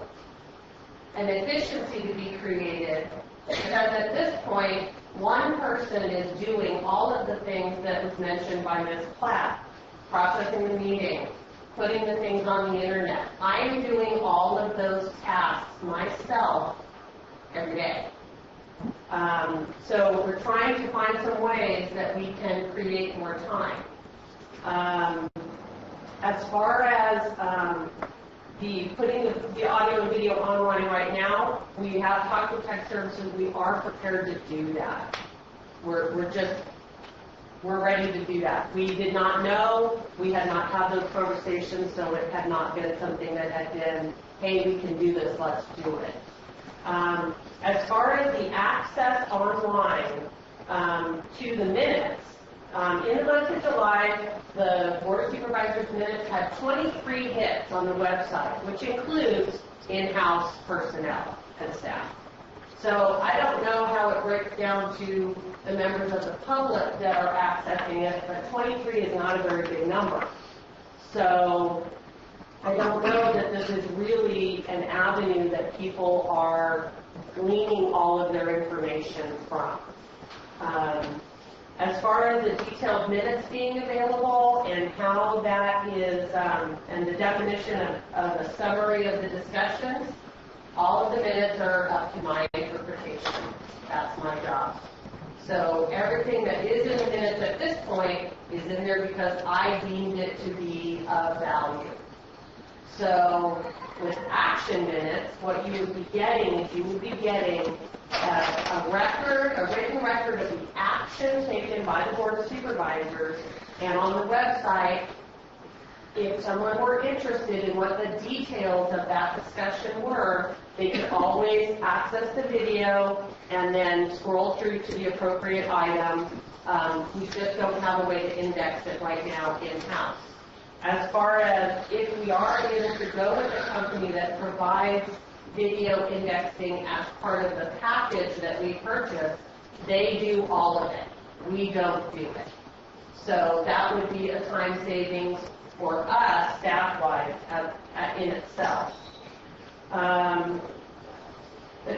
an efficiency to be created, because at this point, one person is doing all of the things that was mentioned by Ms. Platt, processing the meeting, putting the things on the internet. I am doing all of those tasks myself every day. So we're trying to find some ways that we can create more time. As far as putting the audio and video online right now, we have talked to tech services. We are prepared to do that. We're ready to do that. We did not know. We had not had those conversations, so it had not been something that had been, hey, we can do this, let's do it. As far as the access online to the minutes, in the month of July, the Board of Supervisors minutes had 23 hits on the website, which includes in-house in-house personnel and staff. So I don't know how it breaks down to the members of the public that are accessing it, but 23 is not a very big number. So I don't know that this is really an avenue that people are gleaning all of their information from. As far as the detailed minutes being available and how that is, and the definition of a summary of the discussions, all of the minutes are up to my interpretation. That's my job. So everything that is in the minutes at this point is in there because I deemed it to be of value. So with action minutes, what you would be getting is you would be getting a written record of the action taken by the Board of Supervisors, and on the website, if someone were interested in what the details of that discussion were, they could always access the video and then scroll through to the appropriate item. We just don't have a way to index it right now in-house. As far as if we are able to go with a company that provides video indexing as part of the package that we purchase, they do all of it. We don't do it. So that would be a time savings for us, staff-wise, in itself. The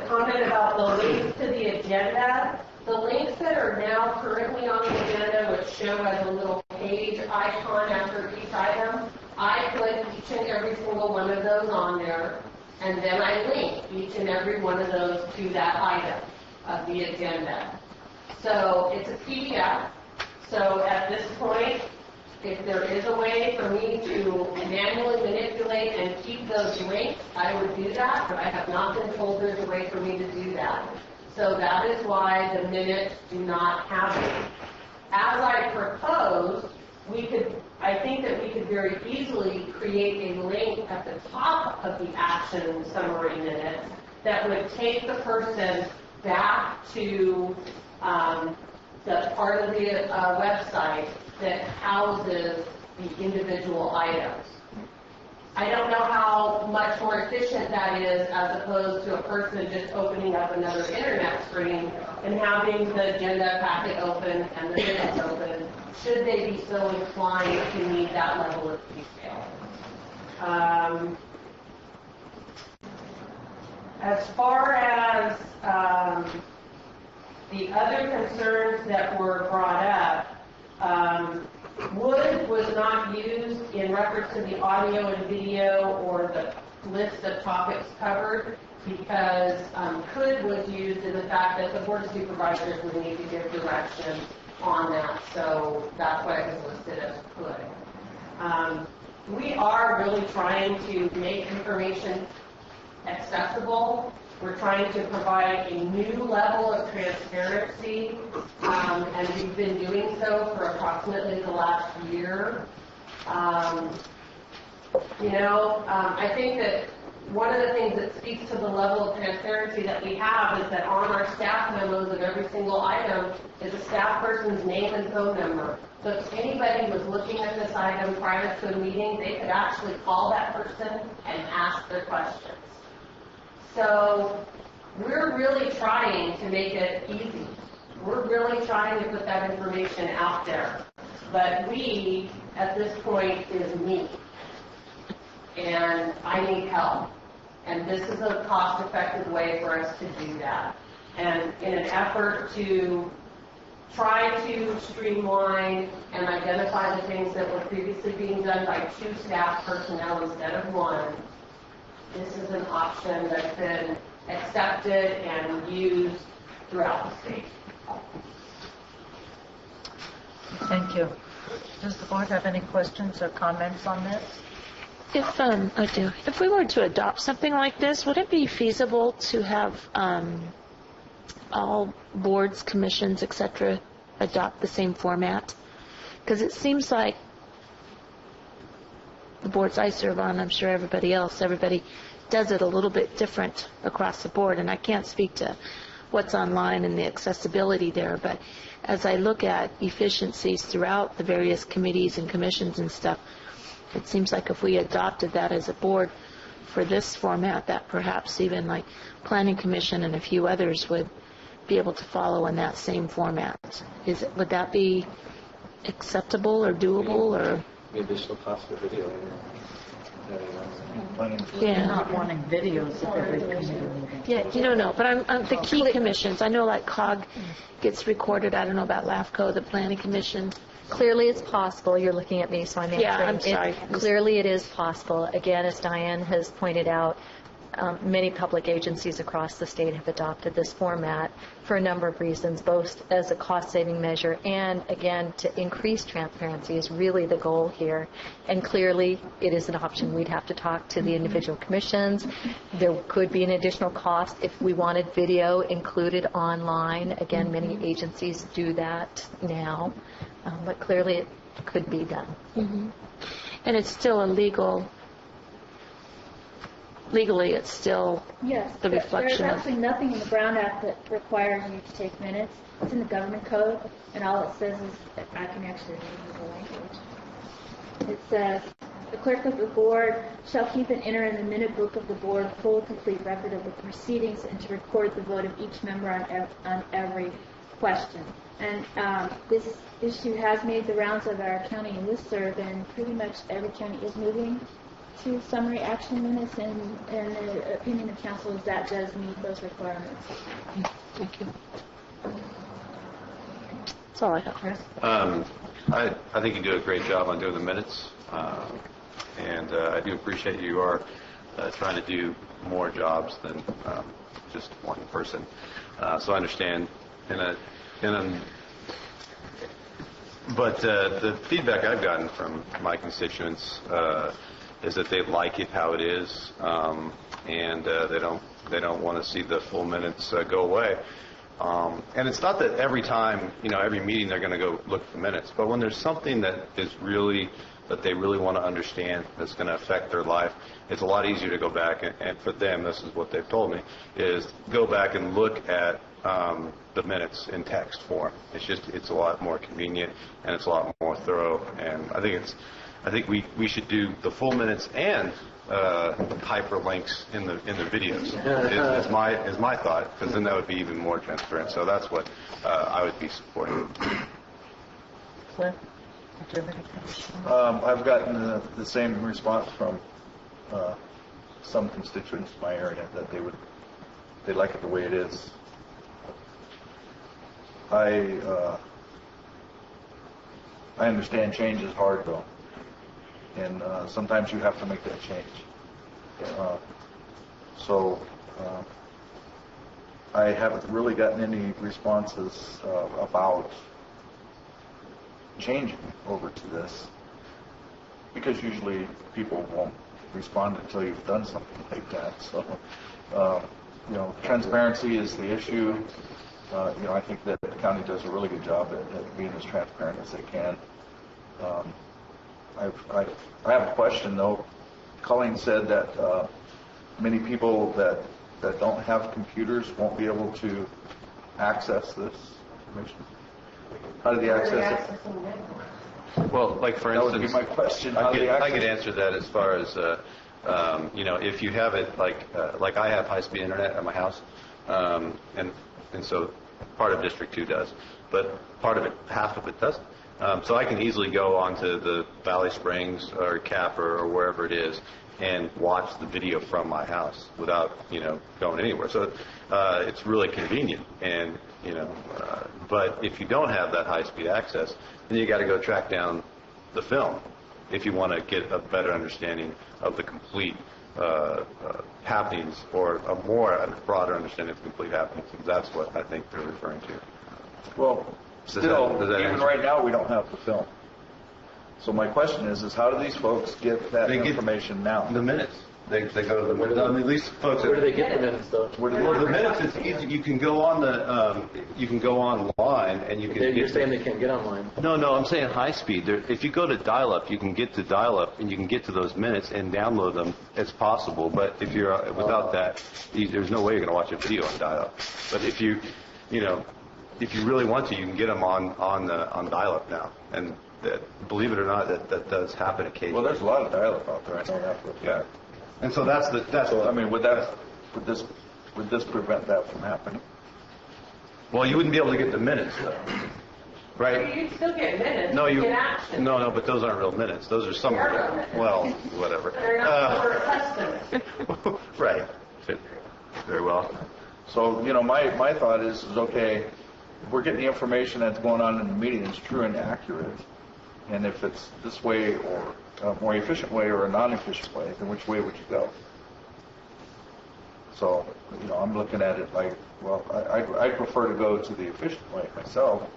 comment about the links to the agenda, the links that are now currently on the agenda, which show as a little page icon after each item, I put each and every single one of those on there, and then I link each and every one of those to that item of the agenda. So it's a PDF. So at this point, if there is a way for me to manually manipulate and keep those links, I would do that, but I have not been told there's a way for me to do that. So that is why the minutes do not have it. As I proposed, I think that we could very easily create a link at the top of the action summary minutes that would take the person back to the part of the website that houses the individual items. I don't know how much more efficient that is as opposed to a person just opening up another internet screen and having the agenda packet open and the minutes open, should they be so inclined to need that level of detail. As far as the other concerns that were brought up, would was not used in reference to the audio and video or the list of topics covered because could was used in the fact that the Board of Supervisors would need to give direction on that, so that's why it was listed as could. We are really trying to make information accessible. We're trying to provide a new level of transparency, and we've been doing so for approximately the last year. I think that one of the things that speaks to the level of transparency that we have is that on our staff memos of every single item is a staff person's name and phone number. So if anybody was looking at this item prior to a meeting, they could actually call that person and ask their questions. So we're really trying to make it easy. We're really trying to put that information out there. But we, at this point, is me. And I need help. And this is a cost-effective way for us to do that. And in an effort to try to streamline and identify the things that were previously being done by 2 staff personnel instead of 1, this is an option that's been accepted and used throughout the state. Thank you. Does the board have any questions or comments on this? If we were to adopt something like this, would it be feasible to have all boards, commissions, etc., adopt the same format? Because it seems like the boards I serve on, I'm sure everybody does it a little bit different across the board, and I can't speak to what's online and the accessibility there, but as I look at efficiencies throughout the various committees and commissions and stuff, it seems like if we adopted that as a board for this format that perhaps even like Planning Commission and a few others would be able to follow in that same format. Would that be acceptable or doable, or? The additional cost for video. Yeah. Not wanting videos of every committee meeting. Yeah, no, but I'm the key commissions. I know like COG gets recorded. I don't know about LAFCO, the Planning Commission. Clearly it's possible. You're looking at me, so I'm answering. Yeah, I'm sorry. Clearly it is possible. Again, as Diane has pointed out, many public agencies across the state have adopted this format for a number of reasons, both as a cost-saving measure and, again, to increase transparency is really the goal here. And clearly, it is an option. We'd have to talk to the individual commissions. There could be an additional cost if we wanted video included online. Again, many agencies do that now, but clearly it could be done. And it's still legally, it's still the reflection There's of... actually nothing in the Brown Act that requires you to take minutes. It's in the government code, and all it says is, I can actually read the language. It says, the clerk of the board shall keep and enter in the minute book of the board full, complete record of the proceedings and to record the vote of each member on every question. And this issue has made the rounds of our county listserv, and pretty much every county is moving to summary action minutes, and the opinion of council is that does meet those requirements. Thank you. That's all I have, Chris. I think you do a great job on doing the minutes, and I do appreciate you are trying to do more jobs than just one person. So I understand, but the feedback I've gotten from my constituents is that they like it how it is, and they don't want to see the full minutes go away. And it's not that every time, every meeting they're going to go look at the minutes, but when there's something that they really want to understand that's going to affect their life, it's a lot easier to go back and for them, this is what they've told me, is go back and look at the minutes in text form. It's a lot more convenient and it's a lot more thorough, and I think we should do the full minutes and hyperlinks in the videos. Is my thought, because then that would be even more transparent. So that's what I would be supporting. Cliff, do you have anything? I've gotten the same response from some constituents in my area that they like it the way it is. I understand change is hard though. And sometimes you have to make that change. So I haven't really gotten any responses about changing over to this, because usually people won't respond until you've done something like that. So, transparency is the issue. I think that the county does a really good job at being as transparent as they can. I have a question, though. Colleen said that many people that don't have computers won't be able to access this information. How do they access it? Well, like for instance, that would be my question. I could answer that as far as if you have it like I have high-speed internet at my house, and so part of District 2 does, but half of it doesn't. So I can easily go onto the Valley Springs or Capper or wherever it is and watch the video from my house without going anywhere. So it's really convenient, and but if you don't have that high-speed access, then you got to go track down the film if you want to get a better understanding of the complete happenings, or a broader understanding of the complete happenings. And that's what I think they're referring to. Well, even right now, we don't have the film. So my question is how do these folks get that information now? The minutes. They go to the minutes. I mean, at least folks. Where do they get the minutes, though? Well, the minutes, it's easy. You can go on you can go online, and you can. You're saying they can't get online? No, I'm saying high speed. If you go to dial-up, you can get to dial-up, and you can get to those minutes and download them. It's possible, but if you're without that, there's no way you're going to watch a video on dial-up. But if you really want to, you can get them on dial-up now, and believe it or not, that does happen occasionally. Well, there's a lot of dial-up out there. I know that for a fact. And so that's I mean, would this prevent that from happening? well, you wouldn't be able to get the minutes, though, right? You can still get minutes. No, get action. no, but those aren't real minutes. Those are some. Well, whatever. They're not for custom. Right. Very well. So, my thought is okay, if we're getting the information that's going on in the meeting is true and accurate, and if it's this way or a more efficient way or a non-efficient way, then which way would you go? So, I'm looking at it like, well, I'd prefer to go to the efficient way myself,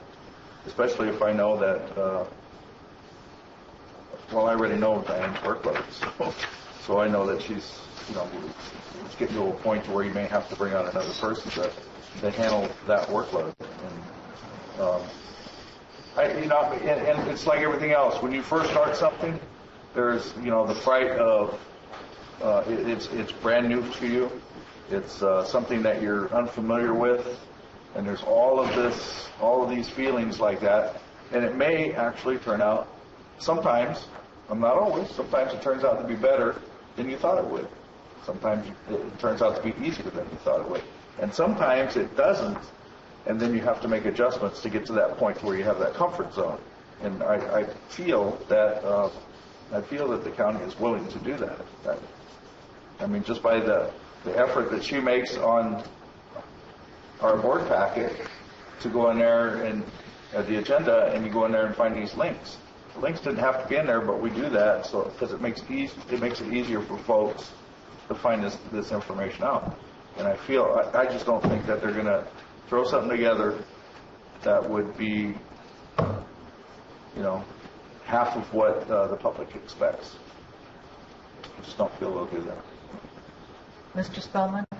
especially if I know that, well, I already know Diane's workload, so I know that she's, it's getting to a point to where you may have to bring on another person to handle that workload. And it's like everything else. When you first start something, there's, the fright of it's brand new to you. It's something that you're unfamiliar with, and there's all of these feelings like that. And it may actually turn out, sometimes, not always, sometimes it turns out to be better than you thought it would. Sometimes it turns out to be easier than you thought it would. And sometimes it doesn't, and then you have to make adjustments to get to that point where you have that comfort zone. And I feel that the county is willing to do that. I mean, just by the effort that she makes on our board packet to go in there and the agenda, and you go in there and find these links. The links didn't have to be in there, but we do that so because it makes it easier for folks to find this information out. And I just don't think that they're going to throw something together that would be, half of what the public expects. I just don't feel they'll do that. Mr. Spellman, do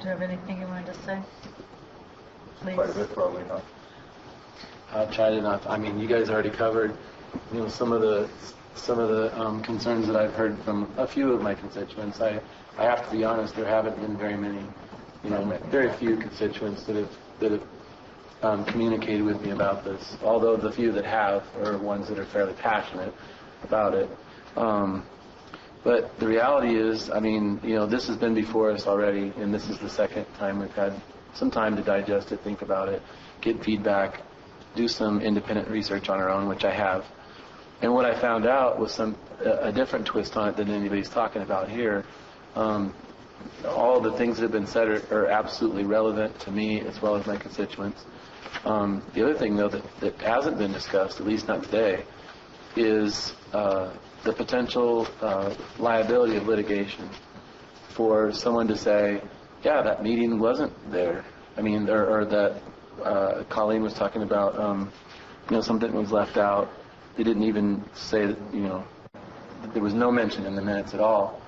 you have anything you wanted to say? Please. Quite a bit, probably not. I'll try to not. I mean, you guys already covered, some of the concerns that I've heard from a few of my constituents. I have to be honest, there haven't been very many, very few constituents that have communicated with me about this. Although the few that have are ones that are fairly passionate about it. But the reality is, this has been before us already, and this is the second time we've had some time to digest it, think about it, get feedback, do some independent research on our own, which I have. And what I found out was a different twist on it than anybody's talking about here. All the things that have been said are absolutely relevant to me as well as my constituents. The other thing, though, that hasn't been discussed, at least not today, is the potential liability of litigation for someone to say, yeah, that meeting wasn't there. Or that Colleen was talking about, something was left out. They didn't even say that, that there was no mention in the minutes at all,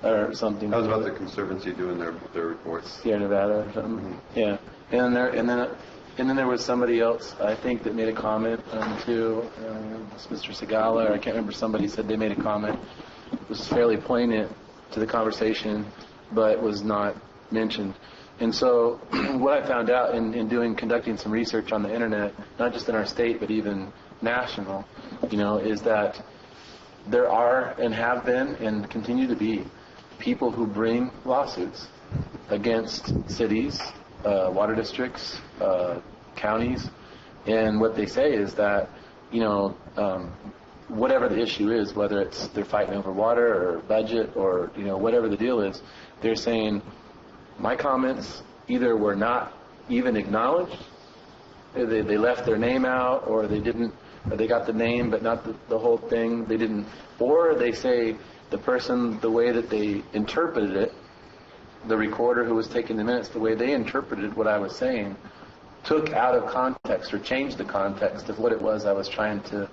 or something. That was about the Conservancy doing their reports. Sierra Nevada or something. Mm-hmm. Yeah. And then there was somebody else, I think, that made a comment too. Mr. Segala, or I can't remember, somebody said they made a comment. It was fairly poignant to the conversation, but was not mentioned. And so what I found out in conducting some research on the internet, not just in our state, but even national, is that there are and have been and continue to be people who bring lawsuits against cities, water districts, counties, and what they say is that, whatever the issue is, whether it's they're fighting over water or budget or, whatever the deal is, they're saying, my comments either were not even acknowledged, they left their name out, or they didn't, or they got the name but not the whole thing, they didn't, or they say the person, the way that they interpreted it, the recorder who was taking the minutes, the way they interpreted what I was saying, took out of context or changed the context of what it was I was trying to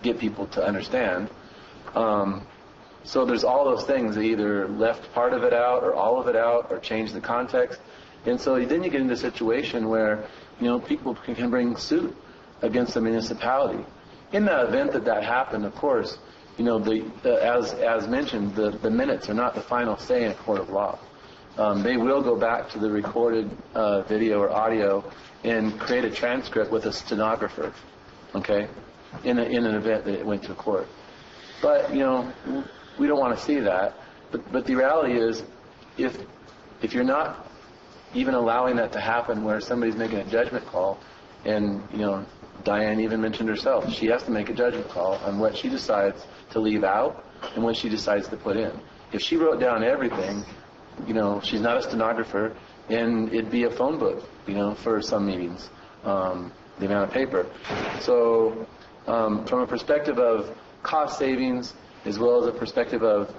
get people to understand. So there's all those things. They either left part of it out or all of it out or changed the context. And so then you get into a situation where, people can bring suit against the municipality. In the event that happened, of course, as mentioned, the minutes are not the final say in a court of law. They will go back to the recorded video or audio and create a transcript with a stenographer, okay, in an event that it went to court. But, we don't want to see that. But the reality is, if you're not even allowing that to happen where somebody's making a judgment call, and, Diane even mentioned herself, she has to make a judgment call on what she decides to leave out and what she decides to put in. If she wrote down everything, she's not a stenographer, and it'd be a phone book, for some meetings, the amount of paper. So from a perspective of cost savings, as well as a perspective of,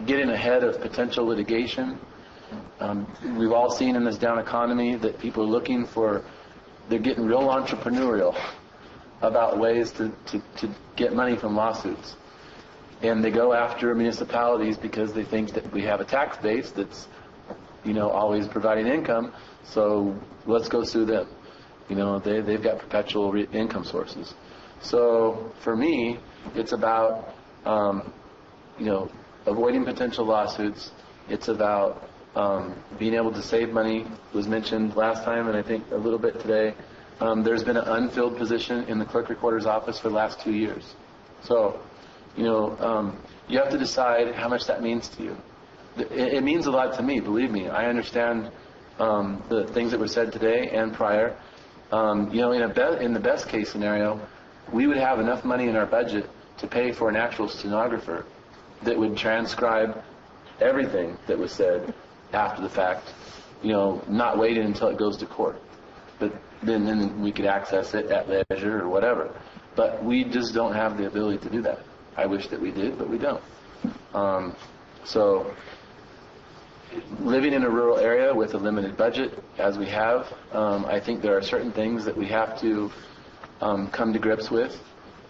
getting ahead of potential litigation, we've all seen in this down economy that people are looking for, they're getting real entrepreneurial about ways to get money from lawsuits. And they go after municipalities because they think that we have a tax base that's, always providing income, so let's go sue them. They've got perpetual income sources. So for me, it's about, avoiding potential lawsuits. It's about being able to save money. It was mentioned last time, and I think a little bit today. There's been an unfilled position in the clerk recorder's office for the last 2 years. So, you have to decide how much that means to you. It means a lot to me, believe me. I understand the things that were said today and prior. In the best case scenario, we would have enough money in our budget to pay for an actual stenographer that would transcribe everything that was said after the fact, not waiting until it goes to court. But then we could access it at leisure or whatever. But we just don't have the ability to do that. I wish that we did, but we don't. So living in a rural area with a limited budget, as we have, I think there are certain things that we have to come to grips with.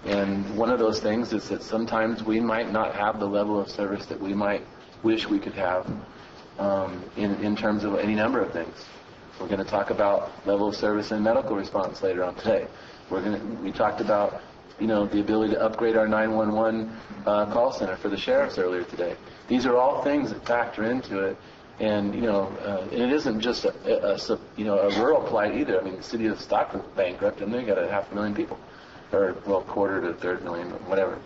And one of those things is that sometimes we might not have the level of service that we might wish we could have in terms of any number of things. We're going to talk about level of service and medical response later on today. We talked about, the ability to upgrade our 911 call center for the sheriffs earlier today. These are all things that factor into it. And, and it isn't just a rural plight either. I mean, the city of Stockton's bankrupt, and they got 500,000 people. Or, quarter to a third million, whatever.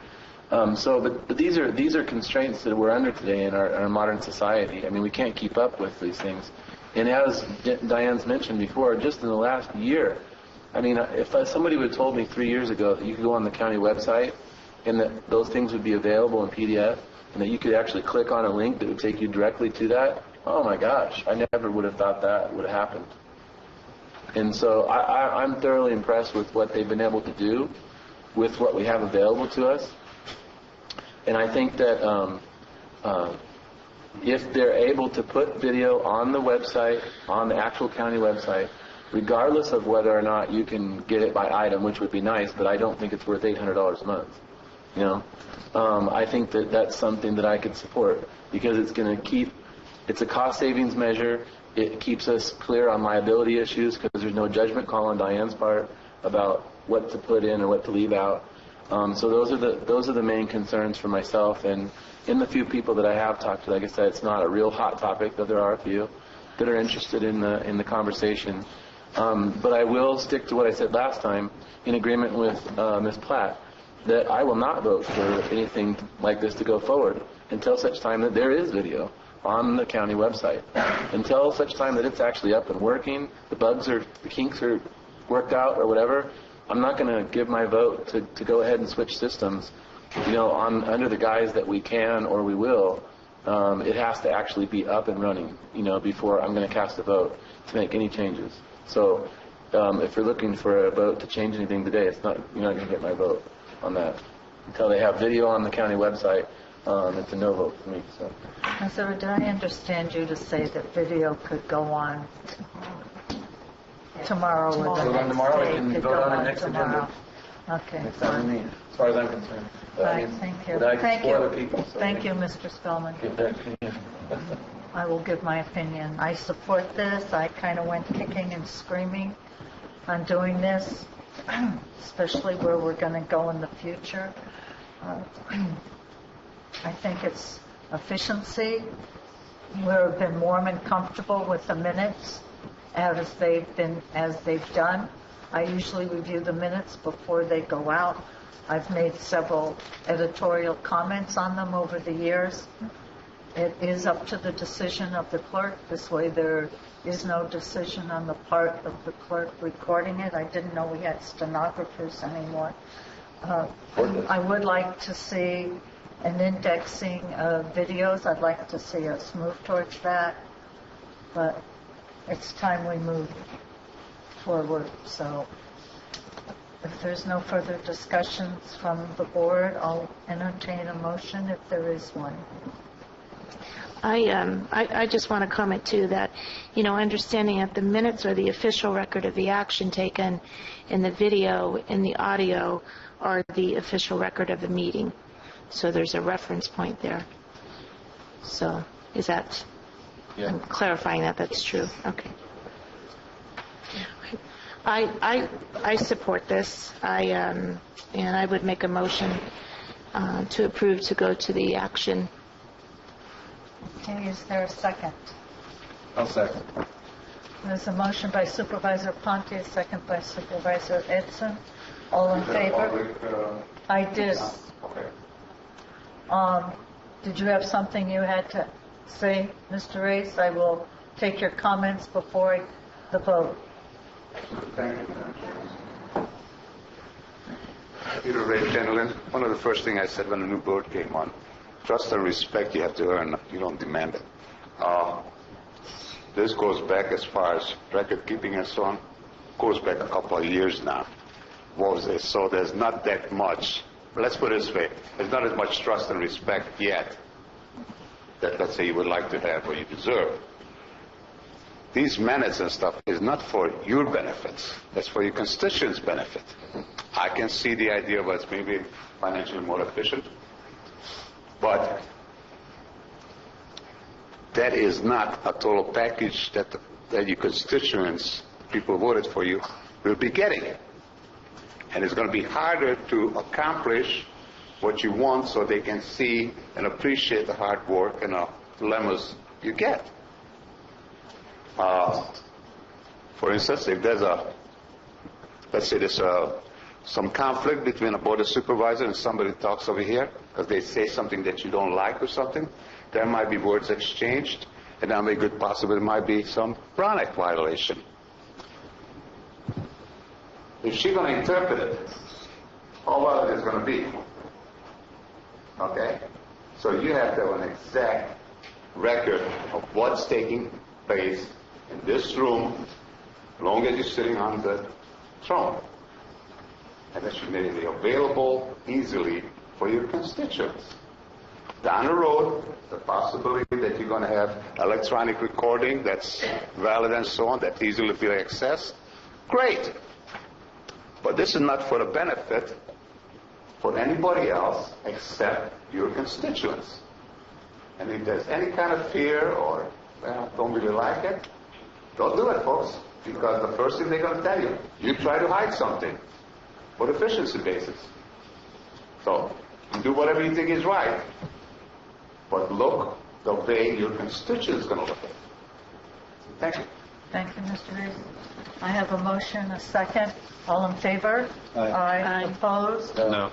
But these are constraints that we're under today in our modern society. I mean, we can't keep up with these things. And as Diane's mentioned before, just in the last year, I mean, if somebody would have told me 3 years ago that you could go on the county website and that those things would be available in PDF and that you could actually click on a link that would take you directly to that, oh my gosh, I never would have thought that would have happened. And so I'm thoroughly impressed with what they've been able to do with what we have available to us. And I think that if they're able to put video on the website, on the actual county website, regardless of whether or not you can get it by item, which would be nice, but I don't think it's worth $800 a month. I think that that's something that I could support because it's going to it's a cost savings measure. It keeps us clear on liability issues because there's no judgment call on Diane's part about what to put in or what to leave out. So those are the main concerns for myself. And in the few people that I have talked to, like I said, it's not a real hot topic, though there are a few that are interested in the conversation. But I will stick to what I said last time in agreement with Ms. Platt, that I will not vote for anything like this to go forward until such time that there is video on the county website. Until such time that it's actually up and working, the kinks are worked out or whatever, I'm not going to give my vote to go ahead and switch systems, under the guise that we can or we will. It has to actually be up and running, before I'm going to cast a vote to make any changes. So if you're looking for a vote to change anything today, you're not going to get my vote on that. Until they have video on the county website, it's a no vote for me. So did I understand you to say that video could go on tomorrow or the next tomorrow, day? we can Could vote go on it on next tomorrow. agenda. Okay. That's fine with me, as far as I'm concerned. Right, thank you. But I can Thank support you. other people, so Thank you, Mr. Spellman. give that opinion. I will give my opinion. I support this. I kind of went kicking and screaming on doing this, especially where we're going to go in the future. I think it's efficiency. We've been warm and comfortable with the minutes as they've done. I usually review the minutes before they go out. I've made several editorial comments on them over the years. It is up to the decision of the clerk. This way there is no decision on the part of the clerk recording it. I didn't know we had stenographers anymore. I would like to see an indexing of videos. I'd like to see us move towards that. But it's time we move forward. So if there's no further discussions from the board, I'll entertain a motion if there is one. I just want to comment too that, understanding that the minutes are the official record of the action taken, and the video and the audio are the official record of the meeting. So there's a reference point there. So is that, I'm clarifying that that's true. Okay. I support this. And I would make a motion to approve to go to the action. Okay, is there a second? I'll second. There's a motion by Supervisor Ponte, a second by Supervisor Edson. All in favor? I did. Okay. Did you have something you had to say, Mr. Race? I will take your comments before the vote. Thank you. Peter Ray, gentlemen, one of the first things I said when the new board came on, trust and respect you have to earn, you don't demand it. This goes back as far as record keeping and so on, goes back a couple of years now. What was it? So there's not that much, let's put it this way, there's not as much trust and respect yet that, let's say, you would like to have or you deserve. These minutes and stuff is not for your benefits, it's for your constituents' benefit. I can see the idea of it's maybe financially more efficient, but that is not a total package that your constituents, people who voted for you, will be getting. And it's going to be harder to accomplish what you want so they can see and appreciate the hard work and the dilemmas you get. For instance, if there's let's say there's some conflict between a board of supervisors and somebody talks over here because they say something that you don't like or something, there might be words exchanged, and there may be good possibility there might be some Brown Act violation. If she's going to interpret it, how well it is going to be. Okay? So you have to have an exact record of what's taking place in this room, as long as you're sitting on the throne. And that should be available easily for your constituents. Down the road, the possibility that you're going to have electronic recording that's valid and so on, that easily be accessed, great. But this is not for the benefit for anybody else except your constituents. And if there's any kind of fear or don't really like it, don't do it, folks. Because the first thing they're going to tell you, you try to hide something for efficiency basis. So you do whatever you think is right, but look the way your constituents are going to look at it. Thank you. Thank you, Mr. Reese. I have a motion, a second. All in favor? Aye. Opposed? No.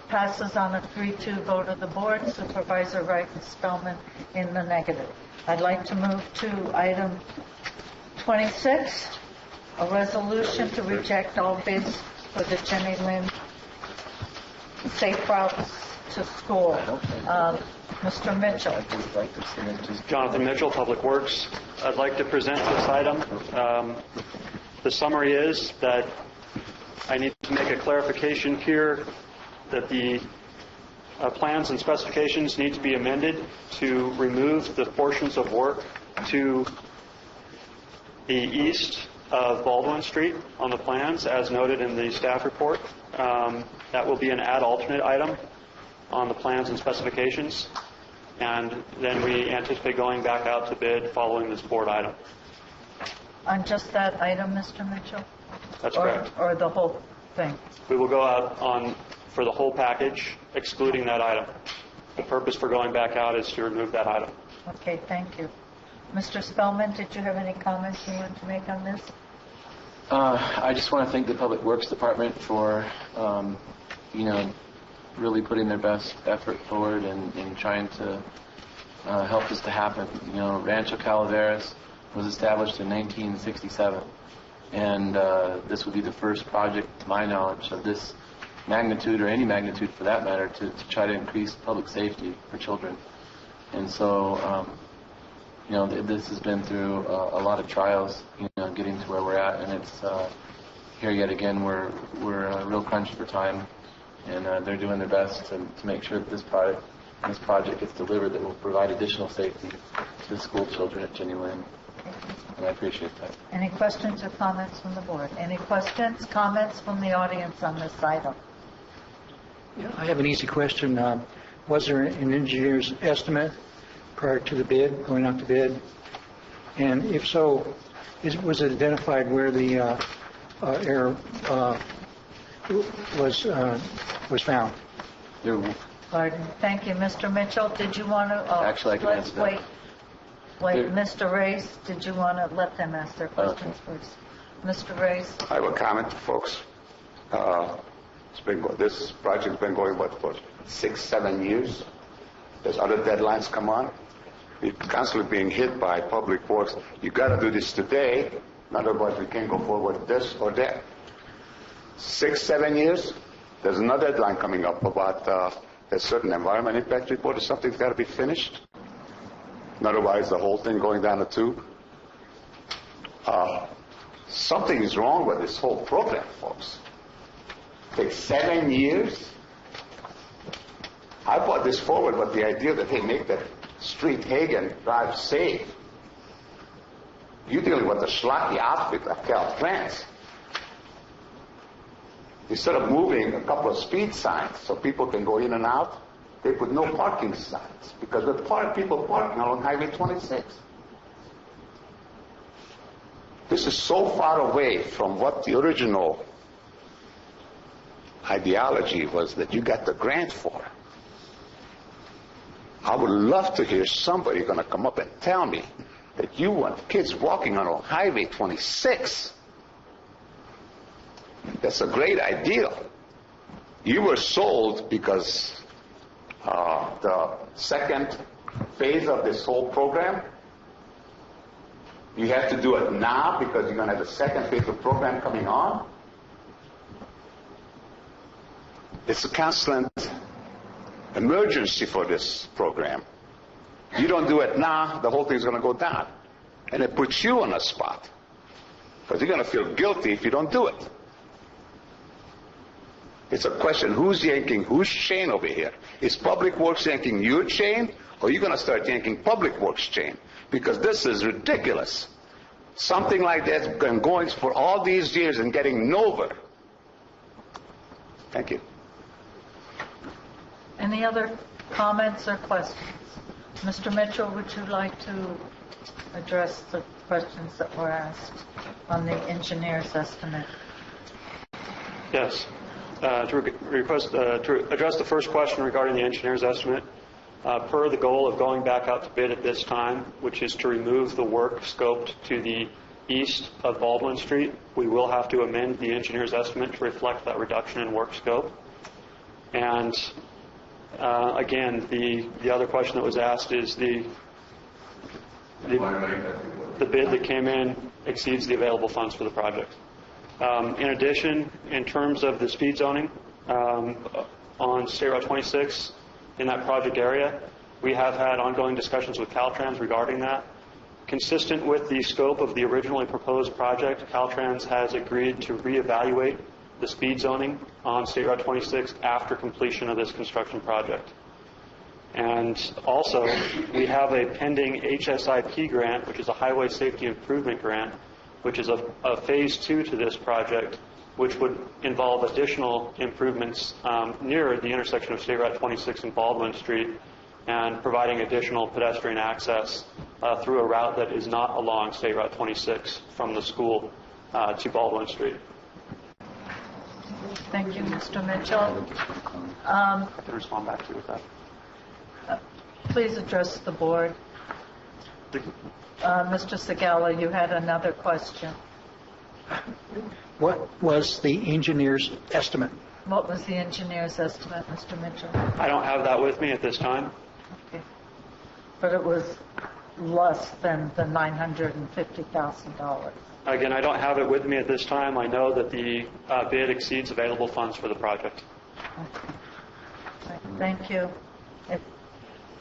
Passes on a 3-2 vote of the board. Supervisor Wright and Spellman in the negative. I'd like to move to item 26, a resolution to reject all bids for the Jenny Lynn Safe Routes to School. Mr. Mitchell. Jonathan Mitchell, Public Works. I'd like to present this item. The summary is that I need to make a clarification here that the plans and specifications need to be amended to remove the portions of work to the east of Baldwin Street on the plans as noted in the staff report. That will be an add alternate item on the plans and specifications, and then we anticipate going back out to bid following this board item. On just that item, Mr. Mitchell? That's correct. Or the whole thing? We will go out on for the whole package, excluding that item. The purpose for going back out is to remove that item. Okay, thank you. Mr. Spellman, did you have any comments you wanted to make on this? I just want to thank the Public Works Department for really putting their best effort forward and trying to help this to happen. Rancho Calaveras was established in 1967, and this would be the first project, to my knowledge, of this magnitude, or any magnitude for that matter, to try to increase public safety for children. And so, this has been through a lot of trials, getting to where we're at, and it's here yet again. We're real crunched for time, and they're doing their best to make sure that this project gets delivered that will provide additional safety to the school children at Jenny Lind. And I appreciate that. Any questions or comments from the board? Any questions, comments from the audience on this item? Yeah, I have an easy question. Was there an engineer's estimate prior to the bid, going out to bid? And if so, was it identified where the error was found? Pardon. Thank you, Mr. Mitchell. Did you want to? Actually, I can answer that. Wait, Mr. Reyes, did you want to let them ask their questions first? Mr. Reyes? I have a comment, folks. This project's been going, for 6-7 years? There's other deadlines come on. We're constantly being hit by public works. You got to do this today, otherwise we can't go forward with this or that. 6-7 years, there's another deadline coming up about a certain environment impact report or something's got to be finished. Otherwise, the whole thing going down the tube. Something is wrong with this whole program, folks. It takes 7 years. I brought this forward with the idea that, hey, make that street Hagen Drive safe. You're dealing with a schlocky outfit like Caltrans. Instead of moving a couple of speed signs so people can go in and out, they put no parking signs because there are people parking along Highway 26. This is so far away from what the original ideology was that you got the grant for. I would love to hear somebody going to come up and tell me that you want kids walking on Highway 26. That's a great idea. You were sold because the second phase of this whole program, you have to do it now because you're going to have the second phase of the program coming on. It's a constant emergency for this program. You don't do it now, the whole thing's going to go down. And it puts you on a spot because you're going to feel guilty if you don't do it. It's a question, who's yanking whose chain over here? Is Public Works yanking your chain, or are you going to start yanking Public Works chain? Because this is ridiculous. Something like that's been going for all these years and getting nowhere. Thank you. Any other comments or questions? Mr. Mitchell, would you like to address the questions that were asked on the engineer's estimate? Yes. To address the first question regarding the engineer's estimate, per the goal of going back out to bid at this time, which is to remove the work scoped to the east of Baldwin Street, we will have to amend the engineer's estimate to reflect that reduction in work scope. And again, the other question that was asked is the bid that came in exceeds the available funds for the project. In addition, in terms of the speed zoning on State Route 26 in that project area, we have had ongoing discussions with Caltrans regarding that. Consistent with the scope of the originally proposed project, Caltrans has agreed to reevaluate the speed zoning on State Route 26 after completion of this construction project. And also, we have a pending HSIP grant, which is a Highway Safety Improvement Grant, which is a phase 2 to this project, which would involve additional improvements near the intersection of State Route 26 and Baldwin Street, and providing additional pedestrian access through a route that is not along State Route 26 from the school to Baldwin Street. Thank you, Mr. Mitchell. I can respond back to you with that. Please address the board. Mr. Segala, you had another question. What was the engineer's estimate? What was the engineer's estimate, Mr. Mitchell? I don't have that with me at this time. Okay. But it was less than the $950,000. Again, I don't have it with me at this time. I know that the bid exceeds available funds for the project. Okay. Thank you. If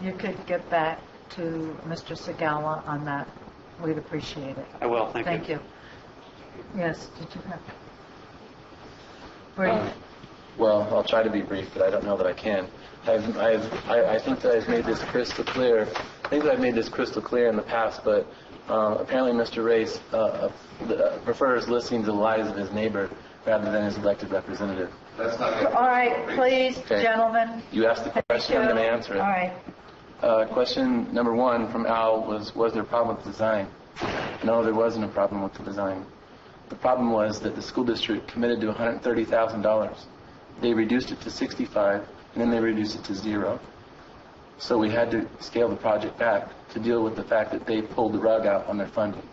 you could get back to Mr. Segala on that, we'd appreciate it. I will. Thank you. You. Yes, did you have? Well, I'll try to be brief, but I don't know that I can. I think that I've made this crystal clear. I think that I've made this crystal clear in the past, but apparently Mr. Race prefers listening to the lies of his neighbor rather than his elected representative. That's not good. All right, please, Okay. gentlemen. You asked the question, I'm going to answer it. All right. Question number one from Al was there a problem with the design? No, there wasn't a problem with the design. The problem was that the school district committed to $130,000. They reduced it to $65,000, and then they reduced it to $0. So we had to scale the project back to deal with the fact that they pulled the rug out on their funding.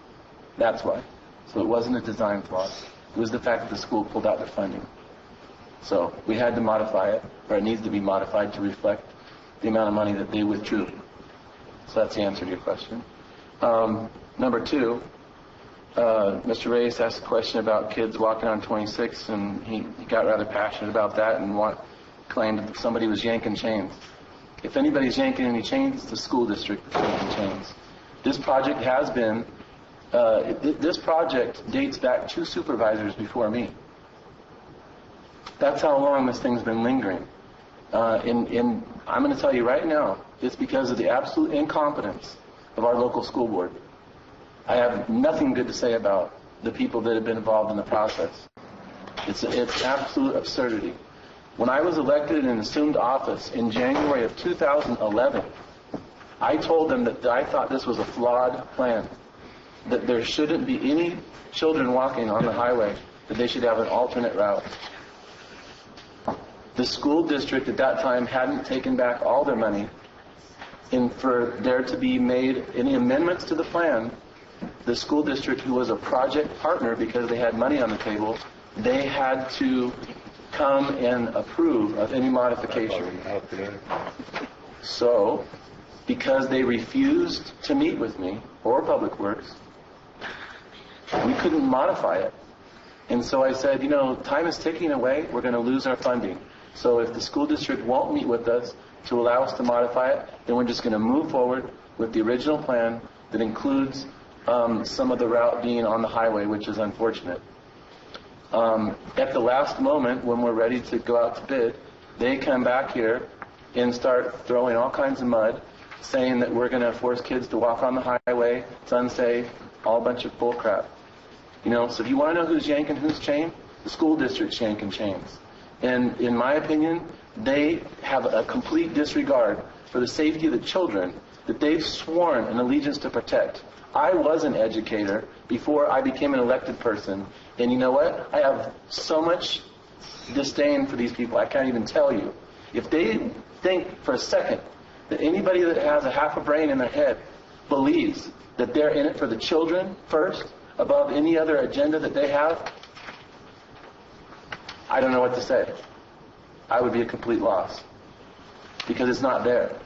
That's why. So it wasn't a design flaw. It was the fact that the school pulled out their funding. So we had to modify it, or it needs to be modified to reflect the amount of money that they withdrew. So that's the answer to your question. Number two, Mr. Reyes asked a question about kids walking on 26, and he got rather passionate about that and claimed that somebody was yanking chains. If anybody's yanking any chains, it's the school district that's yanking chains. This project has been, this project dates back 2 supervisors before me. That's how long this thing's been lingering. I'm going to tell you right now, it's because of the absolute incompetence of our local school board. I have nothing good to say about the people that have been involved in the process. It's absolute absurdity. When I was elected and assumed office in January of 2011, I told them that I thought this was a flawed plan, that there shouldn't be any children walking on the highway, that they should have an alternate route. The school district at that time hadn't taken back all their money, and for there to be made any amendments to the plan, the school district, who was a project partner because they had money on the table, they had to come and approve of any modification. So, because they refused to meet with me or Public Works, we couldn't modify it. And so I said, time is ticking away, we're going to lose our funding. So if the school district won't meet with us to allow us to modify it, then we're just going to move forward with the original plan that includes some of the route being on the highway, which is unfortunate. At the last moment, when we're ready to go out to bid, they come back here and start throwing all kinds of mud, saying that we're going to force kids to walk on the highway, it's unsafe, all a bunch of bull crap. So if you want to know who's yanking whose chain, the school district's yanking chains. And in my opinion, they have a complete disregard for the safety of the children that they've sworn an allegiance to protect. I was an educator before I became an elected person. And you know what? I have so much disdain for these people, I can't even tell you. If they think for a second that anybody that has a half a brain in their head believes that they're in it for the children first, above any other agenda that they have, I don't know what to say. I would be a complete loss. Because it's not there.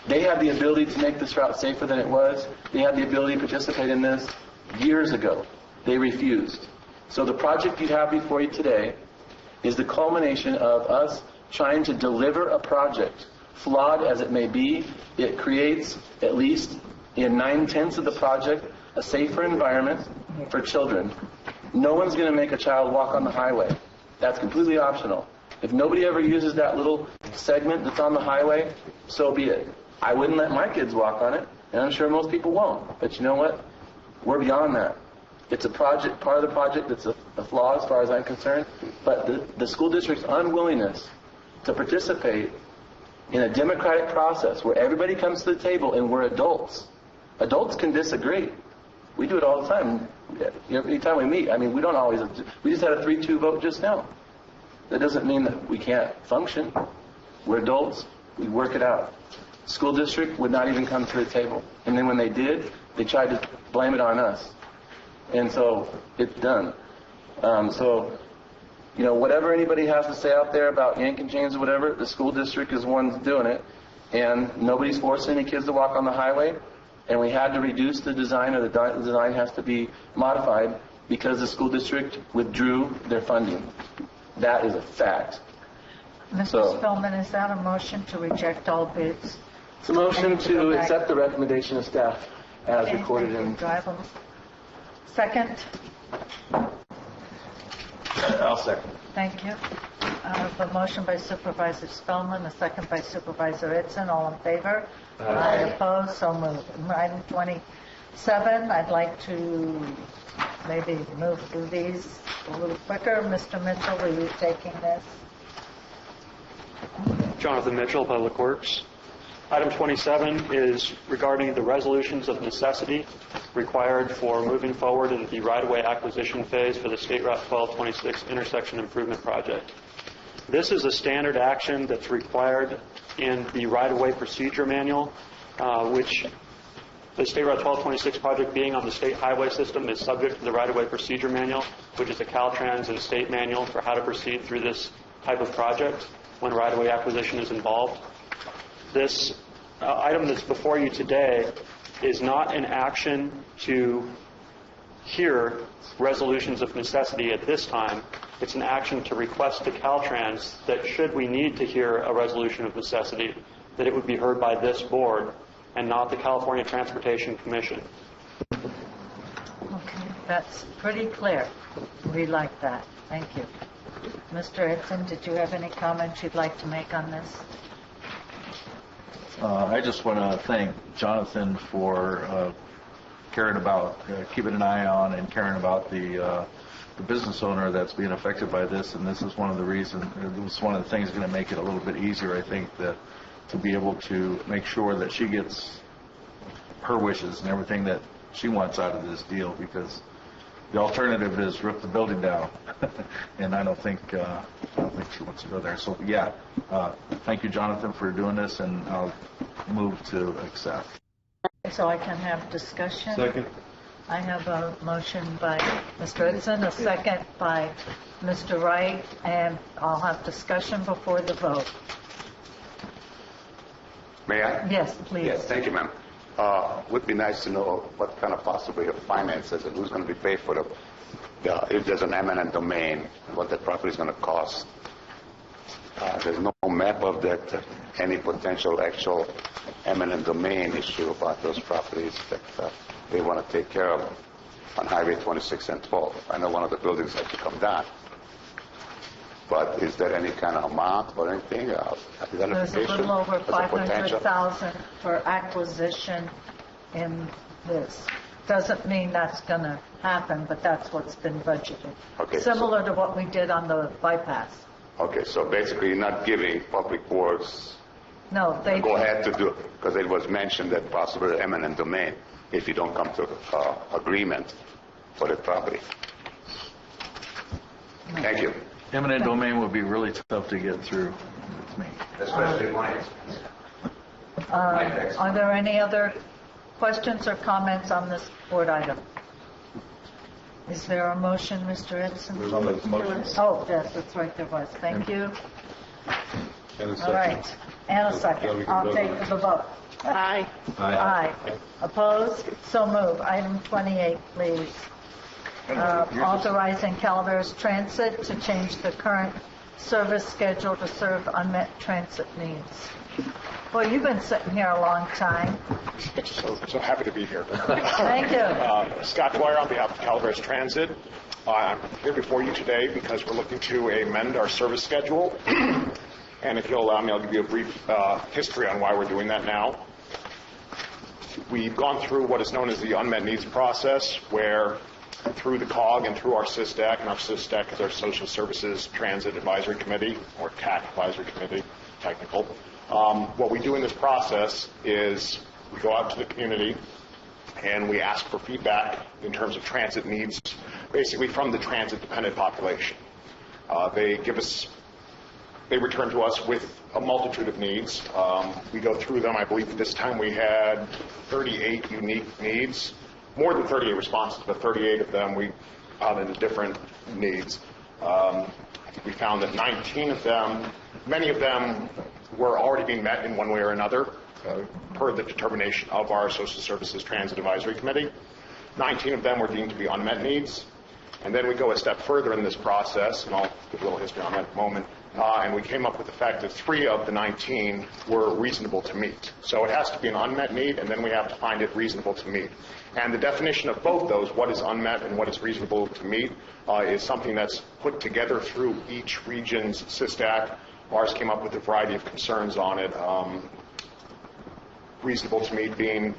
They had the ability to make this route safer than it was. They had the ability to participate in this years ago. They refused. So the project you have before you today is the culmination of us trying to deliver a project. Flawed as it may be, it creates, at least in 9/10 of the project, a safer environment for children. No one's going to make a child walk on the highway. That's completely optional. If nobody ever uses that little segment that's on the highway, so be it. I wouldn't let my kids walk on it, and I'm sure most people won't. But you know what? We're beyond that. It's a project, part of the project that's a flaw as far as I'm concerned. But the school district's unwillingness to participate in a democratic process where everybody comes to the table and we're adults. Adults can disagree. We do it all the time. Anytime we meet, we don't always. We just had a 3-2 vote just now. That doesn't mean that we can't function. We're adults. We work it out. School district would not even come to the table. And then when they did, they tried to blame it on us. And so it's done. So whatever anybody has to say out there about yanking chains or whatever, the school district is the one doing it, and nobody's forcing any kids to walk on the highway, and we had to reduce the design, or the design has to be modified because the school district withdrew their funding. That is a fact. Mr. Spellman, is that a motion to reject all bids? It's a motion to accept the recommendation of staff as recorded in... Second? I'll second. Thank you. The motion by Supervisor Spellman, a second by Supervisor Edson. All in favor? Aye. Opposed? So moved. Item 27, I'd like to maybe move through these a little quicker. Mr. Mitchell, are you taking this? Jonathan Mitchell, Public Works. Item 27 is regarding the resolutions of necessity required for moving forward in the right-of-way acquisition phase for the State Route 1226 intersection improvement project. This is a standard action that's required in the right-of-way procedure manual, which the State Route 1226 project being on the state highway system is subject to the right-of-way procedure manual, which is a Caltrans and state manual for how to proceed through this type of project when right-of-way acquisition is involved. This item that's before you today is not an action to hear resolutions of necessity at this time. It's an action to request to Caltrans that should we need to hear a resolution of necessity, that it would be heard by this board and not the California Transportation Commission. Okay, that's pretty clear. We like that. Thank you. Mr. Edson, did you have any comments you'd like to make on this? I just want to thank Jonathan for caring about, keeping an eye on and caring about the business owner that's being affected by this. And this is one of the reasons, it's one of the things going to make it a little bit easier, I think, that to be able to make sure that she gets her wishes and everything that she wants out of this deal, because the alternative is rip the building down, and I don't think she wants to go there. So yeah, thank you, Jonathan, for doing this, and I'll move to accept. So I can have discussion. Second. I have a motion by Mr. Edson, a second by Mr. Wright, and I'll have discussion before the vote. May I? Yes, please. Yes, thank you, ma'am. Would be nice to know what kind of possibility of finances and who's going to be paid for if there's an eminent domain, what the property is going to cost. There's no map of that, any potential actual eminent domain issue about those properties that they want to take care of on Highway 26 and 12. I know one of the buildings has to come down. But is there any kind of amount or anything? There's a little over $500,000 for acquisition in this. Doesn't mean that's going to happen, but that's what's been budgeted. Okay, similar to what we did on the bypass. Okay, so basically you're not giving Public Works No, they go ahead to do it, because it was mentioned that possibly eminent domain if you don't come to agreement for the property. Thank you. Eminent domain would be really tough to get through with me. Especially mine. Are there any other questions or comments on this board item? Is there a motion, Mr. Edson? Oh, yes, that's right, there was. Thank you. All right, and a second. I'll take the vote. Aye. Aye. Opposed? So move. Item 28, please. Authorizing Calaveras Transit to change the current service schedule to serve unmet transit needs. Well, you've been sitting here a long time. So happy to be here. Thank you. Scott Dwyer on behalf of Calaveras Transit. I'm here before you today because we're looking to amend our service schedule. And if you'll allow me, I'll give you a brief history on why we're doing that now. We've gone through what is known as the unmet needs process, where through the COG and through our SysDAC, and our SysDAC is our Social Services Transit Advisory Committee, or TAC Advisory Committee, technical. What we do in this process is we go out to the community and we ask for feedback in terms of transit needs, basically from the transit-dependent population. They return to us with a multitude of needs. We go through them. I believe this time we had 38 unique needs. More than 38 responses, but 38 of them we found into different needs. I think we found that 19 of them, many of them were already being met in one way or another per the determination of our Social Services Transit Advisory Committee. 19 of them were deemed to be unmet needs. And then we go a step further in this process, and I'll give a little history on that in a moment, and we came up with the fact that 3 of the 19 were reasonable to meet. So it has to be an unmet need, and then we have to find it reasonable to meet. And the definition of both those, what is unmet and what is reasonable to meet, is something that's put together through each region's SISTAC. Ours came up with a variety of concerns on it. Reasonable to meet being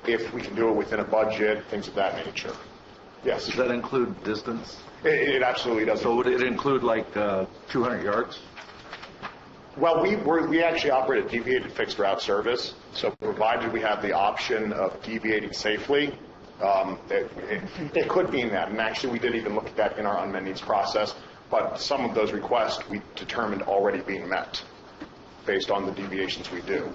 if we can do it within a budget, things of that nature. Yes. Does that include distance? It absolutely does. So would it include like 200 yards? Well, we actually operate a deviated fixed route service, so provided we have the option of deviating safely, it could mean that. And actually, we did even look at that in our unmet needs process, but some of those requests we determined already being met based on the deviations we do.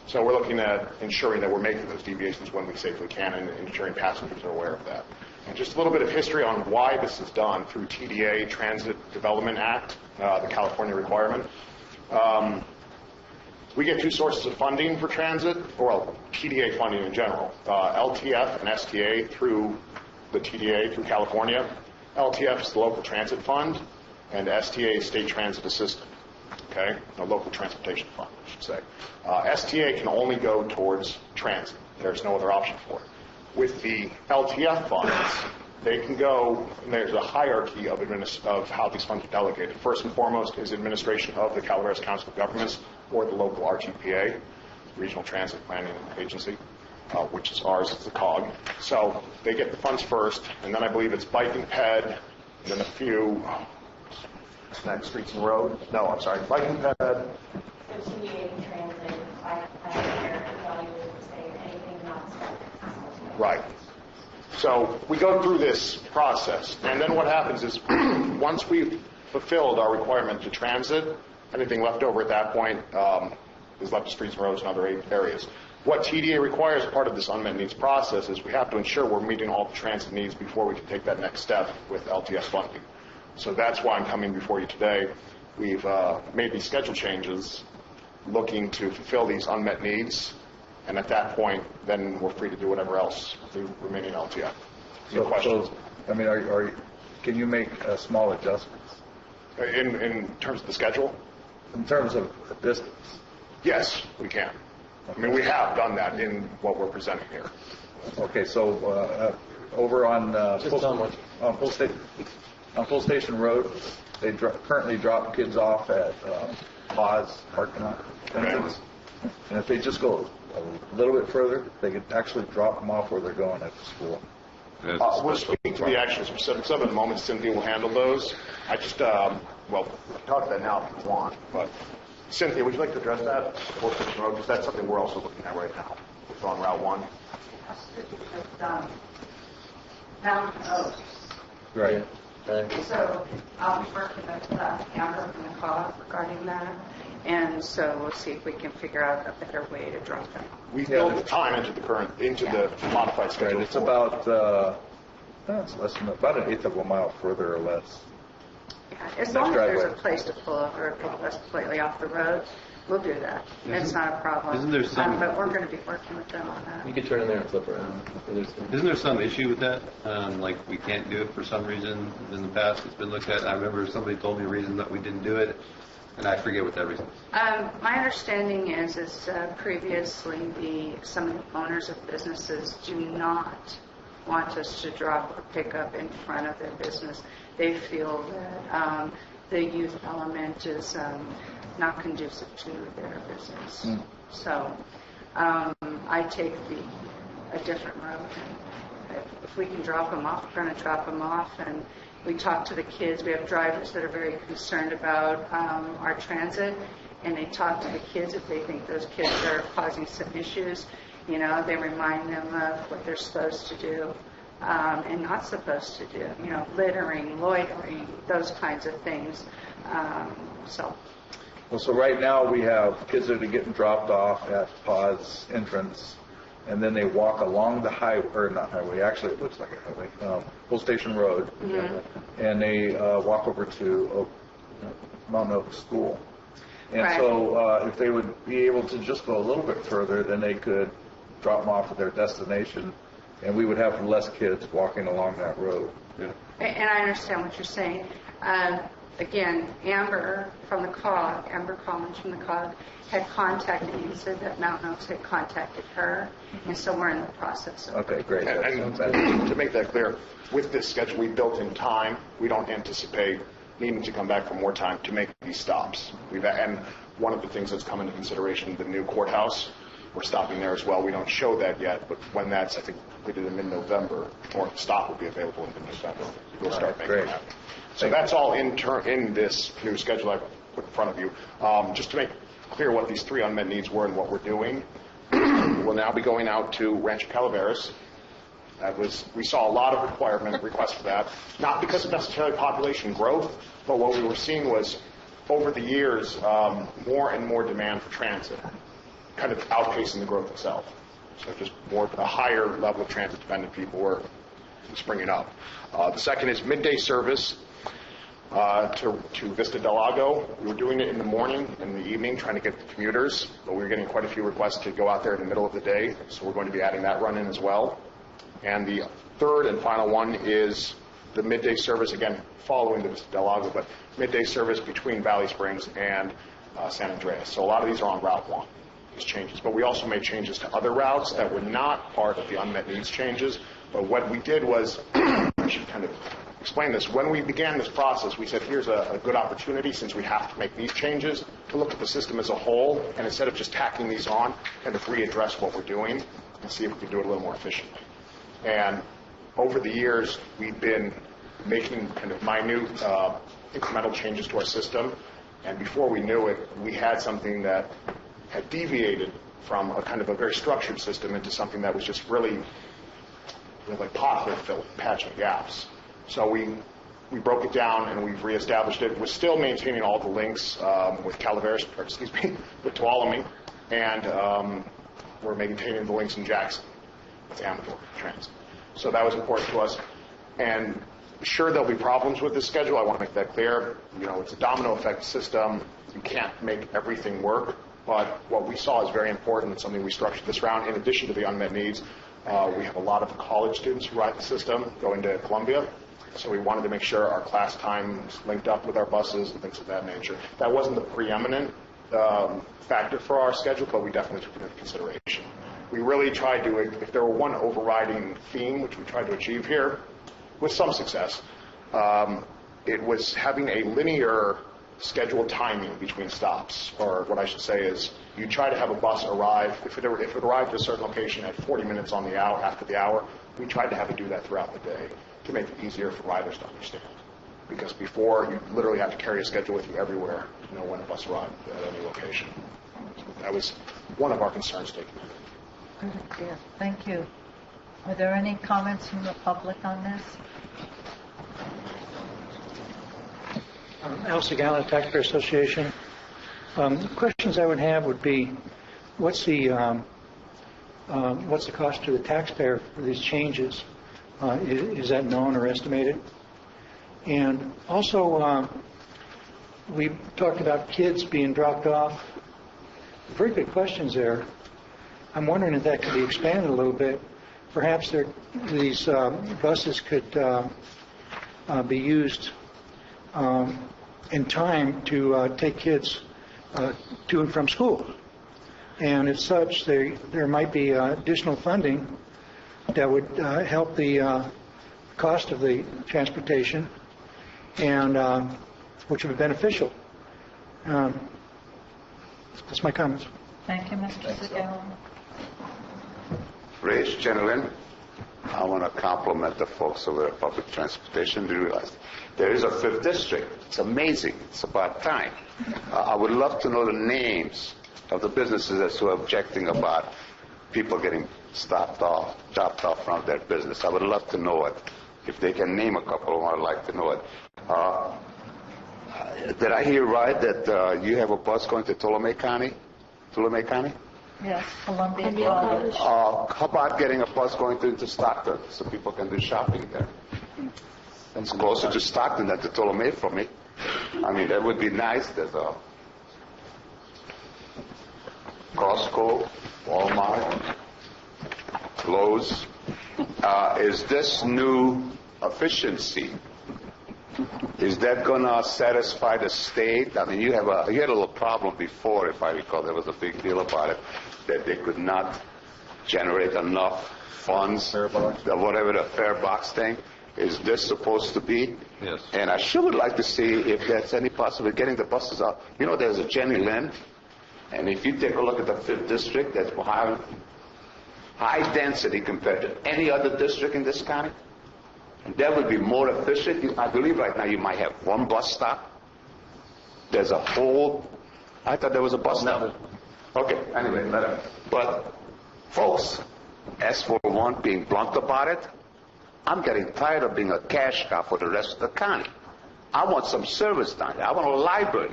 So we're looking at ensuring that we're making those deviations when we safely can and ensuring passengers are aware of that. And just a little bit of history on why this is done through TDA, Transit Development Act, the California requirement. We get 2 sources of funding for transit, well, TDA funding in general, LTF and STA through the TDA through California. LTF is the local transit fund, and STA is state transit assistance. Okay, a local transportation fund, I should say. STA can only go towards transit. There's no other option for it. With the LTF funds, they can go, and there's a hierarchy of how these funds are delegated. First and foremost is administration of the Calaveras Council of Governments or the local RTPA, Regional Transit Planning Agency, which is ours, it's the COG. So they get the funds first, and then I believe it's Bike and Ped, and then a few, next Streets and Road. No, I'm sorry, Bike and Ped. TDA transit, I value saying anything not spent. Right. So we go through this process, and then what happens is once we've fulfilled our requirement to transit, anything left over at that point is left to streets and roads and other areas. What TDA requires part of this unmet needs process is we have to ensure we're meeting all the transit needs before we can take that next step with LTS funding. So that's why I'm coming before you today. We've made these schedule changes looking to fulfill these unmet needs. And at that point, then we're free to do whatever else through remaining LTF. Any questions? So, I mean, can you make small adjustments? In terms of the schedule? In terms of distance? Yes, we can. I mean, we have done that in what we're presenting here. Okay, so over on Full Station Road, they currently drop kids off at Paz parking lot. And if they just go a little bit further, they could actually drop them off where they're going at the school. We'll speak to the actual specifics of it in a moment. Cynthia will handle those. I just, well, we can talk about that now if you want. But Cynthia, would you like to address that? Full Station Road, because that's something we're also looking at right now. It's on Route 1. Mountain Oaks. Right. So I'll be working with Amber from the COG regarding that. And so we'll see if we can figure out a better way to drop them. We built the time into the modified schedule. Right, it's about it's less than about an eighth of a mile further or less. Yeah, as long as there's a place to pull over, pull us completely off the road, we'll do that. It's not a problem. Isn't there some? But we're going to be working with them on that. You could turn in there and flip around. Isn't there some issue with that? Like we can't do it for some reason in the past? It's been looked at. I remember somebody told me a reason that we didn't do it. And I forget what that reason is. My understanding is previously some of the owners of businesses do not want us to drop or pick up in front of their business. They feel that the youth element is not conducive to their business. So I take a different road. If we can drop them off, we're going to drop them off. And we talk to the kids. We have drivers that are very concerned about our transit, and they talk to the kids if they think those kids are causing some issues. You know, they remind them of what they're supposed to do and not supposed to do. You know, littering, loitering, those kinds of things. Well, so right now we have kids that are getting dropped off at Paz entrance, and then they walk along the highway, or not highway, actually it looks like a highway, Full Station Road, and they walk over to Mountain Oak School. And Right. so if they would be able to just go a little bit further, then they could drop them off at their destination, and we would have less kids walking along that road. And I understand what you're saying. Again, Amber from the COG, Amber Collins from the COG, had contacted me and said that Mountain Oaks had contacted her, and so we're in the process of Okay, great. And to make that clear, with this schedule, we built in time. We don't anticipate needing to come back for more time to make these stops. And one of the things that's come into consideration, the new courthouse, we're stopping there as well. We don't show that yet, but when that's, I think, completed in mid-November, or the stop will be available in mid-November, we'll start making that. So that's all in this new schedule I put in front of you. Just to make clear what these 3 unmet needs were and what we're doing, we'll now be going out to Rancho Calaveras. We saw a lot of requests for that, not because of necessarily population growth, but what we were seeing was, over the years, more and more demand for transit, kind of outpacing the growth itself. So just a higher level of transit-dependent people were springing up. The second is midday service to Vista Del Lago. We were doing it in the morning and the evening, trying to get the commuters, but we were getting quite a few requests to go out there in the middle of the day, so we're going to be adding that run in as well. And the third and final one is the midday service, again, following the Vista Del Lago, but midday service between Valley Springs and San Andreas. So a lot of these are on Route 1, these changes. But we also made changes to other routes that were not part of the unmet needs changes. But what we did was, I should kind of explain this. When we began this process, we said, here's a good opportunity, since we have to make these changes, to look at the system as a whole, and instead of just tacking these on, kind of readdress what we're doing and see if we can do it a little more efficiently. And over the years, we've been making kind of minute incremental changes to our system, and before we knew it, we had something that had deviated from a kind of a very structured system into something that was just really like pothole filling, patching gaps. So we broke it down and we've reestablished it. We're still maintaining all the links with Calaveras, with Tuolumne, and we're maintaining the links in Jackson with Amador Transit. So that was important to us. And sure, there'll be problems with this schedule. I want to make that clear. It's a domino effect system. You can't make everything work. But what we saw is very important and something we structured this around. In addition to the unmet needs, we have a lot of college students who ride the system going to Columbia. So we wanted to make sure our class times linked up with our buses and things of that nature. That wasn't the preeminent factor for our schedule, but we definitely took it into consideration. We really tried to, if there were one overriding theme, which we tried to achieve here, with some success, it was having a linear scheduled timing between stops, or what I should say is, you try to have a bus arrive, if it arrived at a certain location at 40 minutes on the hour, after the hour, we tried to have it do that throughout the day to make it easier for riders to understand. Because before, you literally have to carry a schedule with you everywhere to know when a bus arrived at any location. So that was one of our concerns taking it. Yeah, thank you. Are there any comments from the public on this? Al Segala, Taxpayer Association. Questions I would have would be, what's the cost to the taxpayer for these changes? Is that known or estimated? And also, we talked about kids being dropped off. Very good questions there. I'm wondering if that could be expanded a little bit. Perhaps these buses could be used in time to take kids to and from school. And if such, there might be additional funding that would help the cost of the transportation, and which would be beneficial. That's my comments. Thank you, Mr. Segala. Raised gentlemen, I want to compliment the folks over at Public Transportation. Do you realize there is a 5th district? It's amazing. It's about time. I would love to know the names of the businesses that are objecting about people getting dropped off from their business. I would love to know it. If they can name a couple of them, I'd like to know it. Did I hear right that you have a bus going to Tuolumne County? Tuolumne County? Yes, Columbia Columbia College. How about getting a bus going into Stockton so people can do shopping there? It's closer to Stockton than to Ptolemy for me. I mean, that would be nice. There's a Costco, Walmart, Lowe's. Is this new efficiency, is that going to satisfy the state? I mean, you had a little problem before, if I recall. There was a big deal about it, that they could not generate enough funds, whatever the fare box thing. Is this supposed to be? Yes. And I sure would like to see if there's any possibility of getting the buses out. You know, there's a Jenny Lind, and if you take a look at the 5th district, that's high density compared to any other district in this county. And that would be more efficient. I believe right now you might have one bus stop. There's a whole, I thought there was a bus stop. Okay, anyway, but folks, as for one being blunt about it, I'm getting tired of being a cash cow for the rest of the county. I want some service down there. I want a library.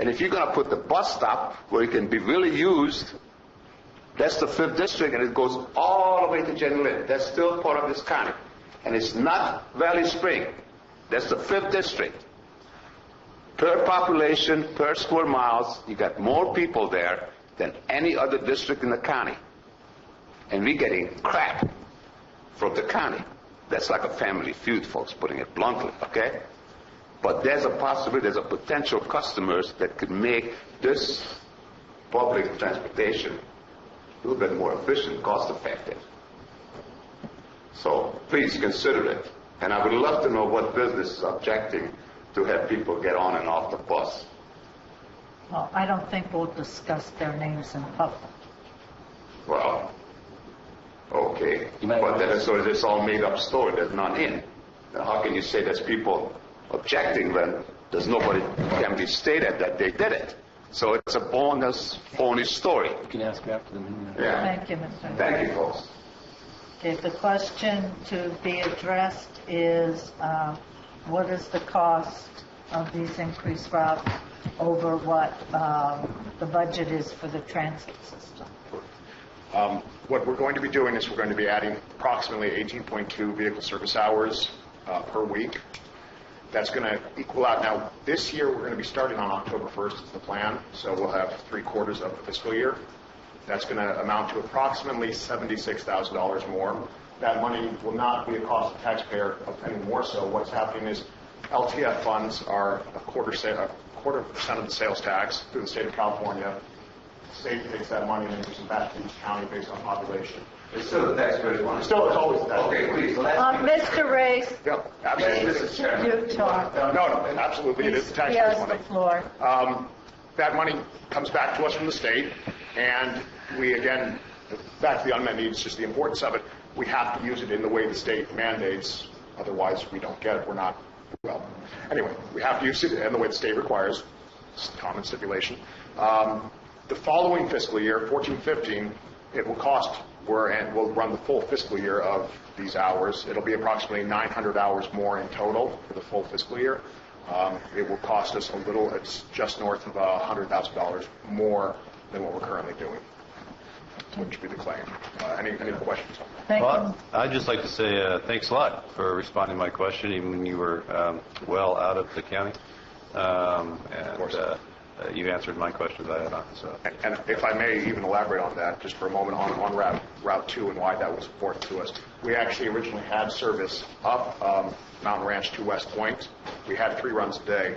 And if you're going to put the bus stop where it can be really used, that's the 5th district, and it goes all the way to Jenny Lind. That's still part of this county. And it's not Valley Spring. That's the 5th district. Per population, per square miles, you got more people there than any other district in the county. And we're getting crap from the county. That's like a family feud, folks, putting it bluntly, okay? But there's a possibility, there's a potential customers that could make this public transportation a little bit more efficient, cost effective. So please consider it. And I would love to know what business is objecting to have people get on and off the bus. Well, I don't think we'll discuss their names in public. Well, okay. But then so is this all made up story? There's none in. Now, how can you say there's people objecting when there's nobody can be stated that they did it? So it's a bonus, phony story. You can ask after the meeting. Yeah. Thank you, Mr. Thank you, folks. Okay, the question to be addressed is, what is the cost of these increased routes over what the budget is for the transit system? What we're going to be doing is we're going to be adding approximately 18.2 vehicle service hours per week. That's going to equal out. Now, this year we're going to be starting on October 1st is the plan, so we'll have 3/4 of the fiscal year. That's going to amount to approximately $76,000 more. That money will not be a cost to taxpayer any more so. What's happening is LTF funds are a quarter percent of the sales tax through the state of California. The state takes that money and gives it back to each county based on population. It's still the taxpayer's money. Still, it's always the taxpayer's money. Okay, please. Mr. Race. Yep, absolutely. You talk. No, absolutely, it is the He taxpayer's has money. the floor. That money comes back to us from the state, and we, again, back to the unmet needs, just the importance of it, we have to use it in the way the state mandates, otherwise we don't get it. We're not, well, anyway, we have to use it in the way the state requires. It's common stipulation. The following fiscal year, 14-15, it will cost, and we'll run the full fiscal year of these hours. It'll be approximately 900 hours more in total for the full fiscal year. It will cost us a little, it's just north of $100,000 more than what we're currently doing, which would be the claim. Any questions? Thank Well, I'd just like to say thanks a lot for responding to my question, even when you were well out of the county. You answered my questions I had on. So. And if I may even elaborate on that just for a moment on Route 2 and why that was important to us. We actually originally had service up Mountain Ranch to West Point. We had 3 runs a day.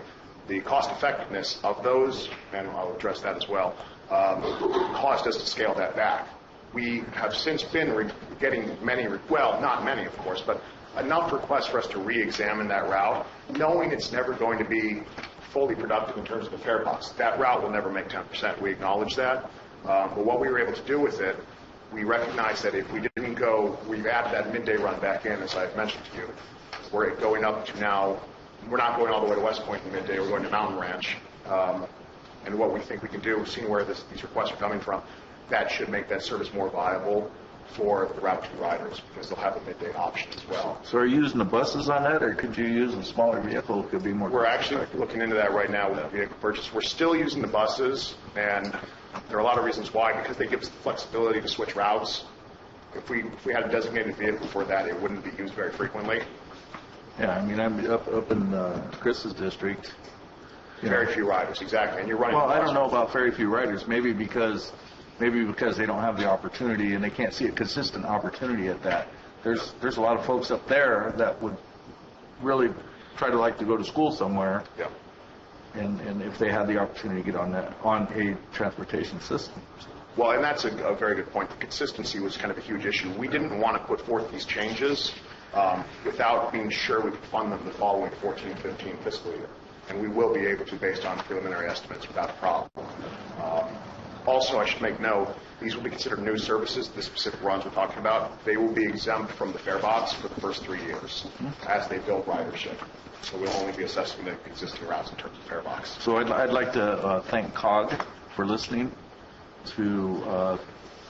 The cost effectiveness of those, and I'll address that as well, caused us to scale that back. We have since been getting many, well, not many, of course, but enough requests for us to re-examine that route, knowing it's never going to be fully productive in terms of the fare box. That route will never make 10%. We acknowledge that. But what we were able to do with it, we recognized that if we didn't go, we've added that midday run back in, as I've mentioned to you. We're going up to now, we're not going all the way to West Point in the midday, we're going to Mountain Ranch. And what we think we can do, seeing where these requests are coming from, that should make that service more viable for the Route 2 riders, because they'll have a midday option as well. So are you using the buses on that, or could you use a smaller vehicle? It could be more. We're actually looking into that right now with the vehicle purchase. We're still using the buses, and There are a lot of reasons why, because they give us the flexibility to switch routes. If we had a designated vehicle for that, it wouldn't be used very frequently. Yeah, I mean, I'm up in Chris's district. Very few riders, exactly. And you're running. Well, I don't know about very few riders. Maybe because they don't have the opportunity and they can't see a consistent opportunity at that. There's a lot of folks up there that would really try to like to go to school somewhere. Yeah. And if they had the opportunity to get on a transportation system. Well, and that's a very good point. The consistency was kind of a huge issue. We didn't want to put forth these changes without being sure we could fund them the following 14-15 fiscal year. And we will be able to based on preliminary estimates without a problem. Also, I should make note, these will be considered new services, the specific runs we're talking about. They will be exempt from the fare box for the first 3 years as they build ridership. So we'll only be assessing the existing routes in terms of fare box. So I'd like to thank COG for listening to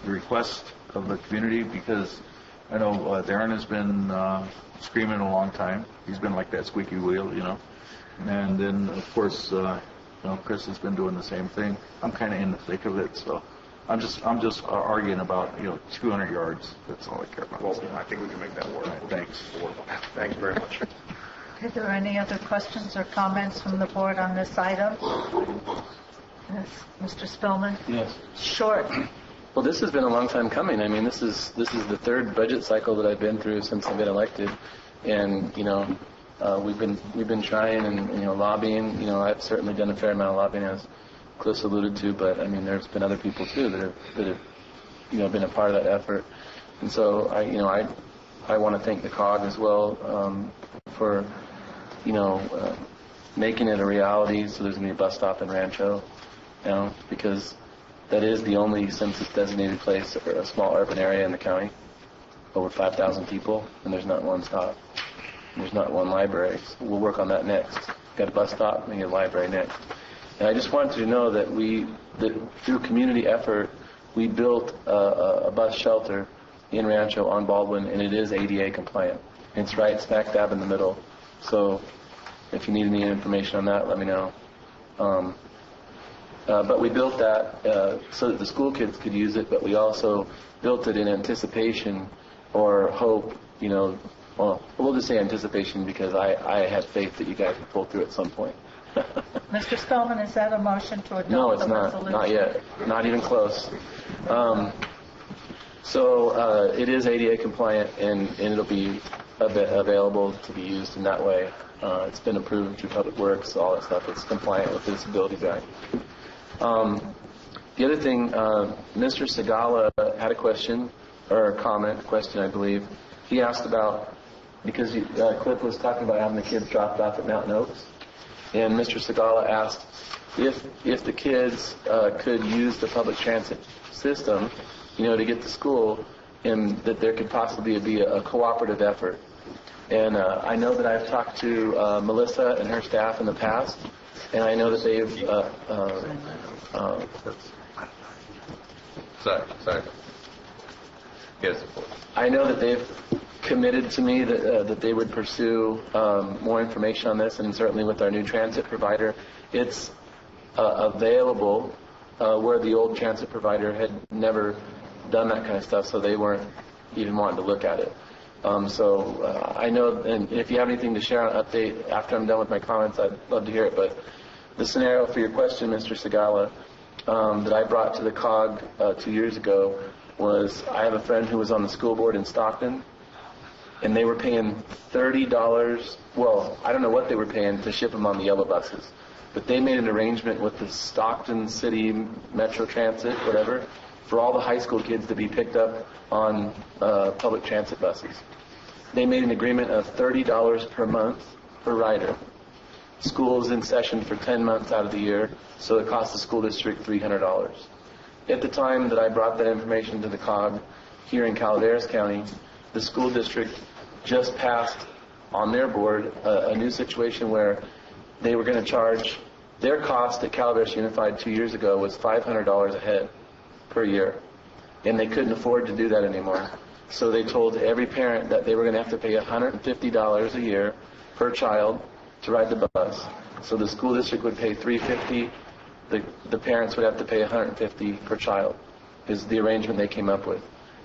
the request of the community, because I know Darren has been screaming a long time. He's been like that squeaky wheel, And then, of course, Chris has been doing the same thing. I'm kind of in the thick of it, so I'm just arguing about 200 yards. That's all I care about. Well, I think we can make that work. Right, thanks. Thanks very much. Are there any other questions or comments from the board on this item? Yes, Mr. Spillman? Yes. Short. Well, this has been a long time coming. I mean, this is the third budget cycle that I've been through since I've been elected, and we've been trying and lobbying. I've certainly done a fair amount of lobbying, as Cliff alluded to, but I mean, there's been other people too that have been a part of that effort, and so I want to thank the COG as well for making it a reality. So there's going to be a bus stop in Rancho now, because that is the only census designated place or a small urban area in the county, over 5,000 people, and there's not one stop. There's not one library. So we'll work on that next. Got a bus stop and a library next. And I just wanted you to know that through community effort, we built a bus shelter in Rancho on Baldwin, and it is ADA compliant. It's right smack dab in the middle. So if you need any information on that, let me know. But we built that so that the school kids could use it, but we also built it in anticipation or hope, well, we'll just say anticipation, because I had faith that you guys would pull through at some point. Mr. Spellman, is that a motion to adopt No, it's the not. resolution? Not yet. Not even close. So it is ADA compliant, and it'll be available to be used in that way. It's been approved through Public Works, all that stuff. It's compliant with the Disabilities Act. The other thing, Mr. Segala had a question, or a comment, question, I believe. He asked about, because Cliff was talking about having the kids dropped off at Mountain Oaks, and Mr. Segala asked if the kids could use the public transit system, to get to school, and that there could possibly be a cooperative effort. And I know that I've talked to Melissa and her staff in the past, and I know that they've... Sorry. Yes. I know that they've committed to me that they would pursue more information on this, and certainly with our new transit provider, it's available where the old transit provider had never done that kind of stuff, so they weren't even wanting to look at it. So I know, and if you have anything to share on an update after I'm done with my comments, I'd love to hear it. But the scenario for your question, Mr. Segala, that I brought to the COG 2 years ago was, I have a friend who was on the school board in Stockton, and they were paying $30, well, I don't know what they were paying to ship them on the yellow buses, but they made an arrangement with the Stockton City Metro Transit, whatever, for all the high school kids to be picked up on public transit buses. They made an agreement of $30 per month per rider. School is in session for 10 months out of the year, so it costs the school district $300. At the time that I brought that information to the COG here in Calaveras County, the school district just passed on their board a new situation where they were going to charge, their cost at Calaveras Unified 2 years ago was $500 a head per year, and they couldn't afford to do that anymore. So they told every parent that they were going to have to pay $150 a year per child to ride the bus. So the school district would pay $350, the parents would have to pay $150 per child, is the arrangement they came up with.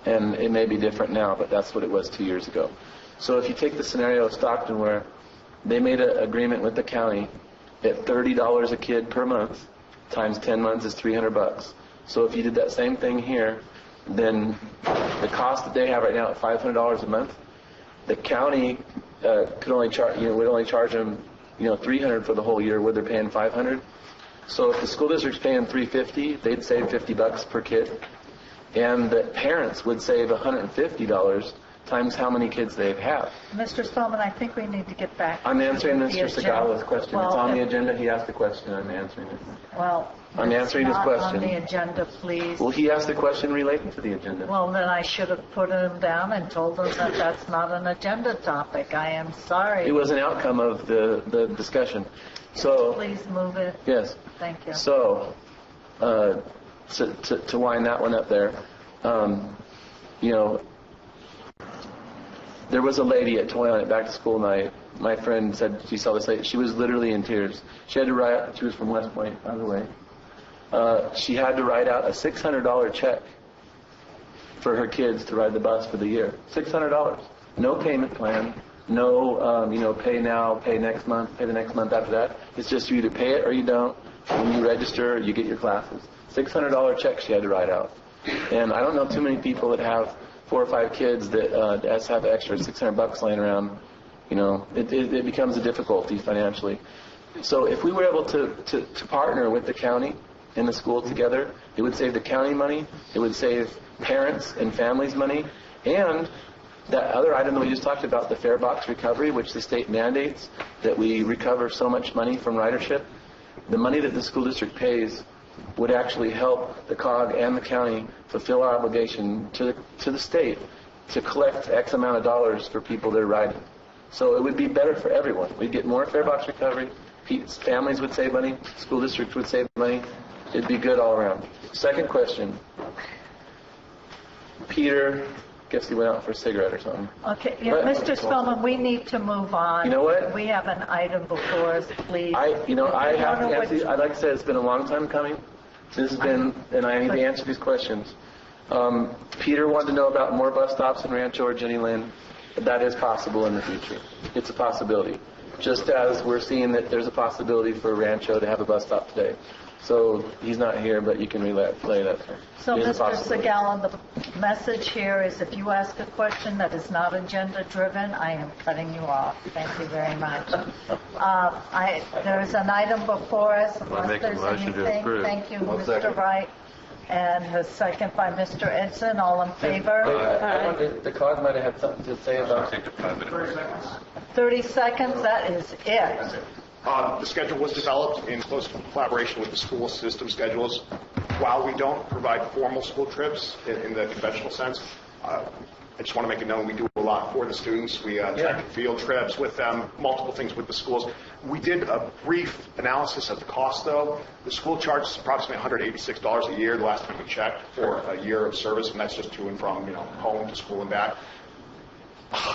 And it may be different now, but that's what it was 2 years ago. So if you take the scenario of Stockton where they made an agreement with the county at $30 a kid per month, times 10 months is $300. So if you did that same thing here, then the cost that they have right now at $500 a month, the county could only would only charge them $300 for the whole year, where they're paying $500. So if the school district's paying $350, they'd save $50 per kid, and the parents would save $150 times how many kids they have. Mr. Spellman, I think we need to get back. I'm answering to Mr. the Segala's agenda. question. Well, It's on the agenda. He asked the question. I'm answering it. Well, I'm answering his it's question. not on the agenda, please. Well, he asked a question relating to the agenda. Well, then I should have put him down and told him that that's not an agenda topic. I am sorry. It was an outcome of the discussion. So, Please move it. yes. Thank you. So, to wind that one up there, there was a lady at Toy On It Back to School night. My friend said she saw this lady. She was literally in tears. She had to write out, she was from West Point, by the way. She had to write out a $600 check for her kids to ride the bus for the year. $600. No payment plan. No, pay now, pay next month, pay the next month after that. It's just you either pay it or you don't. When you register, you get your classes. $600 check she had to write out. And I don't know too many people that have 4 or 5 kids that have extra $600 laying around. It becomes a difficulty financially. So if we were able to partner with the county and the school together, it would save the county money, it would save parents and families money, and that other item that we just talked about, the fare box recovery, which the state mandates that we recover so much money from ridership, the money that the school district pays would actually help the COG and the county fulfill our obligation to the state to collect X amount of dollars for people that are riding. So it would be better for everyone. We'd get more fare box recovery, families would save money, school districts would save money. It'd be good all around. Second question. Peter, guess he went out for a cigarette or something. Okay, Mr. Spellman, we need to move on. You know what? We have an item before us, please. I'd like to say it's been a long time coming. This has been, and I need to answer these questions. Peter wanted to know about more bus stops in Rancho or Jenny Lynn. That is possible in the future. It's a possibility. Just as we're seeing that there's a possibility for Rancho to have a bus stop today. So he's not here, but you can relay that. So, Mr. Segala, the message here is if you ask a question that is not agenda-driven, I am cutting you off. Thank you very much. There's an item before us, unless there's anything. Thank you, Mr. Wright. And a second by Mr. Edson. All in favor? The COG might have had something to say about it. 30 seconds, that is it. The schedule was developed in close collaboration with the school system schedules. While we don't provide formal school trips in the conventional sense, I just want to make it known we do a lot for the students. We take field trips with them, multiple things with the schools. We did a brief analysis of the cost, though. The school charges approximately $186 a year, the last time we checked, for a year of service, and that's just to and from home to school and back.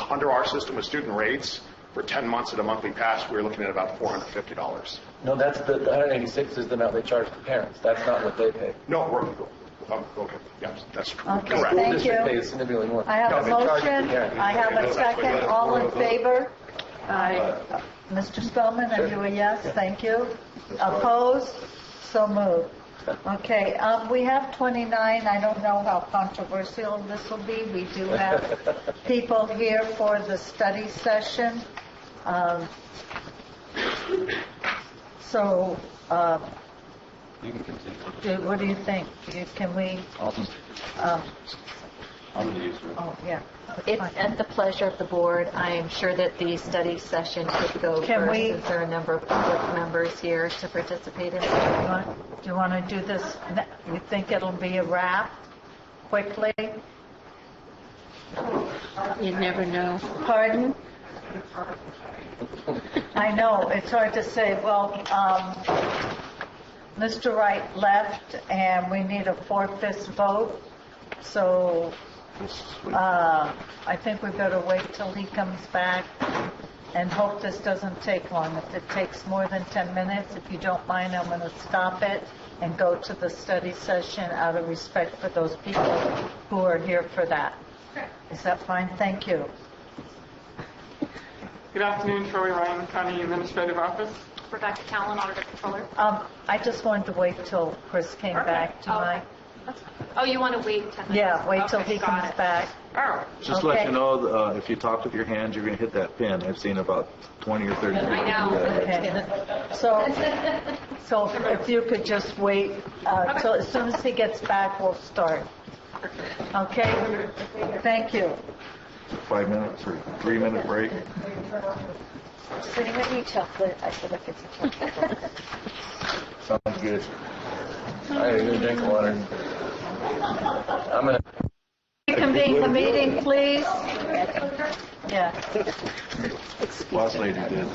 Under our system with student rates, for 10 months at a monthly pass, we were looking at about $450. No, that's the 186 is the amount they charge the parents. That's not what they pay. No, okay. Yes, that's correct. Okay, thank you. Pays significantly more. I have a motion. I have a second. All in favor? Aye. Mr. Spellman, are you a yes? Thank you. Opposed? So moved. Okay, we have 29. I don't know how controversial this will be. We do have people here for the study session. So, You can continue. what do you think? Can we? I'm going to use it. Oh, yeah. It's at the pleasure of the board. I am sure that the study session could go first, since there are a number of public members here to participate in it. Do you want to do this? You think it'll be a wrap quickly? You never know. Pardon? I know, it's hard to say. Well, Mr. Wright left, and we need a 4/5 vote. So I think we better wait till he comes back. and hope this doesn't take long. If it takes more than 10 minutes, if you don't mind, I'm going to stop it and go to the study session out of respect for those people who are here for that. Is that fine? Thank you. Good afternoon, Shirley Ryan, County Administrative Office. Rebecca Callen, Auditor Controller. I just wanted to wait till Chris came back to my... Oh, you want to wait 10 minutes? Yeah, wait till Okay, he got comes it. back. Oh. Just to let you know, if you talk with your hands, you're going to hit that pin. I've seen about 20 or 30 people do that. Okay. So if you could just wait till as soon as he gets back, we'll start. Okay? Thank you. 5 minutes or 3 minute break. Sitting with you, chocolate. I feel like it's a chocolate. Sounds good. I had a good drink of water. I'm going to... Reconvene the meeting, please. Yeah. Boss lady did.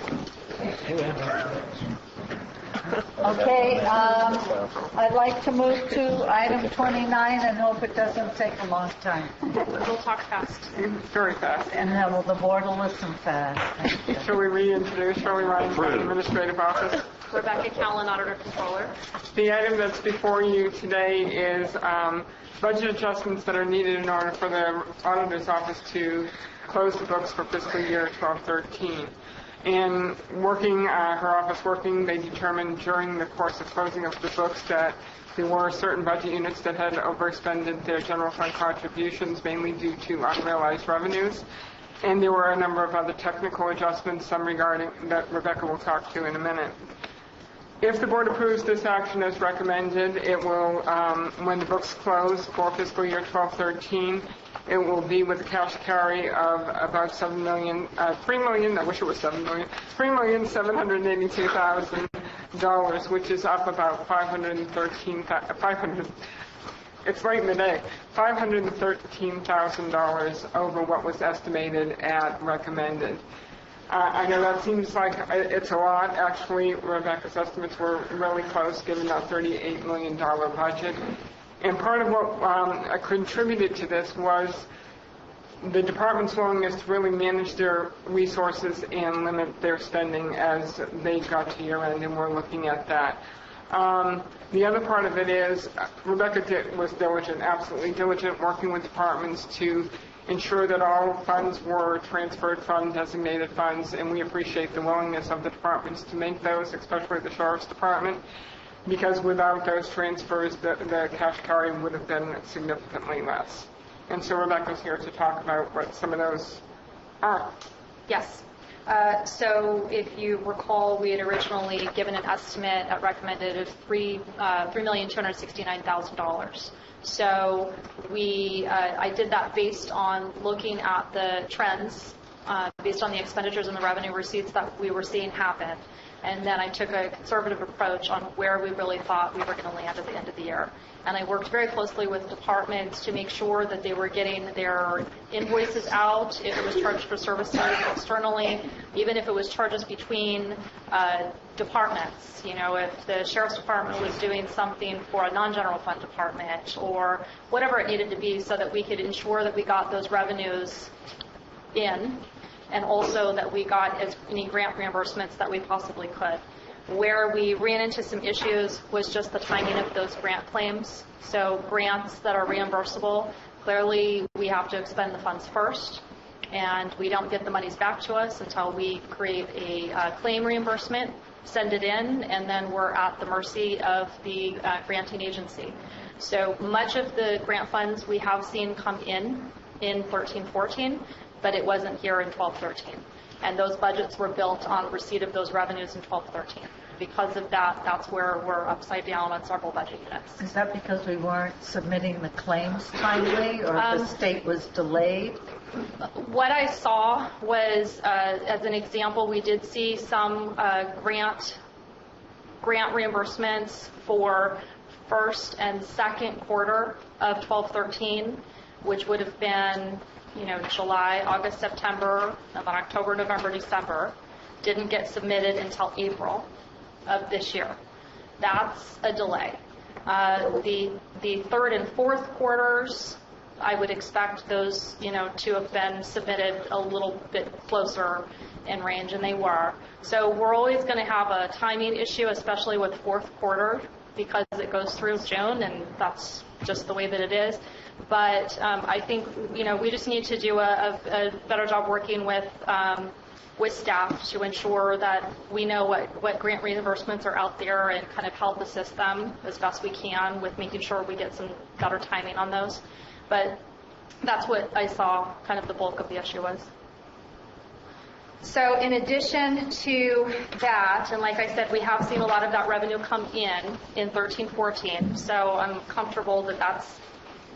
Okay, I'd like to move to item 29 and hope it doesn't take a long time. We'll talk fast. Very fast. And then the board will listen fast. Shall we reintroduce Shirley Ryan, County Administrative Office? Rebecca Callen, Auditor Controller. The item that's before you today is budget adjustments that are needed in order for the Auditor's Office to close the books for fiscal year 12-13. In working, her office working, they determined during the course of closing of the books that there were certain budget units that had overexpended their general fund contributions, mainly due to unrealized revenues. And there were a number of other technical adjustments, some regarding that Rebecca will talk to in a minute. If the board approves this action as recommended, it will, when the books close for fiscal year 12-13, it will be with a cash carry of about $3 million, I wish it was $7 million, $3,782,000, which is up about it's late in the day, $513,000 over what was estimated at recommended. I know that seems like it's a lot. Actually, Rebecca's estimates were really close, given that $38 million budget. And part of what contributed to this was the department's willingness to really manage their resources and limit their spending as they got to year end, and we're looking at that. The other part of it is Rebecca was diligent, absolutely diligent, working with departments to ensure that all funds were transferred from designated funds, and we appreciate the willingness of the departments to make those, especially the Sheriff's Department, because without those transfers, the cash carry would have been significantly less. And so Rebecca's here to talk about what some of those are. Yes. So if you recall, we had originally given an estimate at recommended of $3,269,000. So I did that based on looking at the trends, based on the expenditures and the revenue receipts that we were seeing happen. And then I took a conservative approach on where we really thought we were going to land at the end of the year. And I worked very closely with departments to make sure that they were getting their invoices out, if it was charged for services externally, even if it was charges between departments. You know, if the Sheriff's Department was doing something for a non-general fund department or whatever it needed to be, so that we could ensure that we got those revenues in, and also that we got as many grant reimbursements that we possibly could. Where we ran into some issues was just the timing of those grant claims. So grants that are reimbursable, clearly we have to expend the funds first, and we don't get the monies back to us until we create a claim reimbursement, send it in, and then we're at the mercy of the granting agency. So much of the grant funds we have seen come in 13-14, but it wasn't here in 12-13. And those budgets were built on receipt of those revenues in 12-13. Because of that, that's where we're upside down on several budget units. Is that because we weren't submitting the claims timely, or the state was delayed? What I saw was, as an example, we did see some grant reimbursements for first and second quarter of 12-13, which would have been July, August, September, and then October, November, December, didn't get submitted until April of this year. That's a delay. The third and fourth quarters I would expect those, to have been submitted a little bit closer in range, and they were. So we're always going to have a timing issue, especially with fourth quarter, because it goes through June, and that's just the way that it is. But I think, we just need to do a better job working with staff to ensure that we know what grant reimbursements are out there and kind of help assist them as best we can with making sure we get some better timing on those. But that's what I saw kind of the bulk of the issue was. So in addition to that, and like I said, we have seen a lot of that revenue come in 13-14, so I'm comfortable that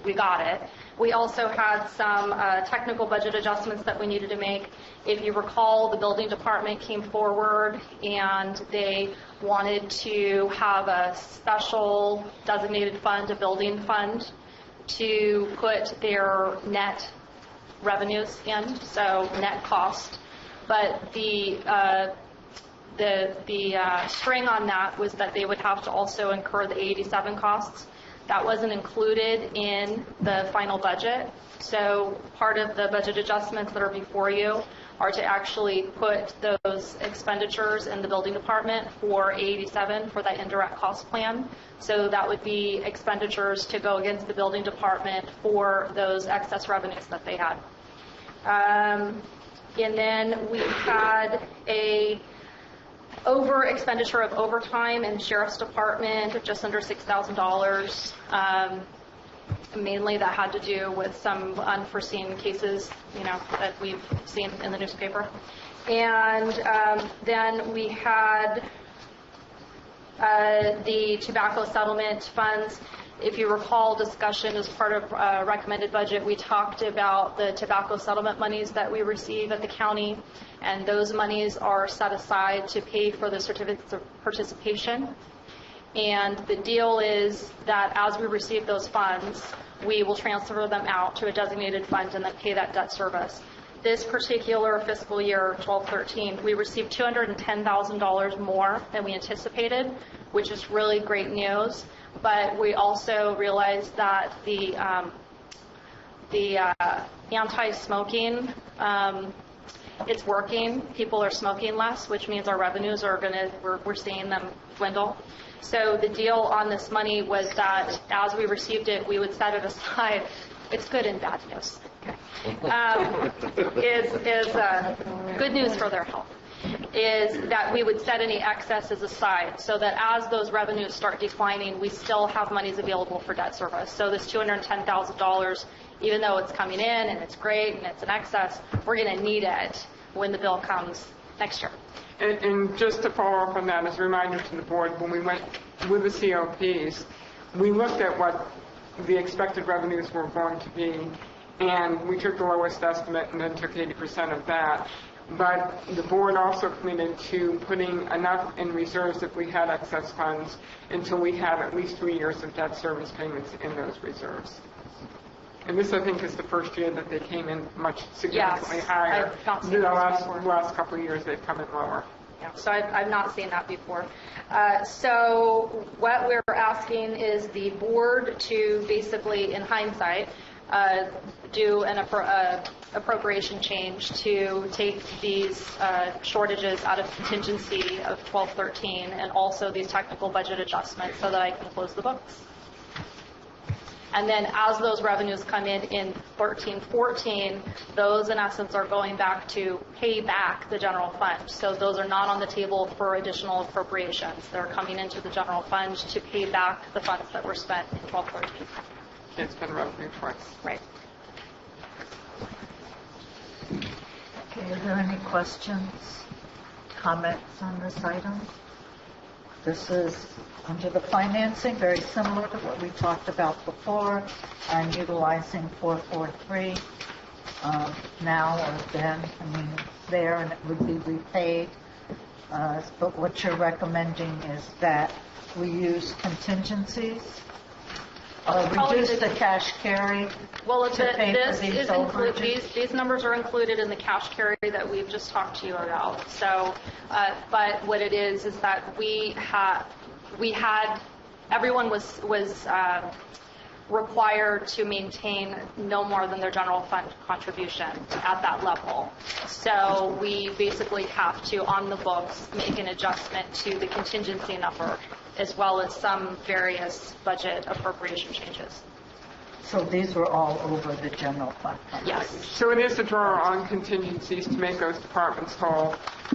we got it. We also had some technical budget adjustments that we needed to make. If you recall, the building department came forward and they wanted to have a special designated fund, a building fund, to put their net revenues in, so net cost. But the string on that was that they would have to also incur the 87 costs. That wasn't included in the final budget. So part of the budget adjustments that are before you are to actually put those expenditures in the building department for 87 for that indirect cost plan. So that would be expenditures to go against the building department for those excess revenues that they had. And then we had a over expenditure of overtime in the Sheriff's Department of just under $6,000. Mainly that had to do with some unforeseen cases, that we've seen in the newspaper. And then we had the tobacco settlement funds. If you recall discussion as part of recommended budget, we talked about the tobacco settlement monies that we receive at the county, and those monies are set aside to pay for the certificates of participation. And the deal is that as we receive those funds, we will transfer them out to a designated fund and then pay that debt service. This particular fiscal year, 12-13, we received $210,000 more than we anticipated, which is really great news. But we also realized that the anti-smoking, it's working. People are smoking less, which means our revenues are we're seeing them dwindle. So the deal on this money was that as we received it, we would set it aside. It's good and bad news. Is good news for their health. Is that we would set any excesses aside so that as those revenues start declining, we still have monies available for debt service. So this $210,000, even though it's coming in and it's great and it's an excess, we're going to need it when the bill comes next year. And just to follow up on that, as a reminder to the board, when we went with the COPs, we looked at what the expected revenues were going to be, and we took the lowest estimate and then took 80% of that. But the board also committed to putting enough in reserves if we had excess funds until we had at least 3 years of debt service payments in those reserves. And this, I think, is the first year that they came in much significantly higher. I've not seen the this before. last couple of years, they've come in lower. Yeah, so I've not seen that before. So what we're asking is the board to basically, in hindsight, do an appropriation change to take these shortages out of contingency of 12-13 and also these technical budget adjustments so that I can close the books. And then as those revenues come in 13-14, those in essence are going back to pay back the general fund. So those are not on the table for additional appropriations. They're coming into the general fund to pay back the funds that were spent in 12-13. It's been revenue twice. Right. Okay, are there any questions, comments on this item? This is under the financing, very similar to what we talked about before, and utilizing 443 now or then. I mean, it's there and it would be repaid. But what you're recommending is that we use contingencies, reduce the cash carry to pay for these overages. These numbers are included in the cash carry that we've just talked to you about. So, but what it is that we had everyone was required to maintain no more than their general fund contribution at that level. So we basically have to, on the books, make an adjustment to the contingency number, as well as some various budget appropriation changes. So these were all over the general fund? Yes. So it is a draw on contingencies to make those departments whole,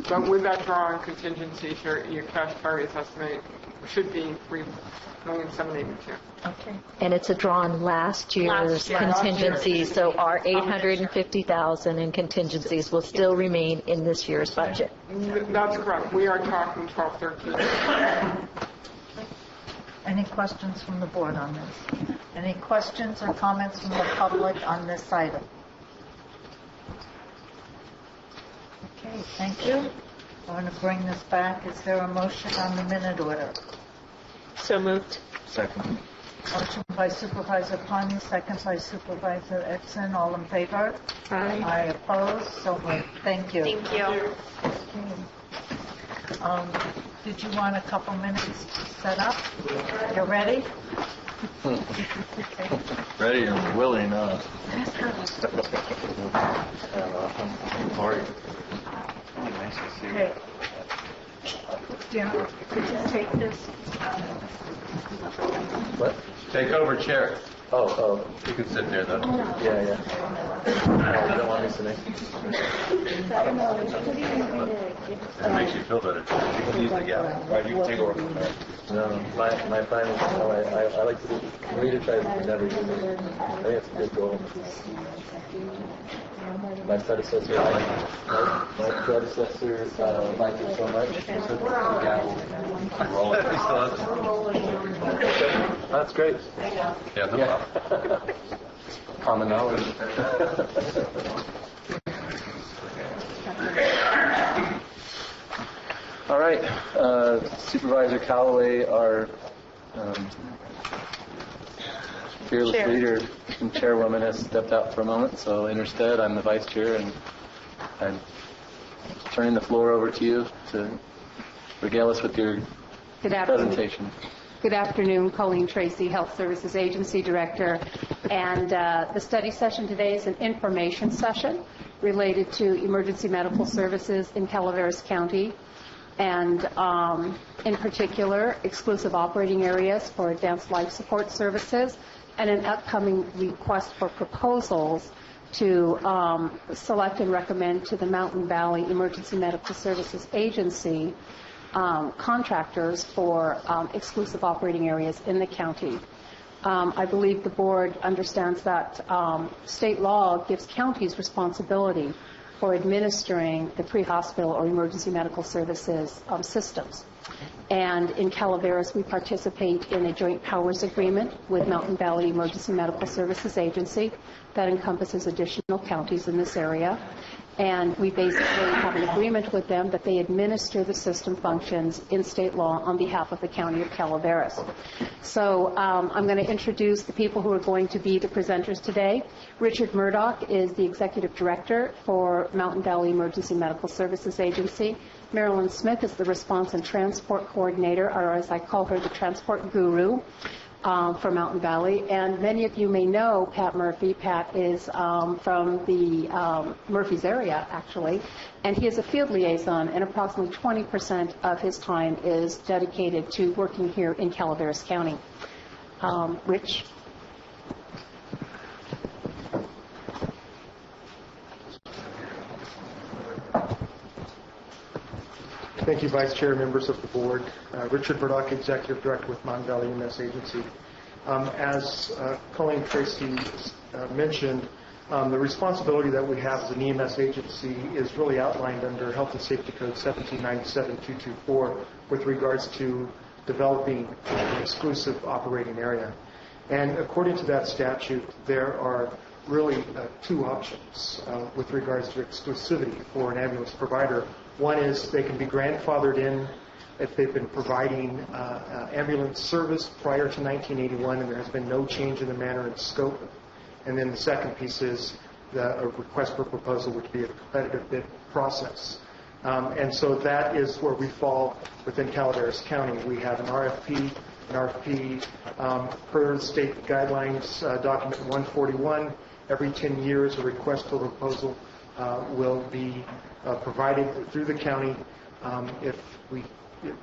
but with that draw on contingencies, your cash carries estimate should be $3,782,000. Okay. And it's a draw on last year's contingencies, so our $850,000 in contingencies will still remain in this year's budget. That's correct. We are talking 12-13. Any questions from the board on this? Any questions or comments from the public on this item? Okay, thank you. I want to bring this back. Is there a motion on the minute order? So moved. Second. Motion by Supervisor Pawnee, second by Supervisor Exon. All in favor? Aye. Aye, opposed? So moved. Thank you. Thank you. Did you want a couple minutes to set up? You ready? Ready and willing. Okay. Darren, could you take this? What? Take over chair. Oh, you can sit there though. Yeah. You don't want me sitting? It makes you feel better. You can use the gap. Right, you can take over. No, my plan is, I like to do, for me to try to never use it. I think it's a good goal. My predecessor liked it so much. He took the gavel and roll it. He still has it. That's great. Yeah, no problem. Common knowledge. All right, Supervisor Callaway, our fearless leader and chairwoman, has stepped out for a moment, so in her stead, I'm the vice chair, and I'm turning the floor over to you to regale us with your presentation. Good afternoon, Colleen Tracy, Health Services Agency Director. And the study session today is an information session related to emergency medical services in Calaveras County, and in particular, exclusive operating areas for advanced life support services, and an upcoming request for proposals to select and recommend to the Mountain Valley Emergency Medical Services Agency contractors for exclusive operating areas in the county. I believe the board understands that state law gives counties responsibility for administering the pre-hospital or emergency medical services systems. And in Calaveras, we participate in a joint powers agreement with Mountain Valley Emergency Medical Services Agency that encompasses additional counties in this area. And we basically have an agreement with them that they administer the system functions in state law on behalf of the County of Calaveras. So I'm going to introduce the people who are going to be the presenters today. Richard Murdoch is the Executive Director for Mountain Valley Emergency Medical Services Agency. Marilyn Smith is the Response and Transport Coordinator, or as I call her, the Transport Guru. For Mountain Valley, and many of you may know Pat Murphy. Pat is from the Murphys area, actually, and he is a field liaison, and approximately 20% of his time is dedicated to working here in Calaveras County. Rich? Thank you, Vice Chair, members of the board. Richard Murdoch, Executive Director with Mountain Valley EMS Agency. As Colleen Tracy mentioned, the responsibility that we have as an EMS agency is really outlined under Health and Safety Code 1797-224 with regards to developing an exclusive operating area. And according to that statute, there are really two options with regards to exclusivity for an ambulance provider. One is they can be grandfathered in if they've been providing ambulance service prior to 1981 and there has been no change in the manner and scope. And then the second piece is a request for proposal, which would be a competitive bid process. And so that is where we fall within Calaveras County. We have an RFP an RFP per state guidelines, document 141. Every 10 years, a request for proposal will be provided through the county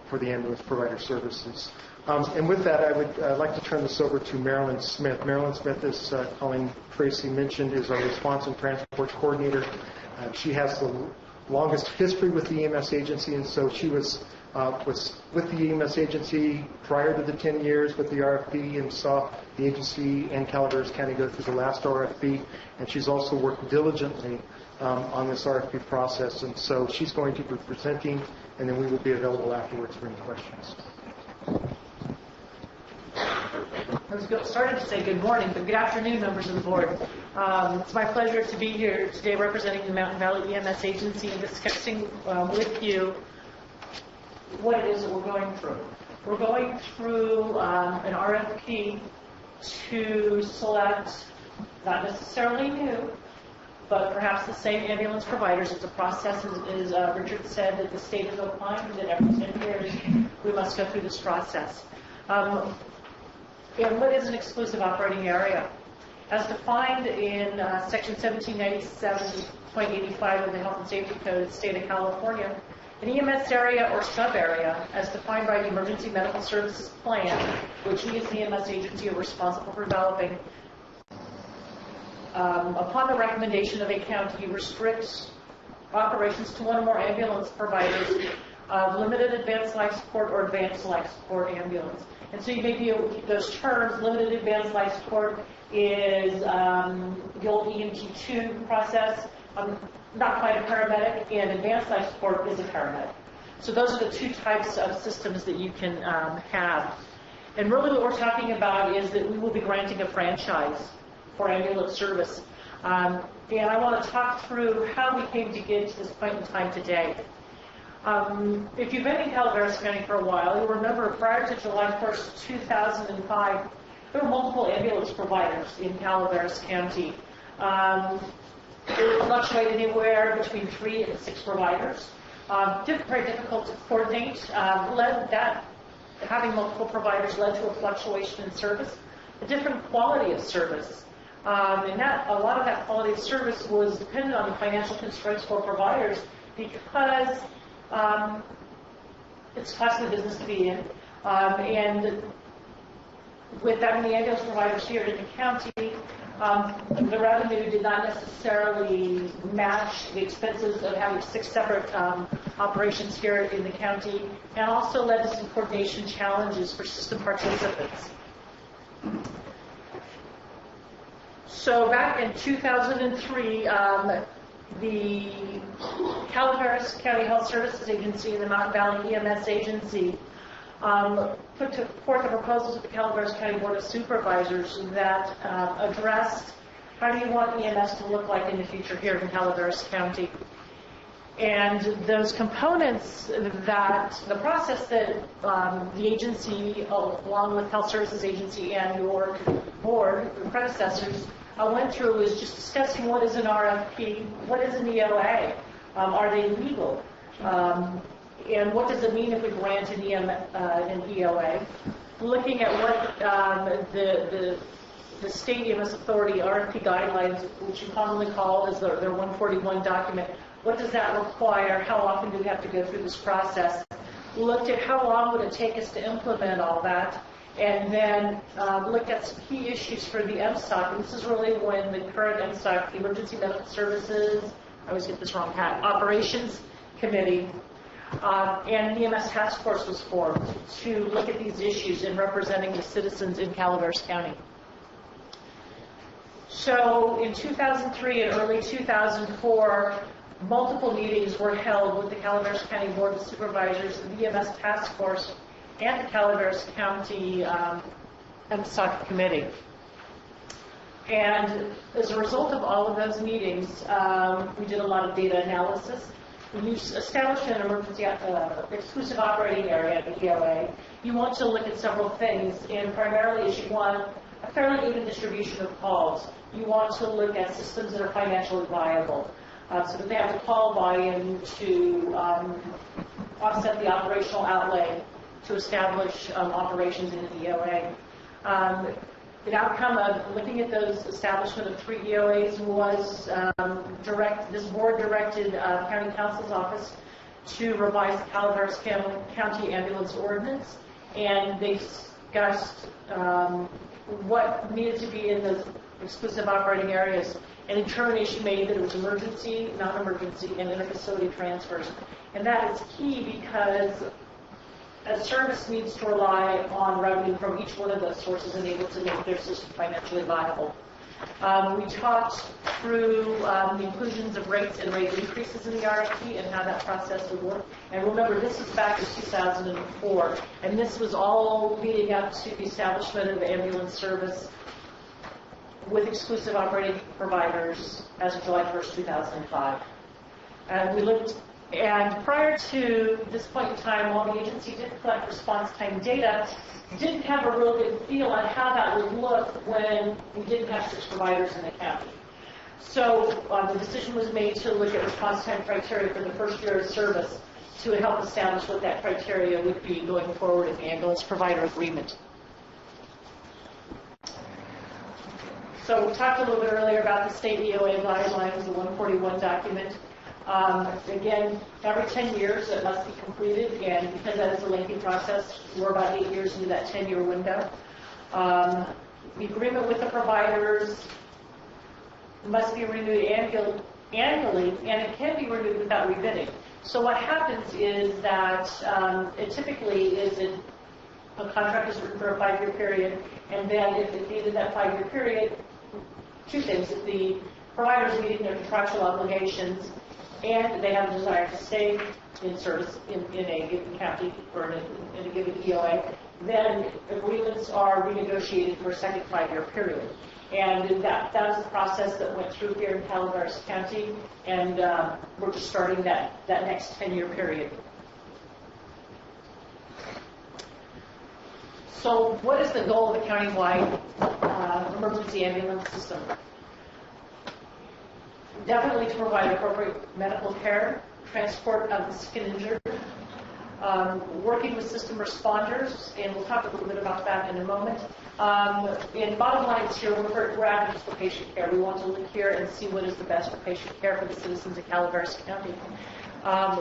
for the ambulance provider services. And with that, I would like to turn this over to Marilyn Smith. Marilyn Smith, as Colleen Tracy mentioned, is our response and transport coordinator. She has the longest history with the EMS agency, and so she was with the EMS agency prior to the 10 years with the RFP and saw the agency and Calaveras County go through the last RFP, and she's also worked diligently on this RFP process, and so she's going to be presenting, and then we will be available afterwards for any questions. I was starting to say good morning, but good afternoon, members of the board. It's my pleasure to be here today representing the Mountain Valley EMS Agency and discussing with you what it is that we're going through. We're going through an RFP to select, not necessarily new, but perhaps the same ambulance providers. It's a process, as Richard said, that the state has opined that every 10 years we must go through this process. And what is an exclusive operating area? As defined in Section 1797.85 of the Health and Safety Code of the State of California, an EMS area or sub-area, as defined by the Emergency Medical Services Plan, which we as the EMS agency are responsible for developing, upon the recommendation of a county, restricts operations to one or more ambulance providers of limited advanced life support or advanced life support ambulance. And so you may be able to keep those terms. Limited advanced life support is the old EMT2 process, not quite a paramedic, and advanced life support is a paramedic. So those are the two types of systems that you can have. And really what we're talking about is that we will be granting a franchise for ambulance service. And I want to talk through how we came to get to this point in time today. If you've been in Calaveras County for a while, you'll remember prior to July 1st, 2005, there were multiple ambulance providers in Calaveras County. It would fluctuate anywhere between 3 and 6 providers. Very difficult to coordinate. Having multiple providers led to a fluctuation in service, a different quality of service. And a lot of that quality of service was dependent on the financial constraints for providers because it's costly business to be in. And with that many ambulance providers here in the county, the revenue did not necessarily match the expenses of having 6 separate operations here in the county, and also led to some coordination challenges for system participants. So back in 2003, the Calaveras County Health Services Agency and the Mountain Valley EMS Agency put forth a proposal to the Calaveras County Board of Supervisors that addressed how do you want EMS to look like in the future here in Calaveras County. And those components that the process that the agency, along with Health Services Agency and your board, your predecessors, went through is just discussing what is an RFP, what is an EOA, are they legal, and what does it mean if we grant an EOA, looking at what the state EMS authority RFP guidelines, which you commonly call as their 141 document, what does that require, how often do we have to go through this process, looked at how long would it take us to implement all that, and then looked at some key issues for the MSOC. And this is really when the current MSOC, the Emergency Medical Services, I always get this wrong, Operations Committee, and the EMS Task Force was formed to look at these issues in representing the citizens in Calaveras County. So in 2003 and early 2004, multiple meetings were held with the Calaveras County Board of Supervisors, the EMS Task Force, and the Calaveras County MSOC Committee. And as a result of all of those meetings, we did a lot of data analysis. When you establish an emergency exclusive operating area, the EOA, you want to look at several things, and primarily is you want a fairly even distribution of calls. You want to look at systems that are financially viable, so that they have the call volume to offset the operational outlay to establish operations in an EOA. The outcome of looking at those establishment of 3 EOAs was this board directed County Counsel's Office to revise the Calaveras County Ambulance Ordinance, and they discussed what needed to be in those exclusive operating areas, and a determination made that it was emergency, non-emergency, and interfacility transfers. And that is key because a service needs to rely on revenue from each one of those sources in order to make their system financially viable. We talked through the inclusions of rates and rate increases in the RFP and how that process would work. And remember, this was back in 2004, and this was all leading up to the establishment of ambulance service with exclusive operating providers as of July 1st, 2005. And we looked, and prior to this point in time, while the agency did collect response time data, didn't have a real good feel on how that would look when we didn't have 6 providers in the county. So the decision was made to look at response time criteria for the first year of service to help establish what that criteria would be going forward in the ambulance provider agreement. So we talked a little bit earlier about the state EOA guidelines, the 141 document. Again, every 10 years it must be completed, and because that is a lengthy process, we're about 8 years into that 10-year window. The agreement with the providers must be renewed annually, and it can be renewed without rebidding. So what happens is that it typically is a contract is written for a 5-year period, and then if at the end of that 5-year period, 2 things: if the providers meeting their contractual obligations and they have a desire to stay in service in a given county or in a given EOA, then agreements are renegotiated for a second 5-year period. And that was the process that went through here in Calaveras County, and we're just starting that next 10-year period. So what is the goal of the countywide emergency ambulance system? Definitely to provide appropriate medical care, transport of the sick and injured, working with system responders, and we'll talk a little bit about that in a moment. And bottom line is here, we're advocates for patient care. We want to look here and see what is the best for patient care for the citizens of Calaveras County.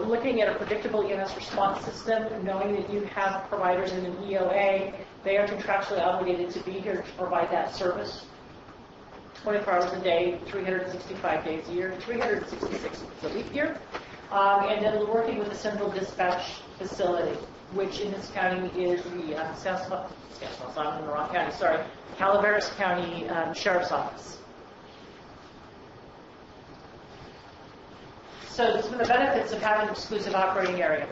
Looking at a predictable EMS response system, knowing that you have providers in an EOA, they are contractually obligated to be here to provide that service 24 hours a day, 365 days a year, 366 a leap year. And then working with the central dispatch facility, which in this county is the I'm in the wrong county, sorry, Calaveras County Sheriff's Office. So some of the benefits of having an exclusive operating area.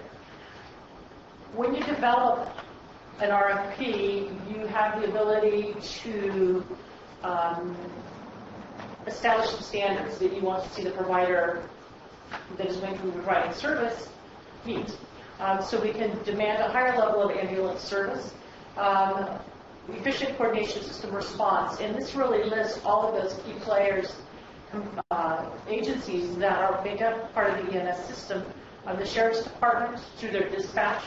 When you develop an RFP, you have the ability to establish some standards that you want to see the provider that is going to be providing service meet. So we can demand a higher level of ambulance service, efficient coordination system response, and this really lists all of those key players, agencies that make up part of the EMS system. The Sheriff's Department through their dispatch,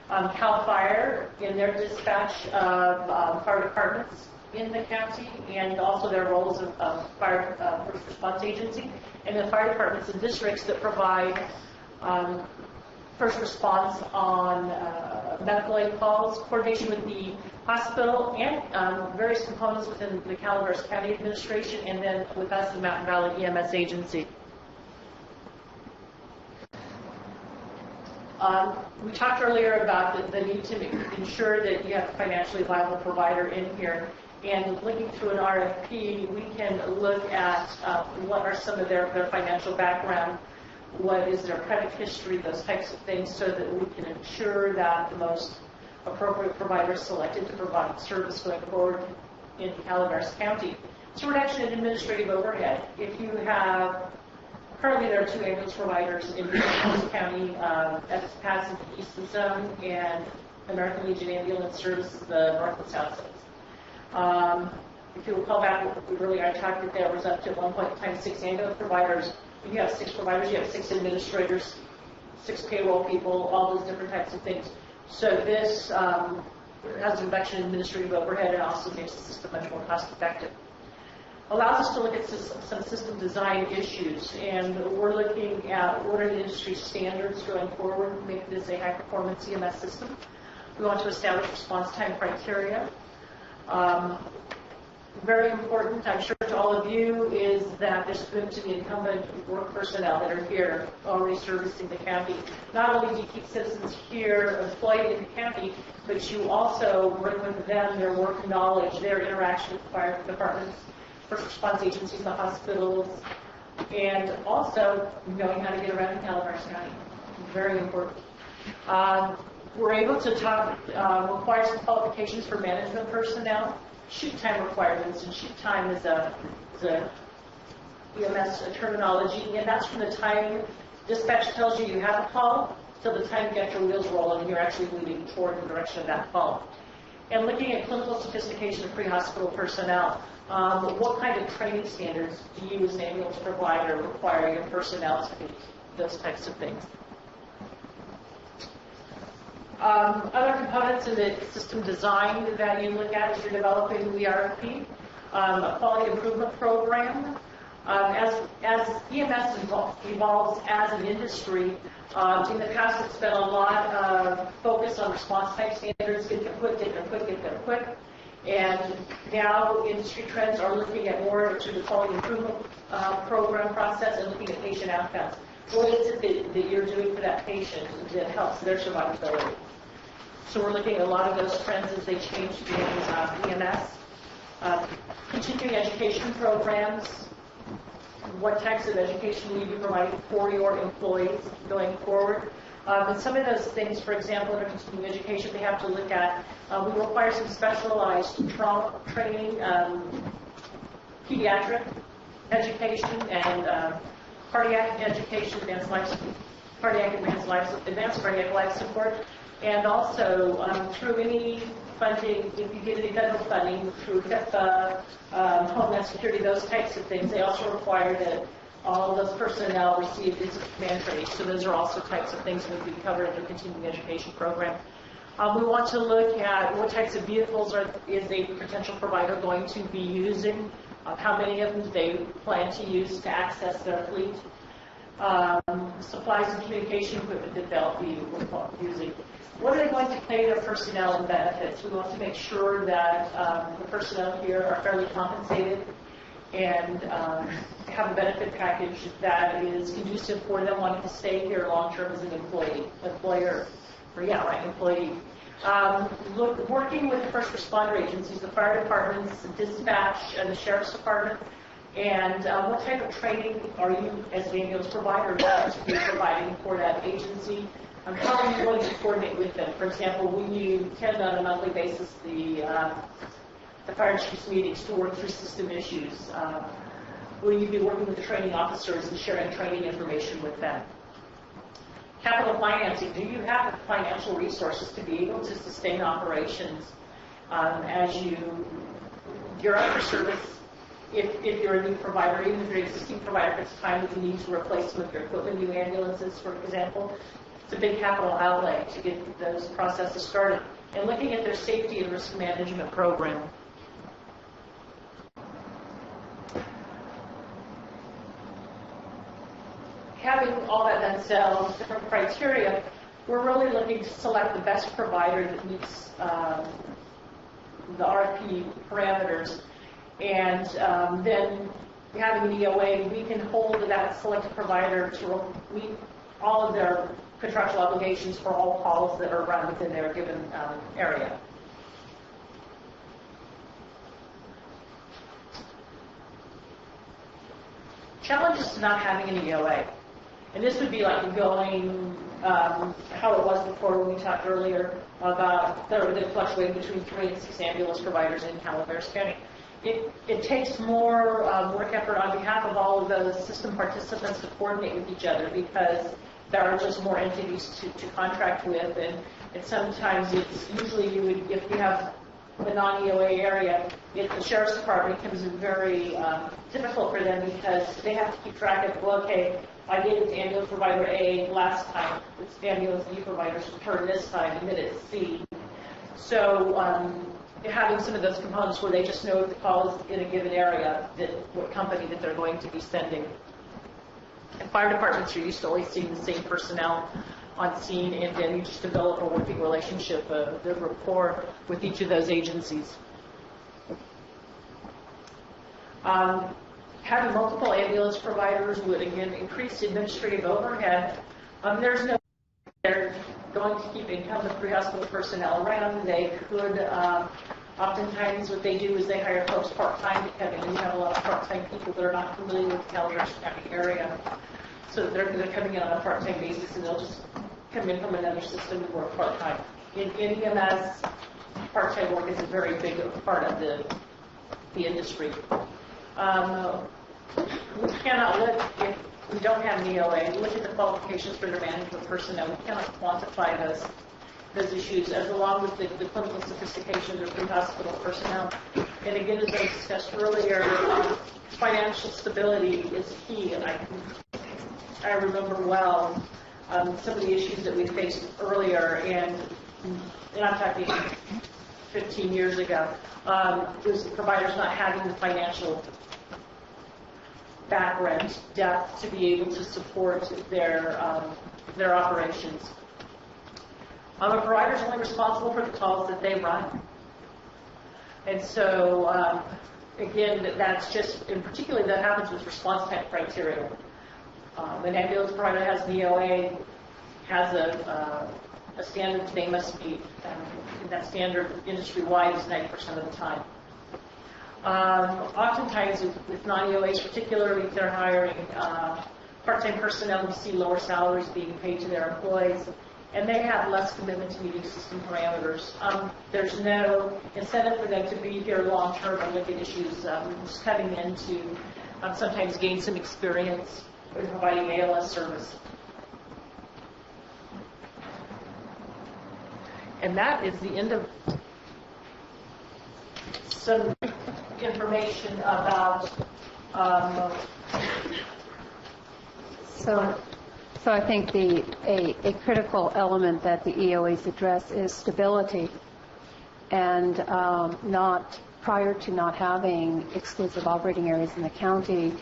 CAL FIRE in their dispatch of fire departments in the county, and also their roles of fire first response agency, and the fire departments and districts that provide first response on medical aid calls, coordination with the hospital and various components within the Calaveras County Administration, and then with us, the Mountain Valley EMS Agency. We talked earlier about the need to ensure that you have a financially viable provider in here. And looking through an RFP, we can look at what are some of their financial background, what is their credit history, those types of things, so that we can ensure that the most appropriate provider is selected to provide service going forward in Calaveras County. So reduction in administrative overhead. If you have, currently there are 2 ambulance providers in Calaveras County, FPAS in the Eastern Zone, and American Legion Ambulance Services, the North and South Zones. If you recall back earlier, I talked that there was up to at one point in time 6 ambulance providers. If you have 6 providers, you have 6 administrators, 6 payroll people, all those different types of things. So this has a reduction in administrative overhead and also makes the system much more cost effective. Allows us to look at some system design issues, and we're looking at what are the industry standards going forward to make this a high-performance EMS system. We want to establish response time criteria. Very important, I'm sure to all of you, is that there's going to be incumbent work personnel that are here already servicing the county. Not only do you keep citizens here employed in the county, but you also bring with them their work knowledge, their interaction with fire departments, first response agencies, the hospitals, and also knowing how to get around in Calaveras County. Very important. We're able to require some qualifications for management personnel, shoot time requirements, and shoot time is a EMS terminology, and that's from the time dispatch tells you have a call till the time you get your wheels rolling and you're actually moving toward the direction of that call. And looking at clinical sophistication of pre-hospital personnel, what kind of training standards do you as an ambulance provider require your personnel to meet? Those types of things. Other components in the system design that you look at as you're developing the RFP, a quality improvement program. As EMS evolves as an industry, in the past it's been a lot of focus on response time standards, get there quick, get there quick, get there quick. And now industry trends are looking at more to the quality improvement program process and looking at patient outcomes. What is it that you're doing for that patient that helps their survivability? So we're looking at a lot of those trends as they change in EMS. Continuing education programs, what types of education will you be providing for your employees going forward? And some of those things, for example, in continuing education, they have to look at, we require some specialized trauma training, pediatric education, and cardiac education, advanced cardiac life support. And also, through any funding, if you get any federal funding, through HIPAA, Homeland Security, those types of things, they also require that all of those personnel receive basic command training. So those are also types of things that would be covered in the continuing education program. We want to look at what types of vehicles is a potential provider going to be using, how many of them they plan to use to access their fleet, supplies and communication equipment that they'll be using. What are they going to pay their personnel and benefits? We want to make sure that the personnel here are fairly compensated and have a benefit package that is conducive for them wanting to stay here long-term as an employee. Working with the first responder agencies, the fire departments, the dispatch, and the sheriff's department, and what type of training are you, as an ambulance provider, going to be providing for that agency? How are you going to coordinate with them? For example, will you attend on a monthly basis the fire chief's meetings to work through system issues? Will you be working with the training officers and sharing training information with them? Capital financing. Do you have the financial resources to be able to sustain operations as you're out for service? If you're a new provider, even if you're an existing provider, if it's time that you need to replace some of your equipment, new ambulances, for example, it's a big capital outlay to get those processes started. And looking at their safety and risk management program. Having all that then said, all those different criteria, we're really looking to select the best provider that meets the RFP parameters. And then having an EOA, we can hold that selected provider to meet all of their contractual obligations for all calls that are run within their given area. Challenges to not having an EOA. And this would be like going how it was before when we talked earlier about the fluctuating between 3 and 6 ambulance providers in Calaveras County. It takes more work effort on behalf of all of those system participants to coordinate with each other because there are just more entities to contract with, and sometimes it's usually if you have the non-EOA area, the sheriff's department becomes very difficult for them because they have to keep track of, well, okay, I gave it to ambulance provider A last time, it's ambulance B provider's turn this time, and then it's C. So having some of those components where they just know if the call is in a given area, that what company that they're going to be sending. And fire departments are used to always seeing the same personnel on scene, and then you just develop a working relationship, a good rapport with each of those agencies. Having multiple ambulance providers would, again, increase administrative overhead. There's no they're going to keep incumbent pre-hospital personnel around. They could, oftentimes what they do is they hire folks part-time to come in. You have a lot of part-time people that are not familiar with the Calaveras County area. So they're coming in on a part-time basis, and they'll just come in from another system and work part-time. In EMS, part-time work is a very big part of the industry. We cannot look, if we don't have an EOA, look at the qualifications for their management personnel. We cannot quantify those issues, as along with the clinical sophistication of their pre-hospital personnel. And again, as I discussed earlier, financial stability is key, and I remember well some of the issues that we faced earlier, and I'm talking 15 years ago. It was the providers not having the financial background depth to be able to support their operations. A provider is only responsible for the calls that they run. And so, again, that's just, and particularly that happens with response time criteria. An ambulance provider has an EOA, has a standard they must meet, and that standard industry-wide is 90% of the time. Oftentimes, with non-EOAs particularly, if they're hiring part-time personnel, we see lower salaries being paid to their employees, and they have less commitment to meeting system parameters. There's no incentive for them to be here long-term and look at issues. Just coming in to sometimes gain some experience in providing ALS service. And that is the end of some information about So I think a critical element that the EOAs address is stability, and not prior to not having exclusive operating areas in the county,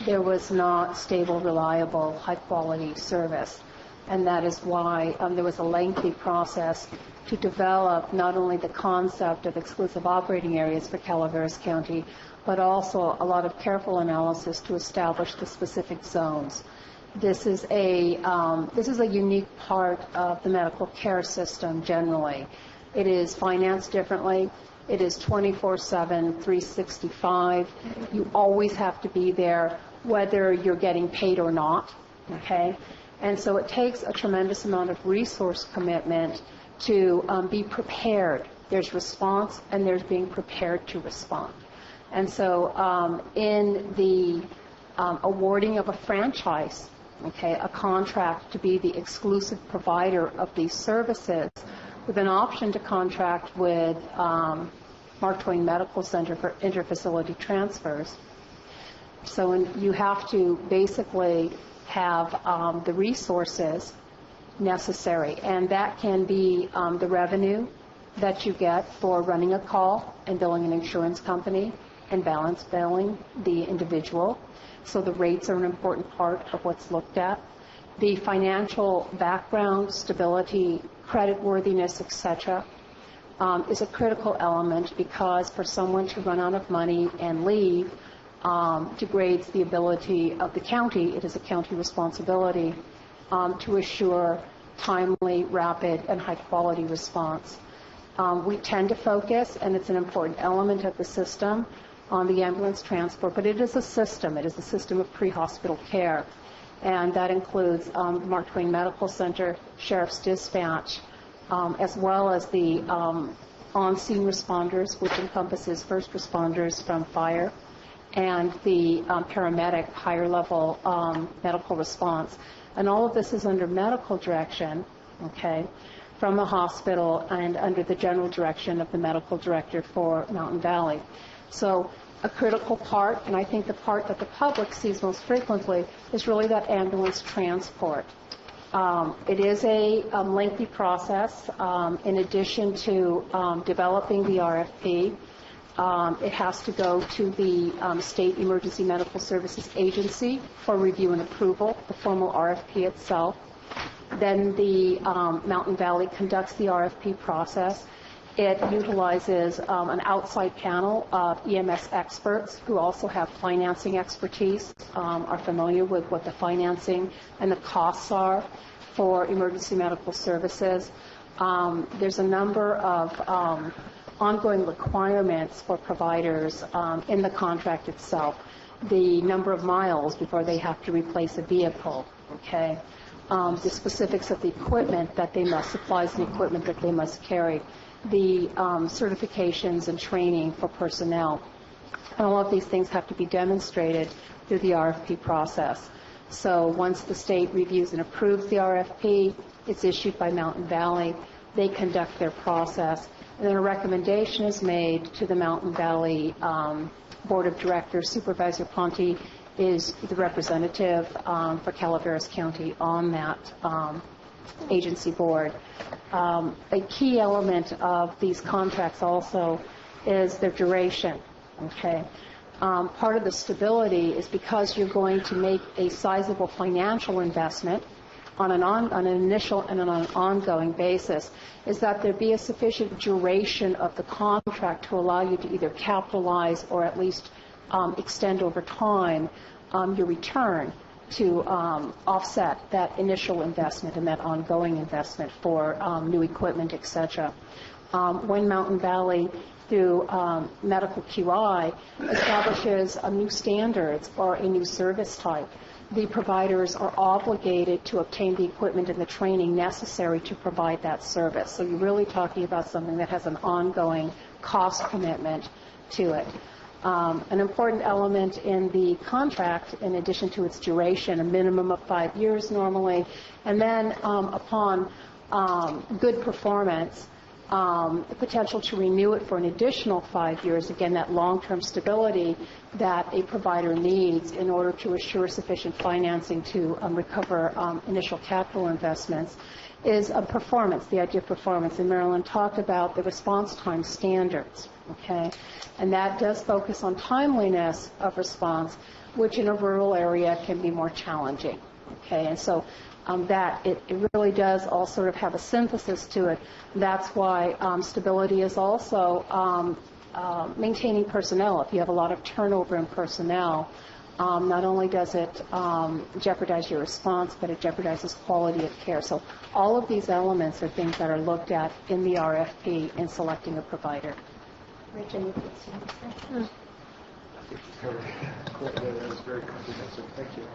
there was not stable, reliable, high-quality service. And that is why there was a lengthy process to develop not only the concept of exclusive operating areas for Calaveras County, but also a lot of careful analysis to establish the specific zones. This is a unique part of the medical care system generally. It is financed differently. It is 24/7, 365. You always have to be there, whether you're getting paid or not, okay? And so it takes a tremendous amount of resource commitment to be prepared. There's response, and there's being prepared to respond. And so in the awarding of a franchise, okay, a contract to be the exclusive provider of these services, with an option to contract with Mark Twain Medical Center for interfacility transfers. So you have to basically have the resources necessary, and that can be the revenue that you get for running a call and billing an insurance company and balance billing the individual. So the rates are an important part of what's looked at. The financial background, stability, creditworthiness, etc., is a critical element, because for someone to run out of money and leave degrades the ability of the county. It is a county responsibility to assure timely, rapid, and high-quality response. We tend to focus, and it's an important element of the system, on the ambulance transport, but it is a system. It is a system of pre-hospital care, and that includes Mark Twain Medical Center, Sheriff's Dispatch, as well as the on-scene responders, which encompasses first responders from fire, and the paramedic higher-level medical response. And all of this is under medical direction, okay? from the hospital and under the general direction of the medical director for Mountain Valley. So a critical part, and I think the part that the public sees most frequently, is really that ambulance transport. It is a lengthy process. In addition to developing the RFP, it has to go to the State Emergency Medical Services Agency for review and approval, the formal RFP itself. Then the Mountain Valley conducts the RFP process. It utilizes an outside panel of EMS experts who also have financing expertise, are familiar with what the financing and the costs are for emergency medical services. There's a number of ongoing requirements for providers in the contract itself. The number of miles before they have to replace a vehicle, okay? The specifics of the equipment that they must, supplies and equipment that they must carry, the certifications and training for personnel. And all of these things have to be demonstrated through the RFP process. So once the state reviews and approves the RFP, it's issued by Mountain Valley. They conduct their process, and then a recommendation is made to the Mountain Valley Board of Directors. Supervisor Ponte is the representative for Calaveras County on that agency board. A key element of these contracts also is their duration. Okay, part of the stability is because you're going to make a sizable financial investment on an initial and on an ongoing basis, is that there be a sufficient duration of the contract to allow you to either capitalize or at least extend over time your return to offset that initial investment and that ongoing investment for new equipment, etc. When Mountain Valley, through medical QI, establishes a new standards or a new service type, the providers are obligated to obtain the equipment and the training necessary to provide that service. So you're really talking about something that has an ongoing cost commitment to it. An important element in the contract, in addition to its duration, a minimum of 5 years normally, and then upon good performance, the potential to renew it for an additional 5 years, again, that long-term stability that a provider needs in order to assure sufficient financing to recover initial capital investments, is a performance, the idea of performance. And Marilyn talked about the response time standards, okay? And that does focus on timeliness of response, which in a rural area can be more challenging, okay? And so that it really does all sort of have a synthesis to it. That's why stability is also maintaining personnel. If you have a lot of turnover in personnel, not only does it jeopardize your response, but it jeopardizes quality of care. So all of these elements are things that are looked at in the RFP in selecting a provider. Rachel, you can see this. That was very comprehensive. Thank you.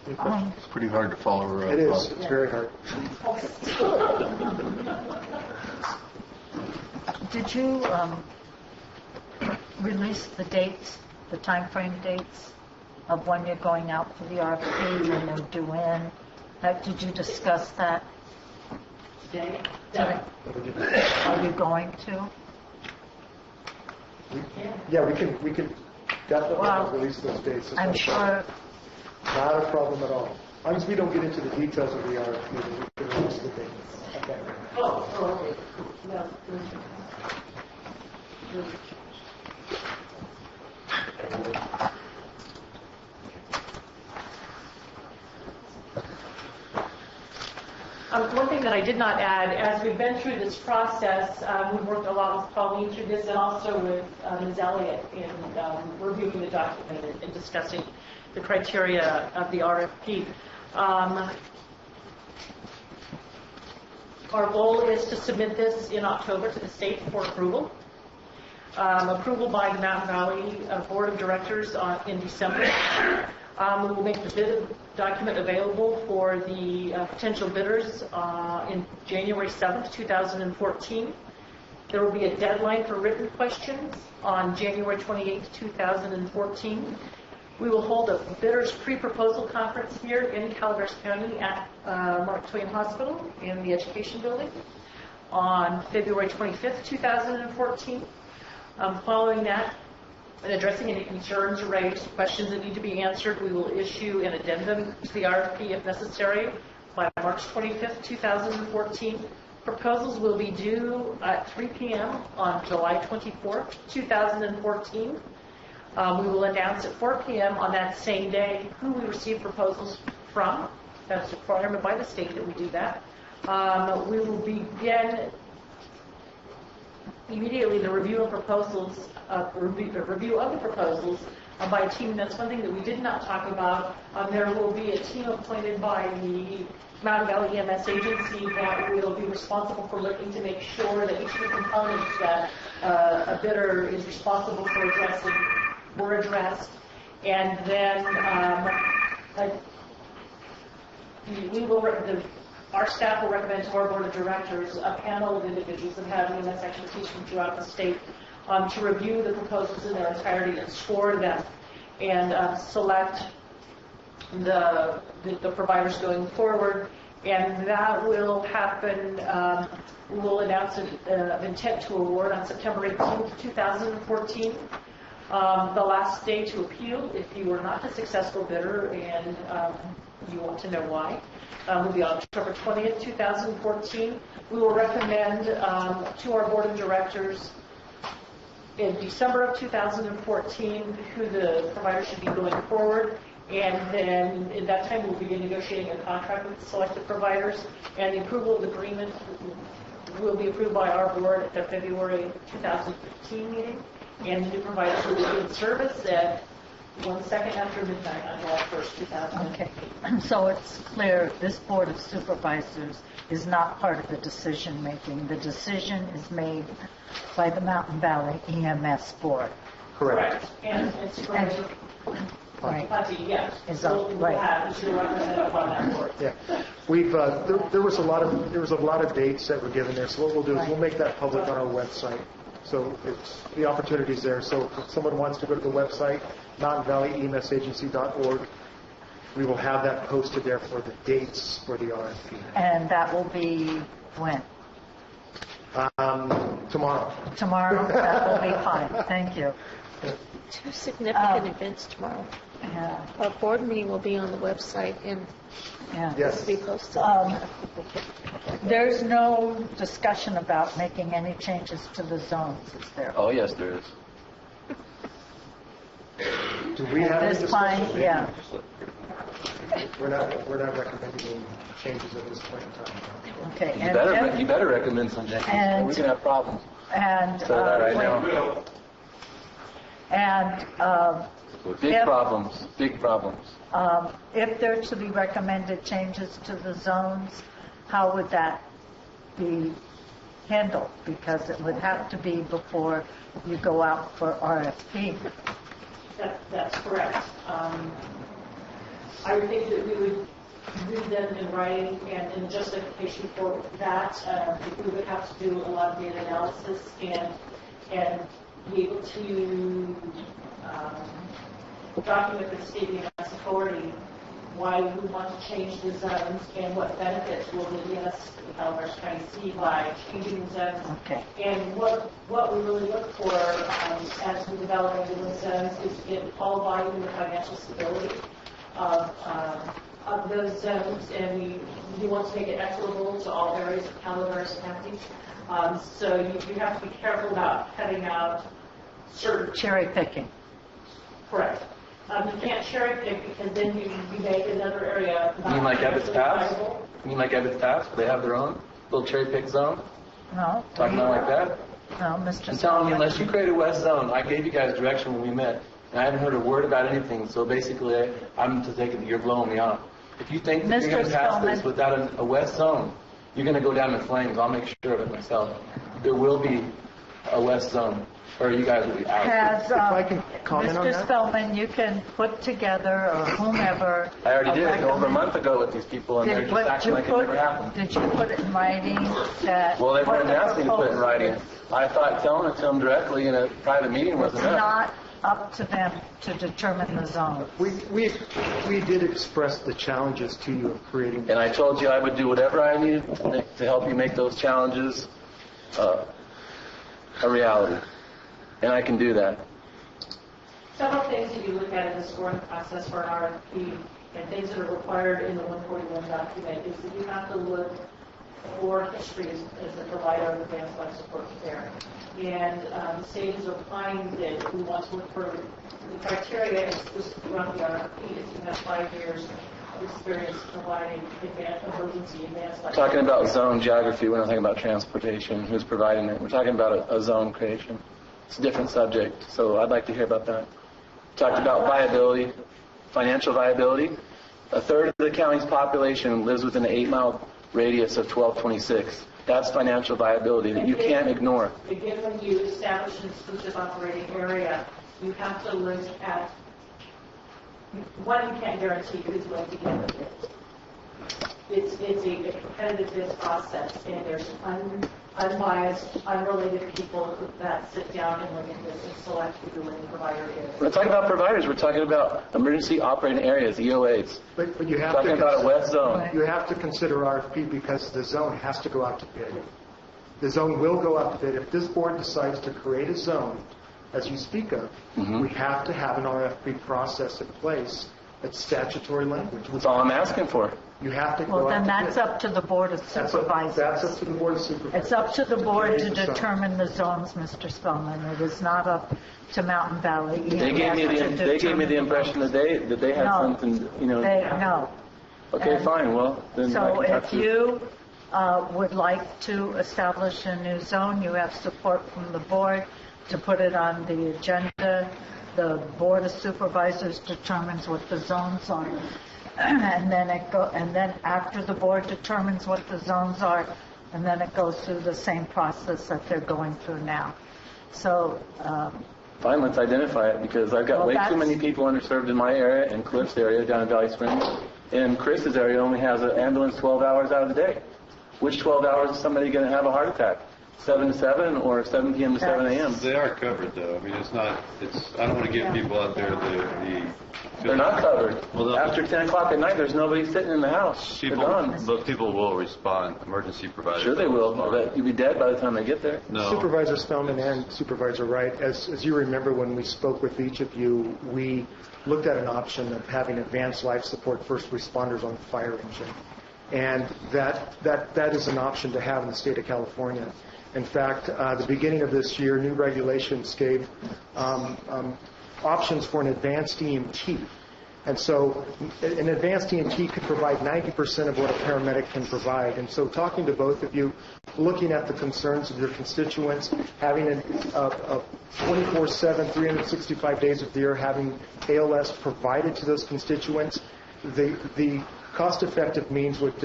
It's pretty hard to follow her up. It is. It's very hard. Did you release the dates, the timeframe dates of when you're going out for the RFP and they're due in? Did you discuss that? Are you going to? Yeah, we can definitely release those dates. I'm sure. Not a problem at all. As long as we don't get into the details of the RFP, we can release the dates. Okay. Okay. No. One thing that I did not add, as we've been through this process, we've worked a lot with Pauline through this and also with Ms. Elliott in reviewing the document and discussing the criteria of the RFP. Our goal is to submit this in October to the state for approval. Approval by the Mountain Valley Board of Directors in December. We will make the bid document available for the potential bidders in January 7th, 2014. There will be a deadline for written questions on January 28th, 2014. We will hold a bidders pre-proposal conference here in Calaveras County at Mark Twain Hospital in the Education Building on February 25th, 2014. Following that, and addressing any concerns raised, questions that need to be answered, we will issue an addendum to the RFP if necessary by March 25th, 2014. Proposals will be due at 3 p.m. on July 24th, 2014. We will announce at 4 p.m. on that same day who we receive proposals from. That's a requirement by the state that we do that. We will begin immediately the review of proposals, review of the proposals by a team. That's one thing that we did not talk about. There will be a team appointed by the Mountain Valley EMS agency that will be responsible for looking to make sure that each of the components that a bidder is responsible for addressing were addressed. And then our staff will recommend to our board of directors a panel of individuals that have EMS expertise from throughout the state to review the proposals in their entirety and score them and select the providers going forward. And that will happen, we will announce an intent to award on September 18th, 2014. The last day to appeal, if you were not a successful bidder and you want to know why, will be on October 20th, 2014. We will recommend to our board of directors in December of 2014 who the provider should be going forward. And then in that time, we'll begin negotiating a contract with the selected providers. And the approval of the agreement will be approved by our board at the February 2015 meeting. And the new providers will be in service at 1 second after midnight on July 1st, 2000. Okay. So it's clear this Board of Supervisors is not part of the decision making. The decision is made by the Mountain Valley EMS Board. Correct. And it's right. Yes. Is right. Yeah, we've there was a lot of dates that were given there. So what we'll do is we'll make that public on our website. So it's the opportunity's there. So if someone wants to go to the website, mountainvalleyemesagency.org, we will have that posted there for the dates for the RFP. And that will be when? Tomorrow. Tomorrow? That will be fine. Thank you. Two significant events tomorrow. Yeah. Our board meeting will be on the website and yes. will be posted. There's no discussion about making any changes to the zones, is there? Oh, yes, there is. Do we have any this time? discussion? Yeah. We're not recommending any changes at this point in time. Okay. You better recommend some changes. And we're going to have problems. And so that I know. And big problems. If there to be recommended changes to the zones, how would that be handled? Because it would have to be before you go out for RFP. That's correct. I would think that we would read them in writing, and in justification for that, we would have to do a lot of data analysis and be able to document the state EMS authority why we want to change the zones and what benefits will the EMS Calaveras County see by changing the zones. Okay. And what we really look for as we develop those zones is to get all volume and financial stability of those zones, and we want to make it equitable to all areas of Calaveras County. So you have to be careful about cutting out certain cherry picking. Correct. You can't cherry pick because then you make another area. You mean like Ebbets Pass? You mean like Ebbets Pass? They have their own little cherry pick zone? No. Talking about like that? No, Mr. I'm telling you, unless you create a west zone, I gave you guys direction when we met, and I haven't heard a word about anything. So basically, I'm to take it that you're blowing me off. If you think that you're going to pass this without a west zone, you're going to go down in flames. I'll make sure of it myself. There will be a west zone, or you guys will be out. If I can comment on Mr. that? Spellman, you can put together, or whomever. I already did over a month ago with these people, and they're just acting like it never happened. Did you put it in writing? Well, they weren't asking to put it in writing. I thought telling it to them directly in a private meeting was enough. up to them to determine the zone. We did express the challenges to you of creating. And I told you I would do whatever I needed to help you make those challenges a reality. And I can do that. Several things that you look at in the scoring process for an RFP and things that are required in the 141 document is that you have to look for history as a provider of advanced life support care. And the state is applying that we want to look for the criteria exclusively on the RFP is you have 5 years of experience providing emergency advanced life support. Talking about zone geography, we're not talking about transportation, who's providing it. We're talking about a zone creation. It's a different subject, so I'd like to hear about that. Talked about viability, financial viability. A third of the county's population lives within an 8-mile radius of 1226. That's financial viability that you can't ignore. Again, when you establish an exclusive operating area, you have to look at, one, you can't guarantee who's going to get the bid. It's a competitive bid process, and there's unbiased, unrelated people that sit down and look at this and select who the winning provider is. We're not talking about providers. We're talking about emergency operating areas, EOAs. But you have talking about a west zone. You have to consider RFP because the zone has to go out to bid. The zone will go out to bid. If this board decides to create a zone, as you speak of, we have to have an RFP process in place. It's statutory language. That's all I'm asking for. You have to go Well, out then to that's bid. up to the Board of Supervisors. That's up to the Board of Supervisors. It's up to the board to Create the zone. determine the zones, Mr. Spellman. It is not up to Mountain Valley. They gave me the impression that they had something, No. Okay, And fine. Well, then so I have if to. you would like to establish a new zone, you have support from the board to put it on the agenda. The Board of Supervisors determines what the zones are. And then after the board determines what the zones are, and then it goes through the same process that they're going through now. So, Fine, let's identify it, because I've got Well, way too that's- many people underserved in my area and Cliff's area down in Valley Springs. And Chris's area only has an ambulance 12 hours out of the day. Which 12 hours is somebody going to have a heart attack? 7 to 7 or 7 p.m. to 7 a.m.? They are covered, though. I mean, I don't want to get people out there They're not covered. Well, after 10 o'clock at night, there's nobody sitting in the house. They're gone. But people will respond, emergency providers. Sure they will. You'll be dead by the time they get there. No. Supervisor Spellman and Supervisor Wright, as you remember when we spoke with each of you, we looked at an option of having advanced life support first responders on the fire engine. And that is an option to have in the state of California. In fact, the beginning of this year, new regulations gave options for an advanced EMT. And so an advanced EMT could provide 90% of what a paramedic can provide. And so talking to both of you, looking at the concerns of your constituents, having a 24/7, 365 days of the year, having ALS provided to those constituents, the cost-effective means would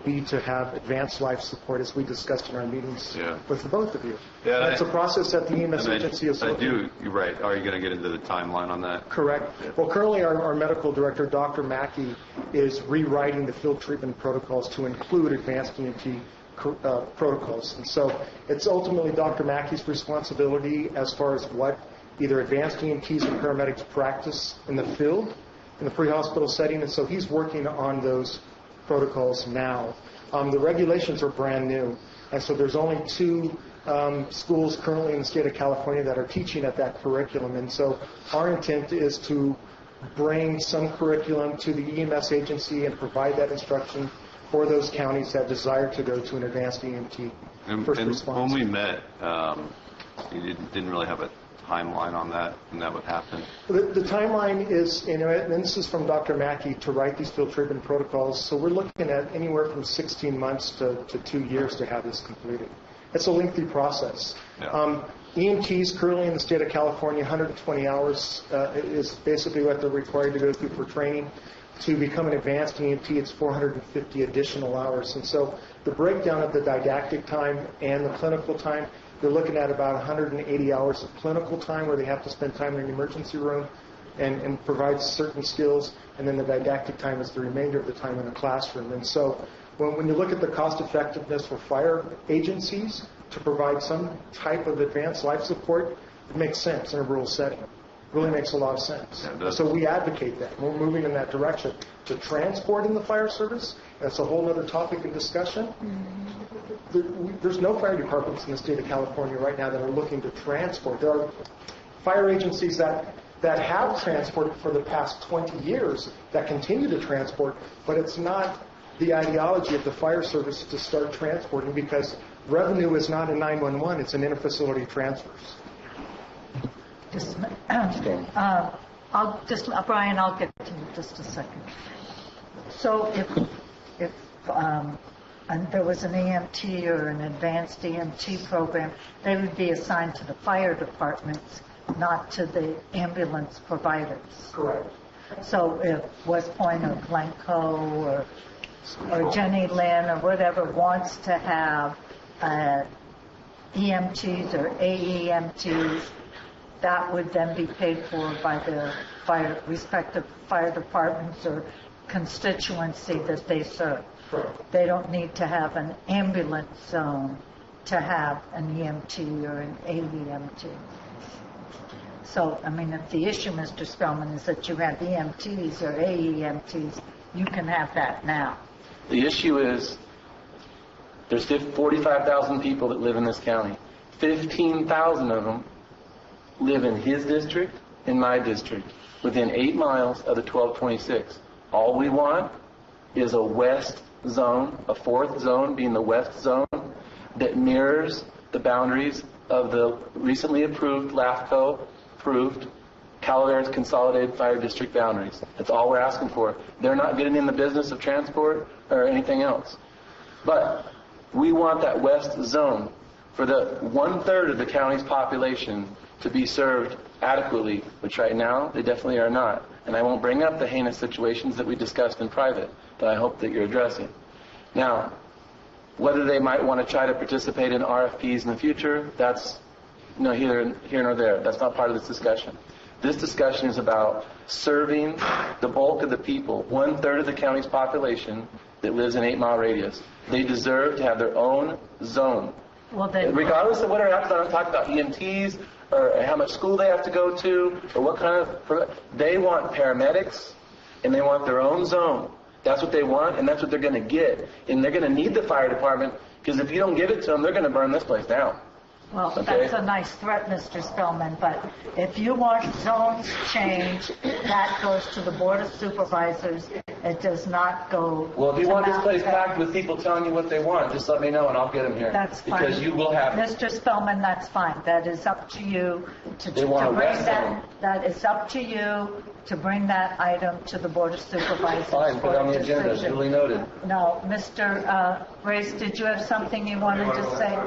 be to have advanced life support, as we discussed in our meetings with the both of you. Yeah, That's a process that the EMS agency is looking. You're right. Are you going to get into the timeline on that? Correct. Well, currently our medical director, Dr. Mackey, is rewriting the field treatment protocols to include advanced EMT protocols. And so it's ultimately Dr. Mackey's responsibility as far as what either advanced EMTs or paramedics practice in the field, in the pre-hospital setting, and so he's working on those protocols now. The regulations are brand new, and so there's only 2 schools currently in the state of California that are teaching at that curriculum, and so our intent is to bring some curriculum to the EMS agency and provide that instruction for those counties that desire to go to an advanced EMT first response. When we met, you didn't really have a timeline on that, and that would happen? The timeline is, and this is from Dr. Mackey, to write these field treatment protocols. So we're looking at anywhere from 16 months to 2 years to have this completed. It's a lengthy process. Yeah. EMTs currently in the state of California, 120 hours is basically what they're required to go through for training. To become an advanced EMT, it's 450 additional hours. And so the breakdown of the didactic time and the clinical time, they're looking at about 180 hours of clinical time where they have to spend time in an emergency room and provide certain skills, and then the didactic time is the remainder of the time in a classroom. And so when you look at the cost effectiveness for fire agencies to provide some type of advanced life support, it makes sense in a rural setting. really makes a lot of sense. So we advocate that. We're moving in that direction. To transport in the fire service, that's a whole other topic of discussion. There's no fire departments in the state of California right now that are looking to transport. There are fire agencies that have transported for the past 20 years that continue to transport, but it's not the ideology of the fire service to start transporting because revenue is not in 911, it's in interfacility transfers. Brian, I'll get to you just a second. So if and there was an EMT or an advanced EMT program, they would be assigned to the fire departments, not to the ambulance providers. Correct. So if West Point or Glencoe or Jenny Lynn or whatever wants to have EMTs or AEMTs, that would then be paid for by the respective fire departments or constituency that they serve. They don't need to have an ambulance zone to have an EMT or an AEMT. So, I mean, if the issue, Mr. Spellman, is that you have EMTs or AEMTs, you can have that now. The issue is there's 45,000 people that live in this county. 15,000 of them live in his district, in my district, within 8 miles of the 1226. All we want is a west zone, a fourth zone being the west zone, that mirrors the boundaries of the recently approved, LAFCO-approved Calaveras Consolidated Fire District boundaries. That's all we're asking for. They're not getting in the business of transport or anything else. But we want that west zone for the 1/3 of the county's population to be served adequately, which right now they definitely are not. And I won't bring up the heinous situations that we discussed in private that I hope that you're addressing. Now, whether they might want to try to participate in RFPs in the future, that's neither here nor there. That's not part of this discussion. This discussion is about serving the bulk of the people, 1/3 of the county's population that lives in 8-mile radius. They deserve to have their own zone. Well, then, regardless of whatever happens, I don't talk about EMTs or how much school they have to go to or what kind of... They want paramedics and they want their own zone. That's what they want, and that's what they're going to get. And they're going to need the fire department, because if you don't give it to them, they're going to burn this place down. Well, okay? That's a nice threat, Mr. Spellman, but if you want zones changed, that goes to the Board of Supervisors. It does not go... Well, if you want this place packed with people telling you what they want, just let me know and I'll get them here. That's fine. Because you will have... Mr. Spellman, that's fine. That is up to you to They want bring a west zone. that is up to you to bring that item to the Board of Supervisors. Fine, put it on the agenda. Duly noted. No, Mr. Race, did you have something you wanted to say?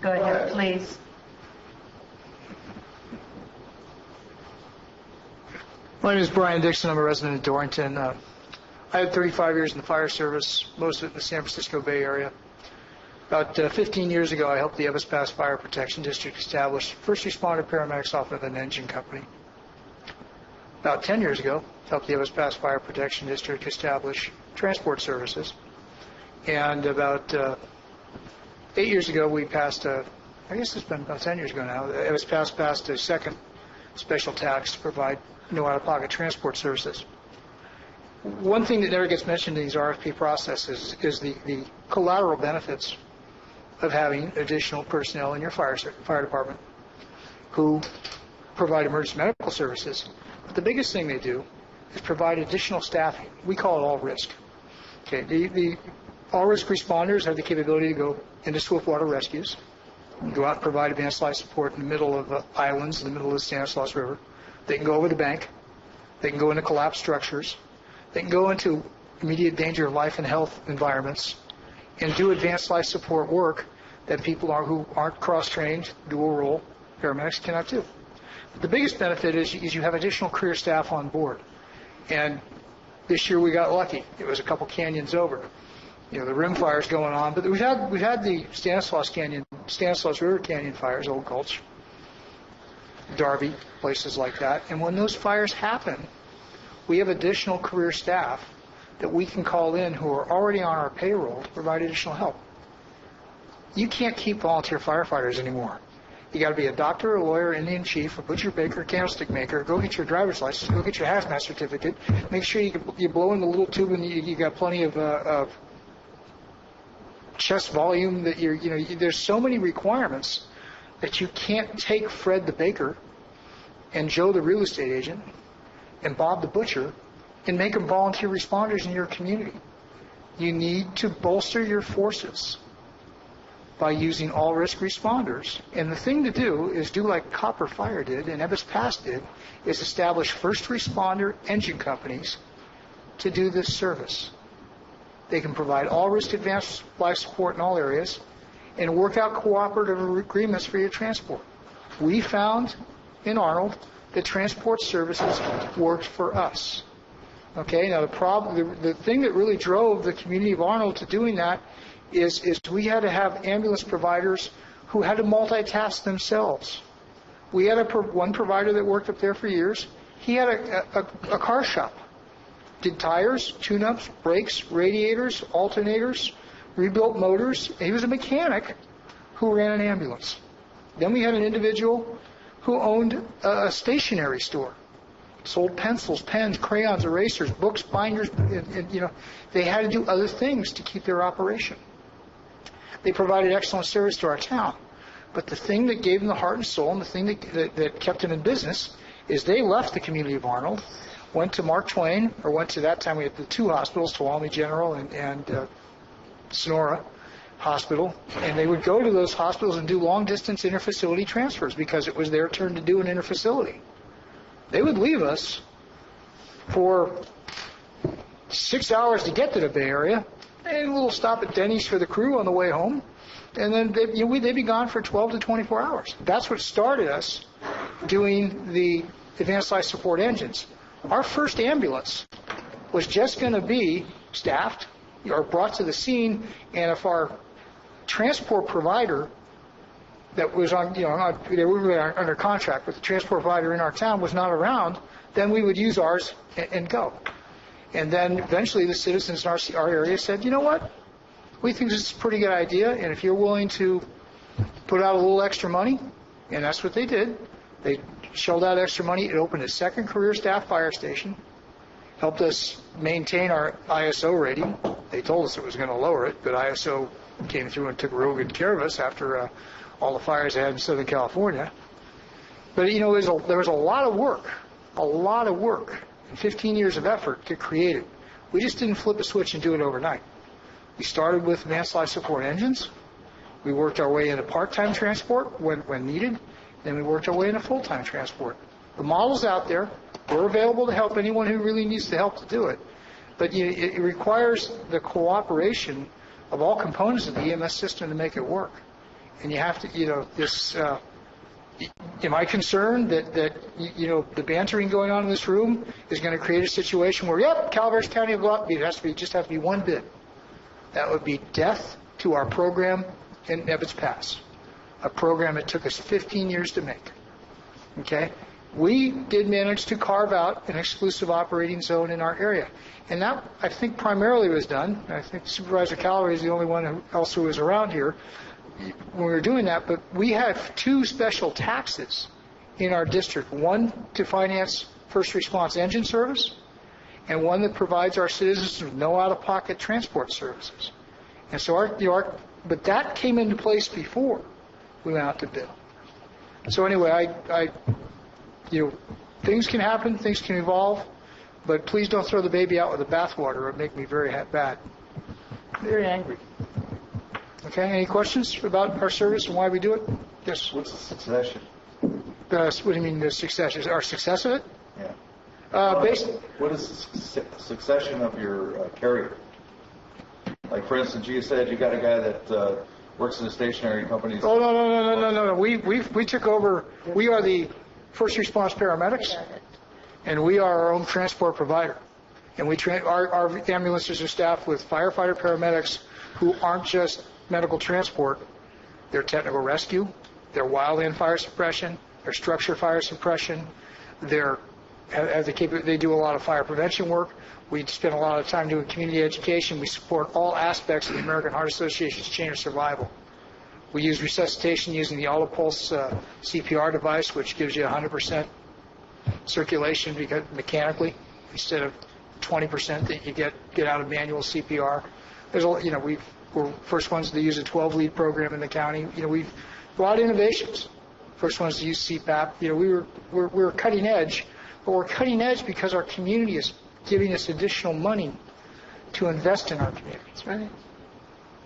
Go ahead, please. My name is Brian Dixon. I'm a resident of Dorrington. I had 35 years in the fire service, most of it in the San Francisco Bay Area. About 15 years ago, I helped the Ebbs Pass Fire Protection District establish first responder paramedics off of an engine company. About 10 years ago, I helped the Ebbs Pass Fire Protection District establish transport services. And about 8 years ago, we passed I guess it's been about 10 years ago now, it was passed a second special tax to provide no out-of-pocket transport services. One thing that never gets mentioned in these RFP processes is the collateral benefits of having additional personnel in your fire department who provide emergency medical services. But the biggest thing they do is provide additional staffing. We call it all risk. Okay, the all-risk responders have the capability to go into swiftwater rescues, go out and provide advanced life support in the middle of islands, in the middle of the Stanislaus River. They can go over the bank. They can go into collapsed structures. They can go into immediate danger of life and health environments and do advanced life support work that people who aren't cross-trained, dual role paramedics cannot do. But the biggest benefit is you have additional career staff on board. And this year we got lucky. It was a couple canyons over. The rim fire's going on, but we've had the Stanislaus River Canyon fires, Old Gulch, Darby, places like that. And when those fires happen, we have additional career staff that we can call in who are already on our payroll to provide additional help. You can't keep volunteer firefighters anymore. You got to be a doctor, a lawyer, Indian chief, a butcher, baker, candlestick maker. Go get your driver's license. Go get your hazmat certificate. Make sure you blow in the little tube and you got plenty of chest volume. That there's so many requirements that you can't take Fred the baker and Joe the real estate agent and Bob the butcher and make them volunteer responders in your community. You need to bolster your forces by using all-risk responders. And the thing to do is do like Copper Fire did and Ebbets Pass did, is establish first responder engine companies to do this service. They can provide all-risk advanced life support in all areas and work out cooperative agreements for your transport. We found in Arnold that transport services worked for us. Okay, now the thing that really drove the community of Arnold to doing that is we had to have ambulance providers who had to multitask themselves. We had one provider that worked up there for years. He had a car shop, did tires, tune-ups, brakes, radiators, alternators, rebuilt motors. He was a mechanic who ran an ambulance. Then we had an individual who owned a stationery store, sold pencils, pens, crayons, erasers, books, binders. They had to do other things to keep their operation. They provided excellent service to our town. But the thing that gave them the heart and soul and the thing that kept them in business is they left the community of Arnold, went to Mark Twain, or went to that time we had the two hospitals, Tuolumne General and Sonora Hospital, and they would go to those hospitals and do long-distance interfacility transfers because it was their turn to do an interfacility. They would leave us for 6 hours to get to the Bay Area, and a little stop at Denny's for the crew on the way home, and then they'd be gone for 12 to 24 hours. That's what started us doing the advanced life support engines. Our first ambulance was just going to be staffed or brought to the scene, and if our transport provider that was they were under contract with the transport provider in our town was not around, then we would use ours and go. And then eventually the citizens in our area said, you know what, we think this is a pretty good idea, and if you're willing to put out a little extra money, and that's what they did. They shelled out extra money. It opened a second career staff fire station, helped us maintain our ISO rating. They told us it was going to lower it, but ISO came through and took real good care of us after all the fires they had in Southern California. But, there was a lot of work, and 15 years of effort to create it. We just didn't flip a switch and do it overnight. We started with advanced life support engines. We worked our way into part-time transport when needed. Then we worked our way into full-time transport. The model's out there. We're available to help anyone who really needs the help to do it. But it requires the cooperation of all components of the EMS system to make it work. And you have to, am I concerned that the bantering going on in this room is going to create a situation where, Calaveras County will go up, it has to be one bid. That would be death to our program in Ebbets Pass, a program that took us 15 years to make. Okay? We did manage to carve out an exclusive operating zone in our area. And that, I think, primarily was done. I think Supervisor Calaveras is the only one else who was around here when we were doing that. But we have two special taxes in our district, one to finance first response engine service and one that provides our citizens with no out-of-pocket transport services. And so but that came into place before we went out to bid. So anyway, things can happen, things can evolve, but please don't throw the baby out with the bathwater. It would make me very bad, very angry. Okay, any questions about our service and why we do it? Yes. What's the succession? What do you mean the succession? Our success of it? Yeah. What is the succession of your carrier? Like, for instance, you said you got a guy that works in a stationery company. Oh, no. We took over. We are the first response paramedics, and we are our own transport provider. And our ambulances are staffed with firefighter paramedics who aren't just medical transport. They're technical rescue, they're wildland fire suppression, they're structure fire suppression, they do a lot of fire prevention work. We spend a lot of time doing community education. We support all aspects of the American Heart Association's chain of survival. We use resuscitation using the Allopulse CPR device, which gives you 100% circulation mechanically instead of 20% that you get out of manual CPR. There's we're first ones to use a 12-lead program in the county. We've a lot of innovations. First ones to use CPAP. We're cutting edge, but we're cutting edge because our community is giving us additional money to invest in our community. That's right.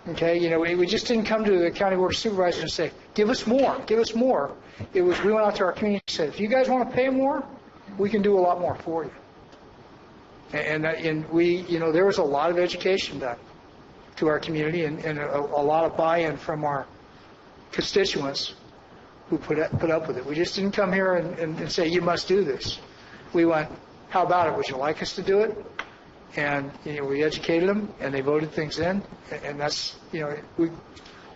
Okay, we just didn't come to the county board of supervisors and say, give us more, give us more. It was, we went out to our community and said, if you guys want to pay more, we can do a lot more for you. And we, there was a lot of education done to our community and a lot of buy-in from our constituents who put up with it. We just didn't come here and say, you must do this. We went, how about it? Would you like us to do it? And we educated them, and they voted things in, and that's we're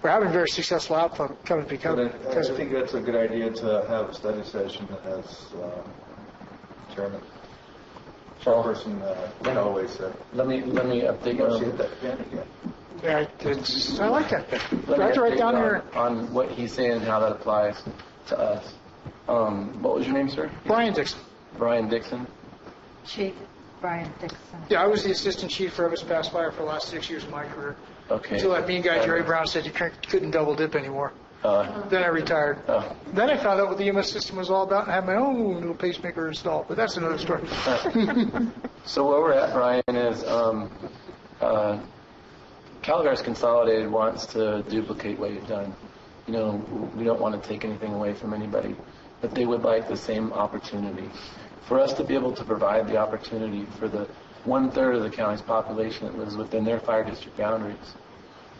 having a very successful outcome because I think that's a good idea to have a study session as chairman. Chairperson Callaway said. Let me update you. Hit that pen again. Yeah, I like that. Let me I have to write update down you here. on what he's saying and how that applies to us. What was your name, sir? Brian Dixon. Brian Dixon. Chief Brian Dixon. Yeah, I was the assistant chief for Evans Pass Fire for the last 6 years of my career. Okay. Until that mean guy Jerry Brown said you couldn't double dip anymore. Then I retired. Then I found out what the EMS system was all about and had my own little pacemaker installed. But that's another story. So where we're at, Brian, is Calaveras Consolidated wants to duplicate what you've done. We don't want to take anything away from anybody, but they would like the same opportunity. For us to be able to provide the opportunity for the 1/3 of the county's population that lives within their fire district boundaries,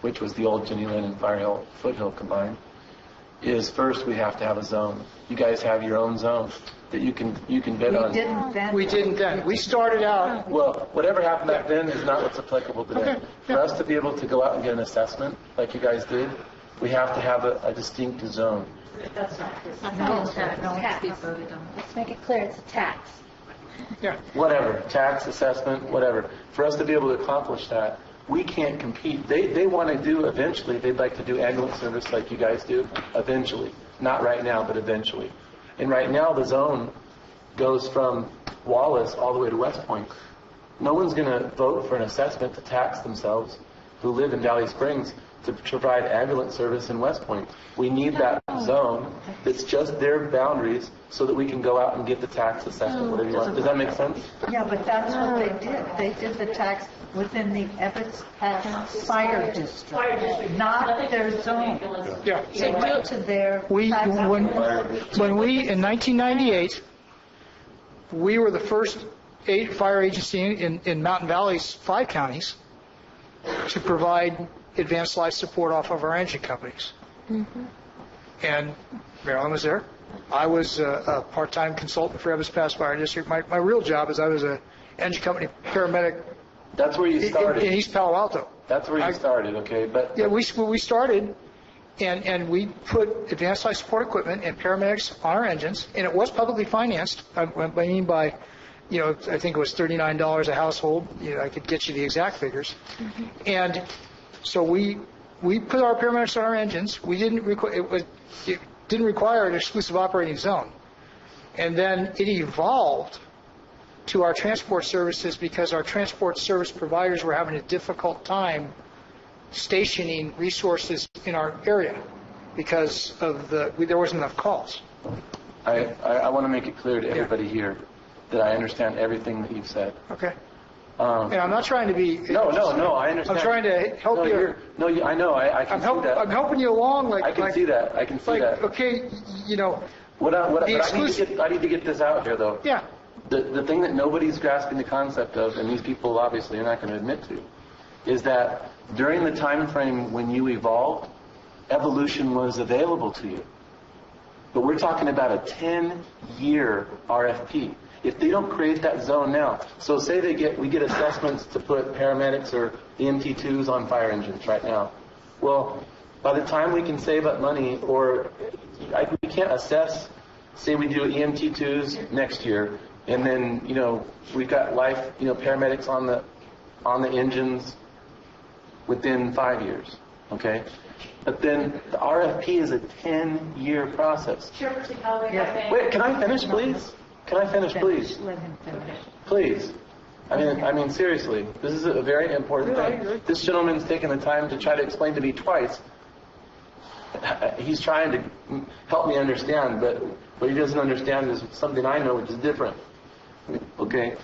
which was the old Jenny Lynn and Foothill combined, is first we have to have a zone. You guys have your own zone that you can bid on. We didn't then. We started out. Well, whatever happened back then is not what's applicable today. Okay. For us to be able to go out and get an assessment like you guys did, we have to have a distinct zone. That's not Let's make it clear, it's a tax. Yeah. Whatever, tax, assessment, whatever. For us to be able to accomplish that, we can't compete. They want to do eventually, they'd like to do ambulance service like you guys do, eventually. Not right now, but eventually. And right now the zone goes from Wallace all the way to West Point. No one's going to vote for an assessment to tax themselves who live in Valley Springs to provide ambulance service in West Point. We need that zone that's just their boundaries so that we can go out and get the tax assessment, whatever you want. Does that make sense? Yeah, but that's what they did. They did the tax within the Evans Pass Fire District, not their zone. Yeah. They went to their When we, in 1998, we were the first fire agency in Mountain Valley's 5 counties to provide advanced life support off of our engine companies. Mm-hmm. And Marilyn was there. I was a part-time consultant for Evans Pass Fire District. My real job is I was an engine company paramedic. That's where you started. In East Palo Alto. That's where you started, okay? But yeah, we started, and we put advanced life support equipment and paramedics on our engines, and it was publicly financed. I mean by, I think it was $39 a household. I could get you the exact figures. Mm-hmm. And so we put our paramedics on our engines. We didn't it didn't require an exclusive operating zone. And then it evolved to our transport services because our transport service providers were having a difficult time stationing resources in our area because of there wasn't enough calls. I want to make it clear to everybody here that I understand everything that you've said. Okay. And I'm not trying to be... No, I understand. I'm trying to help you. I know, I can see that. I'm helping you along. I can see that. Okay, I need to get this out here, though. Yeah. The thing that nobody's grasping the concept of, and these people obviously are not going to admit to, is that during the time frame when you evolved, evolution was available to you. But we're talking about a 10-year RFP. If they don't create that zone now, so say we get assessments to put paramedics or EMT2s on fire engines right now. Well, by the time we can save up money, we can't assess, say we do EMT2s next year, and then, we've got paramedics on the engines within 5 years. okay? But then the RFP is a 10-year process. Chairperson Callaway, Wait, can I finish, please? Can I finish, please? Let him finish. Please. I mean, seriously, this is a very important thing. This gentleman's taken the time to try to explain to me twice. He's trying to help me understand, but what he doesn't understand is something I know which is different. Okay?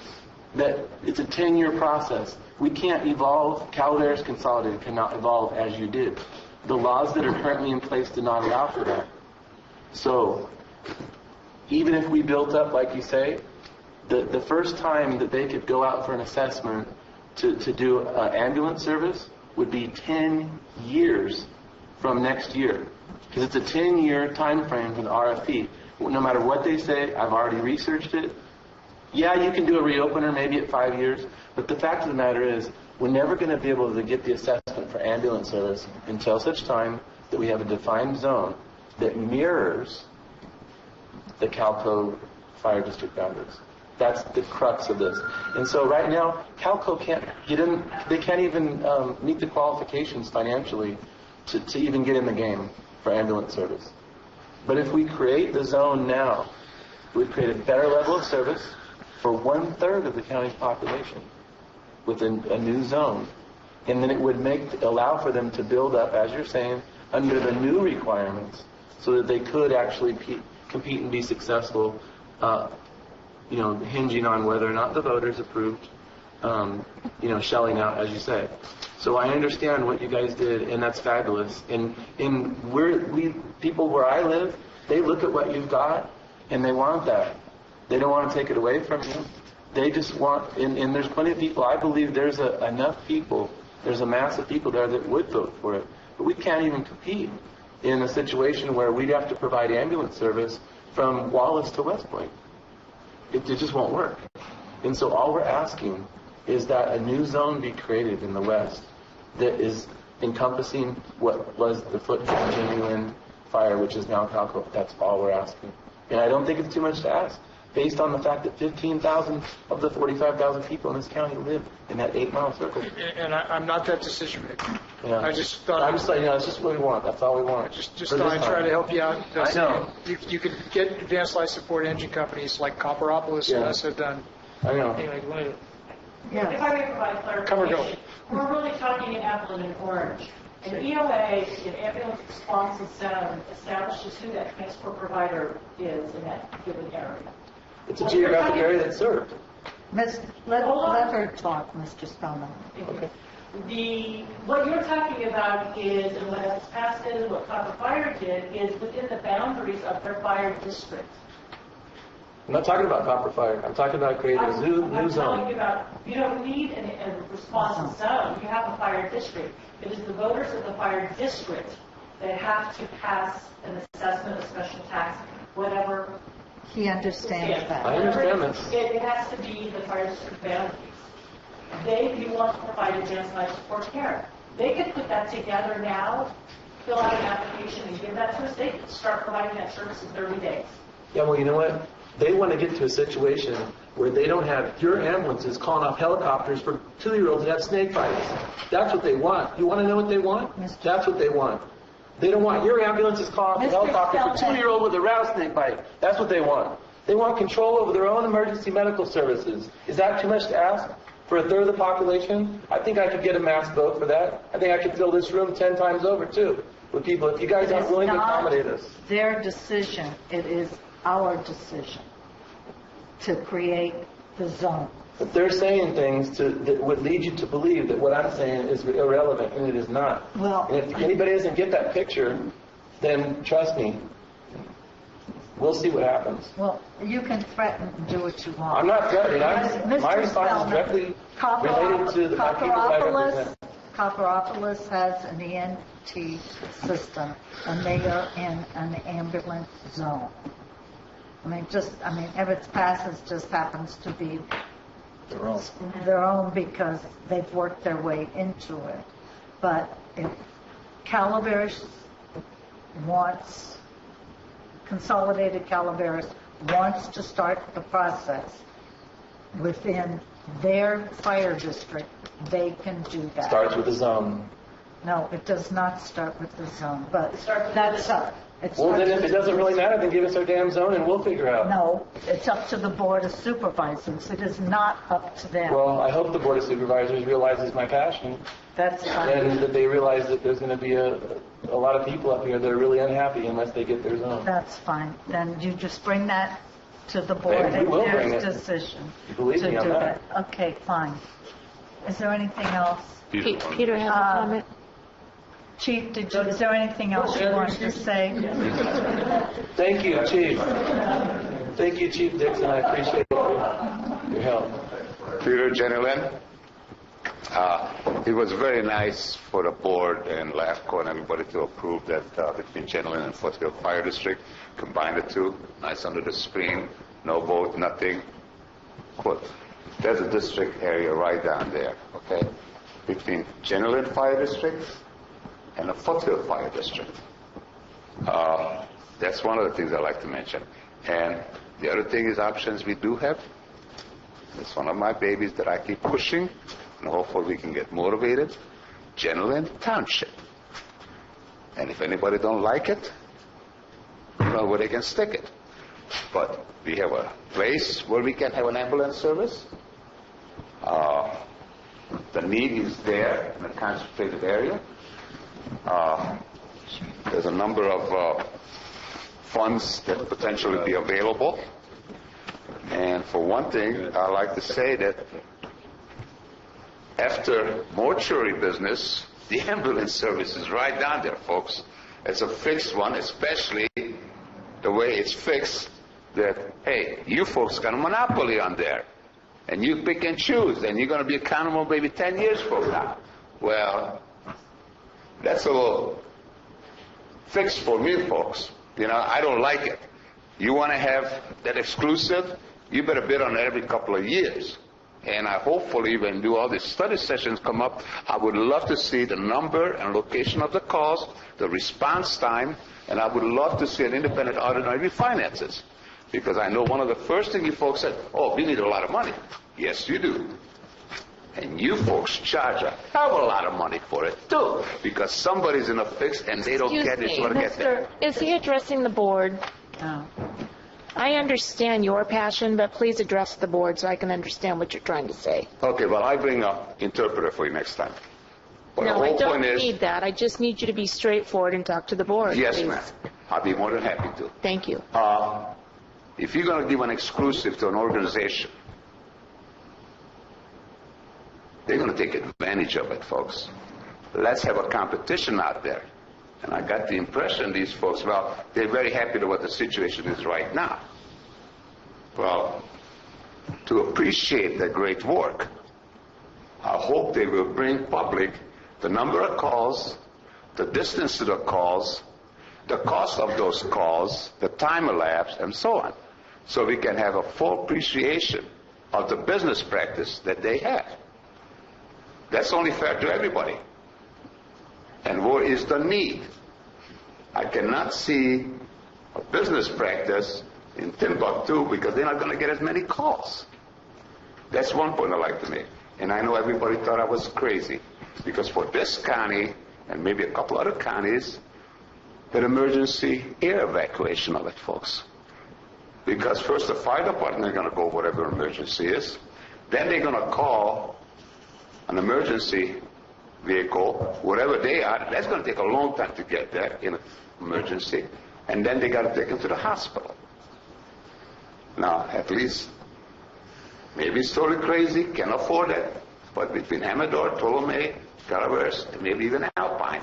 That it's a 10-year process. We can't evolve. Calaveras Consolidated cannot evolve as you did. The laws that are currently in place do not allow for that. So, even if we built up, like you say, the first time that they could go out for an assessment to do ambulance service would be 10 years from next year. Because it's a 10-year time frame for the RFP. No matter what they say, I've already researched it. Yeah, you can do a reopener maybe at 5 years, but the fact of the matter is we're never going to be able to get the assessment for ambulance service until such time that we have a defined zone that mirrors the Calco Fire District boundaries. That's the crux of this. And so right now, Calco can't get in, they can't even meet the qualifications financially to even get in the game for ambulance service. But if we create the zone now, we'd create a better level of service for 1/3 of the county's population within a new zone. And then it would allow for them to build up, as you're saying, under the new requirements so that they could actually compete and be successful, hinging on whether or not the voters approved, shelling out, as you say. So I understand what you guys did, and that's fabulous. And people where I live, they look at what you've got, and they want that. They don't want to take it away from you. They just want, and there's plenty of people. I believe there's enough people, there's a mass of people there that would vote for it. But we can't even compete in a situation where we'd have to provide ambulance service from Wallace to West Point. It just won't work. And so all we're asking is that a new zone be created in the West that is encompassing what was the footprint genuine fire, which is now Calco. That's all we're asking. And I don't think it's too much to ask, based on the fact that 15,000 of the 45,000 people in this county live in that 8-mile circle. And I'm not that decision maker. Yeah. I just thought... I'm just like, it's just what we want. That's all we want. Just thought I'd try to help you out. I know. You could get advanced life support engine companies like Copperopolis and us have done. I know. Anyway, Yeah. If I may provide clarification, Come or go. We're really talking an apple and an orange. An EOA, an ambulance response zone, establishes who that transport provider is in that given area. It's a geographic area that's served. Let her talk, Mr. Spellman. Okay. What you're talking about is, and what has passed is, and what Copper Fire did, is within the boundaries of their fire district. I'm not talking about Copper Fire. I'm talking about creating a new I'm zone. talking about, you don't need a response zone. You have a fire district. It is the voters of the fire district that have to pass an assessment, a special tax, whatever. He understands that. I understand this. It has to be the fire district boundaries. If you want to provide advanced life support care, they could put that together now, fill out an application, and give that to us. They could start providing that service in 30 days. Yeah, well, you know what? They want to get to a situation where they don't have your ambulances calling off helicopters for 2-year-olds that have snake bites. That's what they want. You want to know what they want? That's what they want. They don't want your ambulances calling off the helicopter for a 2-year-old with a rattlesnake bite. That's what they want. They want control over their own emergency medical services. Is that too much to ask? For 1/3 of the population? I think I could get a mass vote for that. I think I could fill this room 10 times over, too, with people. If you guys aren't willing to accommodate us. Their decision. It is our decision to create the zone. But they're saying things that would lead you to believe that what I'm saying is irrelevant, and it is not. Well, and if anybody doesn't get that picture, then trust me, we'll see what happens. Well, you can threaten and do what you want. I'm not threatening. My Mr. response is directly related to the people that I represent. Copperopolis has an ENT system, and they are in an ambulance zone. Ebbets Passes just happens to be their own because they've worked their way into it. But if Calaveras Consolidated Calaveras wants to start the process within their fire district, they can do that. Starts with a zone. No, it does not start with the zone, but that's up. Well, then if it doesn't really matter, then give us our damn zone and we'll figure out. No, it's up to the Board of Supervisors. It is not up to them. Well, I hope the Board of Supervisors realizes my passion. That's fine. And that they realize that there's going to be a lot of people up here that are really unhappy unless they get their zone. That's fine. Then you just bring that to the board Maybe we will and bring there's it. decision Believe to me on do that. it. Okay, fine. Is there anything else? Peter has a comment. Chief, is there anything else you want to say? Thank you, Chief. Thank you, Chief Dixon. I appreciate your help. Peter, gentlemen, it was very nice for the board and LAFCO and everybody to approve that between Gentleman and Foothill Fire District, combine the two, nice under the screen, no vote, nothing. Good. There's a district area right down there, okay, between Gentleman Fire District and the Foothill Fire District. That's one of the things I like to mention. And the other thing is options we do have. It's one of my babies that I keep pushing, and hopefully we can get motivated. Gentleman Township. And if anybody don't like it, you know where they can stick it. But we have a place where we can have an ambulance service. The need is there in a concentrated area. There's a number of funds that potentially be available. And for one thing, I like to say that after mortuary business, the ambulance service is right down there, folks. It's a fixed one, especially the way it's fixed that, hey, you folks got a monopoly on there. And you pick and choose, and you're going to be accountable maybe 10 years from now. Well, that's a little fixed for me, folks. You know, I don't like it. You want to have that exclusive, you better bid on it every couple of years. And I hopefully, when do all these study sessions come up, I would love to see the number and location of the calls, the response time, and I would love to see an independent audit on every finances. Because I know one of the first things you folks said, oh, we need a lot of money. Yes, you do. And you folks charge a hell of a lot of money for it, too. Because somebody's in a fix and they don't get it, so to get there. Is he addressing the board? No. I understand your passion, but please address the board so I can understand what you're trying to say. Okay, well, I bring an interpreter for you next time. But No, the I whole don't point is, need that. I just need you to be straightforward and talk to the board. yes, please. ma'am. I'll be more than happy to. Thank you. If you're going to give an exclusive to an organization, they're going to take advantage of it, folks. Let's have a competition out there. And I got the impression these folks, well, they're very happy with what the situation is right now. Well, to appreciate their great work, I hope they will bring public the number of calls, the distance to the calls, the cost of those calls, the time elapsed, and so on. So we can have a full appreciation of the business practice that they have. That's only fair to everybody. And where is the need? I cannot see a business practice in Timbuktu because they're not going to get as many calls. That's one point I'd like to make. And I know everybody thought I was crazy because for this county and maybe a couple other counties, an emergency air evacuation of it, folks. Because first the fire department is going to go whatever emergency is. Then they're going to call an emergency vehicle, wherever they are. That's going to take a long time to get there in an emergency. And then they got to take them to the hospital. Now, at least, maybe it's totally crazy, can't afford it. But between Amador, Ptolemy, Calaveras, and maybe even Alpine,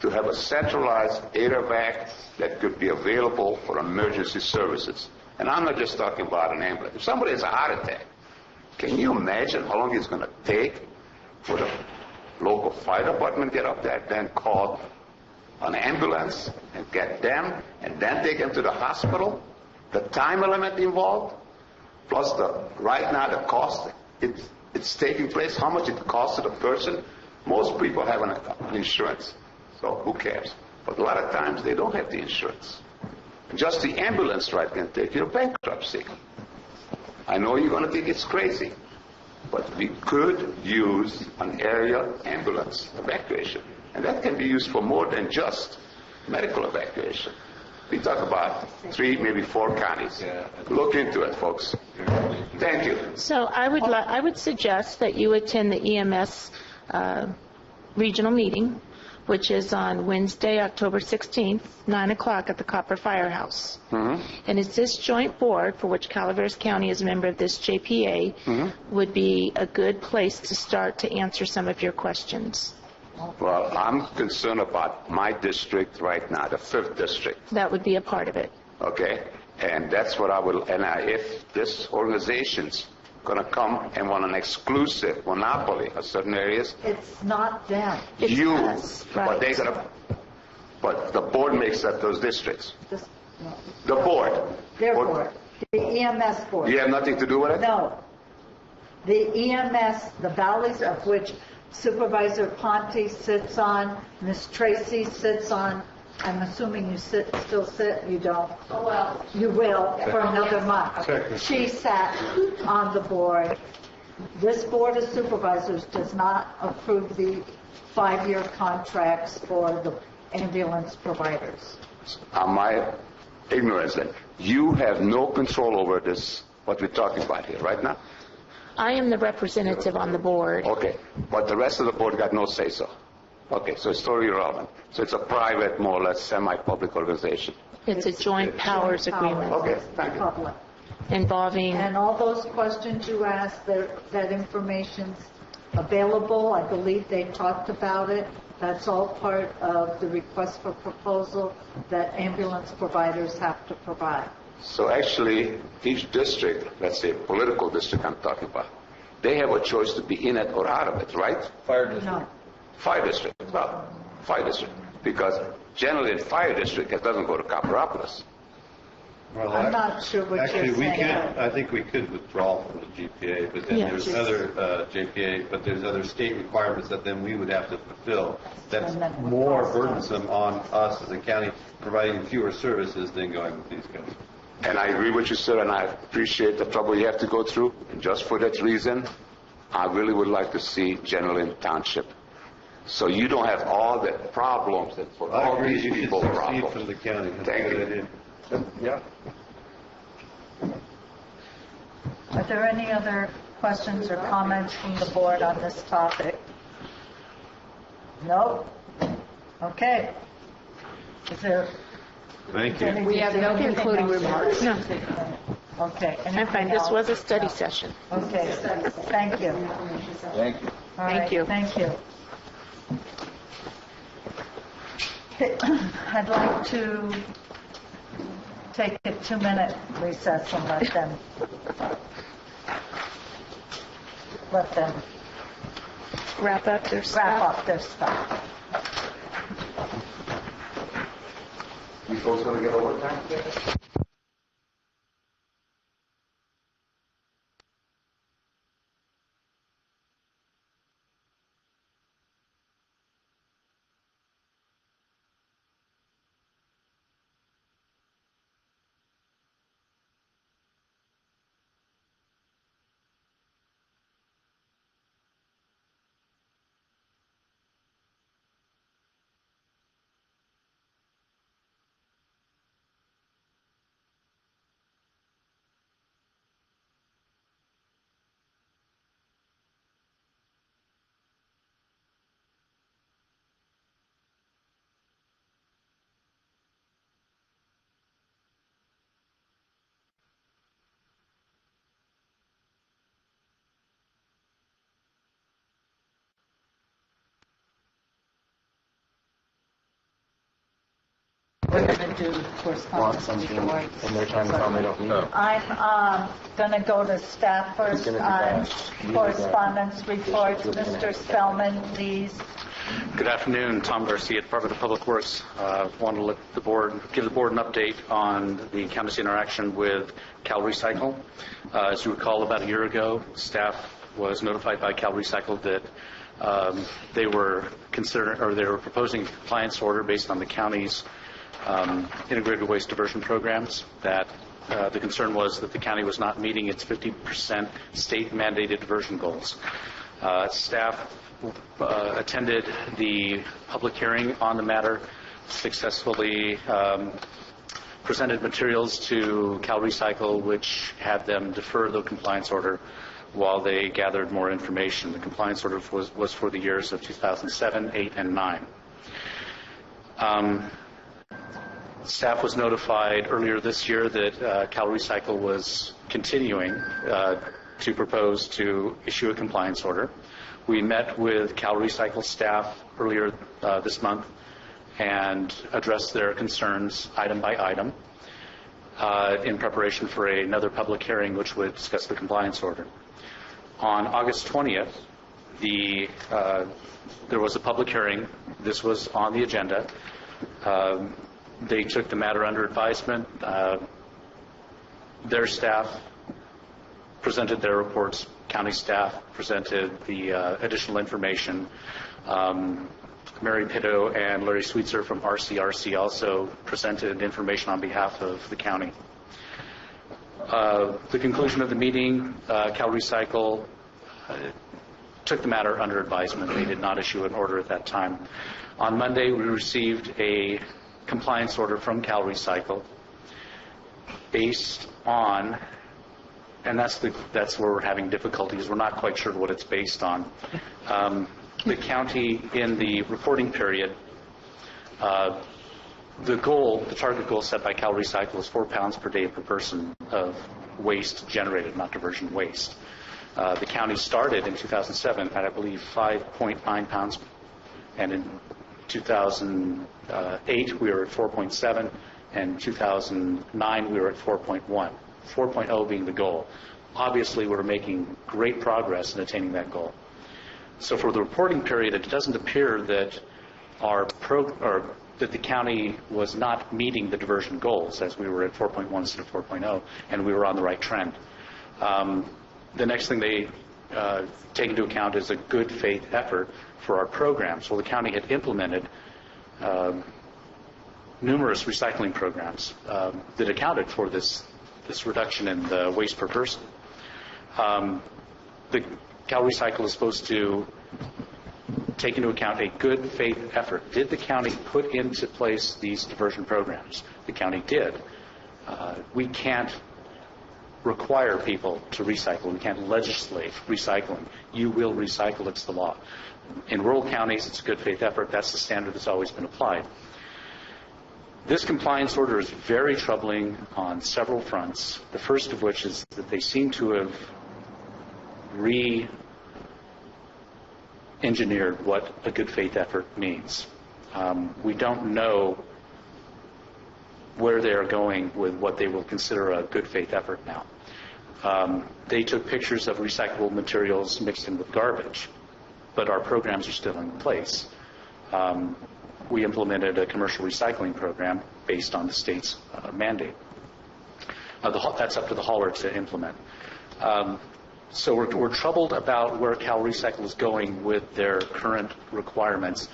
to have a centralized air evac that could be available for emergency services. And I'm not just talking about an ambulance. If somebody has a heart attack, can you imagine how long it's going to take for the local fire department to get up there, then call an ambulance and get them, and then take them to the hospital? The time element involved, plus right now the cost, it's taking place, how much it costs to the person. Most people have an insurance, so who cares? But a lot of times they don't have the insurance. Just the ambulance ride can take you to bankruptcy. I know you're going to think it's crazy, but we could use an area ambulance evacuation. And And that can be used for more than just medical evacuation. We talk about 3, maybe 4 counties. Look into it, folks. Thank you. So I would suggest that you attend the EMS regional meeting, which is on Wednesday, October 16th, 9 o'clock at the Copper Firehouse. And it's this joint board, for which Calaveras County is a member of this JPA, would be a good place to start to answer some of your questions. Well, I'm concerned about my district right now, the 5th district. That would be a part of it. Okay? And that's what I will, and if this organization's going to come and want an exclusive monopoly of certain areas, It's not them. but they're going to, but the board makes up those districts. The board. Their board. The EMS board. You have nothing to do with it? No. The EMS, the valleys of which Supervisor Ponte sits on, Ms. Tracy sits on. I'm assuming you still sit, you don't? Oh, well. You will for another month. She sat on the board. This Board of Supervisors does not approve the 5-year contracts for the ambulance providers. My ignorance then. You have no control over this, what we're talking about here, right now? I am the representative on the board. Okay, but the rest of the board got no say-so. Okay, so it's totally irrelevant. So it's a private, more or less semi-public organization. It's a joint powers agreement. Okay, thank you. Public. Involving... And all those questions you asked, that information's available. I believe they talked about it. That's all part of the request for proposal that ambulance providers have to provide. So actually, each district, let's say political district I'm talking about, they have a choice to be in it or out of it, right? Fire district. No. Fire district. Well, fire district. Because generally the fire district, it doesn't go to Copperopolis. Well, I'm not sure what actually, you're saying. I think we could withdraw from the GPA, but then Yes. there's other JPA, but there's other state requirements that then we would have to fulfill. That's more burdensome on us as a county, providing fewer services than going with these guys. And I agree with you, sir, and I appreciate the trouble you have to go through. And just for that reason, I really would like to see General Township. So you don't have all the problems that for I all agree, these you should people secede problems. from the county. That's Thank a you. good idea. Yeah. Are there any other questions or comments from the board on this topic? No? Okay. Is there... Thank you. We have no concluding remarks. No. Okay. I'm fine. This was a study session. Okay. Thank you. Thank you. All Thank right, you. Thank you. I'd like to take a 2-minute recess and let them Wrap up their stuff. wrap up their stuff. You folks going to get overtime? We're going to do correspondence before. And they're trying to tell me I don't need it. I'm going to go to staff first gonna do on that. correspondence reports. Mr. Spellman, please. Good afternoon, Tom Garcia, Department of Public Works. Want to give the board an update on the county's interaction with Cal Recycle. As you recall, about a year ago, staff was notified by Cal Recycle that they were proposing a compliance order based on the county's integrated waste diversion programs. That the concern was that the county was not meeting its 50% state mandated diversion goals. Staff attended the public hearing on the matter, successfully presented materials to Cal Recycle, which had them defer the compliance order while they gathered more information. The compliance order was for the years of 2007, 8, and 9. Staff was notified earlier this year that Cal Recycle was continuing to propose to issue a compliance order. We met with Cal Recycle staff earlier this month and addressed their concerns item by item in preparation for another public hearing which would discuss the compliance order. On August 20th, there was a public hearing. This was on the agenda. They took the matter under advisement. Their staff presented their reports. County staff presented the additional information. Mary Pitto and Larry Sweetser from RCRC also presented information on behalf of the county. The conclusion of the meeting, Cal Recycle took the matter under advisement. They did not issue an order at that time. On Monday, we received a compliance order from Cal Recycle based on, and that's where we're having difficulties. We're not quite sure what it's based on. The county, in the reporting period, the target goal set by Cal Recycle is 4 pounds per day per person of waste generated, not diversion waste. The county started in 2007 at, I believe, 5.9 pounds, and in 2008 we were at 4.7, and 2009 we were at 4.1, 4.0 being the goal. Obviously, we're making great progress in attaining that goal. So for the reporting period, it doesn't appear that that the county was not meeting the diversion goals, as we were at 4.1 instead of 4.0, and we were on the right trend. The next thing they take into account is a good faith effort for our programs. Well, the county had implemented numerous recycling programs that accounted for this reduction in the waste per person. The Cal Recycle is supposed to take into account a good faith effort. Did the county put into place these diversion programs? The county did. We can't require people to recycle. We can't legislate recycling. You will recycle. It's the law. In rural counties, it's a good faith effort. That's the standard that's always been applied. This compliance order is very troubling on several fronts. The first of which is that they seem to have re-engineered what a good faith effort means. We don't know where they are going with what they will consider a good faith effort now. They took pictures of recyclable materials mixed in with garbage, but our programs are still in place. We implemented a commercial recycling program based on the state's mandate. That's up to the hauler to implement. So we're troubled about where Cal Recycle is going with their current requirements.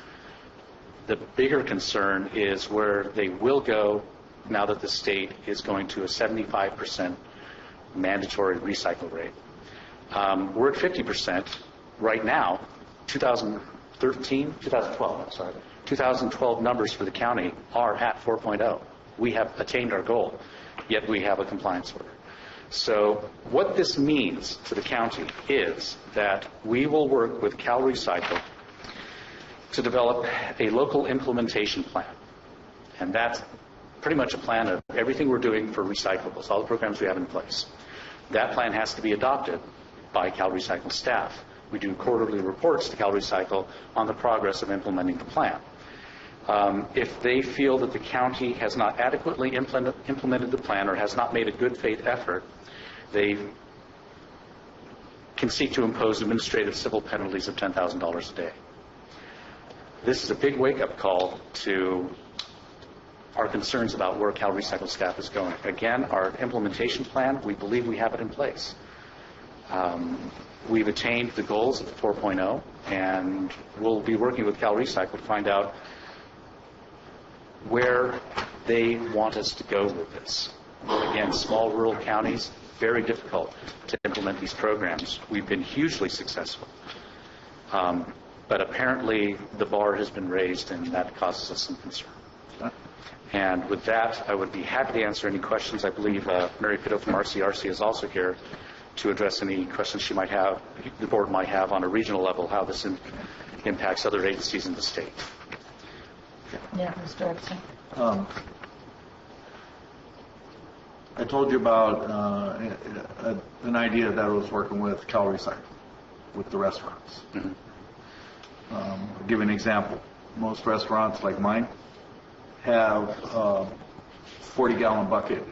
The bigger concern is where they will go now that the state is going to a 75% mandatory recycle rate. We're at 50% right now. 2012 numbers for the county are at 4.0. We have attained our goal, yet we have a compliance order. So what this means to the county is that we will work with Cal Recycle to develop a local implementation plan. And that's pretty much a plan of everything we're doing for recyclables, all the programs we have in place. That plan has to be adopted by Cal Recycle staff. We do quarterly reports to Cal Recycle on the progress of implementing the plan. If they feel that the county has not adequately implemented the plan or has not made a good faith effort, they can seek to impose administrative civil penalties of $10,000 a day. This is a big wake-up call to our concerns about where Cal Recycle staff is going. Again, our implementation plan, we believe we have it in place. We've attained the goals of 4.0, and we'll be working with Cal Recycle to find out where they want us to go with this. Again, small rural counties, very difficult to implement these programs. We've been hugely successful. But apparently, the bar has been raised, and that causes us some concern. And with that, I would be happy to answer any questions. I believe Mary Pitto from RCRC is also here to address any questions she might have, the board might have on a regional level, how this impacts other agencies in the state. Yeah, Mr. Exton. I told you about an idea that I was working with Calaveras with the restaurants. Mm-hmm. I'll give you an example. Most restaurants like mine have a 40-gallon bucket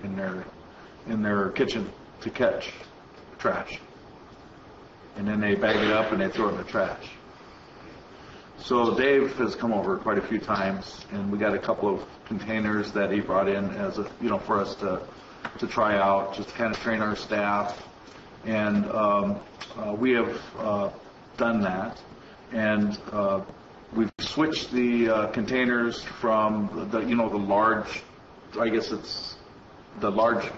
in their kitchen to catch trash, and then they bag it up and they throw it in the trash. So Dave has come over quite a few times, and we got a couple of containers that he brought in as a, for us to try out, just to kind of train our staff, and we have done that, and we've switched the containers from the large, I guess it's the large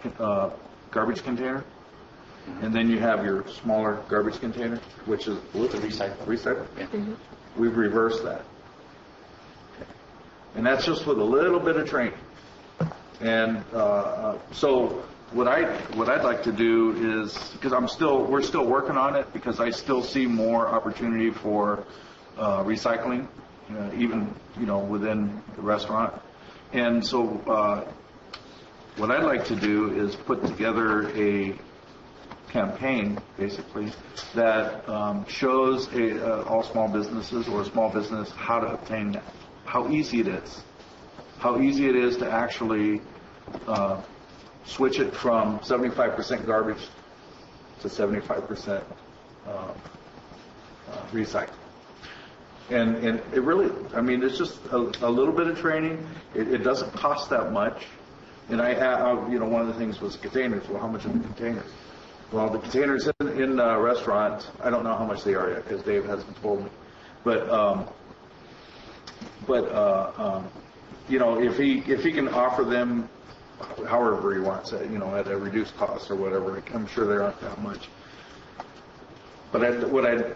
garbage container, and then you have your smaller garbage container, which is recycle. Yeah. Mm-hmm. We've reversed that, and that's just with a little bit of training. And so what I'd like to do is, because we're still working on it, because I still see more opportunity for recycling, even within the restaurant. And so what I'd like to do is put together a campaign, basically, that shows all small businesses or a small business how to obtain that, how easy it is to actually switch it from 75% garbage to 75% recycle. And it really, it's just a little bit of training. It doesn't cost that much. And one of the things was containers. Well, how much are the containers? Well, the containers in a restaurant, I don't know how much they are yet because Dave hasn't told me. But if he can offer them however he wants it, at a reduced cost or whatever, I'm sure they aren't that much. But what I'd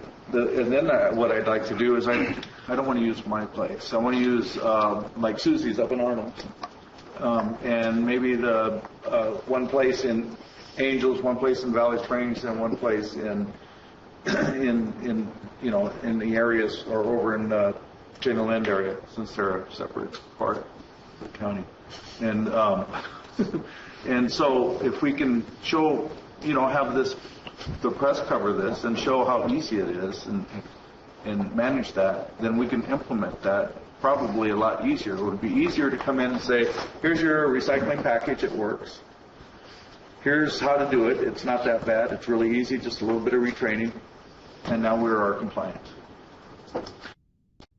like to do is I don't want to use my place. I want to use like Susie's up in Arnold, and maybe the one place in Angels, one place in Valley Springs, and one place in the areas or over in Virginia Land area, since they're a separate part of the county. And and so if we can show, have the press cover this and show how easy it is and manage that, then we can implement that probably a lot easier. It would be easier to come in and say, here's your recycling package, it works. Here's how to do it. It's not that bad. It's really easy, just a little bit of retraining, and now we are compliant.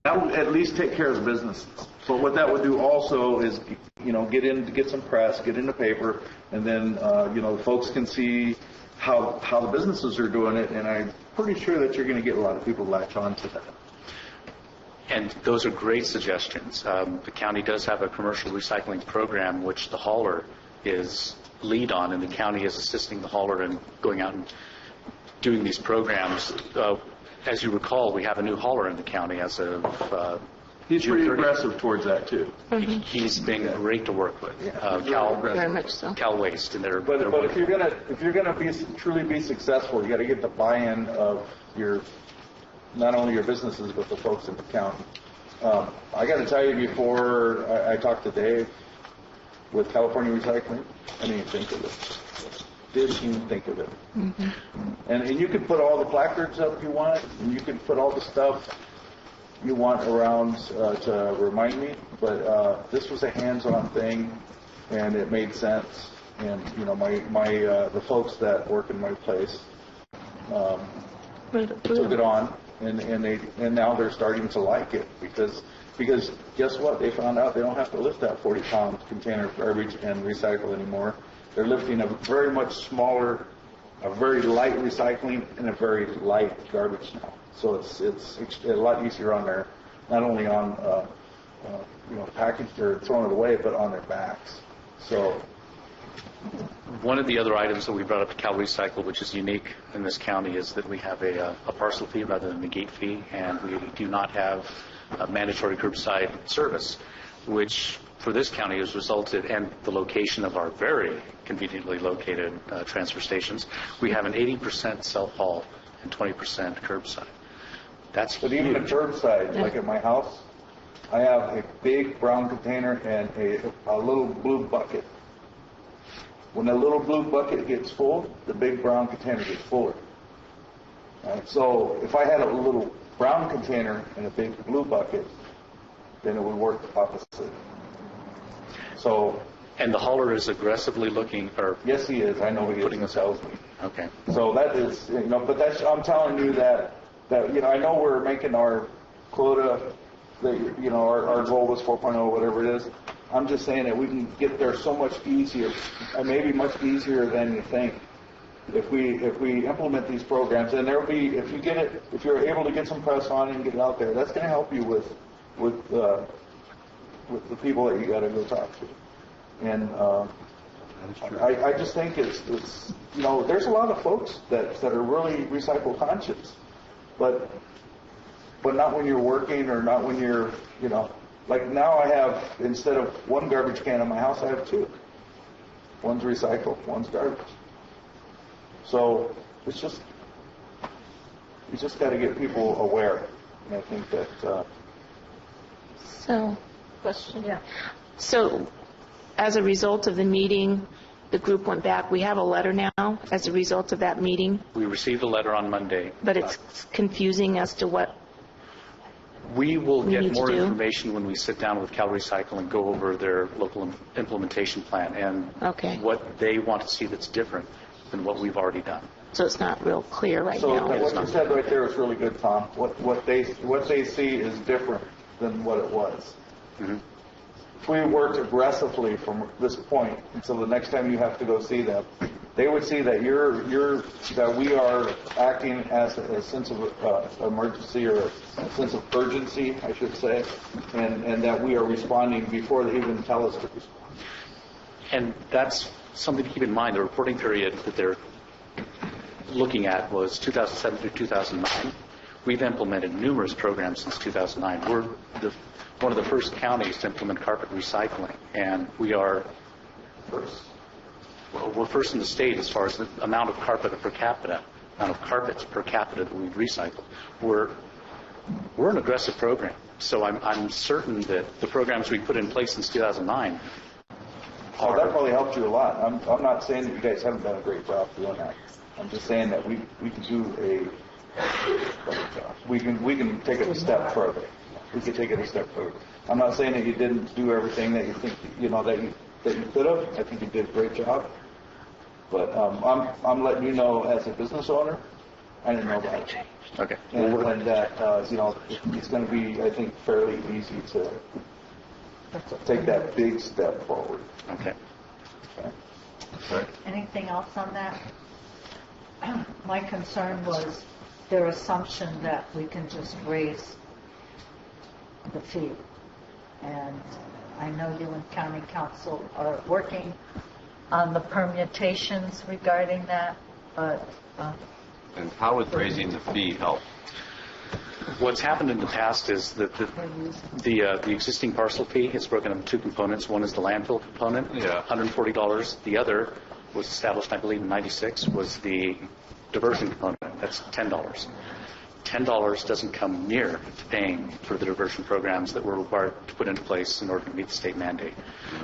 That would at least take care of the businesses. But what that would do also is, get some press, get in the paper, and then, the folks can see how the businesses are doing it, and I'm pretty sure that you're going to get a lot of people latch on to that. And those are great suggestions. The county does have a commercial recycling program, which the hauler is lead on, and the county is assisting the hauler in going out and doing these programs. As you recall, we have a new hauler in the county as of He's pretty aggressive towards that, too. Mm-hmm. He's been great to work with. Very much so. Cal Waste. And but if you're gonna truly be successful, you got to get the buy-in of not only your businesses, but the folks in the county. I got to tell you, before I talked to Dave with California Recycling, I didn't even think of it. Didn't even think of it. Mm-hmm. And you can put all the placards up you want, and you can put all the stuff you want around to remind me, but this was a hands-on thing, and it made sense. And the folks that work in my place took it on, and now they're starting to like it because guess what? They found out they don't have to lift that 40-pound container of garbage and recycle anymore. They're lifting a very much smaller, a very light recycling and a very light garbage now. So it's a lot easier on their, not only on packaged or throwing it away, but on their backs. So One of the other items that we brought up to Cal Recycle, which is unique in this county, is that we have a parcel fee rather than a gate fee, and we do not have a mandatory curbside service, which for this county has resulted, and the location of our very conveniently located transfer stations, we have an 80% self-haul and 20% curbside. That's But huge. even the curbside, like at my house, I have a big brown container and a little blue bucket. When the little blue bucket gets full, the big brown container gets fuller. Right? So if I had a little brown container and a big blue bucket, then it would work opposite. So. And the hauler is aggressively looking, or yes, he is. I know he is. He tells me. Okay. So that is, but that's. I'm telling you that I know we're making our quota. That our goal was 4.0, whatever it is. I'm just saying that we can get there so much easier, and maybe much easier than you think, if we implement these programs. And there'll be, if you're able to get some press on it and get it out there, that's going to help you with the people that you got to go talk to. And I just think it's there's a lot of folks that are really recycle conscious, but not when you're working or not when you're like now I have, instead of one garbage can in my house, I have two. One's recycled, one's garbage. So you just got to get people aware, and I think that. So, question. Yeah. So, as a result of the meeting, the group went back. We have a letter now as a result of that meeting. We received a letter on Monday. But it's confusing as to what we will we get need more to do. information when we sit down with Cal Recycle and go over their local implementation plan and what they want to see that's different than what we've already done. So it's not real clear right so now. So what you said right there is really good, Tom. What they see is different than what it was. Mm-hmm. If we worked aggressively from this point until the next time you have to go see them, they would see that that we are acting as a sense of emergency, or a sense of urgency, I should say, and that we are responding before they even tell us to respond. And that's something to keep in mind. The reporting period that they're looking at was 2007 through 2009. We've implemented numerous programs since 2009. We're one of the first counties to implement carpet recycling, and we're first in the state as far as the amount of carpets per capita that we've recycled. We're an aggressive program, so I'm certain that the programs we put in place since 2009 So that probably helped you a lot. I'm not saying that you guys haven't done a great job doing that. I'm just saying that we can do a better job. We can take it a step further. We could take it a step further. I'm not saying that you didn't do everything that you think that you could have. I think you did a great job. But I'm letting you know, as a business owner, I didn't know about it. Okay. And that it's going to be, I think, fairly easy to take that big step forward. Okay. Anything else on that? My concern was their assumption that we can just raise the fee. And I know you and County Council are working on the permutations regarding that, but... And how would raising the fee help? What's happened in the past is that the existing parcel fee is broken up into two components. One is the landfill component, $140. The other was established, I believe, in '96, was the diversion component. That's $10. $10 doesn't come near to paying for the diversion programs that we're required to put into place in order to meet the state mandate.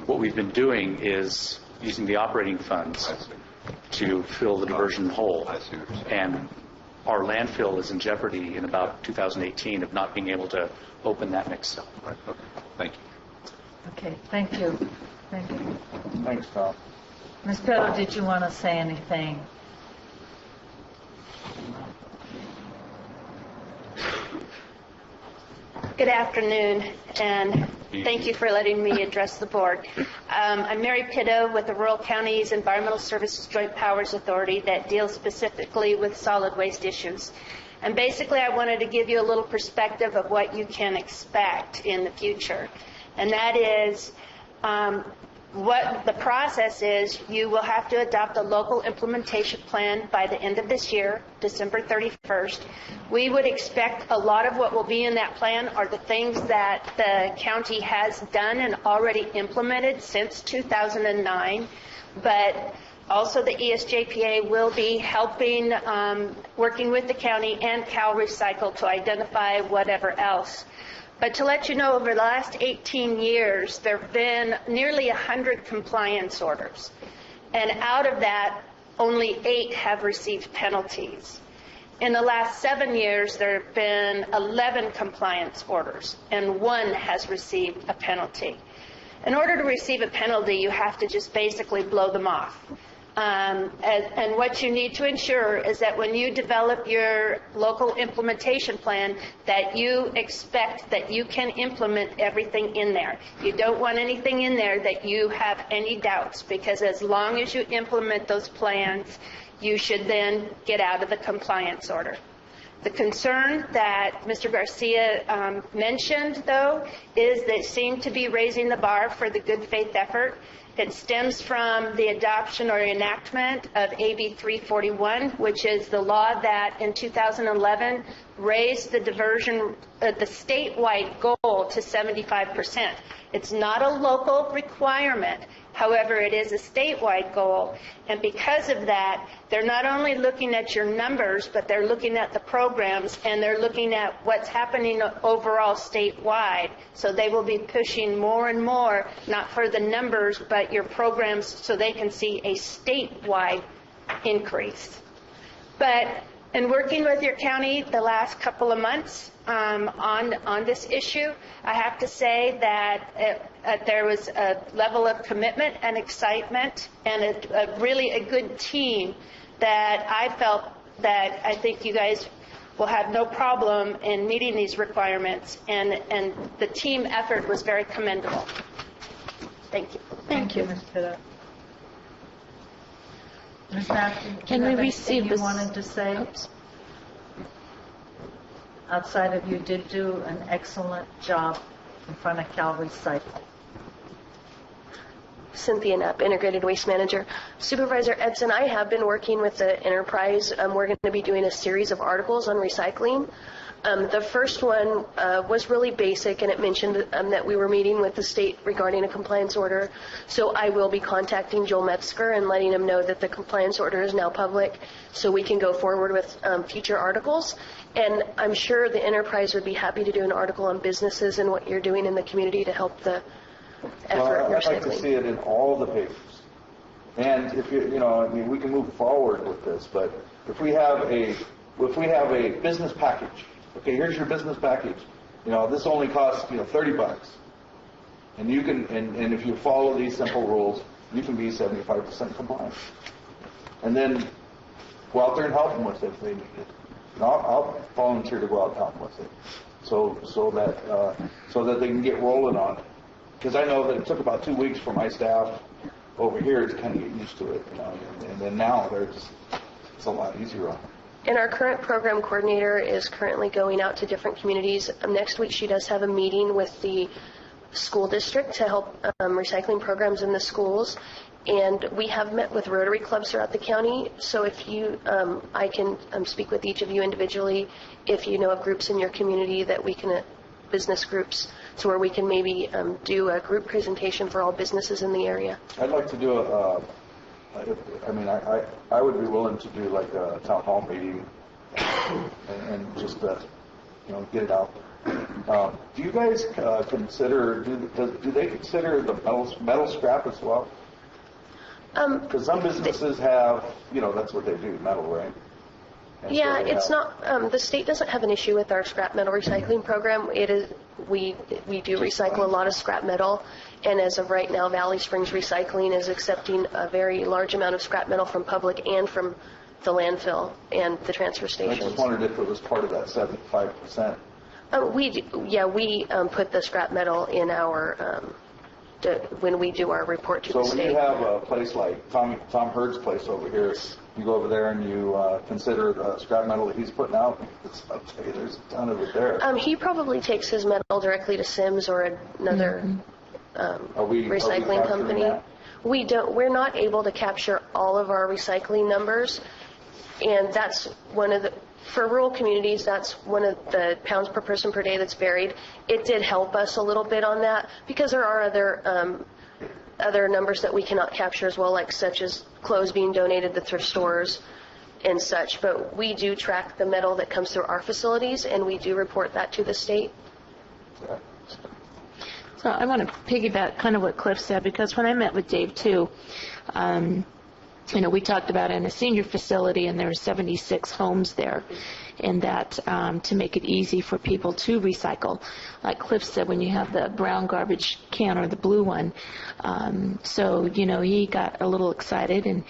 What we've been doing is using the operating funds to fill the diversion hole. And our landfill is in jeopardy in about 2018 of not being able to open that next cell. Right. Okay. Thank you. Okay, thank you. Thank you. Thanks, Tom. Ms. Petto, did you want to say anything? Good afternoon, and thank you for letting me address the board. I'm Mary Pitto with the Rural Counties Environmental Services Joint Powers Authority that deals specifically with solid waste issues. And basically, I wanted to give you a little perspective of what you can expect in the future. And that is, what the process is, you will have to adopt a local implementation plan by the end of this year, December 31st. We would expect a lot of what will be in that plan are the things that the county has done and already implemented since 2009, but also the ESJPA will be helping, working with the county and Cal Recycle to identify whatever else. But to let you know, over the last 18 years, there have been nearly 100 compliance orders. And out of that, only 8 have received penalties. In the last 7 years, there have been 11 compliance orders, and 1 has received a penalty. In order to receive a penalty, you have to just basically blow them off. And what you need to ensure is that when you develop your local implementation plan, that you expect that you can implement everything in there. You don't want anything in there that you have any doubts, because as long as you implement those plans, you should then get out of the compliance order. The concern that Mr. Garcia mentioned, though, is they seem to be raising the bar for the good faith effort. It stems from the adoption or enactment of AB 341, which is the law that in 2011 raised the diversion, the statewide goal to 75%. It's not a local requirement. However, it is a statewide goal. And because of that, they're not only looking at your numbers, but they're looking at the programs, and they're looking at what's happening overall statewide. So they will be pushing more and more, not for the numbers, but your programs, so they can see a statewide increase. But in working with your county the last couple of months on this issue, I have to say that there was a level of commitment and excitement and really a good team that I felt that I think you guys will have no problem in meeting these requirements, and the team effort was very commendable. Thank you. Thank you, Ms. Pitta. Ms. Matthew, Can we you have receive anything you this? wanted to say? Outside of you did do an excellent job in front of Cal Recycle. Cynthia Knapp, Integrated Waste Manager. Supervisor Edson, I have been working with the enterprise. We're going to be doing a series of articles on recycling. The first one was really basic, and it mentioned that we were meeting with the state regarding a compliance order. So I will be contacting Joel Metzger and letting him know that the compliance order is now public, so we can go forward with future articles. And I'm sure the enterprise would be happy to do an article on businesses and what you're doing in the community to help the effort in I'd like to recycling. see it in all the papers. And if I mean, we can move forward with this, but if we have a business package, okay, here's your business package. This only costs $30, and you can, and if you follow these simple rules, you can be 75% compliant. And then go out there and help them with it if they need it. And I'll volunteer to go out and help them with it, so that they can get rolling on it. Because I know that it took about 2 weeks for my staff over here to kind of get used to it, and then now it's a lot easier on them. And our current program coordinator is currently going out to different communities. Next week she does have a meeting with the school district to help recycling programs in the schools. And we have met with Rotary clubs throughout the county. So if you, I can speak with each of you individually if you know of groups in your community that we can, business groups, so where we can maybe do a group presentation for all businesses in the area. I'd like to do I would be willing to do like a town hall meeting and just get it out. Do you guys consider? Do they consider the metal scrap as well? Because some businesses have, that's what they do, metal, right? And Yeah, so they it's have- not, the state doesn't have an issue with our scrap metal recycling program. It is, we do recycle a lot of scrap metal, and as of right now, Valley Springs Recycling is accepting a very large amount of scrap metal from public and from the landfill and the transfer I stations. just wondered if it was part of that 75%. We put the scrap metal in our, when we do our report to So the when state. you have a place like Tom Hurd's place over here, you go over there and you consider scrap metal that he's putting out, I'll tell you, there's a ton of it there. He probably takes his metal directly to Sims or another recycling company. that? We're not able to capture all of our recycling numbers, and that's one of the, for rural communities, that's one of the pounds per person per day that's varied. It did help us a little bit on that because there are other numbers that we cannot capture as well, like such as clothes being donated to thrift stores and such. But we do track the metal that comes through our facilities, and we do report that to the state. So I want to piggyback kind of what Cliff said, because when I met with Dave too, we talked about in a senior facility, and there are 76 homes there, and that to make it easy for people to recycle. Like Cliff said, when you have the brown garbage can or the blue one, he got a little excited and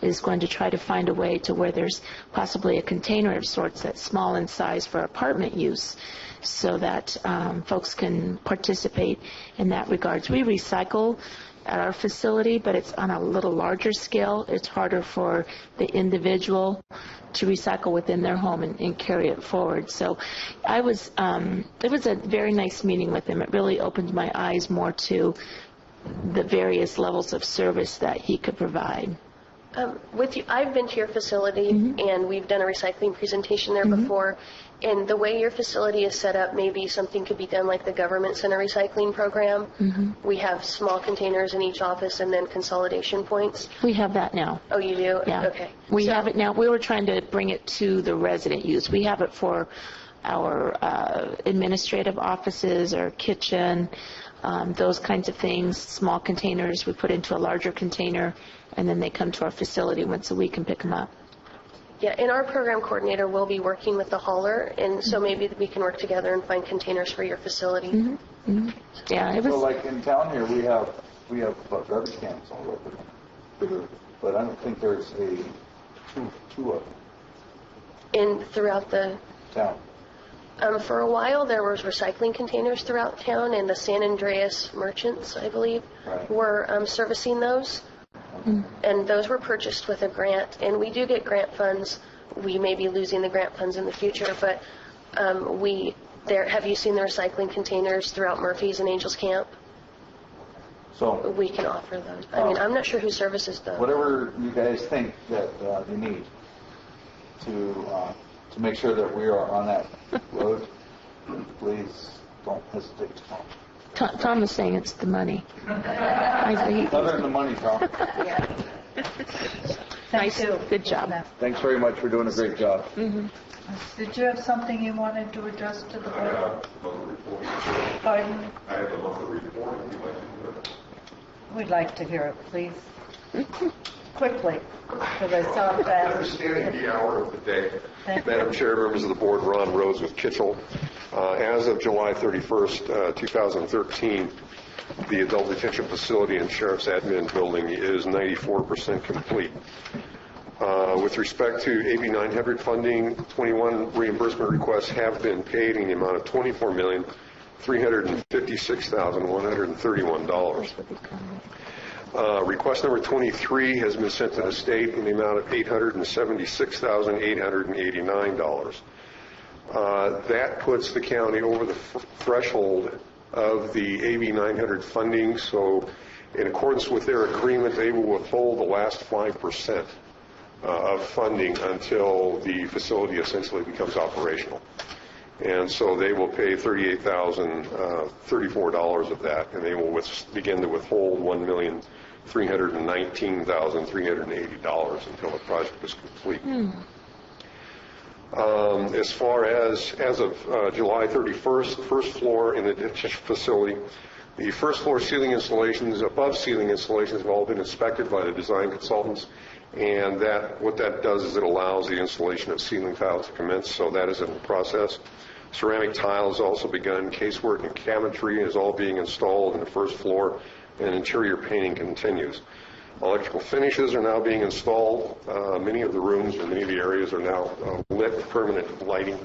is going to try to find a way to where there's possibly a container of sorts that's small in size for apartment use, so that folks can participate in that regards. We recycle at our facility, but it's on a little larger scale. It's harder for the individual to recycle within their home and carry it forward. So it was a very nice meeting with him. It really opened my eyes more to the various levels of service that he could provide. With you, I've been to your facility, and we've done a recycling presentation there before. And the way your facility is set up, maybe something could be done like the government center recycling program. We have small containers in each office and then consolidation points. We have that now. Oh, you do? Yeah. Okay. We have it now. We were trying to bring it to the resident use. We have it for our administrative offices, our kitchen, those kinds of things. Small containers we put into a larger container, and then they come to our facility once a week and pick them up. Yeah, and our program coordinator will be working with the hauler, and so maybe we can work together and find containers for your facility. Yeah, it was. So, like in town here, we have garbage cans all over, but I don't think there's two of them Throughout the town. For a while, there was recycling containers throughout town, and the San Andreas merchants, I believe, were servicing those. And those were purchased with a grant, and we do get grant funds. We may be losing the grant funds in the future, but have you seen the recycling containers throughout Murphy's and Angels Camp? So we can offer those. I mean, I'm not sure who services those. Whatever you guys think that you need to make sure that we are on that road, please don't hesitate to call. Tom is saying it's the money. Other than the money, Tom. Nice. Good job. Thanks very much for doing a great job. Did you have something you wanted to address to the board? Pardon? I have a monthly report. We'd like to hear it, please. Quickly, because I saw that. Understanding the hour of the day. Madam Chair, members of the board, Ron Rose with Kitchell. As of July 31st, 2013, the adult detention facility and sheriff's admin building is 94% complete. With respect to AB 900 funding, 21 reimbursement requests have been paid in the amount of $24,356,131. Request number 23 has been sent to the state in the amount of $876,889. That puts the county over the threshold of the AB 900 funding, so in accordance with their agreement, they will withhold the last 5% of funding until the facility essentially becomes operational. And so they will pay $38,034 of that, and they will begin to withhold $1,319,380 until the project is complete. As far as of July 31st, first floor in the detention facility, the first floor ceiling installations, above ceiling installations have all been inspected by the design consultants, and what that does is it allows the installation of ceiling tiles to commence, so that is in the process. Ceramic tile has also begun. Casework and cabinetry is all being installed in the first floor, and interior painting continues. Electrical finishes are now being installed. Many of the rooms and many of the areas are now lit with permanent lighting,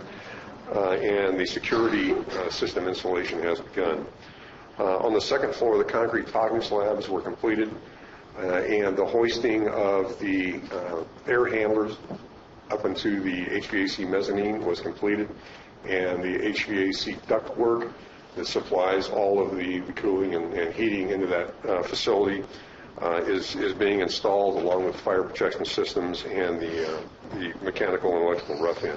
and the security system installation has begun. On the second floor, the concrete talking slabs were completed, and the hoisting of the air handlers up into the HVAC mezzanine was completed, and the HVAC ductwork that supplies all of the cooling and heating into that facility is being installed along with fire protection systems and the mechanical and electrical rough-in.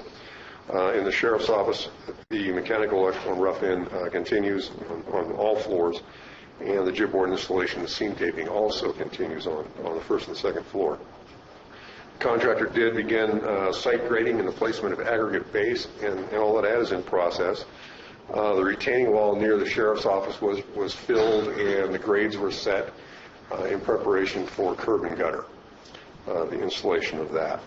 In the Sheriff's Office, the mechanical, electrical, and rough-in continues on all floors, and the jibboard installation and seam taping also continues on the first and second floor. The contractor did begin site grading and the placement of aggregate base, and all of that is in process. The retaining wall near the Sheriff's Office was filled, and the grades were set in preparation for curb and gutter, the installation of that.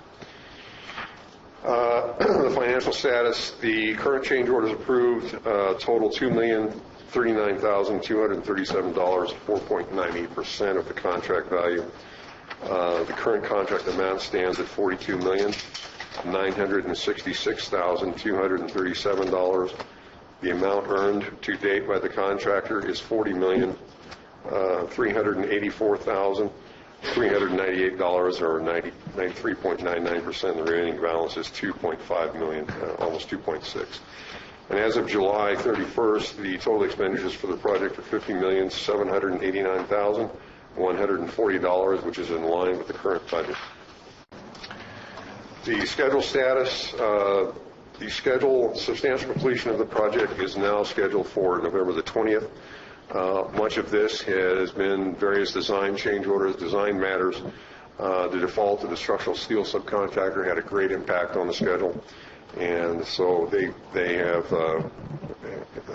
The financial status, the current change orders approved total $2,039,237, 4.98% of the contract value. The current contract amount stands at $42,966,237. The amount earned to date by the contractor is $40,384,398, or 93.99%. The remaining balance is $2.5 million, almost 2.6. And as of July 31st, the total expenditures for the project are $50,789,140, which is in line with the current budget. The schedule status, the substantial completion of the project is now scheduled for November the 20th. Much of this has been various design change orders, design matters. The default of the structural steel subcontractor had a great impact on the schedule, and so they have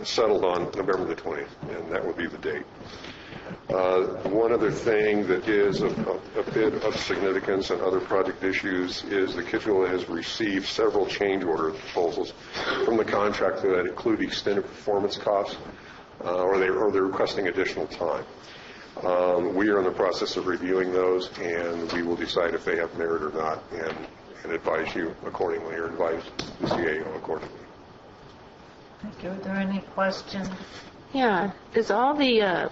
settled on November the 20th, and that will be the date. One other thing that is a bit of significance and other project issues is the Kitchell has received several change order proposals from the contractor that include extended performance costs, or they're requesting additional time. We are in the process of reviewing those, and we will decide if they have merit or not, and advise you accordingly, or advise the CAO accordingly. Thank you. Are there any questions? Yeah. Is all the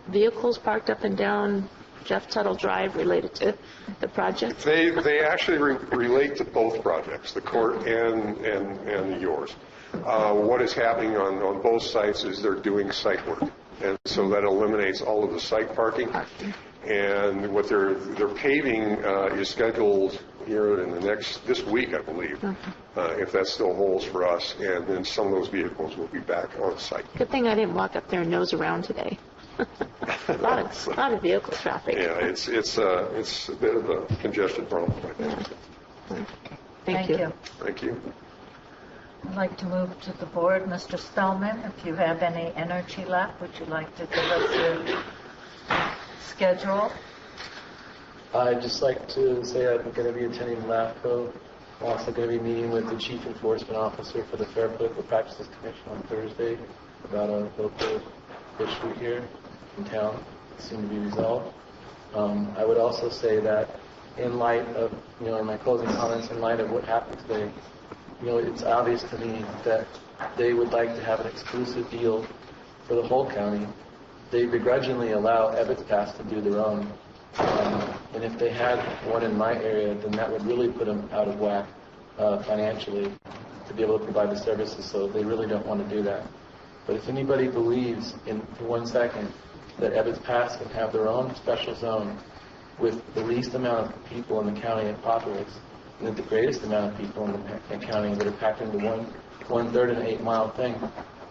vehicles parked up and down Jeff Tuttle Drive related to the project? They actually relate to both projects, the court and yours. What is happening on both sites is they're doing site work, and so that eliminates all of the site parking. And what their paving is scheduled here in this week, I believe, if that still holds for us, and then some of those vehicles will be back on site. Good thing I didn't walk up there and nose around today. a lot of vehicle traffic. Yeah, it's a bit of a congested problem, I think. Thank you. Thank you. I'd like to move to the board. Mr. Spellman, if you have any energy left, would you like to give us your schedule? I'd just like to say I'm going to be attending LAFCO. I'm also going to be meeting with the Chief Enforcement Officer for the Fair Political Practices Commission on Thursday about a local issue here in town, soon to be resolved. I would also say that in light of, in my closing comments, in light of what happened today, it's obvious to me that they would like to have an exclusive deal for the whole county. They begrudgingly allow Ebbets Pass to do their own. And if they had one in my area, then that would really put them out of whack financially to be able to provide the services, so they really don't want to do that. But if anybody believes for 1 second that Ebbets Pass can have their own special zone with the least amount of people in the county it populates, and the greatest amount of people in the county that are packed into one-third of an 8-mile thing,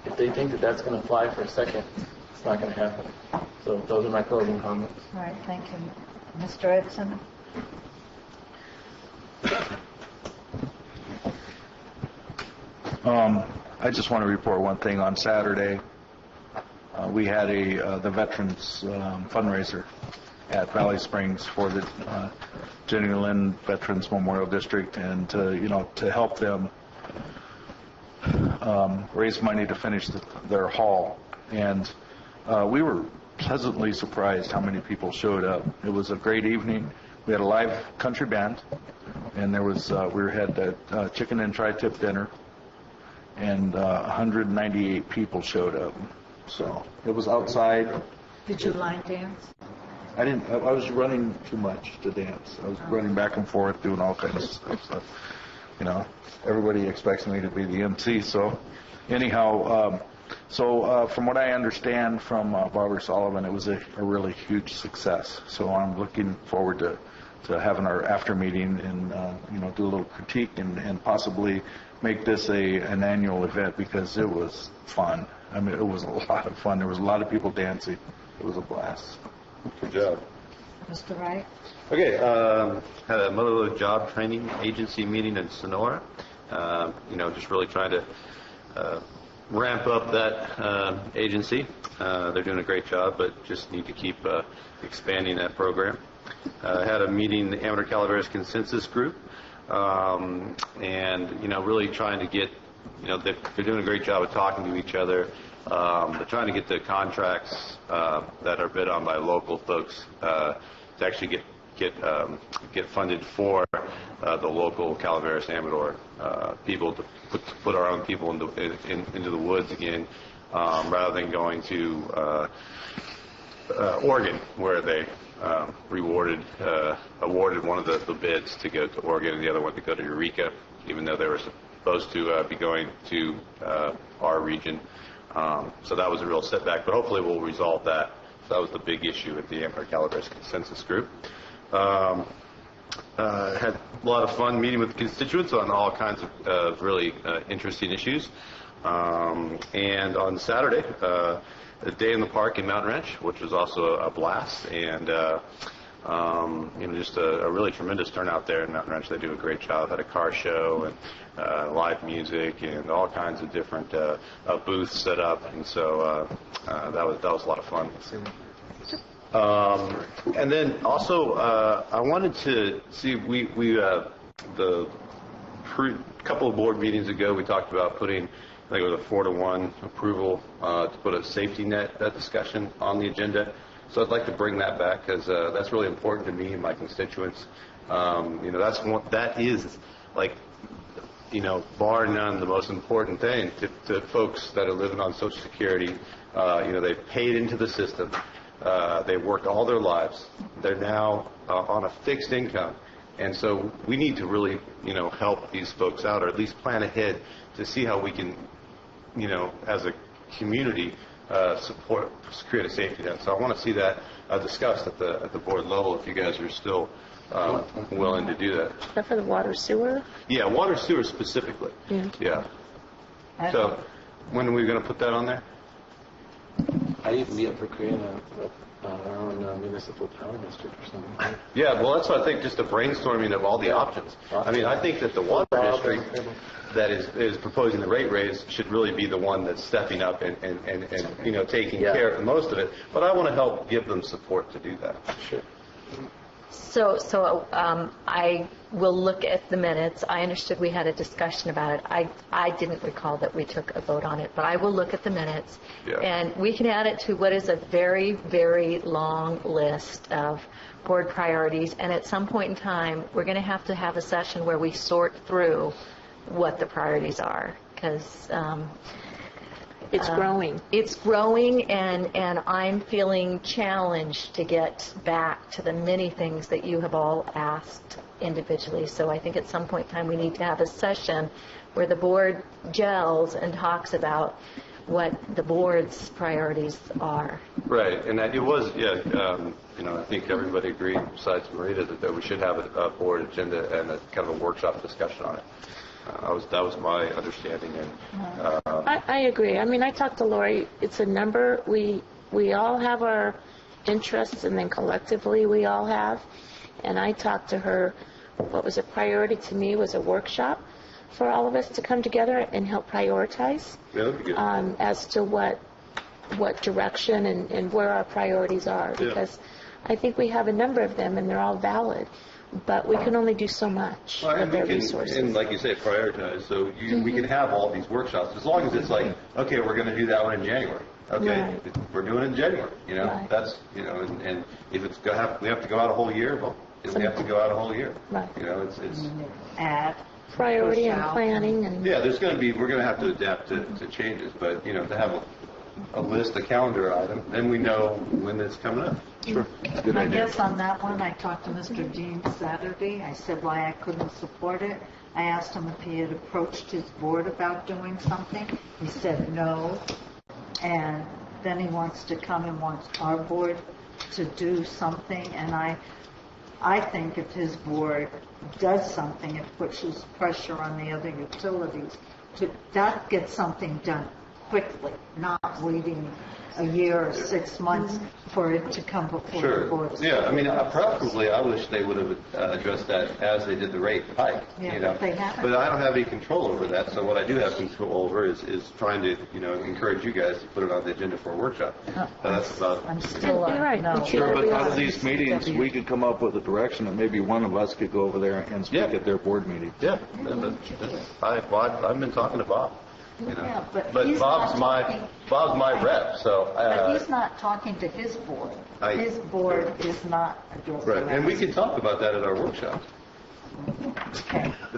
if they think that that's going to fly for a second, it's not going to happen. So those are my closing comments. All right, thank you. Mr. Edson? I just want to report one thing. On Saturday, we had the Veterans fundraiser at Valley Springs for the Jenny Lynn Veterans Memorial District, and to help them raise money to finish their hall. And we were pleasantly surprised how many people showed up. It was a great evening. We had a live country band, and there was we had a chicken and tri-tip dinner, and 198 people showed up. So it was outside. Did you line dance? I didn't. I was running too much to dance. I was running back and forth, doing all kinds of stuff. So, everybody expects me to be the MC. So, anyhow, So from what I understand from Barbara Sullivan, it was a really huge success. So I'm looking forward to having our after meeting and do a little critique and possibly make this an annual event, because it was fun. I mean, it was a lot of fun. There was a lot of people dancing. It was a blast. Good job. Mr. Wright? Okay, had a Motherlode Job Training Agency meeting in Sonora. Just really trying to ramp up that agency. They're doing a great job, but just need to keep expanding that program. Had a meeting, the Amateur Calaveras Consensus Group, and really trying to get, they're doing a great job of talking to each other. They're trying to get the contracts that are bid on by local folks to actually get funded for the local Calaveras Amador people to put our own people into the woods again, rather than going to Oregon, where they awarded one of the bids to go to Oregon and the other one to go to Eureka, even though they were supposed to be going to our region. So that was a real setback, but hopefully we'll resolve that. So that was the big issue at the Amateur Calaveras Consensus Group. Had a lot of fun meeting with constituents on all kinds of really interesting issues. And on Saturday, a day in the park in Mountain Ranch, which was also a blast, and just a really tremendous turnout there in Mountain Ranch. They do a great job. Had a car show and live music and all kinds of different booths set up, and so that was a lot of fun. And then also, I wanted to see, the couple of board meetings ago, we talked about putting, I think it was a 4-to-1 approval to put a safety net discussion on the agenda. So I'd like to bring that back, because that's really important to me and my constituents. That is, like, bar none, the most important thing to folks that are living on Social Security. They've paid into the system. They've worked all their lives. They're now on a fixed income. And so we need to really, help these folks out, or at least plan ahead to see how we can, as a community, create a safety net. So I want to see that discussed at the board level, if you guys are still willing to do that. Is that for the water sewer? Yeah, water sewer specifically. Yeah. So when are we going to put that on there? I'd even be up for creating our own municipal power district or something. Yeah, well, that's what I think, just a brainstorming of all the options. I mean, I think that the water district that is proposing the rate raise should really be the one that's stepping up and taking care of most of it. But I want to help give them support to do that. Sure. So I will look at the minutes. I understood we had a discussion about it. I didn't recall that we took a vote on it, but I will look at the minutes. Yeah. And we can add it to what is a very, very long list of board priorities. And at some point in time, we're going to have a session where we sort through what the priorities are, because it's growing. It's growing, and I'm feeling challenged to get back to the many things that you have all asked individually. So I think at some point in time we need to have a session where the board gels and talks about what the board's priorities are. Right, and it was, I think everybody agreed, besides Marita, that we should have a board agenda and a kind of a workshop discussion on it. That was my understanding. And I agree. I mean, I talked to Lori. It's a number. We all have our interests, and then collectively we all have. And I talked to her. What was a priority to me was a workshop for all of us to come together and help prioritize as to what direction and where our priorities are. Because I think we have a number of them, and they're all valid. But we can only do so much with their resources. And like you say, prioritize. So we can have all these workshops, as long as it's like, okay, we're going to do that one in January. Okay, we're doing it in January. That's, and if it's we have to go out a whole year, well, we have to go out a whole year. Right. It's add priority and planning. And we're going to have to adapt to changes, but, to have a list, a calendar item, then we know when it's coming up. Sure. Good idea. Guess on that one, I talked to Mr. Dean Saturday. I said why I couldn't support it. I asked him if he had approached his board about doing something. He said no. and then he wants to come and wants our board to do something, and I think if his board does something, it pushes pressure on the other utilities to that get something done quickly, not waiting a year or 6 months for it to come before the board. Yeah, I mean, preferably, I wish they would have addressed that as they did the rate hike. Yeah, But they haven't. But I don't have any control over that. So what I do have control over is trying to, encourage you guys to put it on the agenda for a workshop. That's about. I'm still no. Sure, but out of these meetings, we could come up with a direction that maybe one of us could go over there and speak at their board meeting. Yeah, I've been talking to Bob. Yeah, but But he's Bob's not my rep, so. But he's not talking to his board. His board is not addressing Right, and we can talk about that at our workshop.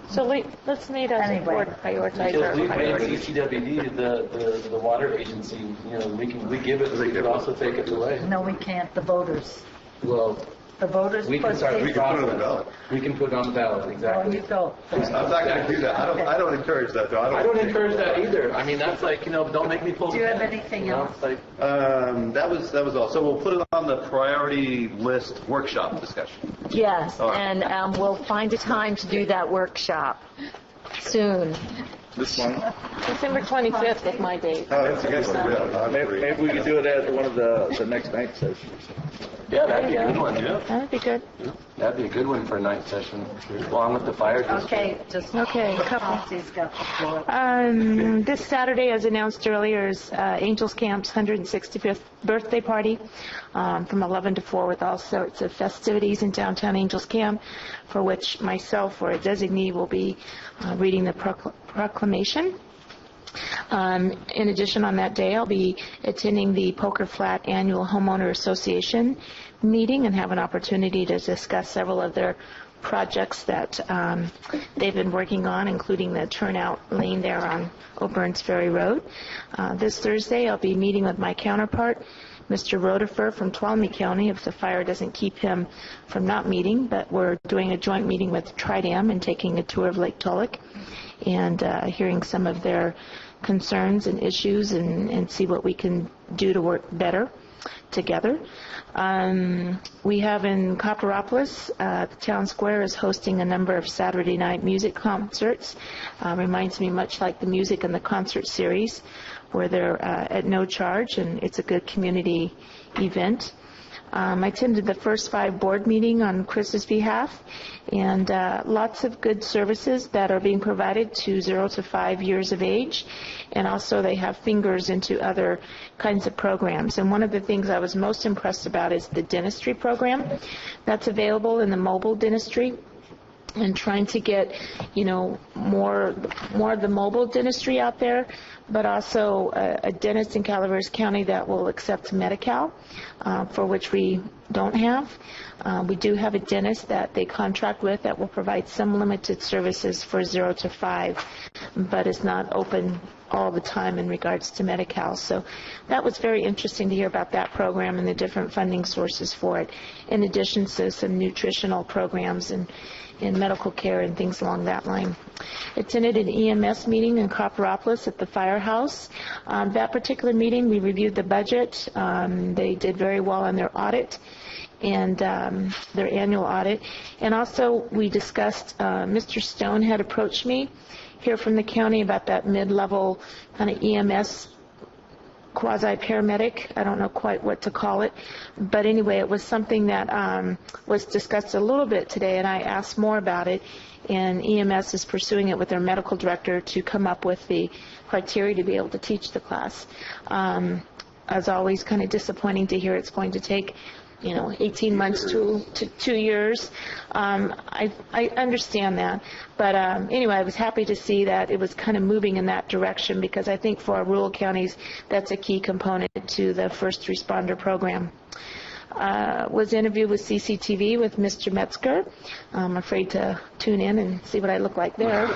So let's meet as a board prioritizer. We've made CCWD the water agency. We give it, we could also take it away. No, we can't. The voters. Well, the voters. We can start We can put it on the ballot. We can put it on the ballot, exactly. Oh, you go. I'm not going to do that. I don't encourage that, though. I don't encourage that either. I mean, that's like, don't make me pull. Do you have anything else? That was all. So we'll put it on the priority list workshop discussion. Yes, All right. and we'll find a time to do that workshop soon. This one? December 25th is my date. Oh, that's a good one. Maybe we could do it at one of the next night sessions. Yeah, that'd be a good one. Yeah. That'd be good. That'd be a good one for a night session, along with the fire district. Okay, just Okay, a couple. He's got the floor. This Saturday, as announced earlier, is Angels Camp's 165th birthday party from 11 to 4 with all sorts of festivities in downtown Angels Camp, for which myself or a designee will be reading the proclamation. In addition, on that day, I'll be attending the Poker Flat Annual Homeowner Association meeting and have an opportunity to discuss several of their projects that they've been working on, including the turnout lane there on O'Byrne's Ferry Road. This Thursday, I'll be meeting with my counterpart, Mr. Rotifer from Tuolumne County, if the fire doesn't keep him from not meeting, but we're doing a joint meeting with Tridam and taking a tour of Lake Tulloch and hearing some of their concerns and issues and see what we can do to work better together. We have in Copperopolis, the town square is hosting a number of Saturday night music concerts. Reminds me much like the music and the concert series, where they're at no charge, and it's a good community event. I attended the first 5 board meeting on Chris's behalf, and lots of good services that are being provided to 0 to 5 years of age, and also they have fingers into other kinds of programs. And one of the things I was most impressed about is the dentistry program that's available in the mobile dentistry, and trying to get, more of the mobile dentistry out there, but also a dentist in Calaveras County that will accept Medi-Cal, for which we don't have. We do have a dentist that they contract with that will provide some limited services for 0 to 5, but is not open all the time in regards to Medi-Cal. So that was very interesting to hear about that program and the different funding sources for it, in addition to some nutritional programs and in medical care and things along that line. Attended an EMS meeting in Copperopolis at the firehouse. That particular meeting, we reviewed the budget. They did very well on their audit and their annual audit. And also we discussed, Mr. Stone had approached me here from the county about that mid-level kind of EMS quasi-paramedic. I don't know quite what to call it. But anyway, it was something that was discussed a little bit today, and I asked more about it. And EMS is pursuing it with their medical director to come up with the criteria to be able to teach the class. As always, kind of disappointing to hear it's going to take 18 months to 2 years. I understand that. But anyway, I was happy to see that it was kind of moving in that direction, because I think for our rural counties, that's a key component to the first responder program. Was interviewed with CCTV with Mr. Metzger. I'm afraid to tune in and see what I look like there.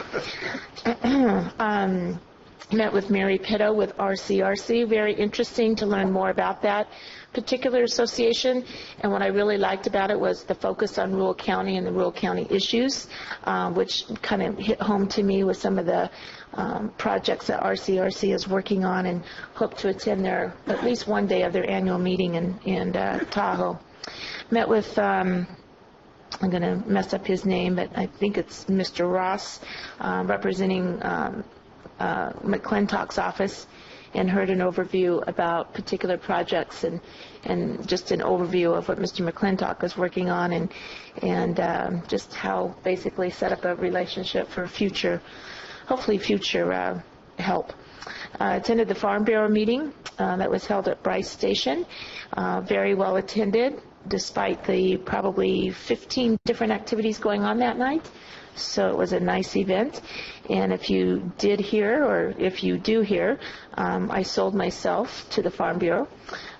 met with Mary Pitto with RCRC. Very interesting to learn more about that particular association. And what I really liked about it was the focus on rural county and the rural county issues, which kind of hit home to me with some of the projects that RCRC is working on, and hope to attend their at least one day of their annual meeting in Tahoe. Met with I'm going to mess up his name, but I think it's Mr. Ross, representing McClintock's office, and heard an overview about particular projects and just an overview of what Mr. McClintock is working on, and just how basically set up a relationship for future, hopefully future help. Attended the Farm Bureau meeting that was held at Bryce Station. Very well attended, despite the probably 15 different activities going on that night. So it was a nice event. And if you did hear, or if you do hear, I sold myself to the Farm Bureau.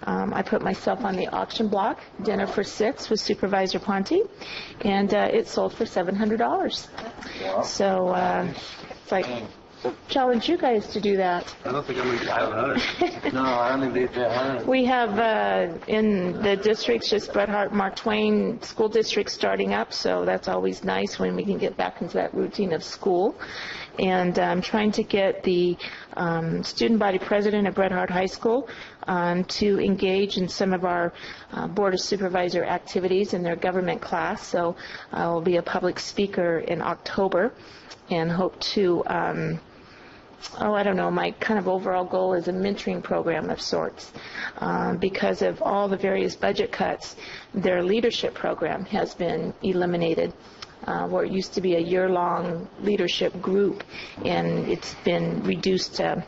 I put myself on the auction block, dinner for 6 with Supervisor Ponte, and it sold for $700. So it's like, challenge you guys to do that. I don't think I'm going to get 500. No, I only did 100. We have in the districts just Bret Harte, Mark Twain school districts starting up, so that's always nice when we can get back into that routine of school. And I'm trying to get the student body president of Bret Harte High School to engage in some of our Board of Supervisor activities in their government class. So I will be a public speaker in October and hope to I don't know, my kind of overall goal is a mentoring program of sorts. Because of all the various budget cuts, their leadership program has been eliminated, where it used to be a year-long leadership group, and it's been reduced to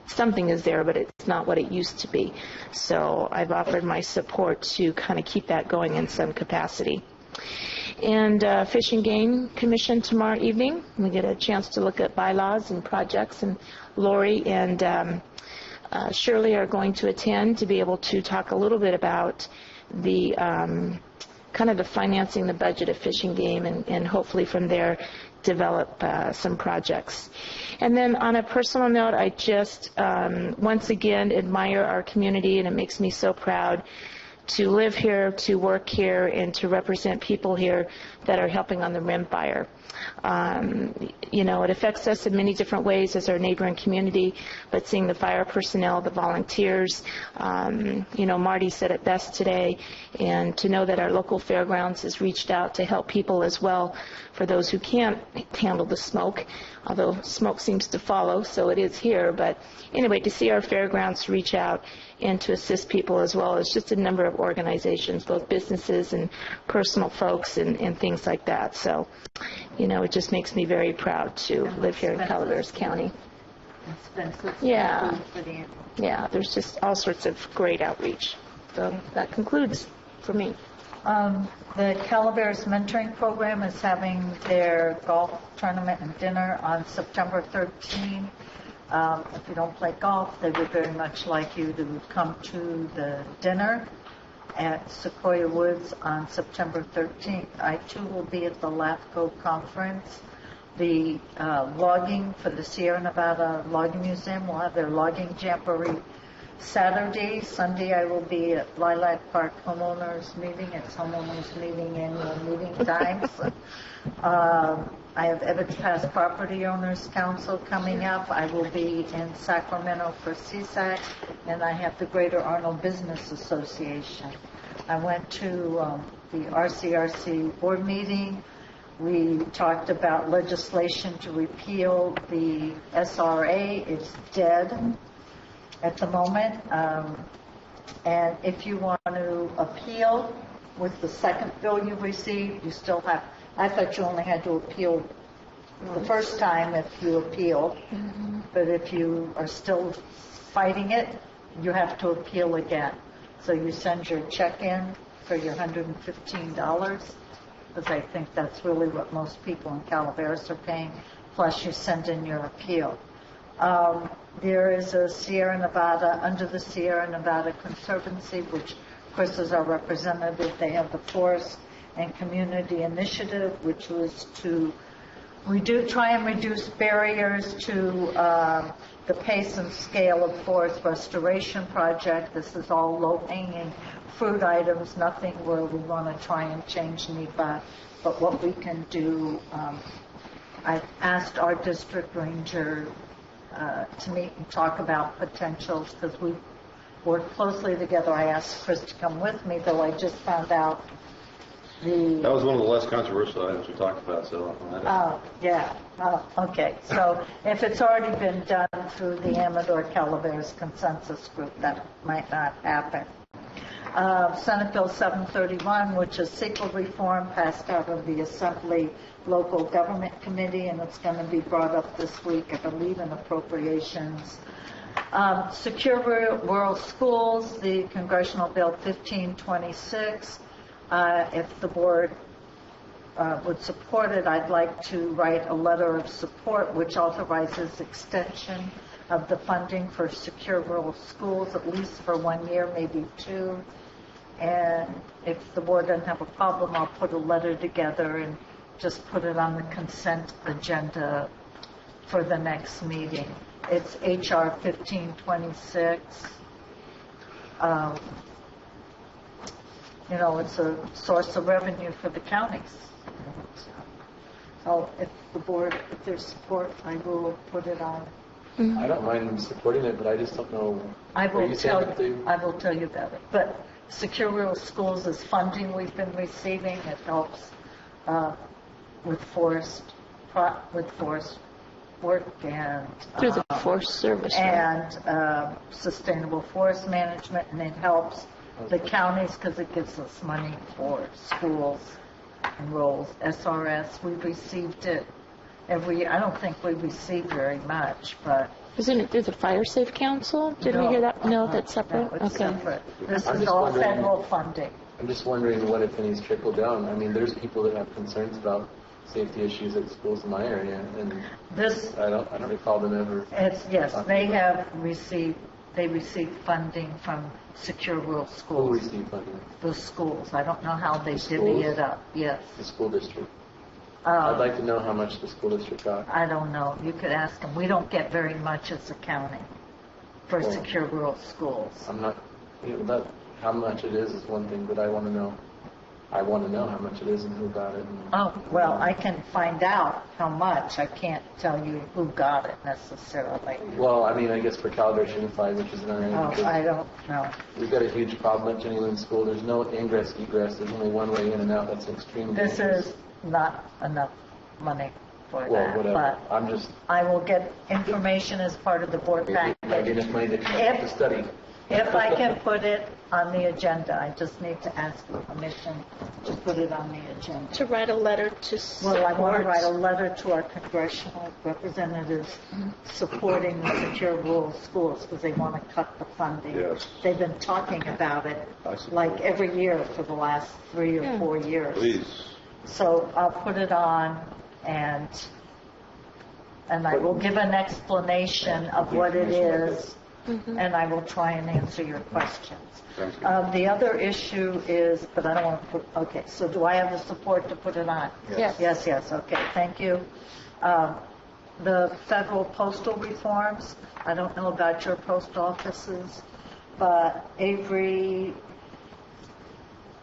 something is there, but it's not what it used to be. So I've offered my support to kind of keep that going in some capacity. And Fish and Game Commission tomorrow evening. We get a chance to look at bylaws and projects, and Lori and Shirley are going to attend to be able to talk a little bit about the kind of the financing the budget of Fish and Game, and hopefully from there develop some projects. And then on a personal note, I just once again admire our community, and it makes me so proud to live here, to work here, and to represent people here that are helping on the rim fire. You know, it affects us in many different ways as our neighboring community, but seeing the fire personnel, the volunteers, you know, Marty said it best today, and to know that our local fairgrounds has reached out to help people as well, for those who can't handle the smoke, although smoke seems to follow, so it is here. But anyway, to see our fairgrounds reach out and to assist people, as well as just a number of organizations, both businesses and personal folks and things like that. So, you know, it just makes me very proud to live here in Calaveras County. Yeah, yeah, there's just all sorts of great outreach. So that concludes for me. The Calaveras Mentoring Program is having their golf tournament and dinner on September 13. If you don't play golf, they would very much like you to come to the dinner at Sequoia Woods on September 13th. I, too, will be at the LAFCO conference. The logging for the Sierra Nevada Logging Museum will have their logging jamboree Saturday. Sunday, I will be at Lilac Park homeowners meeting. It's homeowners meeting, annual meeting times. I have Ebbets Pass Property Owners Council coming up. I will be in Sacramento for CSAC, and I have the Greater Arnold Business Association. I went to the RCRC board meeting. We talked about legislation to repeal the SRA. It's dead at the moment. And if you want to appeal with the second bill you received, you still have, I thought you only had to appeal the first time if you appealed, but if you are still fighting it, you have to appeal again. So you send your check in for your $115, because I think that's really what most people in Calaveras are paying, plus you send in your appeal. There is a Sierra Nevada, under the Sierra Nevada Conservancy, which Chris is our representative. They have the Forest and Community Initiative, which was to try and reduce barriers to the pace and scale of forest restoration project. This is all low-hanging fruit items, nothing where we want to try and change NEPA, but what we can do. I've asked our district ranger to meet and talk about potentials because we work closely together. I asked Chris to come with me, though I just found out That was one of the less controversial items we talked about, so. Yeah. Okay. So if it's already been done through the Amador Calaveras consensus group, that might not happen. Senate Bill 731, which is CEQA reform, passed out of the Assembly Local Government Committee, and it's going to be brought up this week, I believe, in appropriations. Secure Rural Schools, the Congressional Bill 1526. If the board would support it, I'd like to write a letter of support which authorizes extension of the funding for secure rural schools, at least for 1 year, maybe 2. And if the board doesn't have a problem, I'll put a letter together and just put it on the consent agenda for the next meeting. It's HR 1526. It's a source of revenue for the counties. So if there's support, I will put it on. I don't mind supporting it, but I just don't know. I will tell you about it. But Secure Rural Schools is funding we've been receiving. It helps with forest work and through the Forest Service and sustainable forest management, and it helps the counties because it gives us money for schools and roles. SRS, we've received it I don't think we receive very much, but... Isn't it through the Fire Safe Council? Did we hear that? No, that's separate? No, it's separate. This is all federal funding. I'm just wondering what, if any, trickle down. I mean, there's people that have concerns about safety issues at schools in my area, and I don't recall them ever. Yes, they received funding from Secure Rural Schools. Who received funding? The schools. I don't know how they divvy it up. Yes. The school district. I'd like to know how much the school district got. I don't know. You could ask them. We don't get very much as a county for Secure Rural Schools. I'm not, how much it is one thing, but I want to know. I want to know how much it is and who got it. Well, I can find out how much. I can't tell you who got it necessarily. Well, I mean, I guess for Calaveras Unified, which is another area. I don't know. We've got a huge problem at Jenny Lynn School. There's no ingress, egress. There's only one way in and out. That's extremely dangerous. This is not enough money for that. Whatever. But I will get information as part of the board package. Might be enough money to study. If I can put it on the agenda, I just need to ask for permission to put it on the agenda. To write a letter to support. Well, I want to write a letter to our congressional representatives supporting the Secure Rural Schools because they want to cut the funding. Yes. They've been talking about it like every year for the last 3 or 4 years. Please. So I'll put it on, and I will give an explanation of what it is. And I will try and answer your questions. The other issue is, but I don't want to put, okay, so do I have the support to put it on? Yes. Yes, okay, thank you. The federal postal reforms, I don't know about your post offices, but Avery,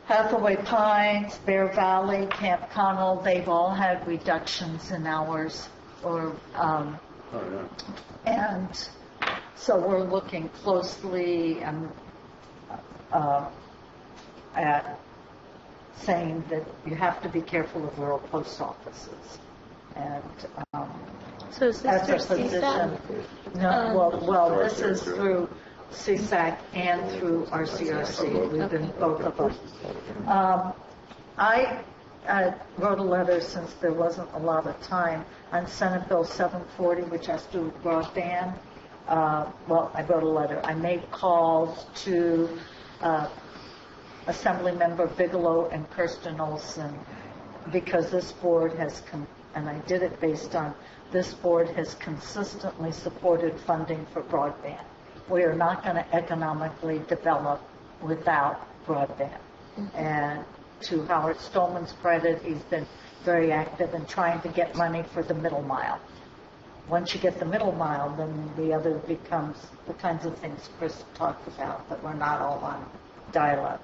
Hathaway Pines, Bear Valley, Camp Connell, they've all had reductions in hours and so we're looking closely at saying that you have to be careful of rural post offices. And so is this as a through position, well, this is through CSAC and through RCRC. We've been both of them. I wrote a letter, since there wasn't a lot of time, on Senate Bill 740, which has to do with broadband. I wrote a letter. I made calls to Assemblymember Bigelow and Kirsten Olson because this board has, and I did it based on this board has consistently supported funding for broadband. We are not going to economically develop without broadband. And to Howard Stolman's credit, he's been very active in trying to get money for the middle mile. once you get the middle mile, then the other becomes the kinds of things Chris talked about, that we're not all on dial-up.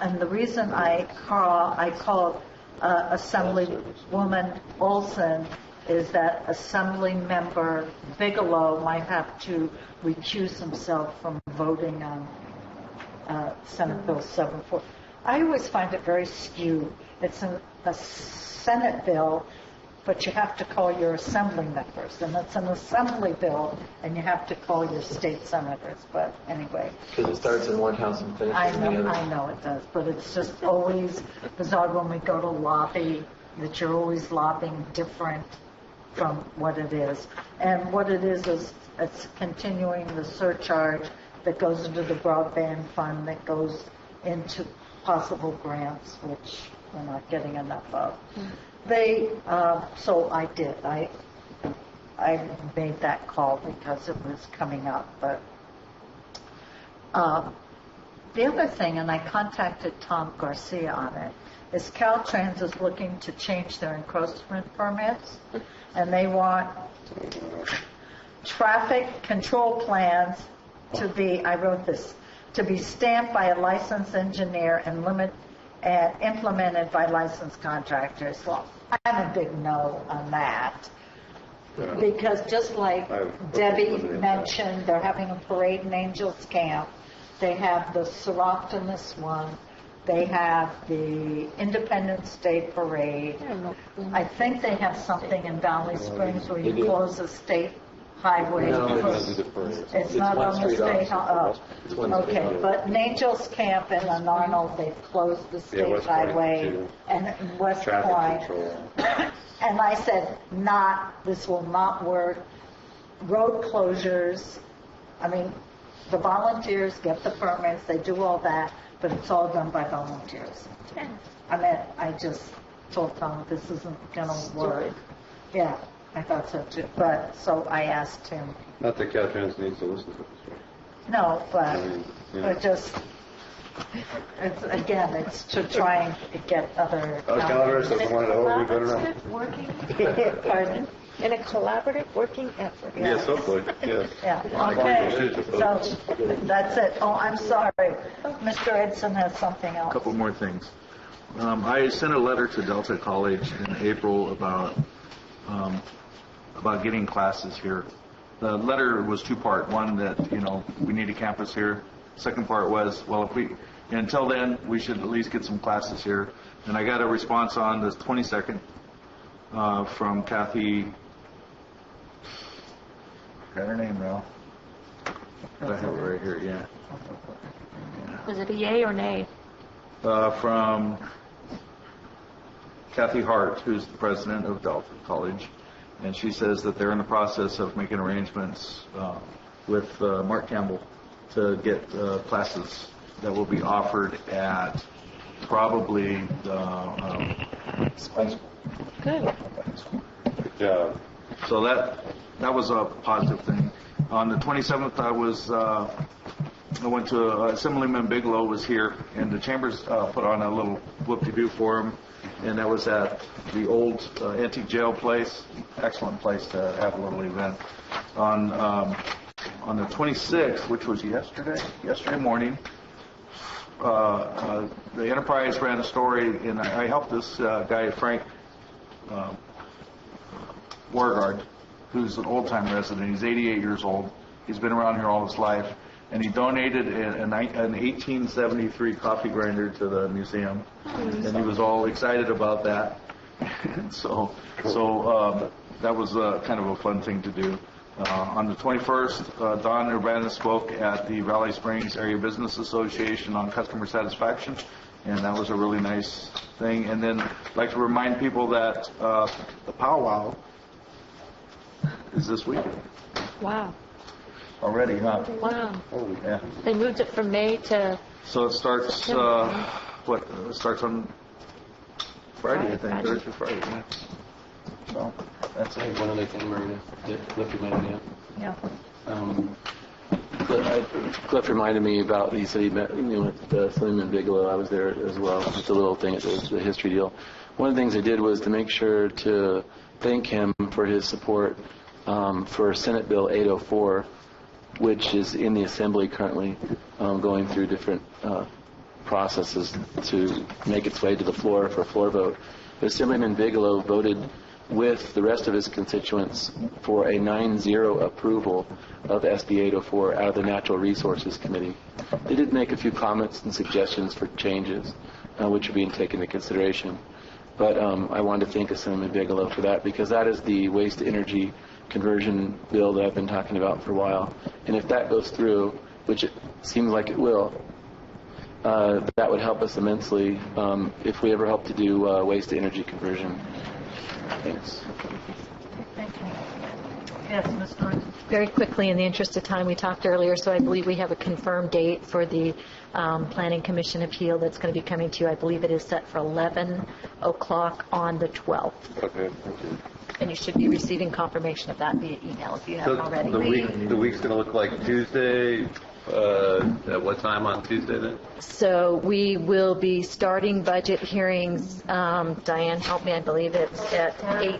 And the reason I called Assemblywoman Olson is that Assembly Member Bigelow might have to recuse himself from voting on Senate Bill 74. I always find it very skewed. It's a Senate bill, but you have to call your assembly members, and it's an assembly bill, and you have to call your state senators. But anyway, Because it starts in one house and finishes in the other. I know it does, but it's just always bizarre when we go to lobby that you're always lobbying different from what it is. And what it is it's continuing the surcharge that goes into the broadband fund, that goes into possible grants, which we're not getting enough of. So I did. I made that call because it was coming up. But the other thing, and I contacted Tom Garcia on it, is Caltrans is looking to change their encroachment permits, and they want traffic control plans to be, I wrote this, to be stamped by a licensed engineer and implemented by licensed contractors. Well, I'm a big no on that. Because just like Debbie mentioned, they're having a parade in Angels Camp. They have the Seroptimus one. They have the Independence Day Parade. I think they have something in Valley Springs where you close a state highway. It's not on the state highway. Okay, but in Angels Camp and in Arnold, they've closed the state highway, and in West Point. And I said, this will not work. Road closures, I mean, the volunteers get the permits, they do all that, but it's all done by volunteers. I mean, I just told Tom this isn't going to work. Yeah, I thought so too. But so I asked him. Not that Caltrans needs to listen to this. No, but it's to try and get other. Calaveras doesn't want to overly go around. Pardon? In a collaborative working effort. Yes, hopefully. Yes. Yeah. Okay. So that's it. Oh, I'm sorry. Mr. Edson has something else. A couple more things. I sent a letter to Delta College in April about getting classes here. The letter was two-part. One, that we need a campus here. Second part was, until then, we should at least get some classes here. And I got a response on the 22nd from Kathy. Got her name now. I have it right here. Yeah. Was it a yay or nay? From Kathy Hart, who's the president of Delta College, and she says that they're in the process of making arrangements with Mark Campbell to get classes that will be offered at probably the spring. Good. Yeah. So that was a positive thing. On the 27th, I went to Assemblyman Bigelow was here, and the Chambers put on a little whoop-de-doo for him, and that was at the old antique jail place. Excellent place to have a little event. On the 26th, which was yesterday morning, the Enterprise ran a story, and I helped this guy, Frank Wargard, who's an old-time resident. He's 88 years old. He's been around here all his life, and he donated an 1873 coffee grinder to the museum, and he was all excited about that. so that was kind of a fun thing to do. On the 21st, Don Urbana spoke at the Valley Springs Area Business Association on customer satisfaction, and that was a really nice thing. And then I'd like to remind people that the powwow is this weekend. Wow. Already, huh? Wow. Oh, yeah. They moved it from May to... So it starts, it starts on Friday, I think, Thursday, Friday, yeah. So, that's it. One other thing, Marina. Cliff reminded me of. Yeah. Cliff reminded me about, he said he met with Assemblyman Bigelow. I was there as well. It's a little thing, the history deal. One of the things they did was to make sure to thank him for his support for Senate Bill 804, which is in the Assembly currently, going through different processes to make its way to the floor for a floor vote. But Assemblyman Bigelow voted with the rest of his constituents for a 9-0 approval of SB 804 out of the Natural Resources Committee. They did make a few comments and suggestions for changes, which are being taken into consideration. But I wanted to thank Assemblyman Bigelow for that, because that is the waste to energy conversion bill that I've been talking about for a while. And if that goes through, which it seems like it will, that would help us immensely if we ever hope to do waste to energy conversion. Thanks. Thank you. Yes, Ms. Norton. Very quickly, in the interest of time, we talked earlier, so I believe we have a confirmed date for the Planning Commission appeal that's going to be coming to you. I believe it is set for 11 o'clock on the 12th. Okay, thank you. And you should be receiving confirmation of that via email if you haven't already. The week's going to look like Tuesday. At what time on Tuesday then? So we will be starting budget hearings. Diane, help me. I believe it's at 8.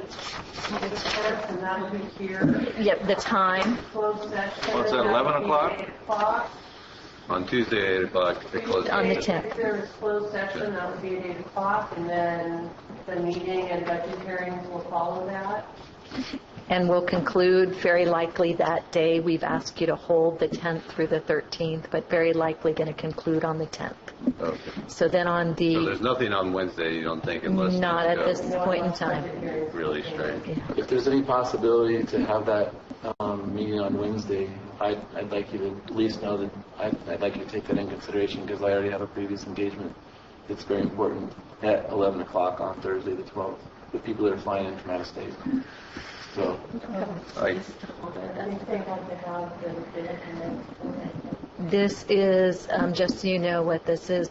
And that'll be here. Yep, the time. Closed session. What's that, 11 o'clock? 8 o'clock. On Tuesday, 8 o'clock. They close On the If 10th. there is closed session, that would be at 8 o'clock, and then the meeting and budget hearings will follow that. And we'll conclude very likely that day. We've asked you to hold the 10th through the 13th, but very likely going to conclude on the 10th. Okay. So then on the... So there's nothing on Wednesday, you don't think, unless Not things at go this point in time. really strange. If there's any possibility to have that meeting on Wednesday, I'd like you to at least know that I'd like you to take that in consideration, because I already have a previous engagement that's very important at 11 o'clock on Thursday the 12th with people that are flying in from out of state. So, This is, just so you know what this is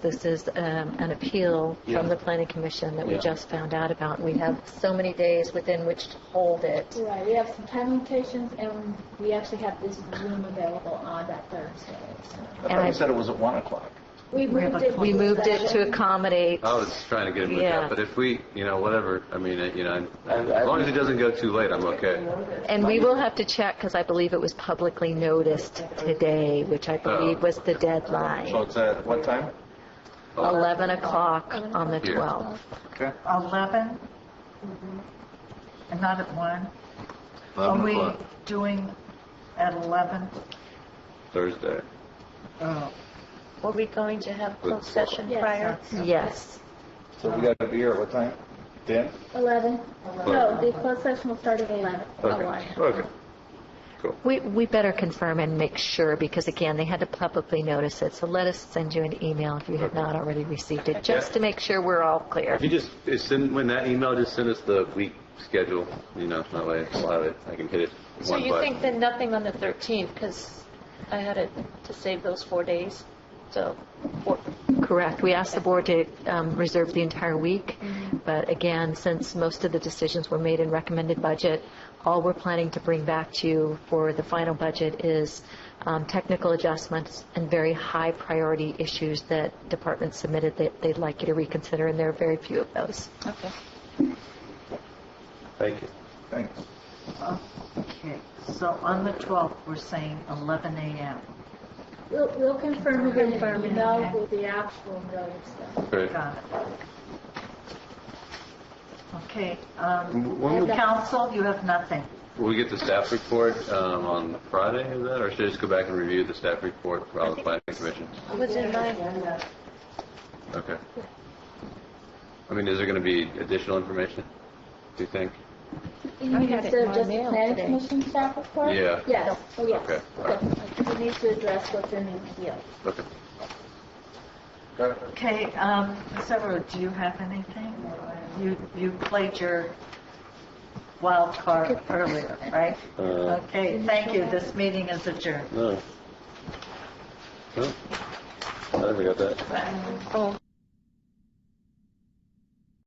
an appeal from the Planning Commission that we just found out about. We have so many days within which to hold it. Right, we have some time limitations, and we actually have this room available on that Thursday. So. I thought you said it was at 1 o'clock. We moved it to accommodate. I was trying to get it moved up, but if we, whatever, I mean, as long as it doesn't go too late, I'm okay. And we will have to check, because I believe it was publicly noticed today, which I believe was the deadline. So it's at what time? 11 o'clock on the 12th. Okay. 11? And not at 1? 11 Are we o'clock. doing at 11? Thursday. Oh. Were we going to have closed session prior? Yes. So we got to be here at what time? 10? 11. No, the closed session will start at 11. Okay. Cool. We better confirm and make sure, because again, they had to publicly notice it. So let us send you an email if you have not already received it, just to make sure we're all clear. If you just when that email, just send us the week schedule, that way I'll have it. I can hit it. So you think that nothing on the 13th, because I had it to save those 4 days. So, Correct. We asked the board to reserve the entire week, but again, since most of the decisions were made in recommended budget, all we're planning to bring back to you for the final budget is technical adjustments and very high priority issues that departments submitted that they'd like you to reconsider, and there are very few of those. Okay. Thank you. Thanks. Okay, so on the 12th, we're saying 11 a.m. We'll confirm with the email with the actual notice. Great. Got it. Okay, When would- council, you have nothing. Will we get the staff report on Friday, is that, or should I just go back and review the staff report from the Planning Commission? Was it mine? Okay. I mean, is there going to be additional information, do you think? You mean instead of just the planning commission staff report? Yeah. Yes. Oh, yes. Okay. All right. We need to address what's in the appeal. Okay. Okay, Ms. Everett, do you have anything? You played your wild card earlier, right? Okay, thank you. This meeting is adjourned. No. No? I never got that. Oh.